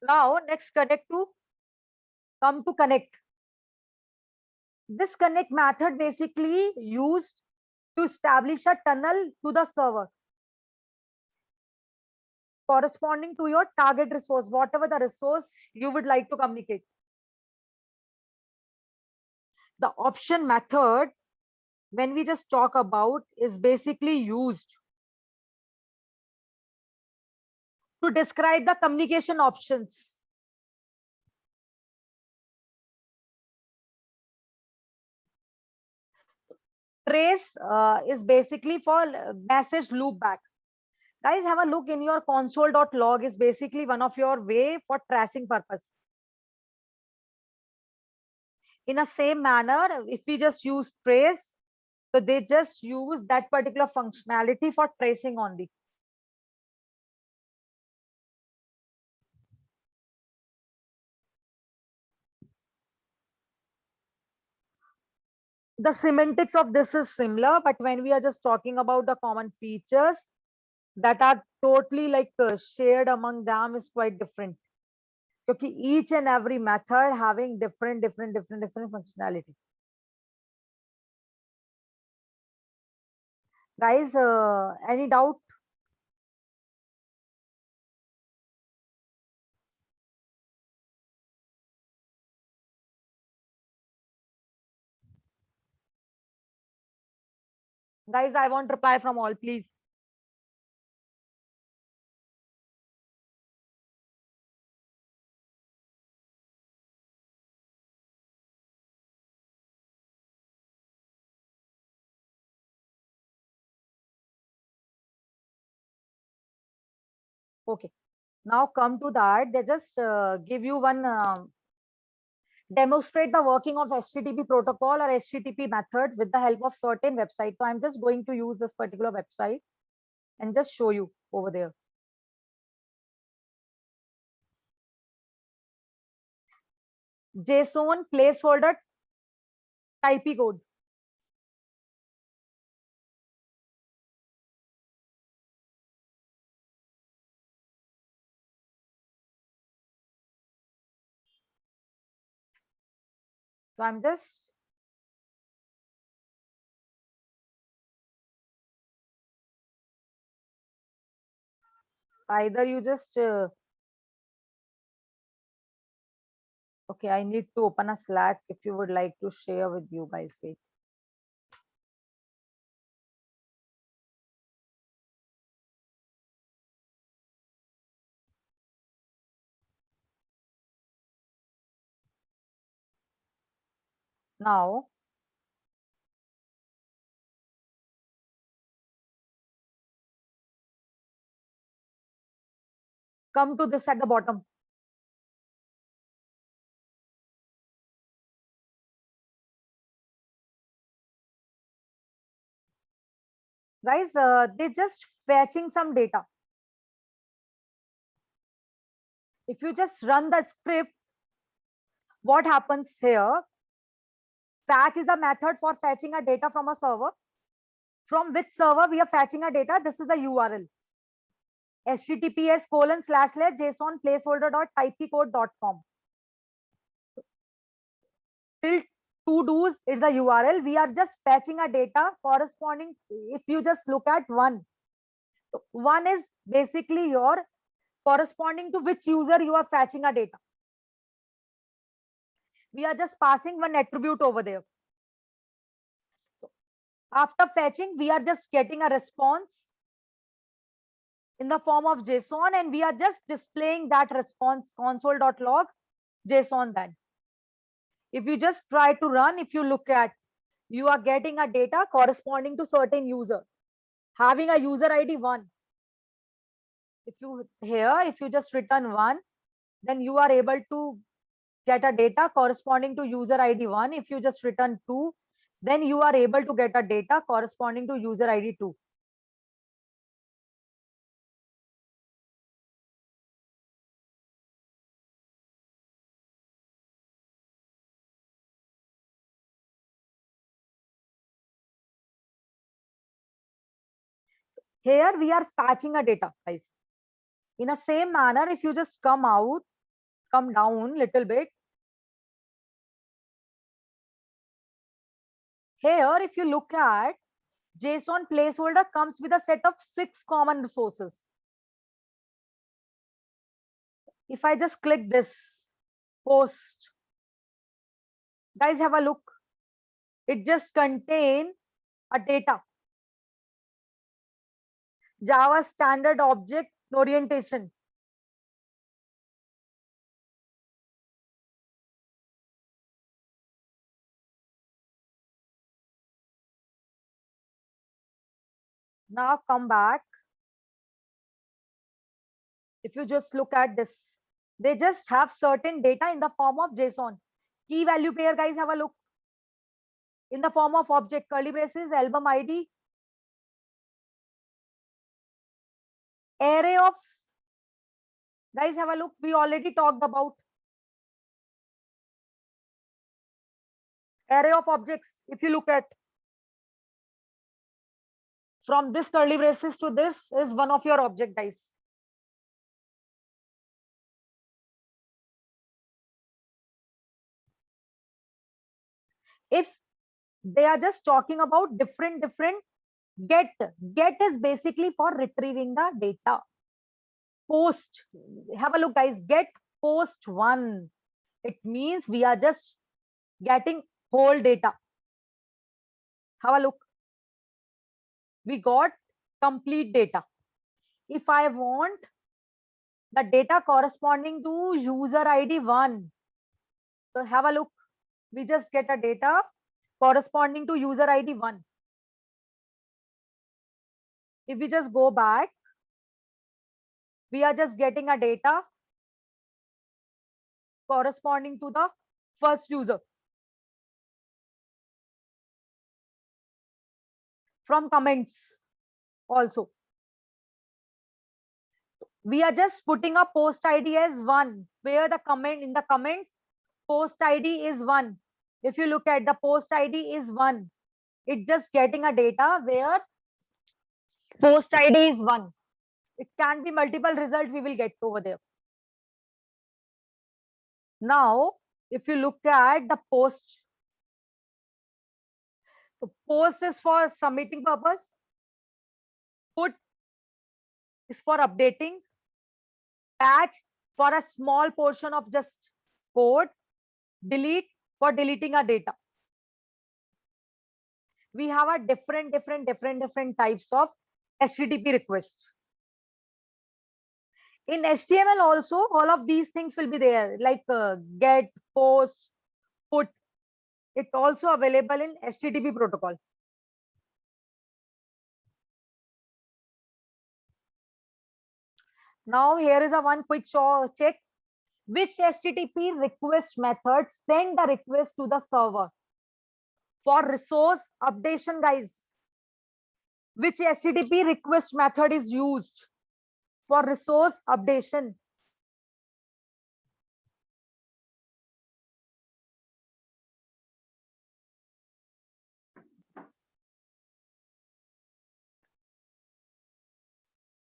Now next come to connect. This connect method basically used to establish a tunnel to the server. corresponding to your target resource, whatever the resource you would like to communicate. The option method, when we just talk about, is basically used to describe the communication options. Trace is basically for message loop back. Guys, have a look in your console.log is basically one of your way for tracing purpose. In a same manner, if we just use trace, so they just use that particular functionality for tracing only. The semantics of this is similar, but when we are just talking about the common features that are totally like shared among them is quite different. Because each and every method having different functionality. Guys, any doubt? Guys, I want reply from all, please. Okay, now come to that. They just give you one demonstrate the working of HTTP protocol or HTTP methods with the help of certain website. So I'm just going to use this particular website and just show you over there. JSON placeholder type code. So I'm just either you just okay, I need to open a Slack if you would like to share with you guys. Wait. Now come to this at the bottom. Guys, they just fetching some data. If you just run the script, what happens here? Fetch is a method for fetching a data from a server. From which server we are fetching a data? This is the URL. https://json placeholder.typecode.com. Till to do's, it's a URL. We are just fetching a data corresponding. If you just look at one is basically your corresponding to which user you are fetching a data. We are just passing one attribute over there. After fetching, we are just getting a response in the form of JSON, and we are just displaying that response console.log JSON then. If you just try to run, if you look at, you are getting a data corresponding to certain user, having a user ID 1. If you just return 1, then you are able to get a data corresponding to user ID 1. If you just return 2, then you are able to get a data corresponding to user ID 2. Here we are fetching a data, guys. In the same manner, if you just come down little bit. Here, if you look at JSON placeholder comes with a set of 6 common resources. If I just click this post, guys, have a look. It just contain a data. Java standard object orientation. Now come back. If you just look at this, they just have certain data in the form of JSON. Key value pair, guys, have a look. In the form of object, curly braces, album ID, array of, guys, have a look. We already talked about array of objects. If you look at from this curly braces to this is one of your object, guys. If they are just talking about different get is basically for retrieving the data. Post, have a look, guys. Get post one, it means we are just getting whole data. Have a look, we got complete data. If I want the data corresponding to user ID 1, so have a look, we just get a data corresponding to user ID 1. If we just go back, we are just getting a data corresponding to the first user. From comments also, we are just putting a post ID as 1, where the comment in the comments post ID is 1. If you look at the post ID is 1, it's just getting a data where post ID is 1. It can be multiple results we will get over there. Now, if you look at the post, the post is for submitting purpose, put is for updating, patch for a small portion of just code, delete for deleting our data. We have a different types of HTTP requests. In HTML also, all of these things will be there, like get, post, put. It also available in HTTP protocol. Now here is a one quick check. Which HTTP request method send the request to the server for resource updation, guys? Which HTTP request method is used for resource updation?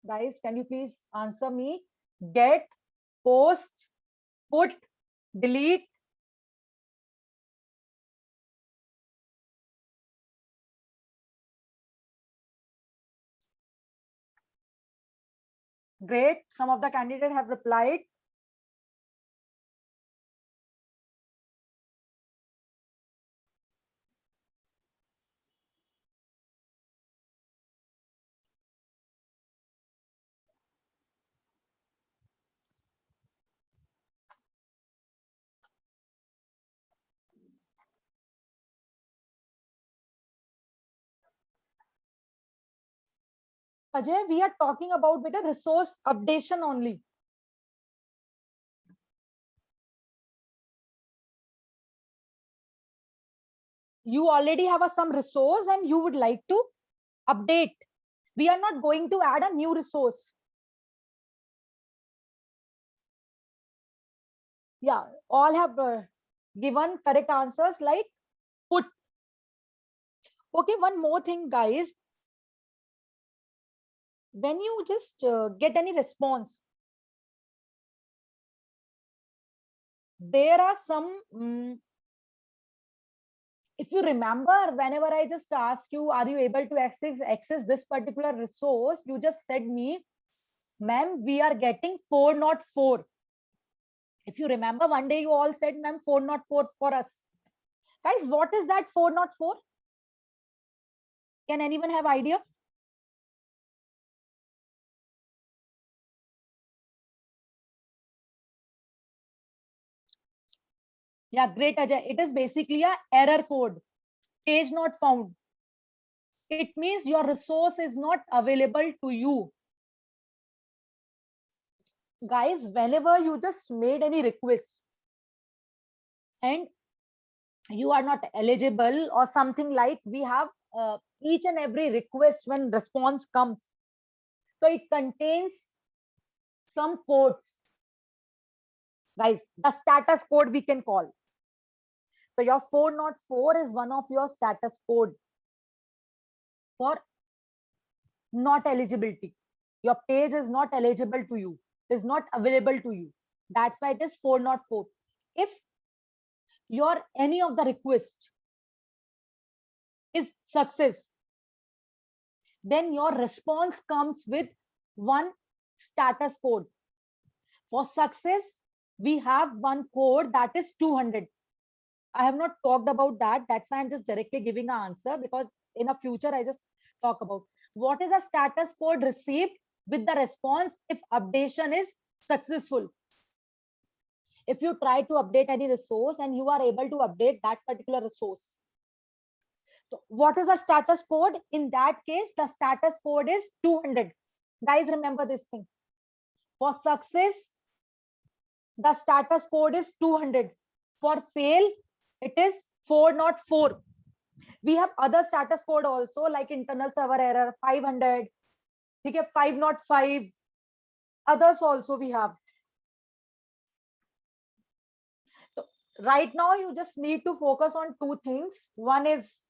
Guys, can you please answer me? Get, post, put, delete. Great. Some of the candidates have replied. Ajay, we are talking about better resource updation only. You already have some resource and you would like to update. We are not going to add a new resource. Yeah, all have given correct answers like put. Okay, one more thing, guys. When you just get any response, there are some if you remember, whenever I just asked you, are you able to access this particular resource, you just said me, ma'am, we are getting 404. If you remember, one day you all said, ma'am, 404 for us. Guys, what is that 404? Can anyone have idea? Yeah, great, Ajay. It is basically a error code, page not found. It means your resource is not available to you. Guys, whenever you just made any request and you are not eligible or something, like we have each and every request when response comes, so it contains some codes. Guys, the status code we can call. So your 404 is one of your status code for not eligibility. Your page is not eligible to you, is not available to you. That's why it is 404. If your any of the request is success, then your response comes with one status code. For success, we have one code that is 200. I have not talked about that. That's why I'm just directly giving an answer, because in a future, I just talk about what is a status code received with the response if updation is successful. If you try to update any resource and you are able to update that particular resource. So what is the status code? In that case, the status code is 200. Guys, remember this thing. For success, the status code is 200. For fail, it is 404. We have other status code also, like internal server error 500, okay, 505. Others also we have. So right now, you just need to focus on two things. One is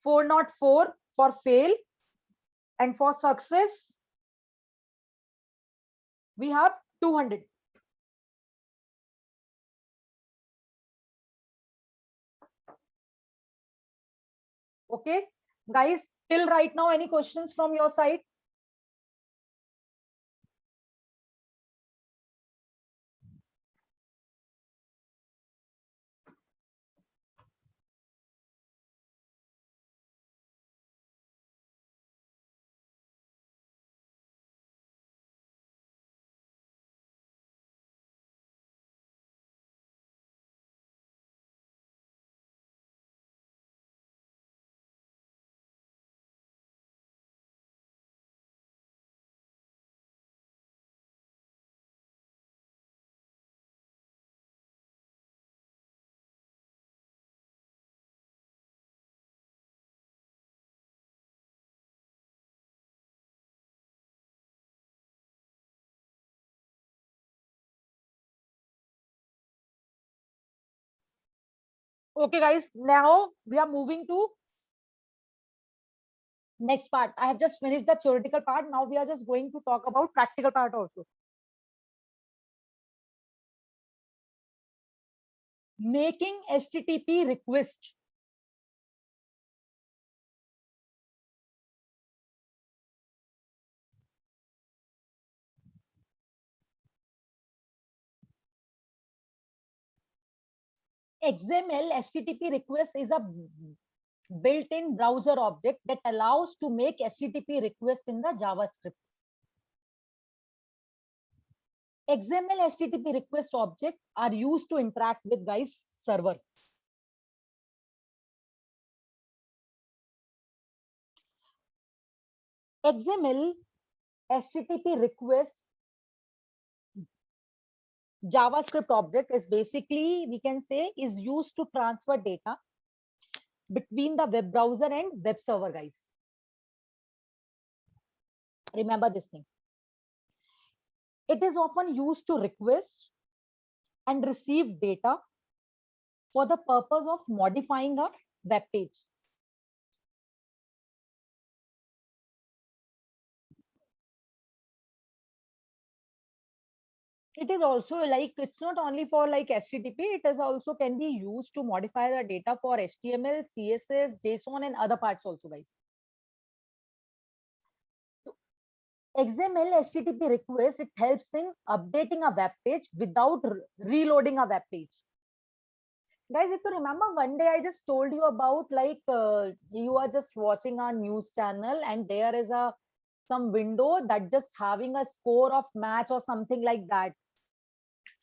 404 for fail, and for success, we have 200. Okay, guys, till right now, any questions from your side? Okay, guys, now we are moving to next part. I have just finished the theoretical part. Now we are just going to talk about practical part also. Making HTTP request. XML HTTP request is a built-in browser object that allows to make HTTP request in the JavaScript. XML HTTP request object are used to interact with guys server. XML HTTP request JavaScript object is basically, we can say, is used to transfer data between the web browser and web server, guys. Remember this thing. It is often used to request and receive data for the purpose of modifying a web page. It is also like, it's not only for like HTTP, it is also can be used to modify the data for HTML, CSS, JSON, and other parts also, guys. XML HTTP request, it helps in updating a web page without reloading a web page. Guys, if you remember, one day I just told you about like you are just watching a news channel and there is a some window that just having a score of match or something like that.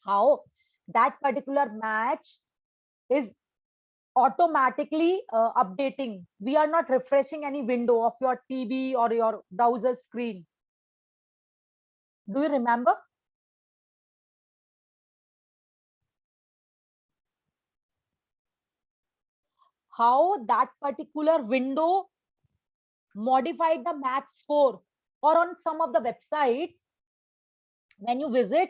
How that particular match is automatically updating. We are not refreshing any window of your TV or your browser screen. Do you remember? How that particular window modified the match score, or on some of the websites when you visit,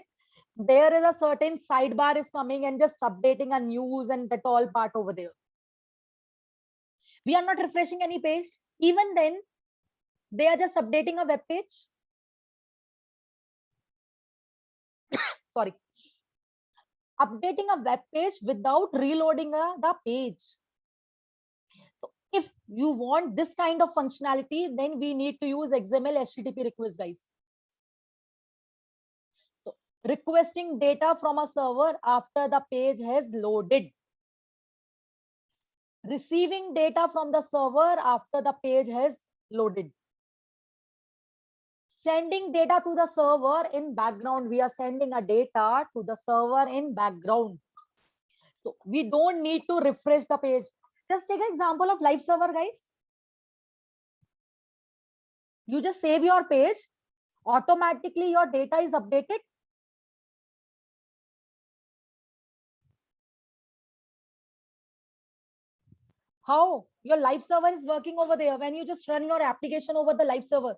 there is a certain sidebar is coming and just updating a news and that all part over there. We are not refreshing any page. Even then, they are just updating a web page. Sorry. Updating a web page without reloading the page. So if you want this kind of functionality, then we need to use XML HTTP request, guys. So requesting data from a server after the page has loaded. Receiving data from the server after the page has loaded. Sending data to the server in background. We are sending a data to the server in background. So we don't need to refresh the page. Just take an example of live server, guys. You just save your page, automatically your data is updated. How? Your live server is working over there when you just run your application over the live server.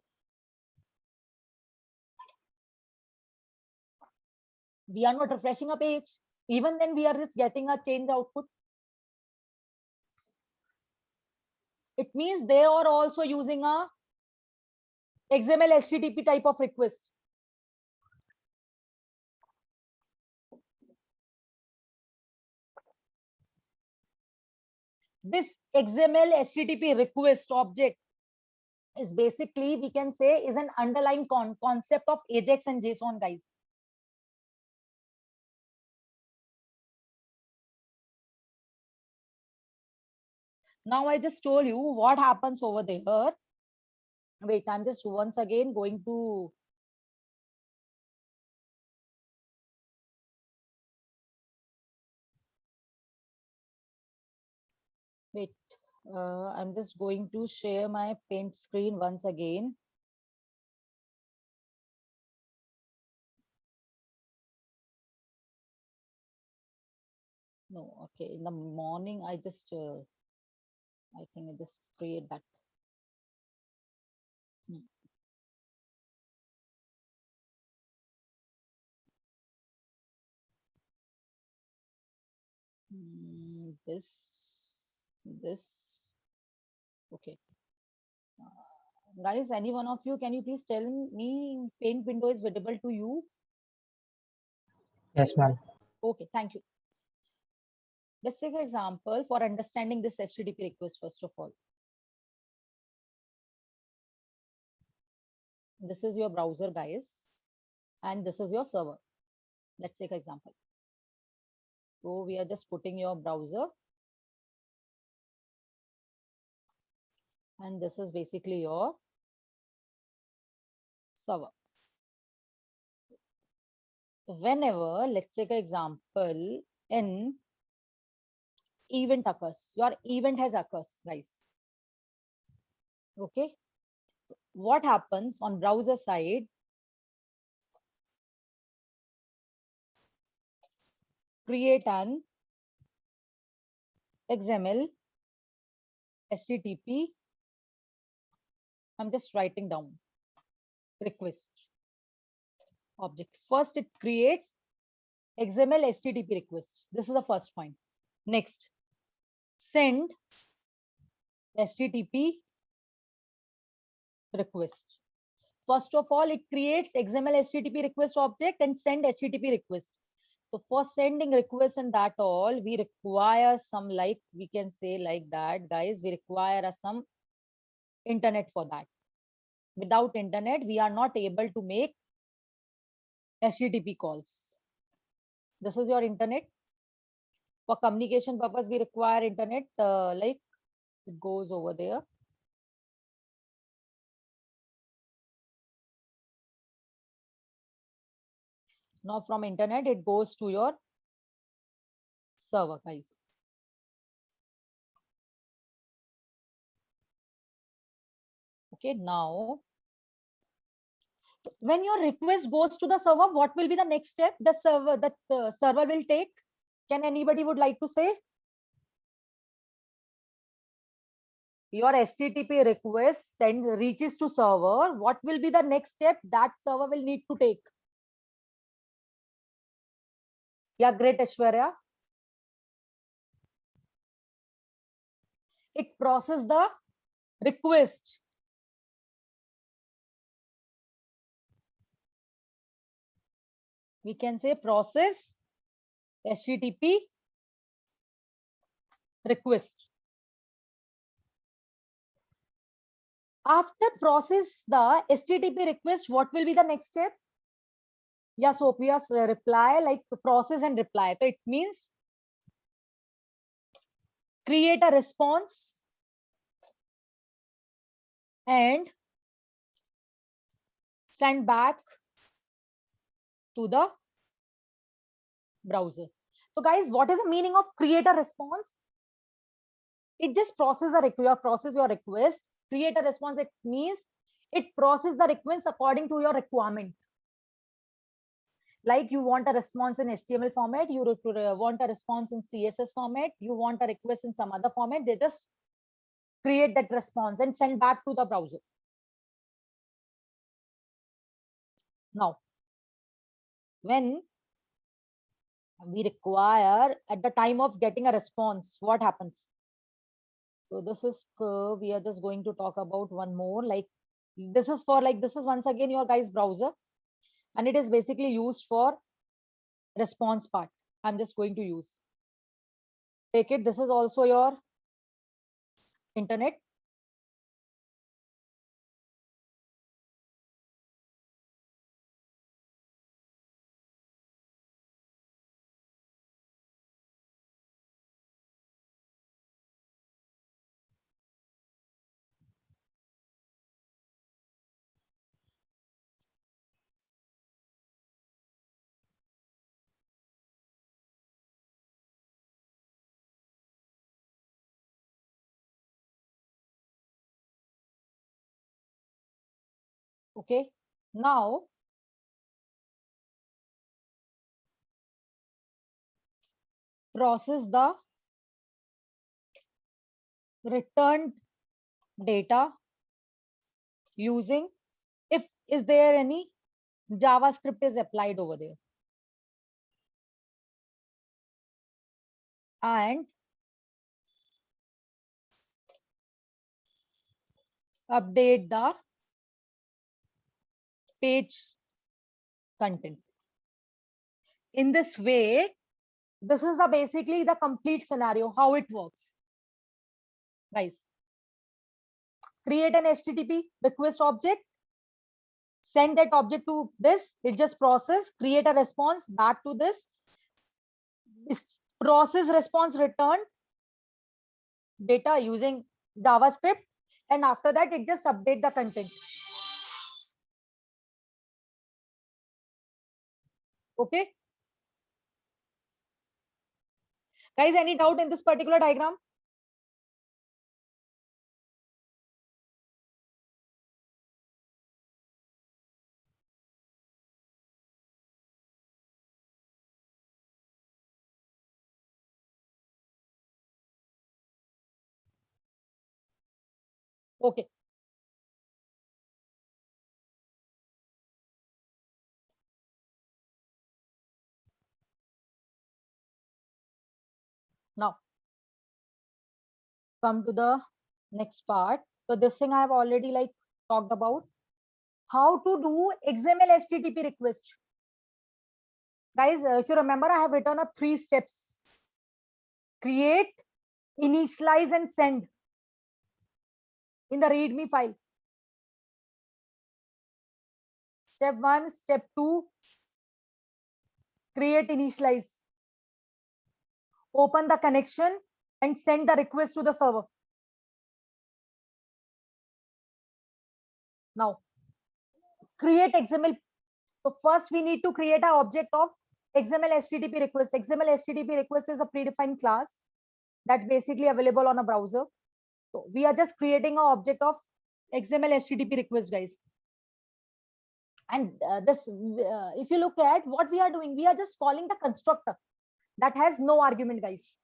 We are not refreshing a page. Even then, we are just getting a change output. It means they are also using a XML HTTP type of request. This XML HTTP request object is basically, we can say, is an underlying concept of Ajax and JSON, guys. Now I just told you what happens over there. Wait, I'm just once again going to wait. I'm just going to share my paint screen once again. No, okay. In the morning, I just, I think I just create that. This, okay. Guys, any one of you, can you please tell me paint window is visible to you? Yes, ma'am. Okay, thank you. Let's take an example for understanding this HTTP request first of all. This is your browser, guys, and this is your server. Let's take an example. So we are just putting your browser, and this is basically your server. Whenever, let's take an example, an event occurs, your event has occurs, guys. Okay, what happens on browser side? Create an XML HTTP. I'm just writing down request object. First, it creates XML HTTP request. This is the first point. Next, send HTTP request. First of all, it creates XML HTTP request object and send HTTP request. So for sending request and that all, we require some, like we can say like that, guys, we require some internet for that. Without internet, we are not able to make HTTP calls. This is your internet. For communication purpose, we require internet, like it goes over there. Now from internet, it goes to your server, guys. Okay, now when your request goes to the server, what will be the next step the server will take? Can anybody would like to say? Your HTTP request reaches to server. What will be the next step that server will need to take? Yeah, great, Aishwarya. It processes the request. We can say process HTTP request. After process the HTTP request, what will be the next step? Yeah, Sophia's reply, like process and reply. So it means create a response and send back to the browser. So guys, what is the meaning of create a response? It just process your request, create a response. It means it process the request according to your requirement. Like you want a response in HTML format, you want a response in CSS format, you want a request in some other format, they just create that response and send back to the browser. Now, when we require at the time of getting a response, what happens? So this is we are just going to talk about one more, like this is once again your guys browser, and it is basically used for response part. I'm just going to use take it. This is also your internet. Okay, now process the returned data using, if is there any JavaScript is applied over there, and update the page content. In this way, this is the basically the complete scenario how it works, guys. Create an HTTP request object, send that object to this, it just process, create a response back to this process response, return data using JavaScript, and after that it just update the content. Okay, guys, any doubt in this particular diagram? Okay, now come to the next part. So this thing I have already like talked about, how to do XML HTTP request. Guys, if you remember, I have written a 3 steps: create, initialize, and send in the README file. Step 1, step 2, create initialize. Open the connection and send the request to the server. Now, create XML. So first we need to create an object of XML HTTP request. XML HTTP request is a predefined class that's basically available on a browser. So we are just creating an object of XML HTTP request, guys. And if you look at what we are doing, we are just calling the constructor that has no argument, guys.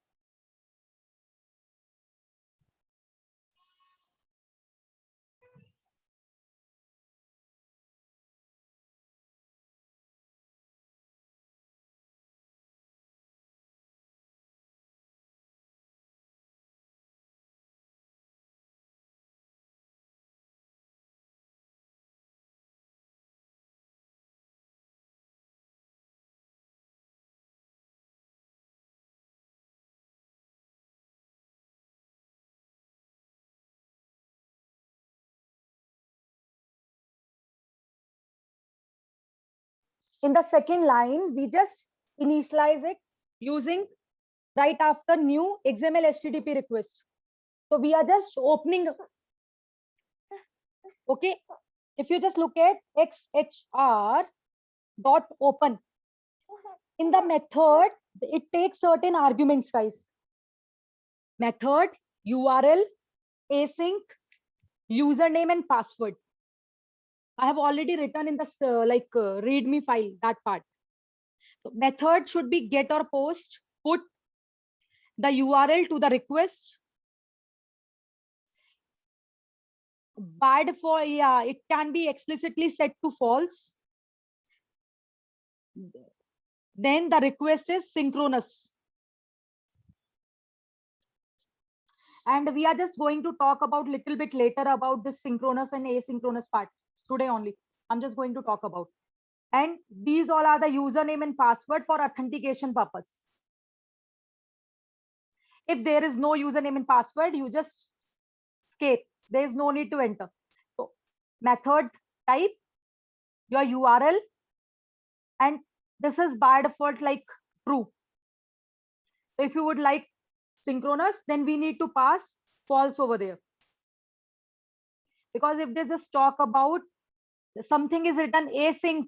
In the second line, we just initialize it using right after new XML HTTP request. So we are just opening. Okay, if you just look at xhr dot open in the method, it takes certain arguments, guys. Method, URL, async, username and password. I have already written in the readme file that part. So method should be get or post, put the URL to the request. By default, yeah, it can be explicitly set to false. Then the request is synchronous. And we are just going to talk about little bit later about this synchronous and asynchronous part today only. I'm just going to talk about. And these all are the username and password for authentication purpose. If there is no username and password, you just escape. There is no need to enter. So method type, your URL, and this is by default like true. So if you would like synchronous, then we need to pass false over there. Because if they just talk about something is written async,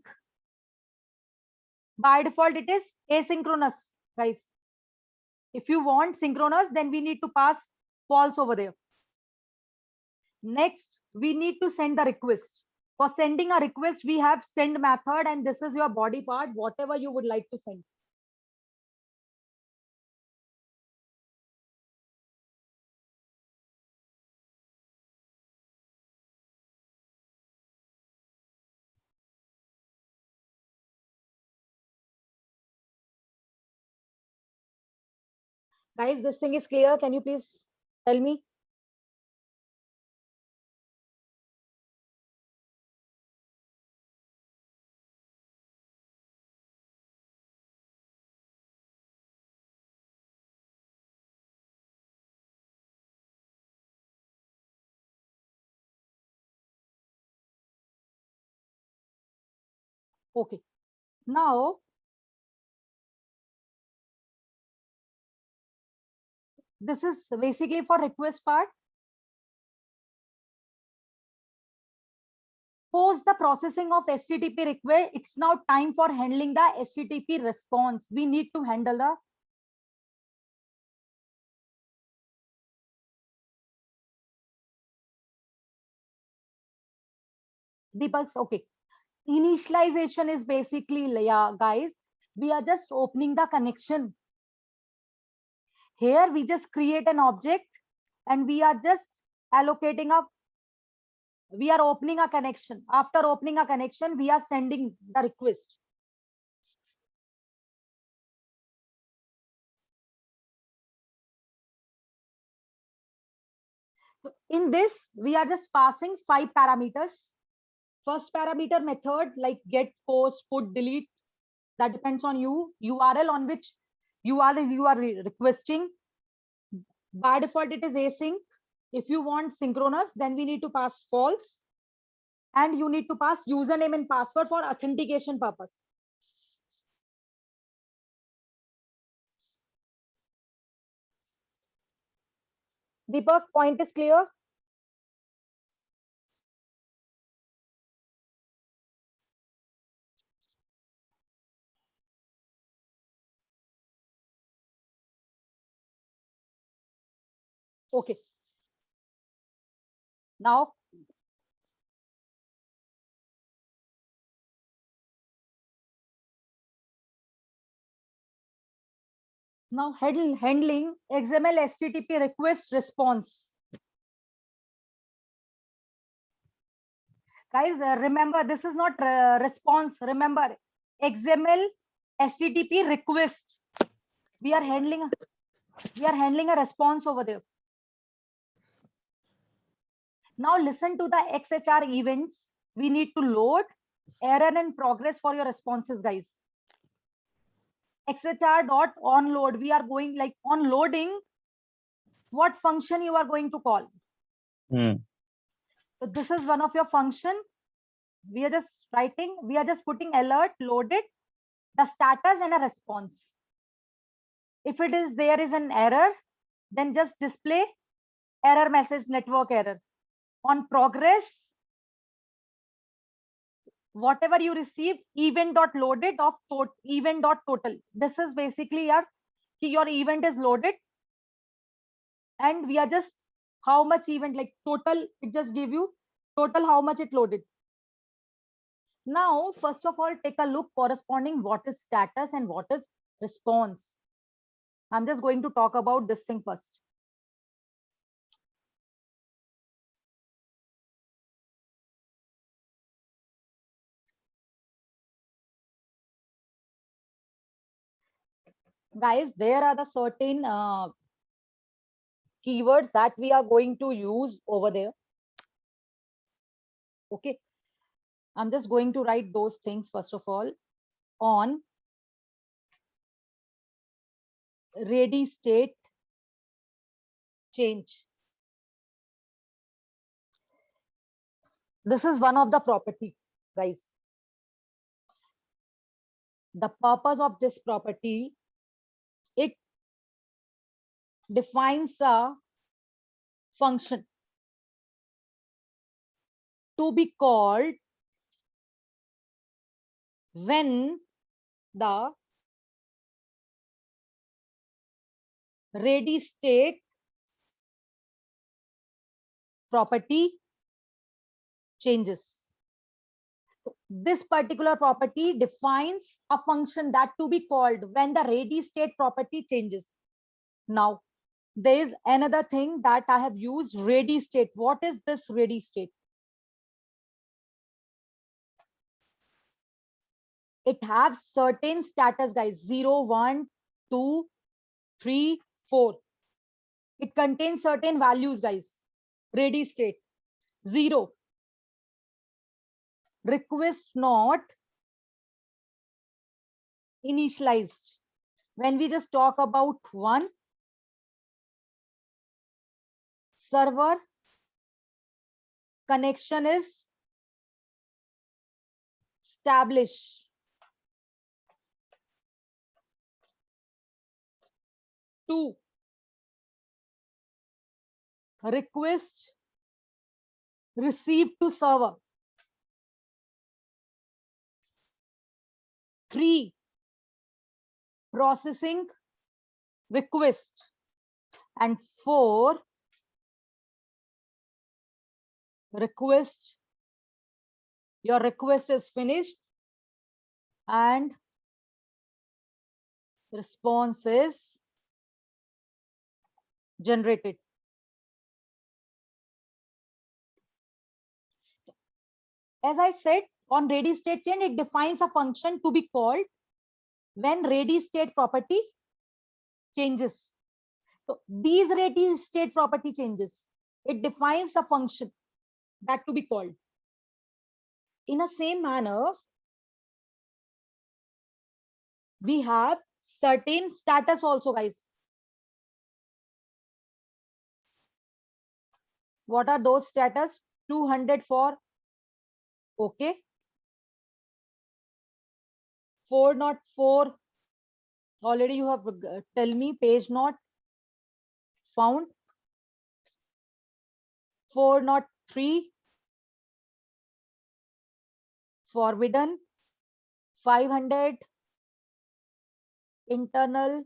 by default it is asynchronous, guys. If you want synchronous, then we need to pass false over there. Next, we need to send the request. For sending a request, we have send method, and this is your body part, whatever you would like to send. Guys, this thing is clear. Can you please tell me? Okay. Now, this is basically for request part. Post the processing of HTTP request, it's now time for handling the HTTP response. We need to handle the debugs. Okay. Initialization is basically, yeah, guys, we are just opening the connection. Here we just create an object and we are just allocating up. We are opening a connection. After opening a connection, we are sending the request. So in this, we are just passing 5 parameters. First parameter method like get, post, put, delete. That depends on you. URL on which URL you are requesting. By default, it is async. If you want synchronous, then we need to pass false. and you need to pass username and password for authentication purpose. Deepak, point is clear? Okay. Now, handling XML HTTP request response. Guys, remember, this is not response. Remember, XML HTTP request. We are handling a response over there. Now listen to the XHR events. We need to load, error and progress for your responses, guys. XHR dot onload. We are going like on loading. What function you are going to call? So this is one of your function. We are just writing. We are just putting alert, loaded, the status and a response. If it is there is an error, then just display error message, network error. On progress, whatever you receive, event.loaded of event.total. This is basically your event is loaded, and we are just how much event, like total, it just give you total how much it loaded. Now, first of all, take a look corresponding what is status and what is response. I'm just going to talk about this thing first. Guys, there are the certain keywords that we are going to use over there. Okay, I'm just going to write those things first of all. On ready state change. This is one of the property, guys. The purpose of this property, it defines a function to be called when the ready state property changes. This particular property defines a function that to be called when the ready state property changes. Now, there is another thing that I have used, ready state. What is this ready state? It has certain status, guys, 0, 1, 2, 3, 4. It contains certain values, guys. Ready state. 0. Request not initialized. When we just talk about 1, server connection is established. 2, request received to server. 3, processing request. And 4, request, your request is finished and response is generated. As I said, on ready state change, it defines a function to be called when ready state property changes. So these ready state property changes, it defines a function that to be called. In the same manner, we have certain status also, guys. What are those status? 200 for Okay. 404. Already you have tell me page not found. 403. Forbidden. 500. Internal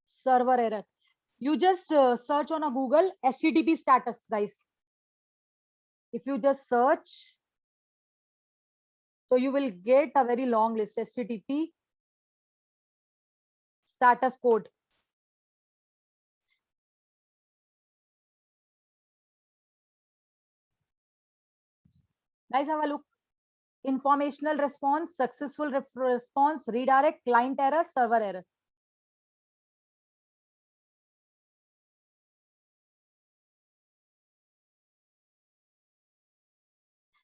server error. You just search on a Google HTTP status, guys. If you just search, so you will get a very long list. HTTP status code. Guys, have a look. Informational response, successful response, redirect, client error, server error.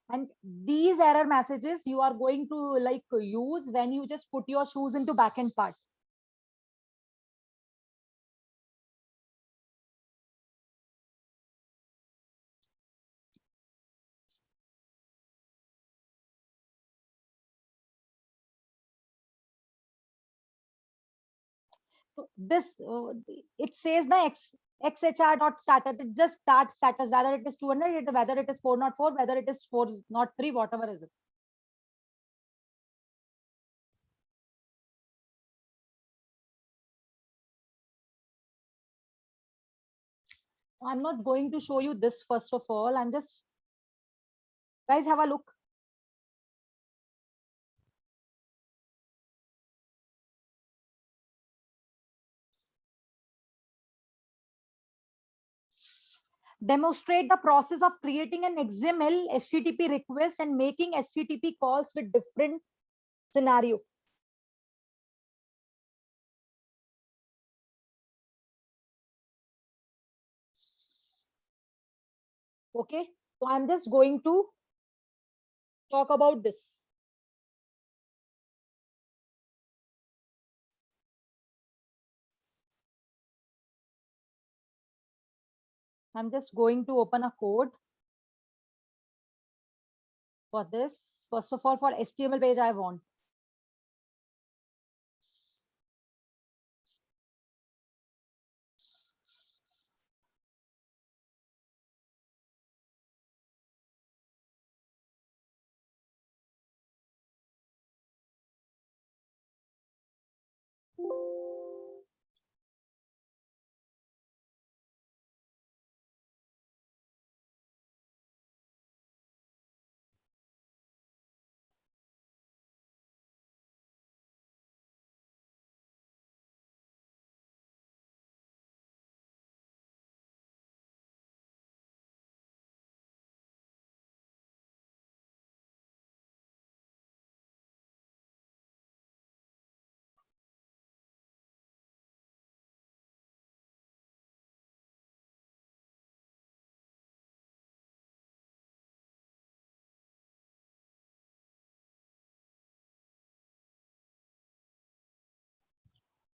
And these error messages you are going to like use when you just put your shoes into backend part. So this it says the xhr dot status. It just that status, whether it is 200, whether it is 404, whether it is 403, whatever is it. I'm not going to show you this first of all. I'm just, guys, have a look. Demonstrate the process of creating an XML HTTP request and making HTTP calls with different scenario. Okay, so I'm just going to talk about this. I'm just going to open a code for this. First of all, for HTML page, I want.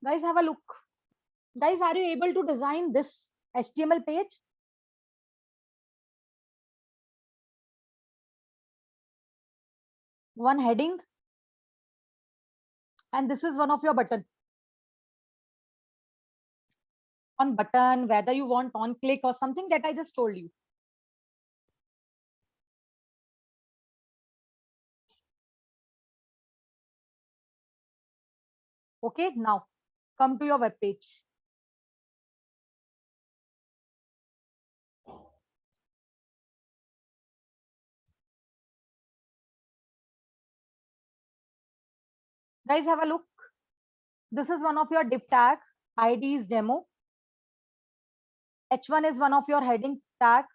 Guys, have a look. Guys, are you able to design this HTML page? One heading. And this is one of your button. On button, whether you want on click or something that I just told you. Okay, now come to your web page. Guys, have a look. This is one of your div tag. ID is demo. H1 is one of your heading tag.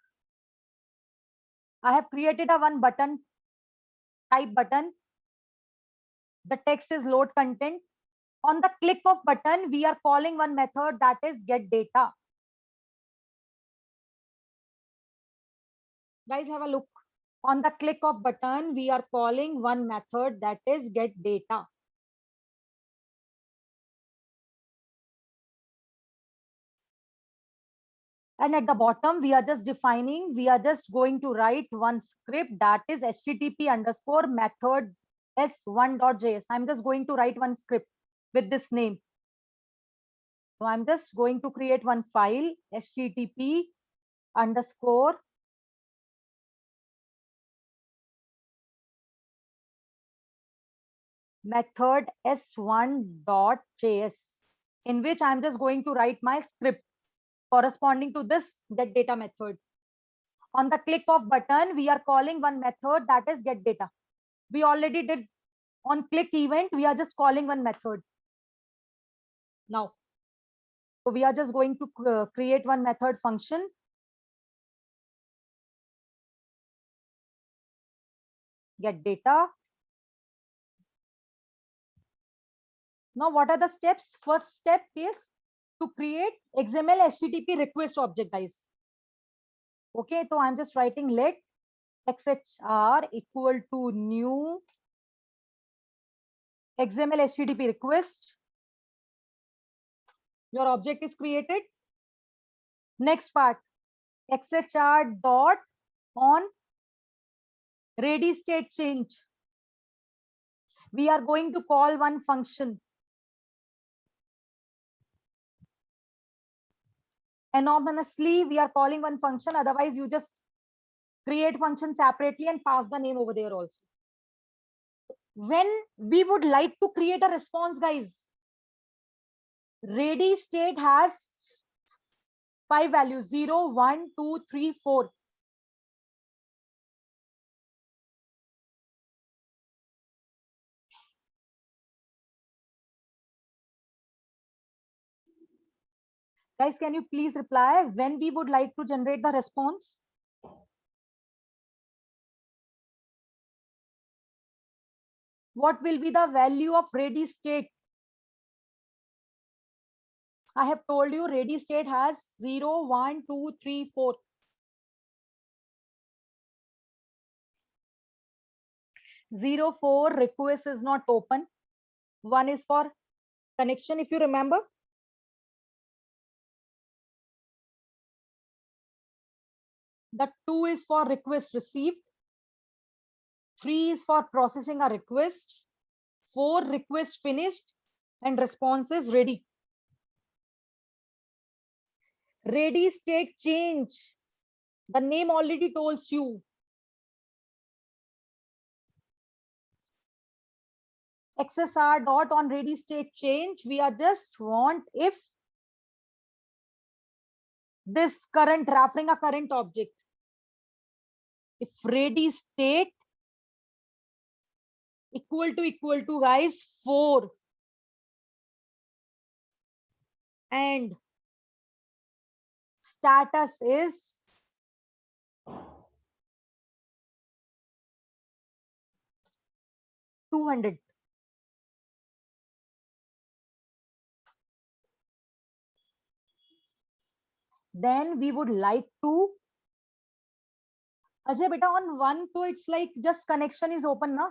I have created a one button type button. The text is load content. On the click of button, we are calling one method that is get data. Guys, have a look. On the click of button, we are calling one method that is get data. And at the bottom, we are just defining, we are just going to write one script, that is HTTP underscore method s1.js. I'm just going to write one script with this name. So I'm just going to create one file, HTTP underscore method s1.js, in which I'm just going to write my script corresponding to this get data method. On the click of button, we are calling one method, that is get data. We already did on click event, we are just calling one method now. So we are just going to create one method function. Get data. Now, what are the steps? First step is to create XML HTTP request object, guys. Okay, so I'm just writing let XHR equal to new XML HTTP request. Your object is created. Next part, XHR dot on ready state change. We are going to call one function. Anonymously, we are calling one function. Otherwise, you just create function separately and pass the name over there also. When we would like to create a response, guys, ready state has 5 values: 0, 1, 2, 3, 4. Guys, can you please reply when we would like to generate the response? What will be the value of ready state? I have told you ready state has 0, 1, 2, 3, 4. 0, 4 request is not open. 1 is for connection, if you remember. The 2 is for request received. 3 is for processing a request. 4 request finished and response is ready. Ready state change. The name already tells you. XSR dot on ready state change. We are just want if this current referring a current object. If ready state equal to guys 4 and status is $200. Then we would like to Ajay beta on 1, so it's like just connection is open na.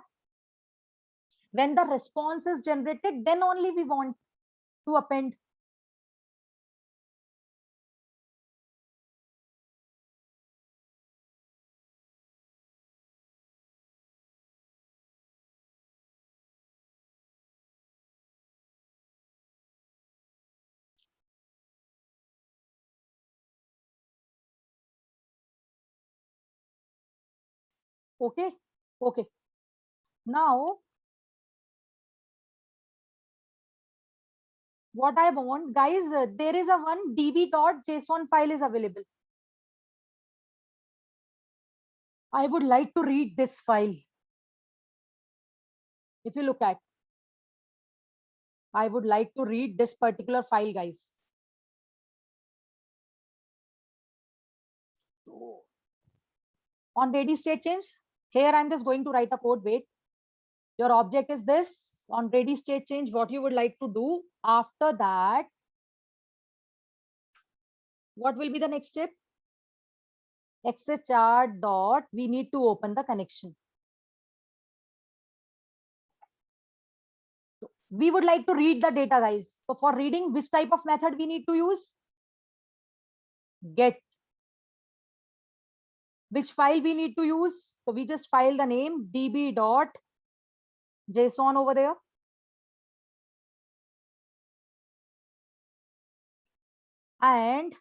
When the response is generated, then only we want to append. Okay. Okay. Now, what I want, guys, there is a one db.json file is available. I would like to read this file. If you look at, I would like to read this particular file, guys. So, on ready state change, here I'm just going to write a code. Wait, your object is this. On ready state change, what you would like to do after that, what will be the next step? XHR dot, we need to open the connection. So we would like to read the data, guys. So for reading, which type of method we need to use? get. Which file we need to use? So we just file the name db.json over there. And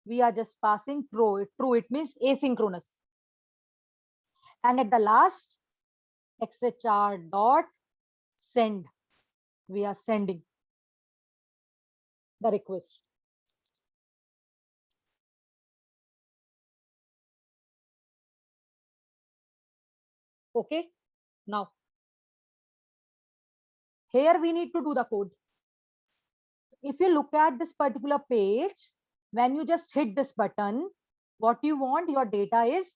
we are just passing true. True, it means asynchronous. And at the last, xhr dot send. We are sending the request. Okay. Now, here we need to do the code. If you look at this particular page, when you just hit this button, what you want, your data is,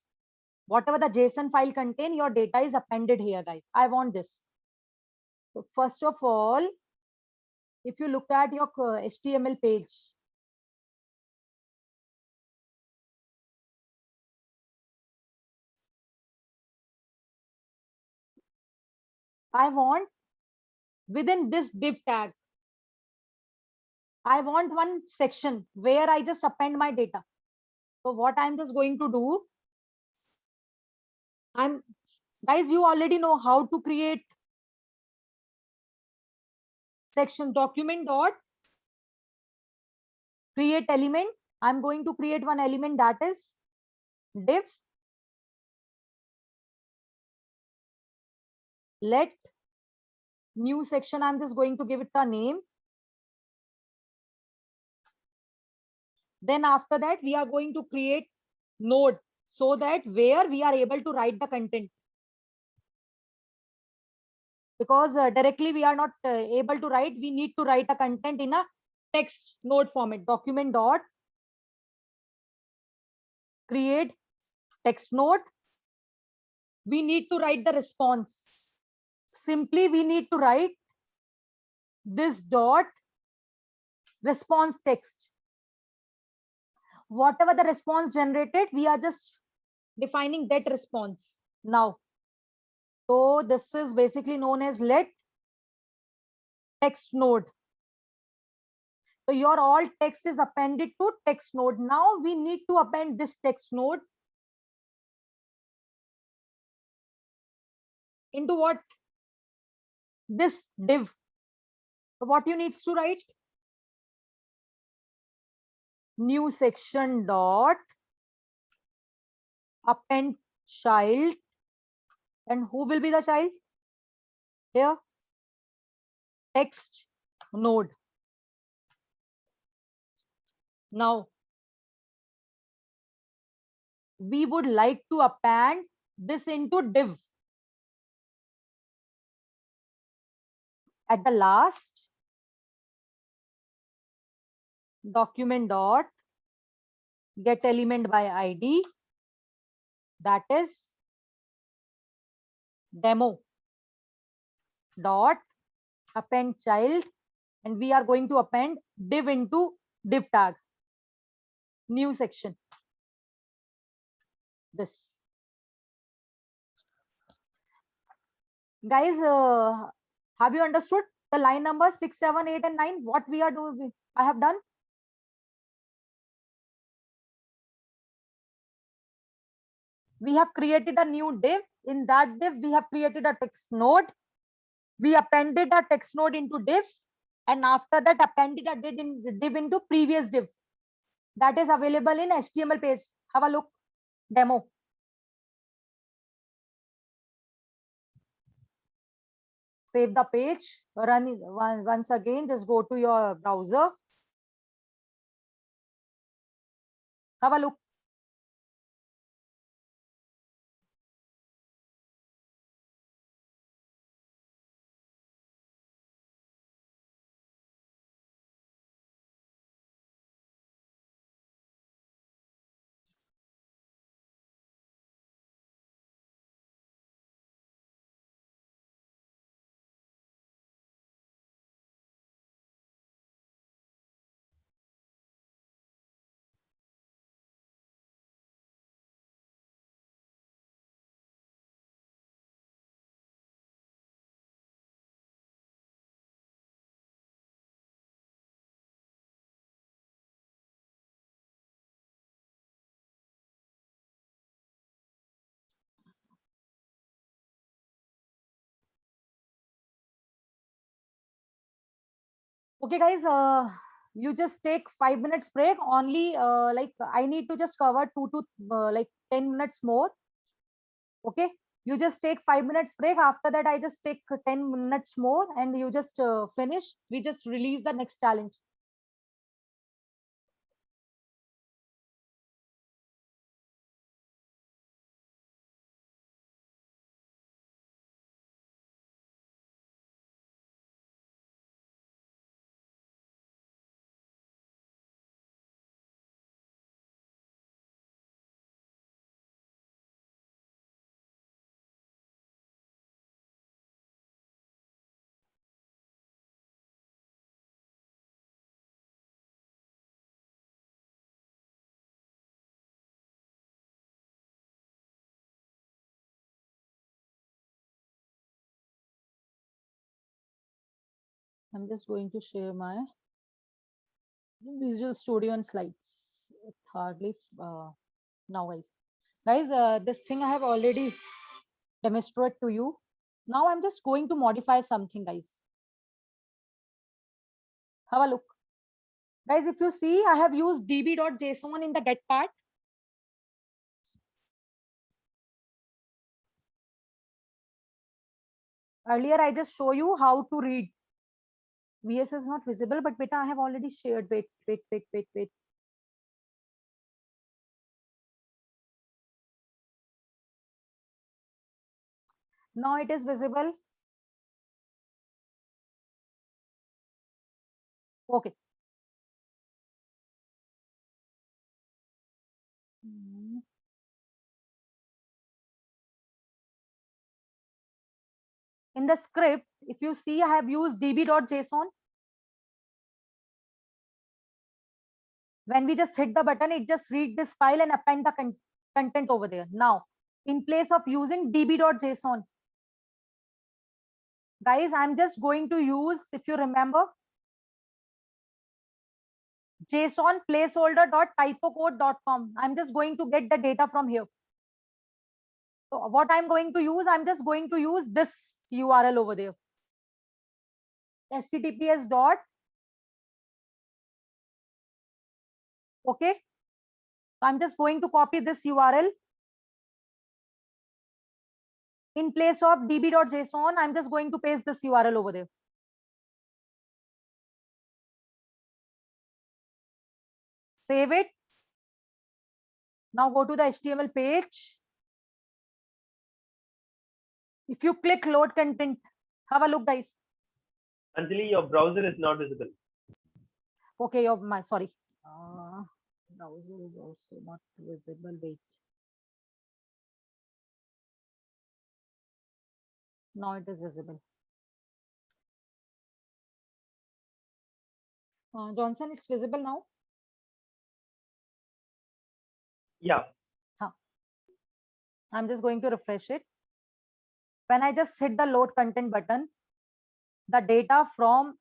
whatever the JSON file contain, your data is appended here, guys. I want this. So first of all, if you look at your HTML page, I want within this div tag, I want one section where I just append my data. So what I'm just going to do, guys, you already know how to create section document dot create element. I'm going to create one element, that is div let new section. I'm just going to give it a name. Then after that, we are going to create node so that where we are able to write the content. Because directly we are not able to write, we need to write a content in a text node format. Document dot create text node. We need to write the response. Simply we need to write this dot response text. Whatever the response generated, we are just defining that response now. So this is basically known as let text node. So your all text is appended to text node. Now we need to append this text node into what? This div. So what you need to write? New section dot append child. And who will be the child? Here, text node. Now we would like to append this into div. At the last, document dot get element by id, that is demo dot append child, and we are going to append div into div tag, new section. This, guys, have you understood the line number 6, 7, 8 and 9? What we are doing, I have done. We have created a new div. In that div, we have created a text node. We appended a text node into div, and after that appended a div into previous div that is available in HTML page. Have a look, demo. Save the page, run it once again. Just go to your browser. Have a look. Okay, guys, you just take 5 minutes break only. Like I need to just cover 2 to 10 minutes more. Okay, you just take 5 minutes break. After that, I just take 10 minutes more, and you just finish. We just release the next challenge. I'm just going to share my Visual Studio and slides. It hardly now, guys. This thing I have already demonstrated to you. Now I'm just going to modify something, guys. Have a look. Guys, if you see, I have used db.json in the get part. Earlier, I just show you how to read. VS is not visible, but beta, I have already shared. Wait. Now it is visible. Okay. In the script, if you see, I have used db.json. When we just hit the button, it just read this file and append the content over there. Now, in place of using db.json, guys, I'm just going to use, if you remember, json placeholder.typocode.com. I'm just going to get the data from here. So what I'm going to use, I'm just going to use this URL over there. HTTPS dot. Okay. I'm just going to copy this URL. In place of db.json, I'm just going to paste this URL over there. Save it. Now go to the HTML page. If you click load content, have a look, guys. Anjali, your browser is not visible. Okay, sorry. Browser is also not visible. Wait. Now it is visible. Johnson, it's visible now. Yeah. I'm just going to refresh it. When I just hit the load content button, the data from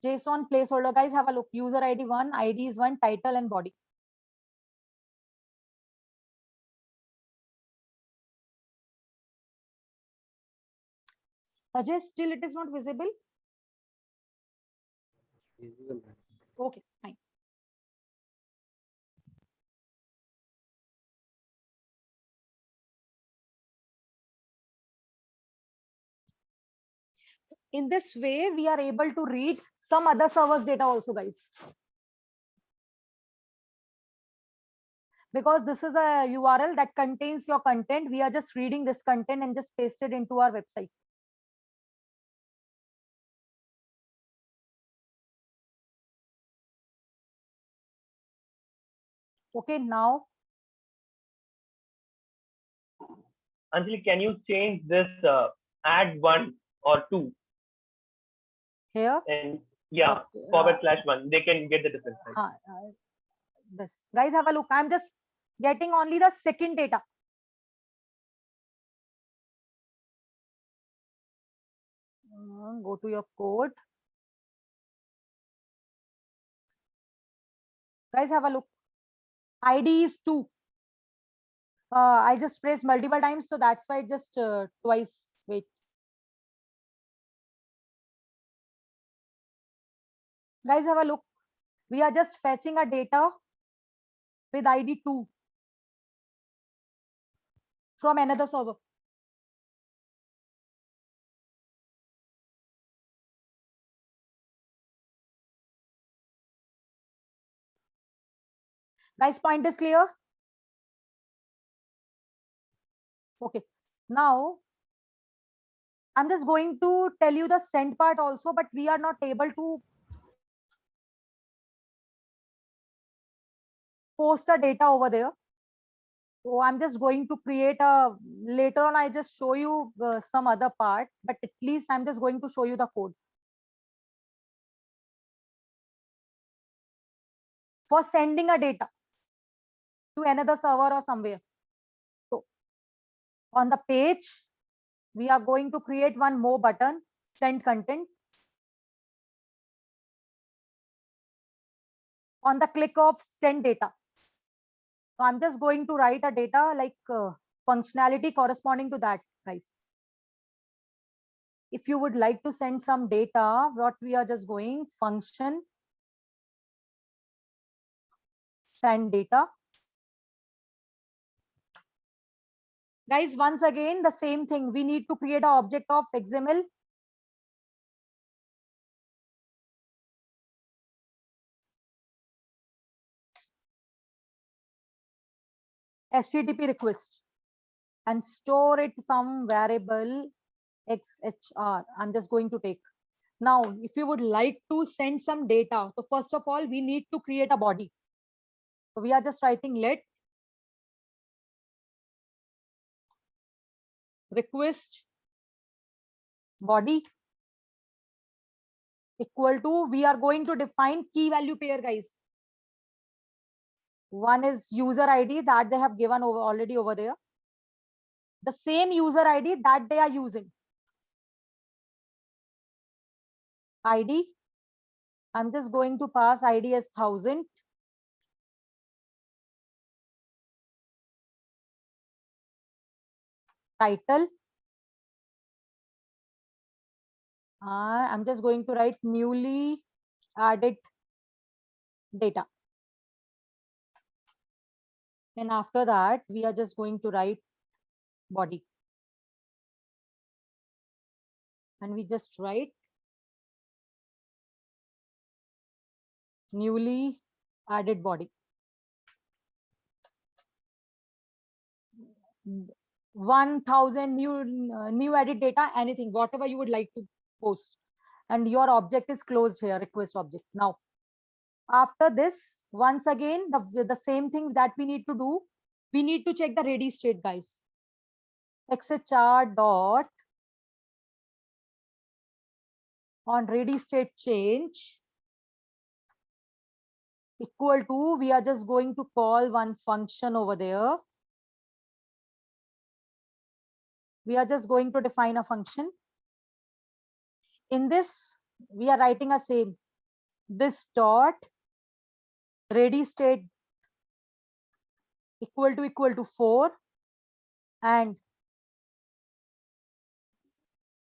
JSON placeholder, guys, have a look. User ID 1, ID is 1, title and body. Ajay, still it is not visible. Visible. Okay, fine. In this way, we are able to read some other servers data also, guys. Because this is a URL that contains your content. We are just reading this content and just paste it into our website. Okay, now. Anjali, can you change this add 1 or 2? Here? And yeah, okay, /1. They can get the difference. Right? This. Guys, have a look. I'm just getting only the second data. Go to your code. Guys, have a look. ID is 2. I just pressed multiple times, so that's why it just twice. Wait. Guys, have a look. We are just fetching a data with ID 2 from another server. Guys, point is clear? Okay. Now, I'm just going to tell you the send part also, but we are not able to post the data over there. So I'm just going to create a, later on I just show you some other part, but at least I'm just going to show you the code. For sending a data to another server or somewhere. So on the page, we are going to create one more button, send content. On the click of send data. So I'm just going to write a data like functionality corresponding to that, guys. If you would like to send some data, what we are just going function send data. Guys, once again, the same thing. We need to create an object of XML. HTTP request and store it some variable XHR. I'm just going to take. Now, if you would like to send some data, so first of all, we need to create a body. So we are just writing let request body equal to, we are going to define key value pair, guys. One is user ID that they have given over already over there. The same user ID that they are using. ID. I'm just going to pass ID as 1000. Title. I'm just going to write newly added data. And after that, we are just going to write body. And we just write newly added body. 1000 new added data, anything, whatever you would like to post. And your object is closed here, request object. Now, after this, once again, the same thing that we need to do, we need to check the ready state, guys. XHR dot on ready state change equal to, we are just going to call one function over there. We are just going to define a function. In this, we are writing a same, this dot ready state equal to 4, and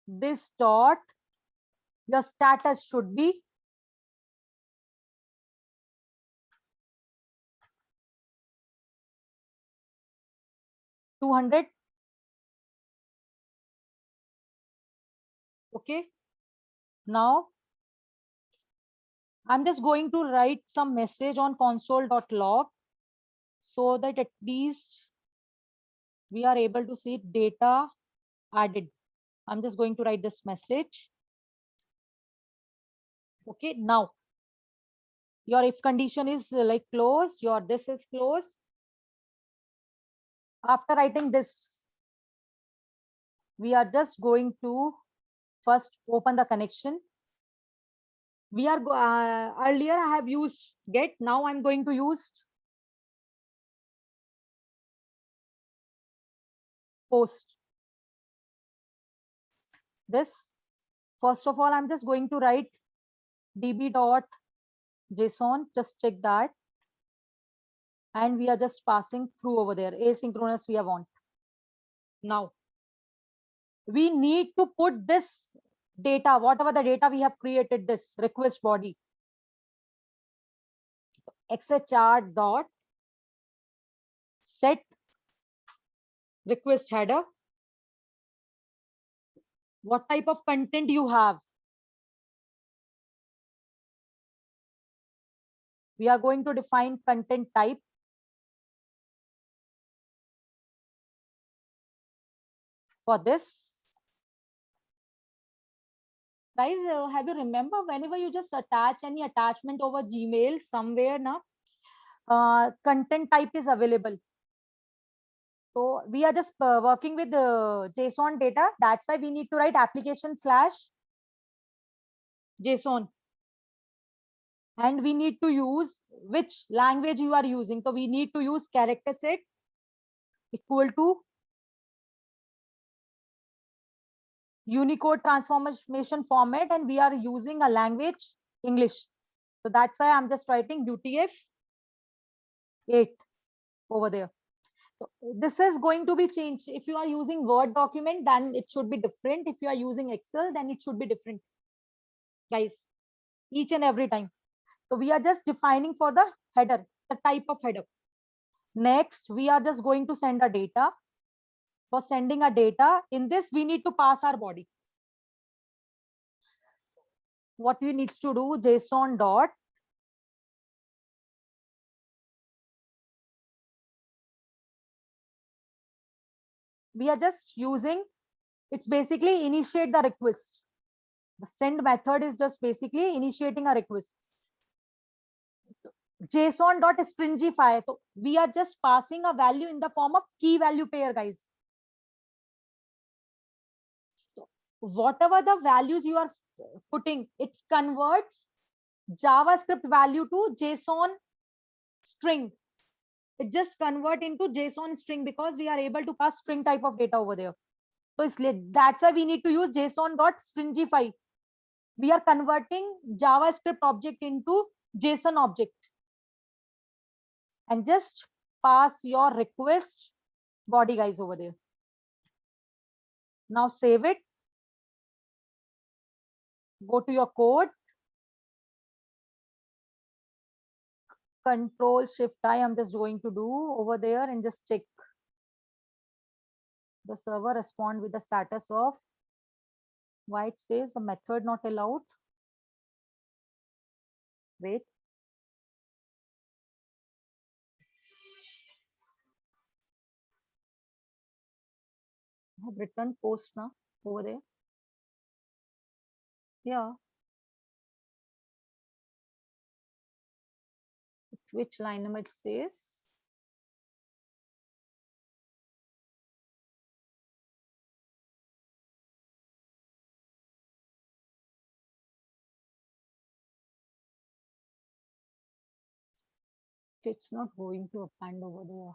this dot, your status should be $200. Okay. Now, I'm just going to write some message on console.log so that at least we are able to see data added. I'm just going to write this message. Okay. Now, your if condition is like closed, your this is closed. After writing this, we are just going to first open the connection. We are earlier I have used get, now I'm going to use post. This, first of all, I'm just going to write db.json, just check that. And we are just passing through over there, asynchronous we want. Now, we need to put this data, whatever the data we have created, this request body. xhr dot set request header. What type of content you have? We are going to define content type. For this, guys, have you remember whenever you just attach any attachment over Gmail somewhere now, content type is available. So we are just working with the JSON data. That's why we need to write application slash JSON. And we need to use which language you are using. So we need to use character set equal to Unicode transformation format, and we are using a language English. So that's why I'm just writing UTF-8 over there. So this is going to be changed. If you are using Word document, then it should be different. If you are using Excel, then it should be different, guys, each and every time. So we are just defining for the header, the type of header. Next, we are just going to send a data. For sending a data, in this, we need to pass our body. What we needs to do, JSON dot we are just using, it's basically initiate the request. The send method is just basically initiating a request. JSON dot stringify. So we are just passing a value in the form of key value pair, guys. So whatever the values you are putting, it converts JavaScript value to JSON string. It just convert into JSON string because we are able to pass string type of data over there. So that's why we need to use JSON dot stringify. We are converting JavaScript object into JSON object. And just pass your request body, guys, over there. Now save it. Go to your code. Control Shift I, I'm just going to do over there and just check the server respond with the status of why it says the method not allowed. Wait. I have written post now over there. Yeah. Which line number it says? It's not going to append over there.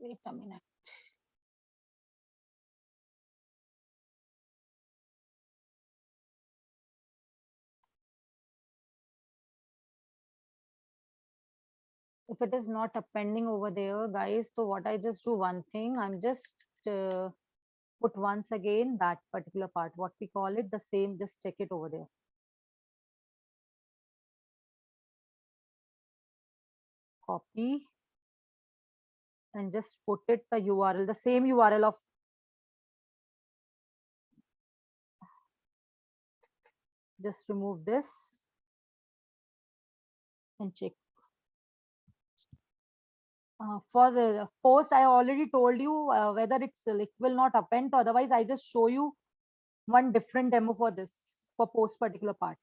Wait a minute. If it is not appending over there, guys, so what I just do one thing, I'm just put once again that particular part, what we call it, the same, just check it over there. Copy and just put it the URL, the same URL of just remove this and check. For the post, I already told you whether it's it will not append. Otherwise, I just show you one different demo for this for post particular part.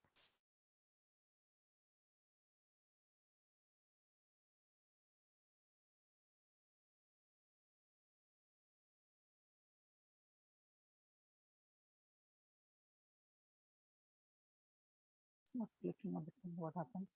It's not clicking a bit. What happens?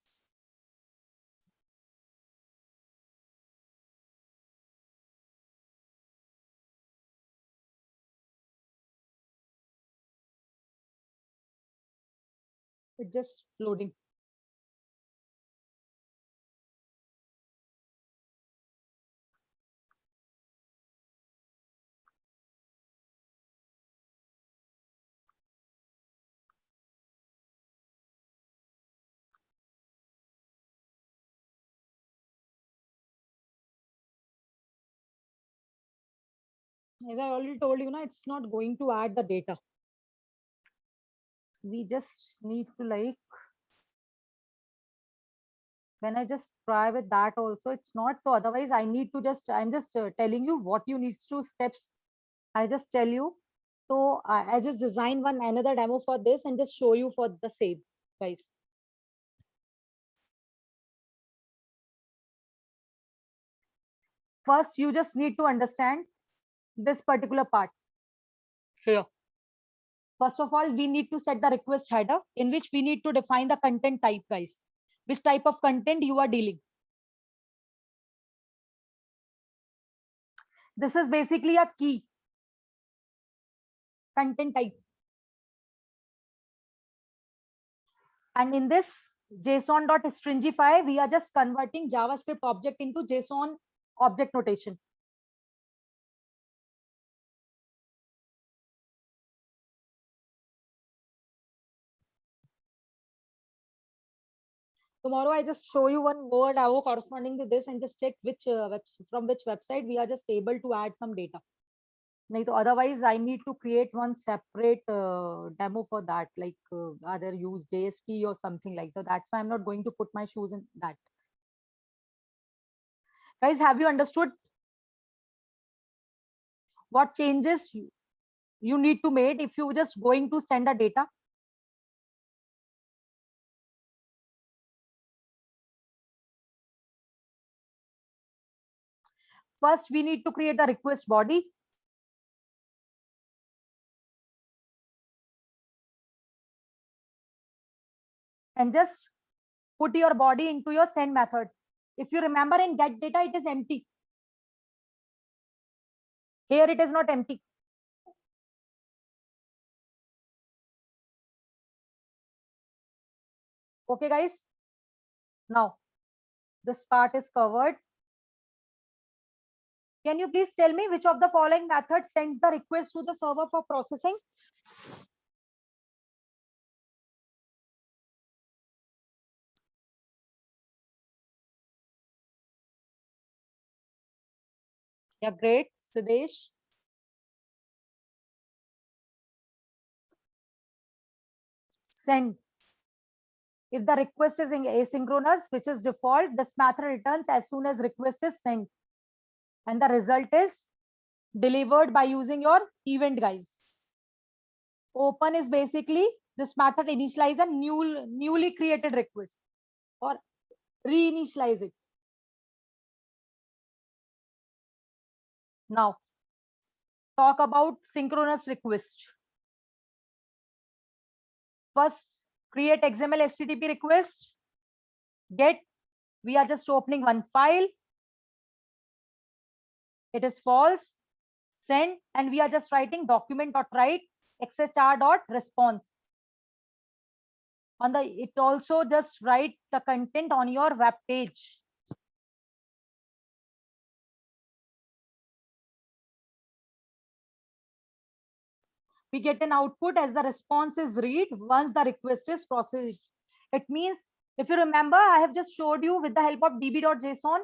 It's just loading. As I already told you, na, it's not going to add the data. We just need to like, when I just try with that also, it's not. So otherwise I need to just, I'm just telling you what you need to steps. I just tell you. So I just design one another demo for this and just show you for the same, guys. First, you just need to understand this particular part here. First of all, we need to set the request header in which we need to define the content type, guys. Which type of content you are dealing. This is basically a key content type. And in this JSON.stringify, we are just converting JavaScript object into JSON object notation. Tomorrow, I just show you one word arrow corresponding to this and just check which from which website we are just able to add some data. Otherwise, I need to create one separate demo for that, like either use JSP or something like that. That's why I'm not going to put my shoes in that. Guys, have you understood what changes you need to make if you just going to send a data? First, we need to create the request body. And just put your body into your send method. If you remember in get data, it is empty. Here it is not empty. Okay, guys. Now, this part is covered. Can you please tell me which of the following methods sends the request to the server for processing? Yeah, great, Sidesh. Send. If the request is asynchronous, which is default, this method returns as soon as request is sent. And the result is delivered by using your event, guys. Open is basically this method initialize a newly created request or reinitialize it. Now, talk about synchronous request. First, create XML HTTP request. Get, we are just opening one file. It is false. Send, and we are just writing document.write xhr.response. On the, it also just write the content on your web page. We get an output as the response is read once the request is processed. It means, if you remember, I have just showed you with the help of db.json.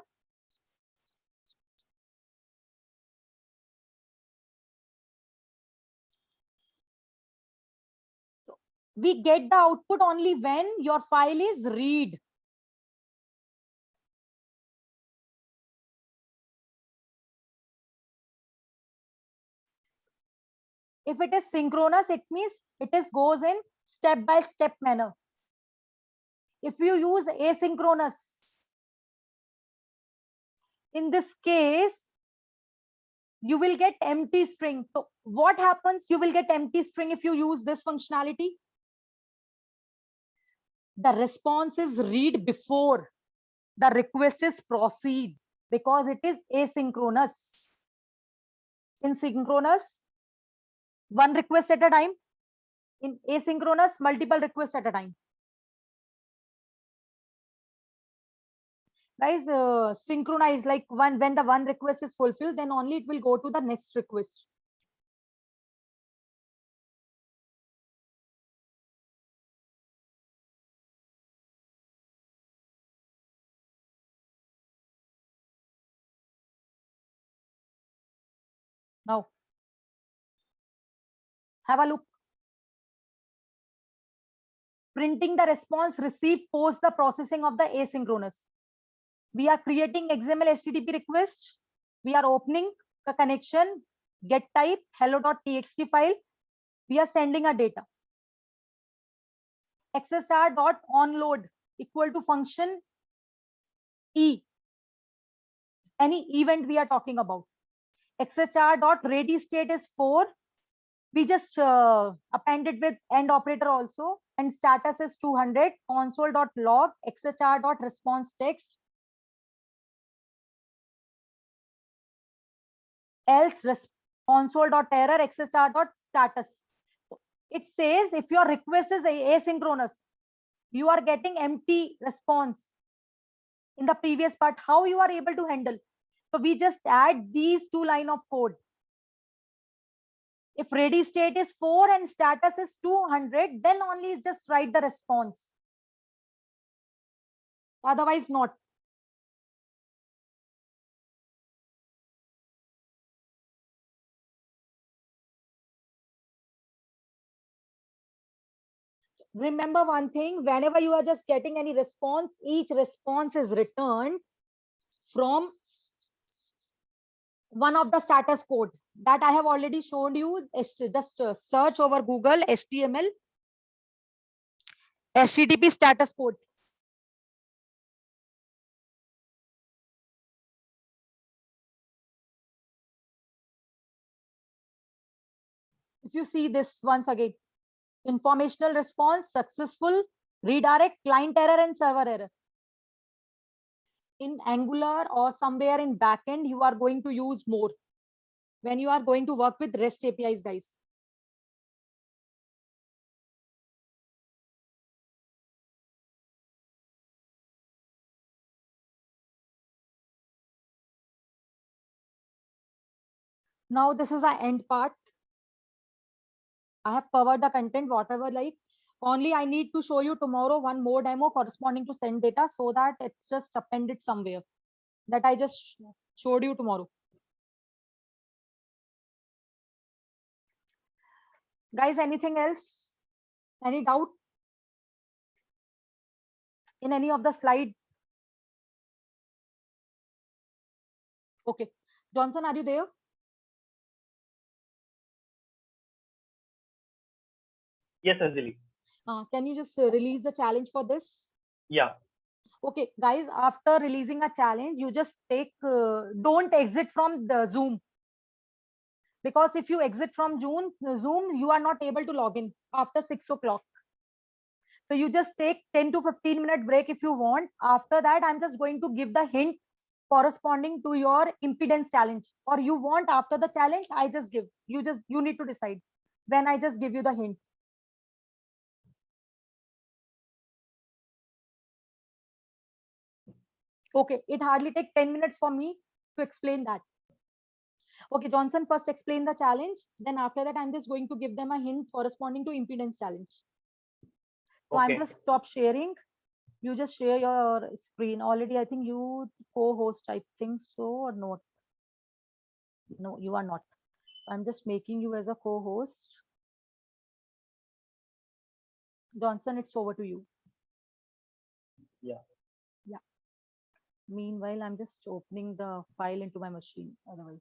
We get the output only when your file is read. If it is synchronous, it means it is goes in step-by-step manner. If you use asynchronous, in this case, you will get empty string. So what happens? You will get empty string if you use this functionality. The response is read before the request is proceed because it is asynchronous. In synchronous, one request at a time. In asynchronous, multiple requests at a time. Guys, synchronize, like when the one request is fulfilled, then only it will go to the next request. Now, Have a look. Printing the response received post the processing of the asynchronous. We are creating XML HTTP request. We are opening a connection, get type hello.txt file. We are sending a data. XSR.onload equal to function E. Any event we are talking about. XSR.ready state is 4. We just appended with end operator also, and status is 200. Console.log XSR.response text. Else console.error XSR.status. It says if your request is asynchronous, you are getting empty response. In the previous part, how you are able to handle? So we just add these 2 lines of code. If ready state is 4 and status is 200, then only just write the response. Otherwise not. Remember one thing, whenever you are just getting any response, each response is returned from one of the status code that I have already shown you. Just search over Google HTML HTTP status code. If you see this once again, informational response, successful, redirect, client error and server error. In Angular or somewhere in backend, you are going to use more when you are going to work with REST APIs, guys. Now this is our end part. I have covered the content, whatever like. Only I need to show you tomorrow one more demo corresponding to send data, so that it's just appended somewhere. That I just showed you tomorrow. Guys, anything else? Any doubt in any of the slide? Okay. Johnson, are you there? Yes, Anjali. Can you just release the challenge for this? Yeah. Okay, guys, after releasing a challenge, you just take, don't exit from the Zoom. Because if you exit from Zoom, you are not able to log in after 6 o'clock. So you just take 10 to 15-minute break if you want. After that, I'm just going to give the hint corresponding to your impedance challenge. Or you want after the challenge, I just give. You need to decide when I just give you the hint. Okay, it hardly take 10 minutes for me to explain that. Okay, Johnson, first explain the challenge. Then after that, I'm just going to give them a hint corresponding to impedance challenge. So Okay. I'm just stop sharing. You just share your screen. Already, I think you co-host, I think so, or not. No, you are not. I'm just making you as a co-host. Johnson, it's over to you. Yeah. Yeah. Meanwhile, I'm just opening the file into my machine. Otherwise.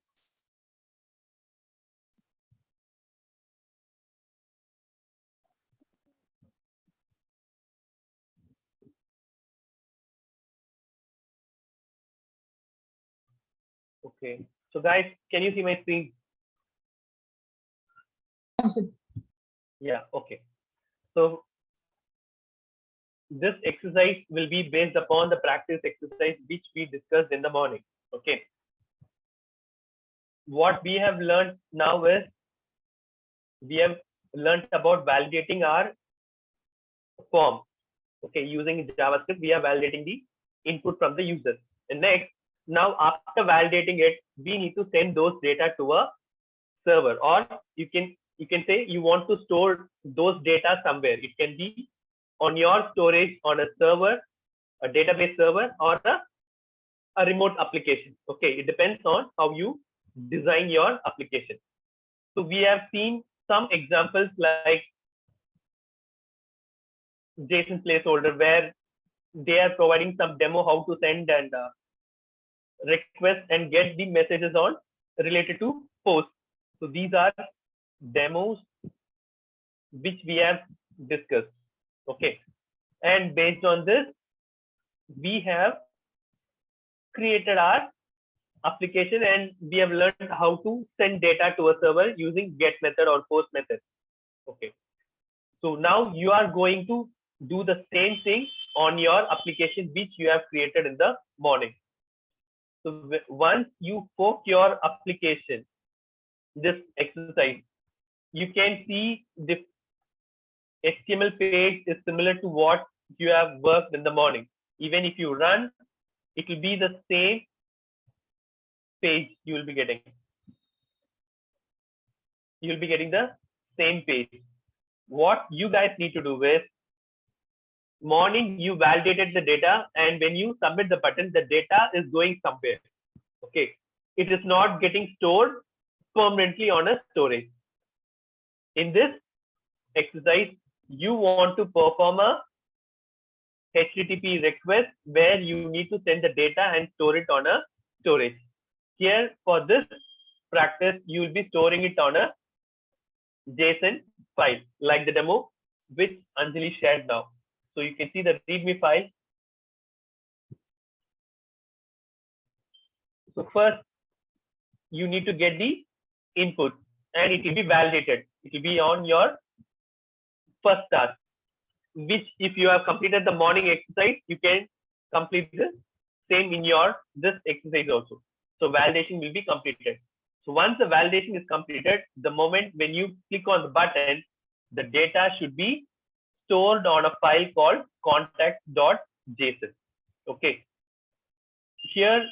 Okay. So guys, can you see my screen? Yeah. Okay. So this exercise will be based upon the practice exercise which we discussed in the morning. Okay. What we have learned now is we have learned about validating our form. Okay, using JavaScript, we are validating the input from the user. And next, now after validating it, we need to send those data to a server, or you can say you want to store those data somewhere. It can be on your storage on a server, a database server, or a remote application. Okay, it depends on how you design your application. So we have seen some examples like JSON placeholder, where they are providing some demo how to send and request and get the messages on related to post. So these are demos which we have discussed. Okay, and based on this, we have created our application and we have learned how to send data to a server using get method or post method. Okay, so now you are going to do the same thing on your application which you have created in the morning. So once you poke your application, this exercise, you can see the HTML page is similar to what you have worked in the morning. Even if you run, it will be the same page you will be getting. You will be getting the same page. What you guys need to do is, morning you validated the data, and when you submit the button, the data is going somewhere. Okay, it is not getting stored permanently on a storage. In this exercise, you want to perform a HTTP request where you need to send the data and store it on a storage. Here, for this practice, you will be storing it on a JSON file, like the demo which Anjali shared now. So you can see the README file. So first, you need to get the input and it will be validated. It will be on your first task, which if you have completed the morning exercise, you can complete the same in your this exercise also. So validation will be completed. So once the validation is completed, the moment when you click on the button, the data should be stored on a file called contact.json. Okay. Here,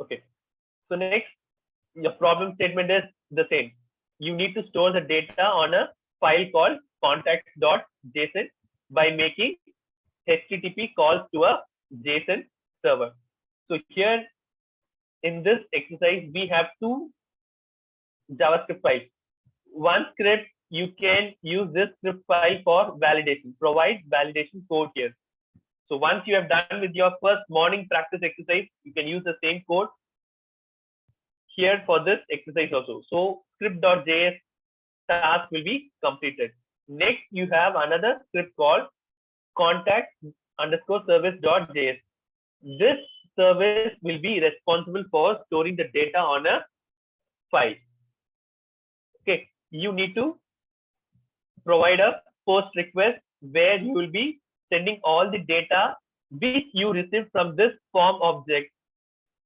okay. So next, your problem statement is the same. You need to store the data on a file called contact.json by making HTTP calls to a JSON server. So here in this exercise, we have two JavaScript files. One script, you can use this script file for validation, provide validation code here. So once you have done with your first morning practice exercise, you can use the same code here for this exercise also. So script.js task will be completed. Next, you have another script called contact_service.js. This service will be responsible for storing the data on a file. Okay, you need to provide a post request where you will be sending all the data which you received from this form object,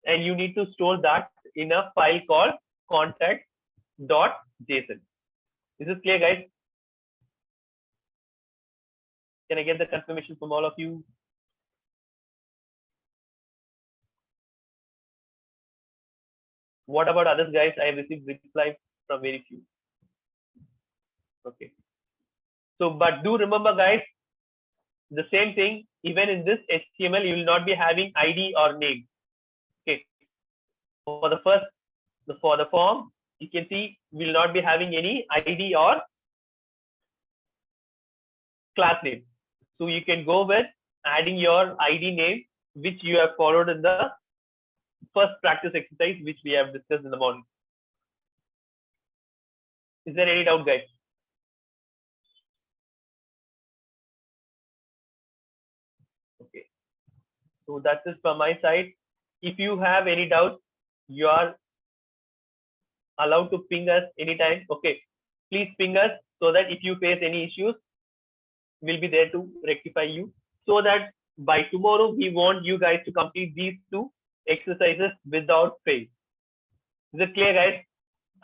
and you need to store that in a file called contact.json. Is this clear, guys? Can I get the confirmation from all of you? What about others, guys? I have received reply from very few. Okay. So, but do remember, guys, the same thing, even in this HTML, you will not be having ID or name. Okay. For the first, for the form, you can see we will not be having any ID or class name. So you can go with adding your ID name, which you have followed in the first practice exercise, which we have discussed in the morning. Is there any doubt, guys? Okay. So that's it from my side. If you have any doubt, you are allowed to ping us anytime. Okay. Please ping us so that if you face any issues, we'll be there to rectify you, so that by tomorrow we want you guys to complete these two exercises without fail. Is it clear, guys?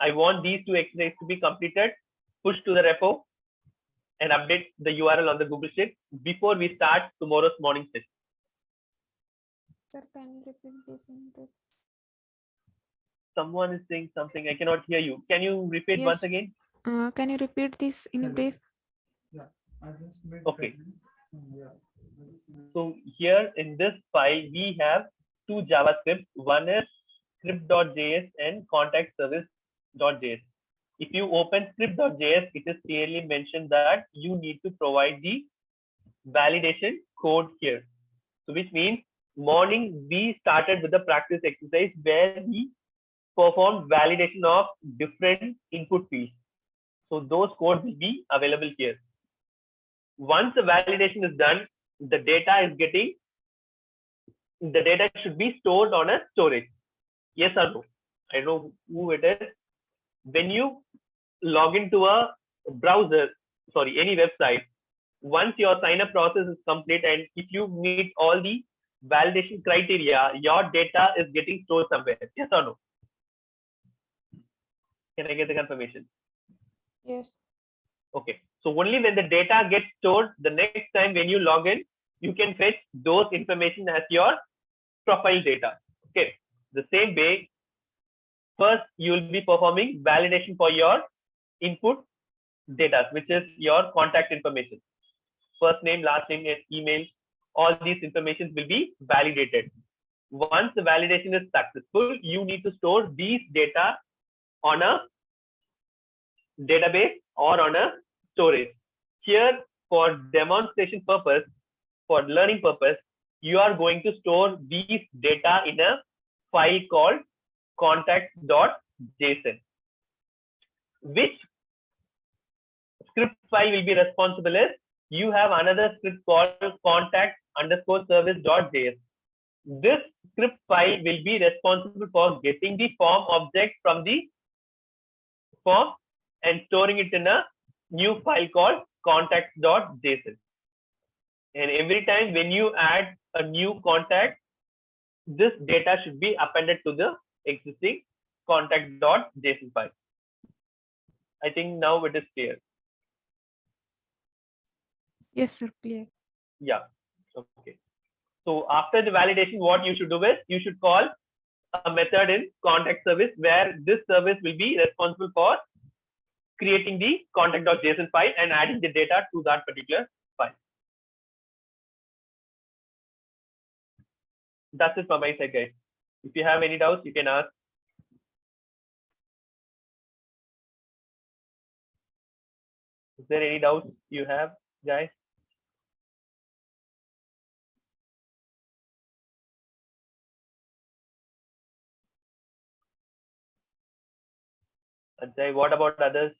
I want these two exercises to be completed, push to the repo, and update the URL on the Google Sheet before we start tomorrow's morning session. Sir, can you repeat this in brief? Someone is saying something. I cannot hear you. Can you repeat Yes. once again? Can you repeat this in brief? Okay. So here in this file, we have two JavaScripts. One is script.js and contact service script.js. If you open script.js, it is clearly mentioned that you need to provide the validation code here. So which means morning we started with the practice exercise where we performed validation of different input fields. So those codes will be available here. Once the validation is done, the data should be stored on a storage. Yes or no? I don't know who it is. When you log into a browser, any website, once your sign up process is complete and if you meet all the validation criteria, your data is getting stored somewhere. Yes or no? Can I get the confirmation? Yes. Okay. So only when the data gets stored, the next time when you log in, you can fetch those information as your profile data. Okay. The same way, first you will be performing validation for your input data, which is your contact information. First name, last name, email, all these information will be validated. Once the validation is successful, you need to store these data on a database or on a storage. Here, for demonstration purpose, for learning purpose, you are going to store these data in a file called contact.json. Which script file will be responsible is you have another script called contact_service.js. This script file will be responsible for getting the form object from the form and storing it in a new file called contact.json. And every time when you add a new contact, this data should be appended to the existing contact.json file. I think now it is clear. Yes, sir. Clear. Yeah. Okay. So after the validation, what you should do is you should call a method in contact service where this service will be responsible for creating the contact.json file and adding the data to that particular file. That's it from my side, guys. If you have any doubts, you can ask. Is there any doubts you have, guys? Ajay, what about others?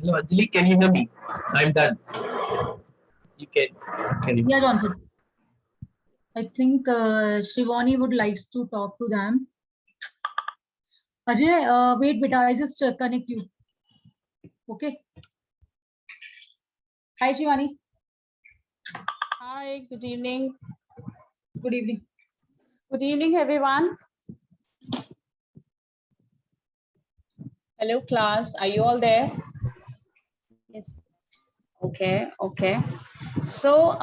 Hello, Anjali, can you hear me? I'm done. You can you? Yeah, Johnson. I think Shivani would like to talk to them. Ajay, wait, beta, I just connect you. Okay. Hi, Shivani. Hi, good evening. Good evening. Good evening, everyone. Hello, class. Are you all there? Yes. Okay. So,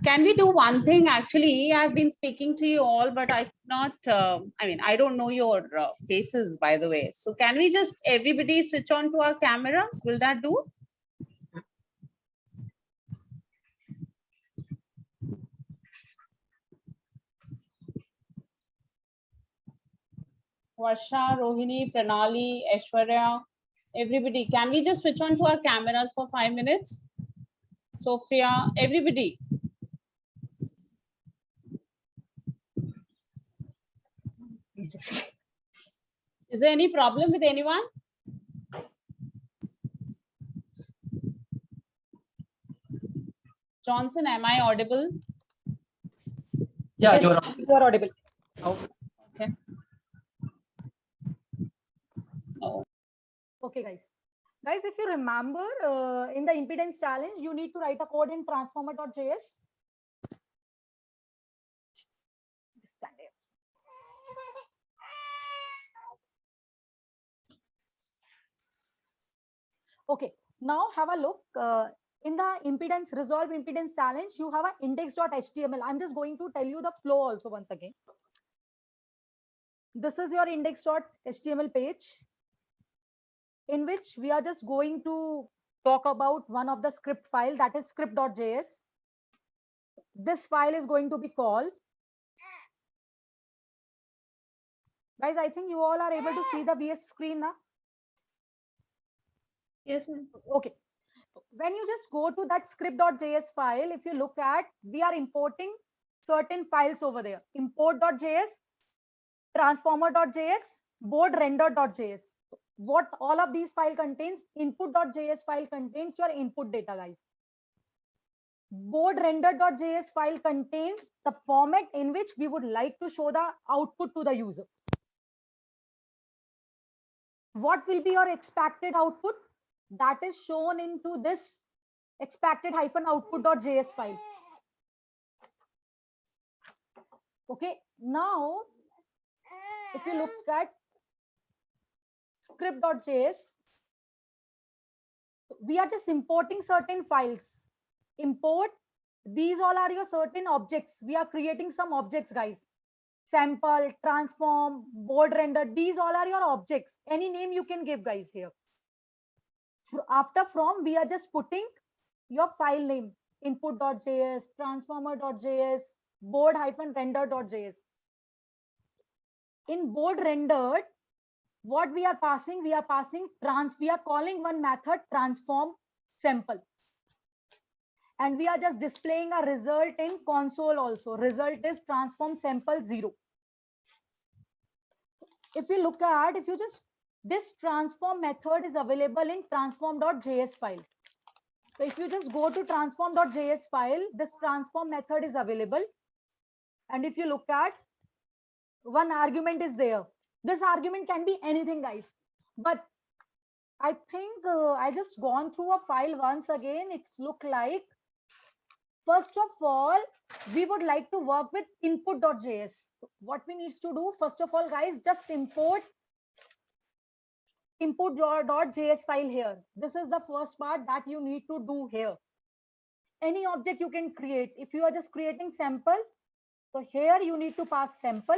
can we do one thing? Actually, I've been speaking to you all, but I not. I don't know your faces, by the way. So, can we just everybody switch on to our cameras? Will that do? Varsha, Rohini, Pranali, Aishwarya, everybody. Can we just switch on to our cameras for 5 minutes? Sophia, everybody. Is there any problem with anyone? Johnson, am I audible? Yeah, Yes, you're you are audible. Okay. Oh. Okay, guys. Guys, if you remember, in the impedance challenge, you need to write a code in transformer.js. Stand here. Okay, now have a look. In the impedance resolve impedance challenge, you have an index.html. I'm just going to tell you the flow also once again. This is your index.html page, in which we are just going to talk about one of the script file, that is script.js. This file is going to be called. Guys, I think you all are able to see the VS screen now. Yes, ma'am. Okay. When you just go to that script.js file, if you look at, we are importing certain files over there. Import.js, transformer.js, board render.js. What all of these file contains? Input.js file contains your input data, guys. Board render.js file contains the format in which we would like to show the output to the user. What will be your expected output? That is shown into this expected-output.js file. Okay, now if you look at script.js, we are just importing certain files. Import, these all are your certain objects. We are creating some objects, guys. Sample, transform, board render, these all are your objects. Any name you can give, guys, here. After from, we are just putting your file name, input.js, transformer.js, board-render.js. In board rendered, what we are passing? We are passing we are calling one method transform sample. And we are just displaying a result in console also. Result is transform sample 0. If you look at, this transform method is available in transform.js file. So if you just go to transform.js file, this transform method is available. And if you look at, one argument is there. This argument can be anything, guys. But I think I just gone through a file once again. It's look like, first of all, we would like to work with input.js. What we need to do, first of all, guys, just import input.js file here. This is the first part that you need to do here. Any object you can create. If you are just creating sample, so here you need to pass sample.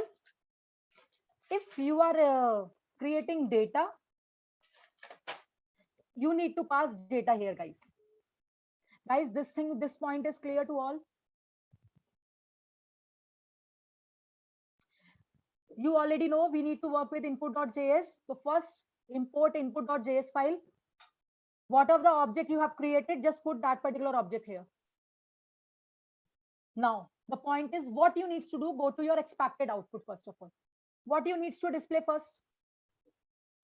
If you are creating data, you need to pass data here, guys. Guys, this point is clear to all. You already know we need to work with input.js. So first, import input.js file. Whatever the object you have created, just put that particular object here. Now, the point is what you need to do, go to your expected output first of all. What you need to display first?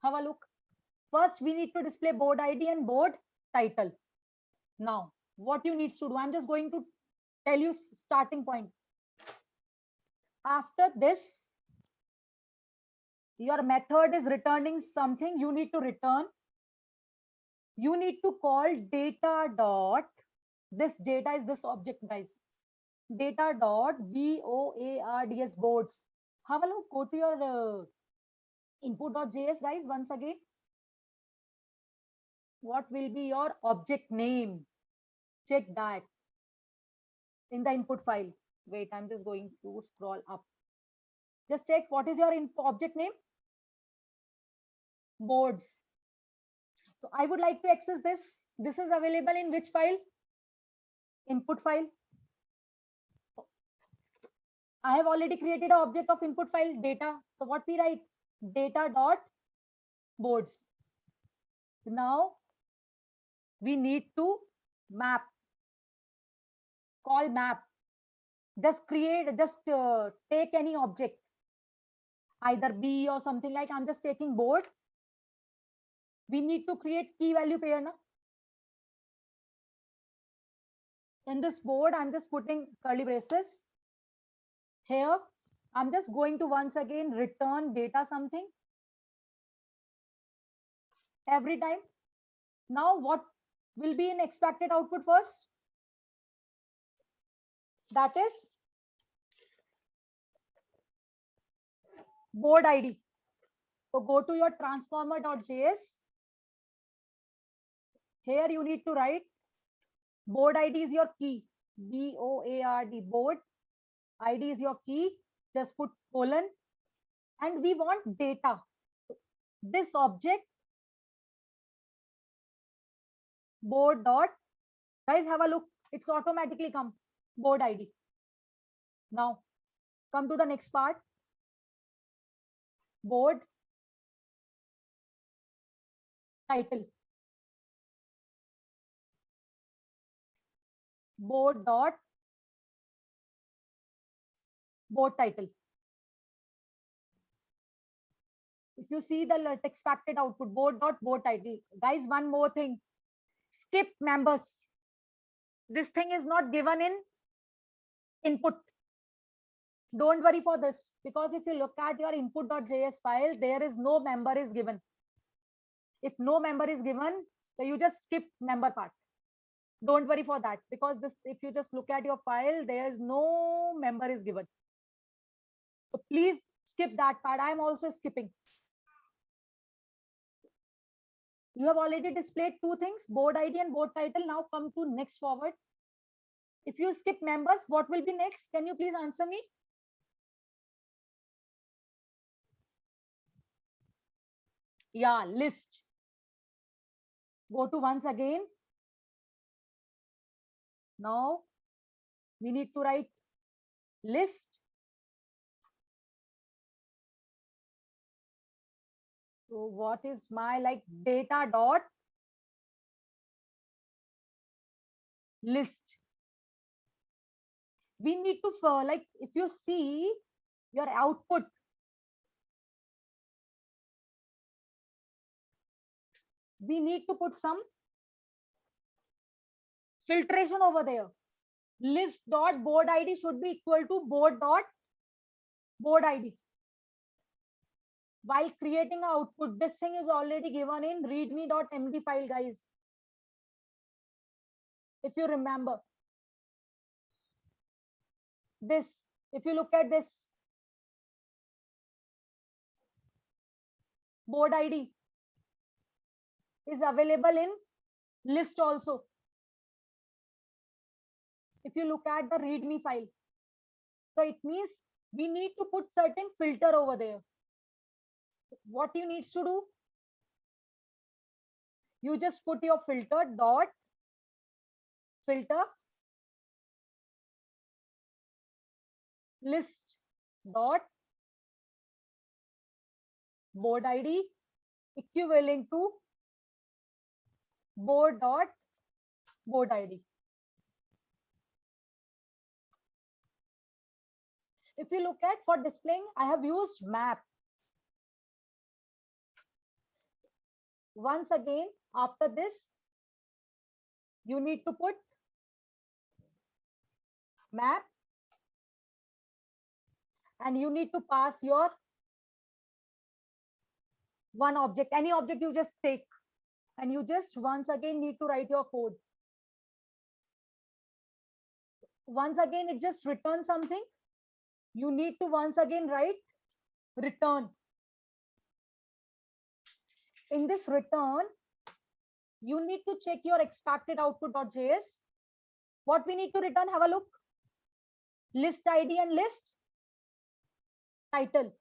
Have a look. First, we need to display board ID and board title. Now, what you need to do, I'm just going to tell you starting point. After this, your method is returning something you need to return. You need to call data dot, this data is this object, guys. Data dot boards, boards. Have a look, go to your input.js, guys, once again. What will be your object name? Check that in the input file. Wait, I'm just going to scroll up. Just check what is your object name? Boards. So I would like to access this. This is available in which file? Input file. I have already created an object of input file data. So what we write? Data dot boards. Now we need to map call map. Just take any object, either B or something like, I'm just taking board. We need to create key value pair now. In this board, I'm just putting curly braces. Here, I'm just going to once again return data something every time. Now, what will be in expected output first? That is board ID. So go to your transformer.js. Here you need to write board ID is your key. BOARD, board ID is your key. Just put colon, and we want data. This object board dot, guys, have a look. It's automatically come board ID. Now come to the next part. Board title. Board dot board title. If you see the expected output, board dot board title. Guys, one more thing. Skip members. This thing is not given in input. Don't worry for this, because if you look at your input.js file, there is no member is given. If no member is given, so you just skip member part. Don't worry for that, because this, if you just look at your file, there is no member is given. So please skip that part. I am also skipping. You have already displayed two things, board ID and board title. Now come to next forward. If you skip members, what will be next? Can you please answer me? Yeah, list. Go to once again. Now we need to write list. So what is my like data dot list? We need to like, if you see your output, we need to put some filtration over there. List dot board ID should be equal to board dot board ID. While creating output, this thing is already given in readme.md file, guys. If you remember this, if you look at this, board ID is available in list also. If you look at the readme file, so it means we need to put certain filter over there. What you need to do, you just put your filter dot filter list dot board ID equivalent to board dot board ID. If you look at for displaying, I have used map. Once again, after this, you need to put map, and you need to pass your one object, any object you just take, and you just once again need to write your code. Once again, it just returns something. You need to once again write return. In this return, you need to check your expected output.js. What we need to return, have a look. List ID and list title.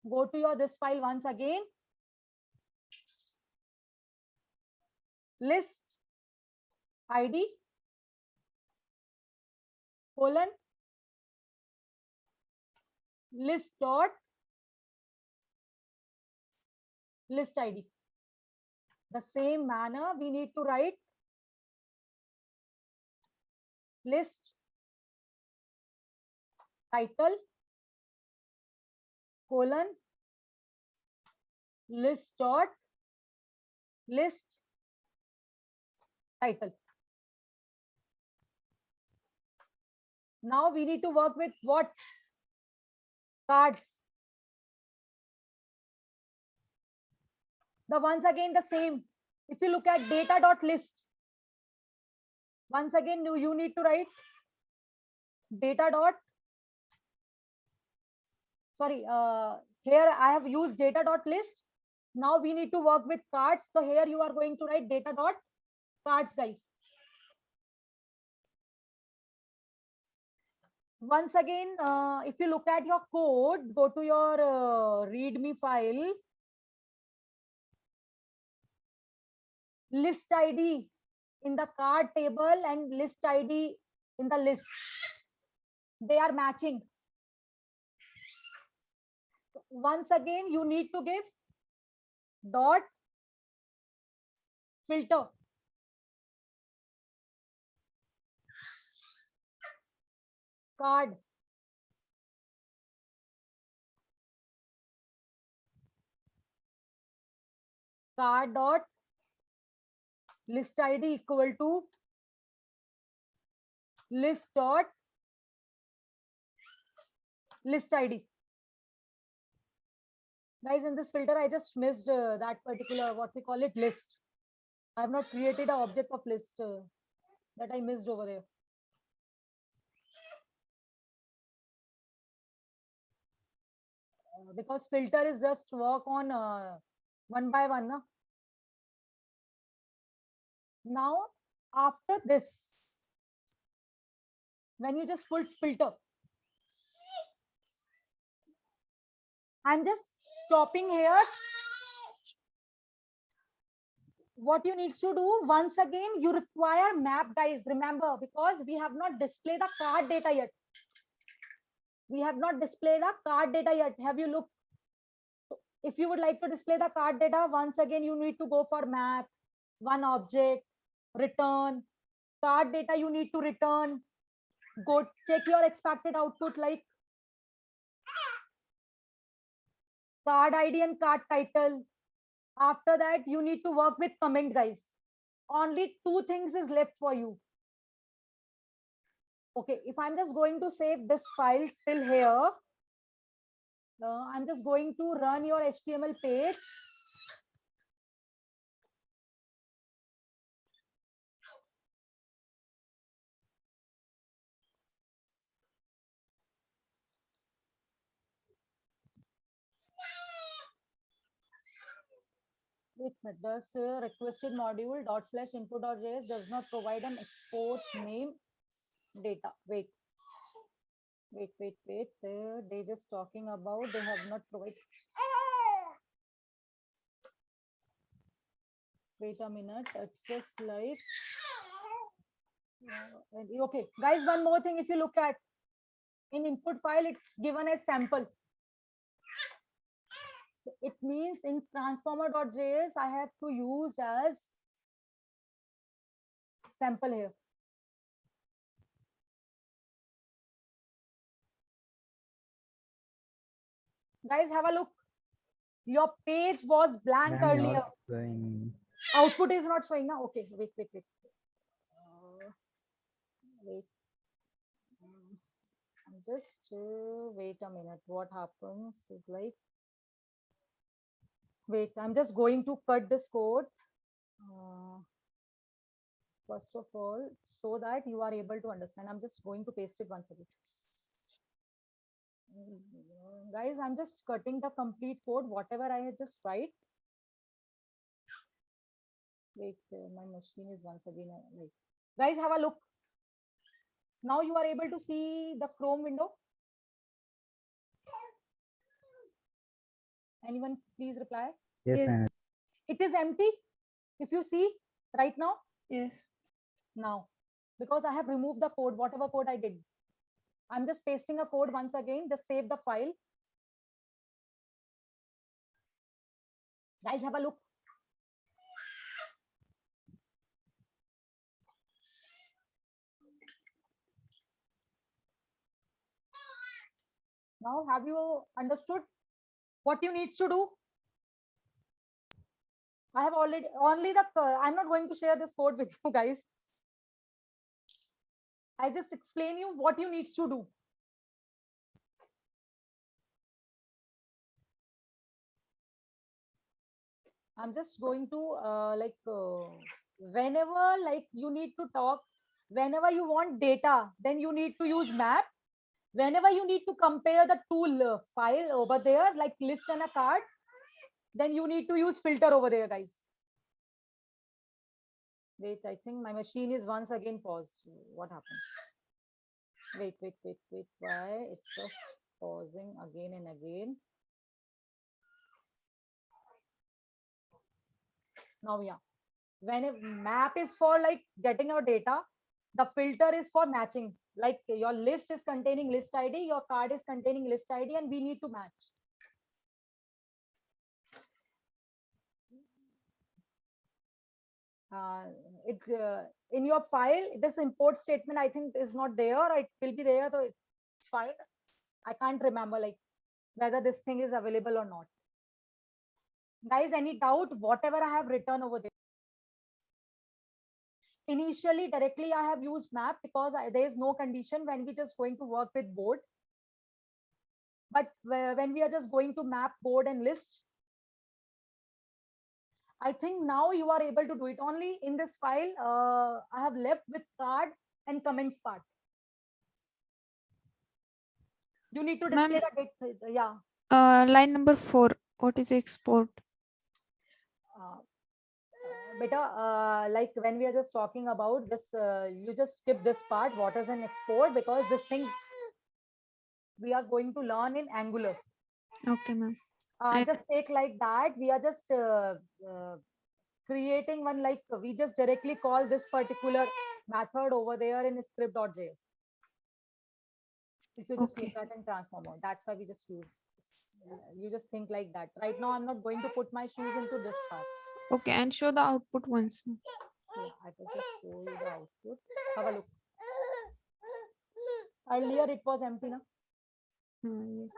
Go to your this file once again. List ID colon list dot list ID. The same manner we need to write list title colon list dot list title. Now we need to work with what? Cards. The once again the same. If you look at data.list, once again you need to write data dot, sorry, here I have used data.list. Now we need to work with cards. So here you are going to write data.cards, guys. Once again, if you look at your code, go to your readme file, list ID in the card table and list ID in the list, they are matching. Once again, you need to give dot filter. Card. Card dot list ID equal to list dot list ID. Guys, in this filter, I just missed that particular, what we call it, list. I have not created an object of list that I missed over there. Because filter is just work on one by one. Na? Now, after this, when you just put filter, I'm just stopping here. What you need to do, once again, you require map, guys. Remember, because we have not displayed the card data yet. We have not displayed the card data yet. Have you looked? If you would like to display the card data, once again, you need to go for map, one object, return, card data you need to return. Go check your expected output like card ID and card title. After that, you need to work with comment, guys. Only two things is left for you. Okay, if I'm just going to save this file till here, I'm just going to run your HTML page. Wait, does requested module dot slash info.js does not provide an export name data. Wait. They just talking about they have not provided. Wait a minute. It's just like okay, guys. One more thing. If you look at in input file, it's given as sample. It means in transformer.js, I have to use as sample here. Guys, have a look. Your page was blank earlier. Output is not showing now. Okay, wait. Wait. Just wait a minute. What happens is like, wait, I'm just going to cut this code. First of all, so that you are able to understand. I'm just going to paste it once again. Guys, I'm just cutting the complete code, whatever I had just write. Wait, my machine is once again like. Guys, have a look. Now you are able to see the Chrome window. Anyone please reply? Yes. It is empty. If you see right now. Yes. Now, because I have removed the code, whatever code I did. I'm just pasting a code once again. Just save the file. Guys, have a look. Now, have you understood what you needs to do? I have already I'm not going to share this code with you guys. I just explain you what you needs to do. I'm just going to whenever like you need to talk, whenever you want data, then you need to use map. Whenever you need to compare the two file over there, like list and a card, then you need to use filter over there, guys. Wait, I think my machine is once again paused. What happened? Wait. Why? It's just pausing again and again. Now, yeah. When a map is for like getting our data, the filter is for matching. Like your list is containing list ID, your card is containing list ID, and we need to match. It in your file, this import statement I think is not there, or it will be there, so it's fine. I can't remember like whether this thing is available or not. Guys, any doubt? Whatever I have written over there. Initially, directly I have used map because there is no condition when we just going to work with board. But when we are just going to map board and list, I think now you are able to do it. Only in this file, I have left with card and comments part. You need to display the date. Yeah. Line number 4. What is export? Beta, like when we are just talking about this, you just skip this part, what is an export, because this thing we are going to learn in Angular. Okay, ma'am. Just take like that. We are just creating one, like we just directly call this particular method over there in script.js. If you just look at and transformer, that's why we just use. You just think like that. Right now, I'm not going to put my shoes into this part. Okay, and show the output once. Yeah, I will just show you the output. Have a look. Earlier it was empty, na? Yes.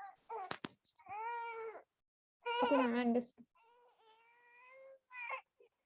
Okay, ma'am, I understood.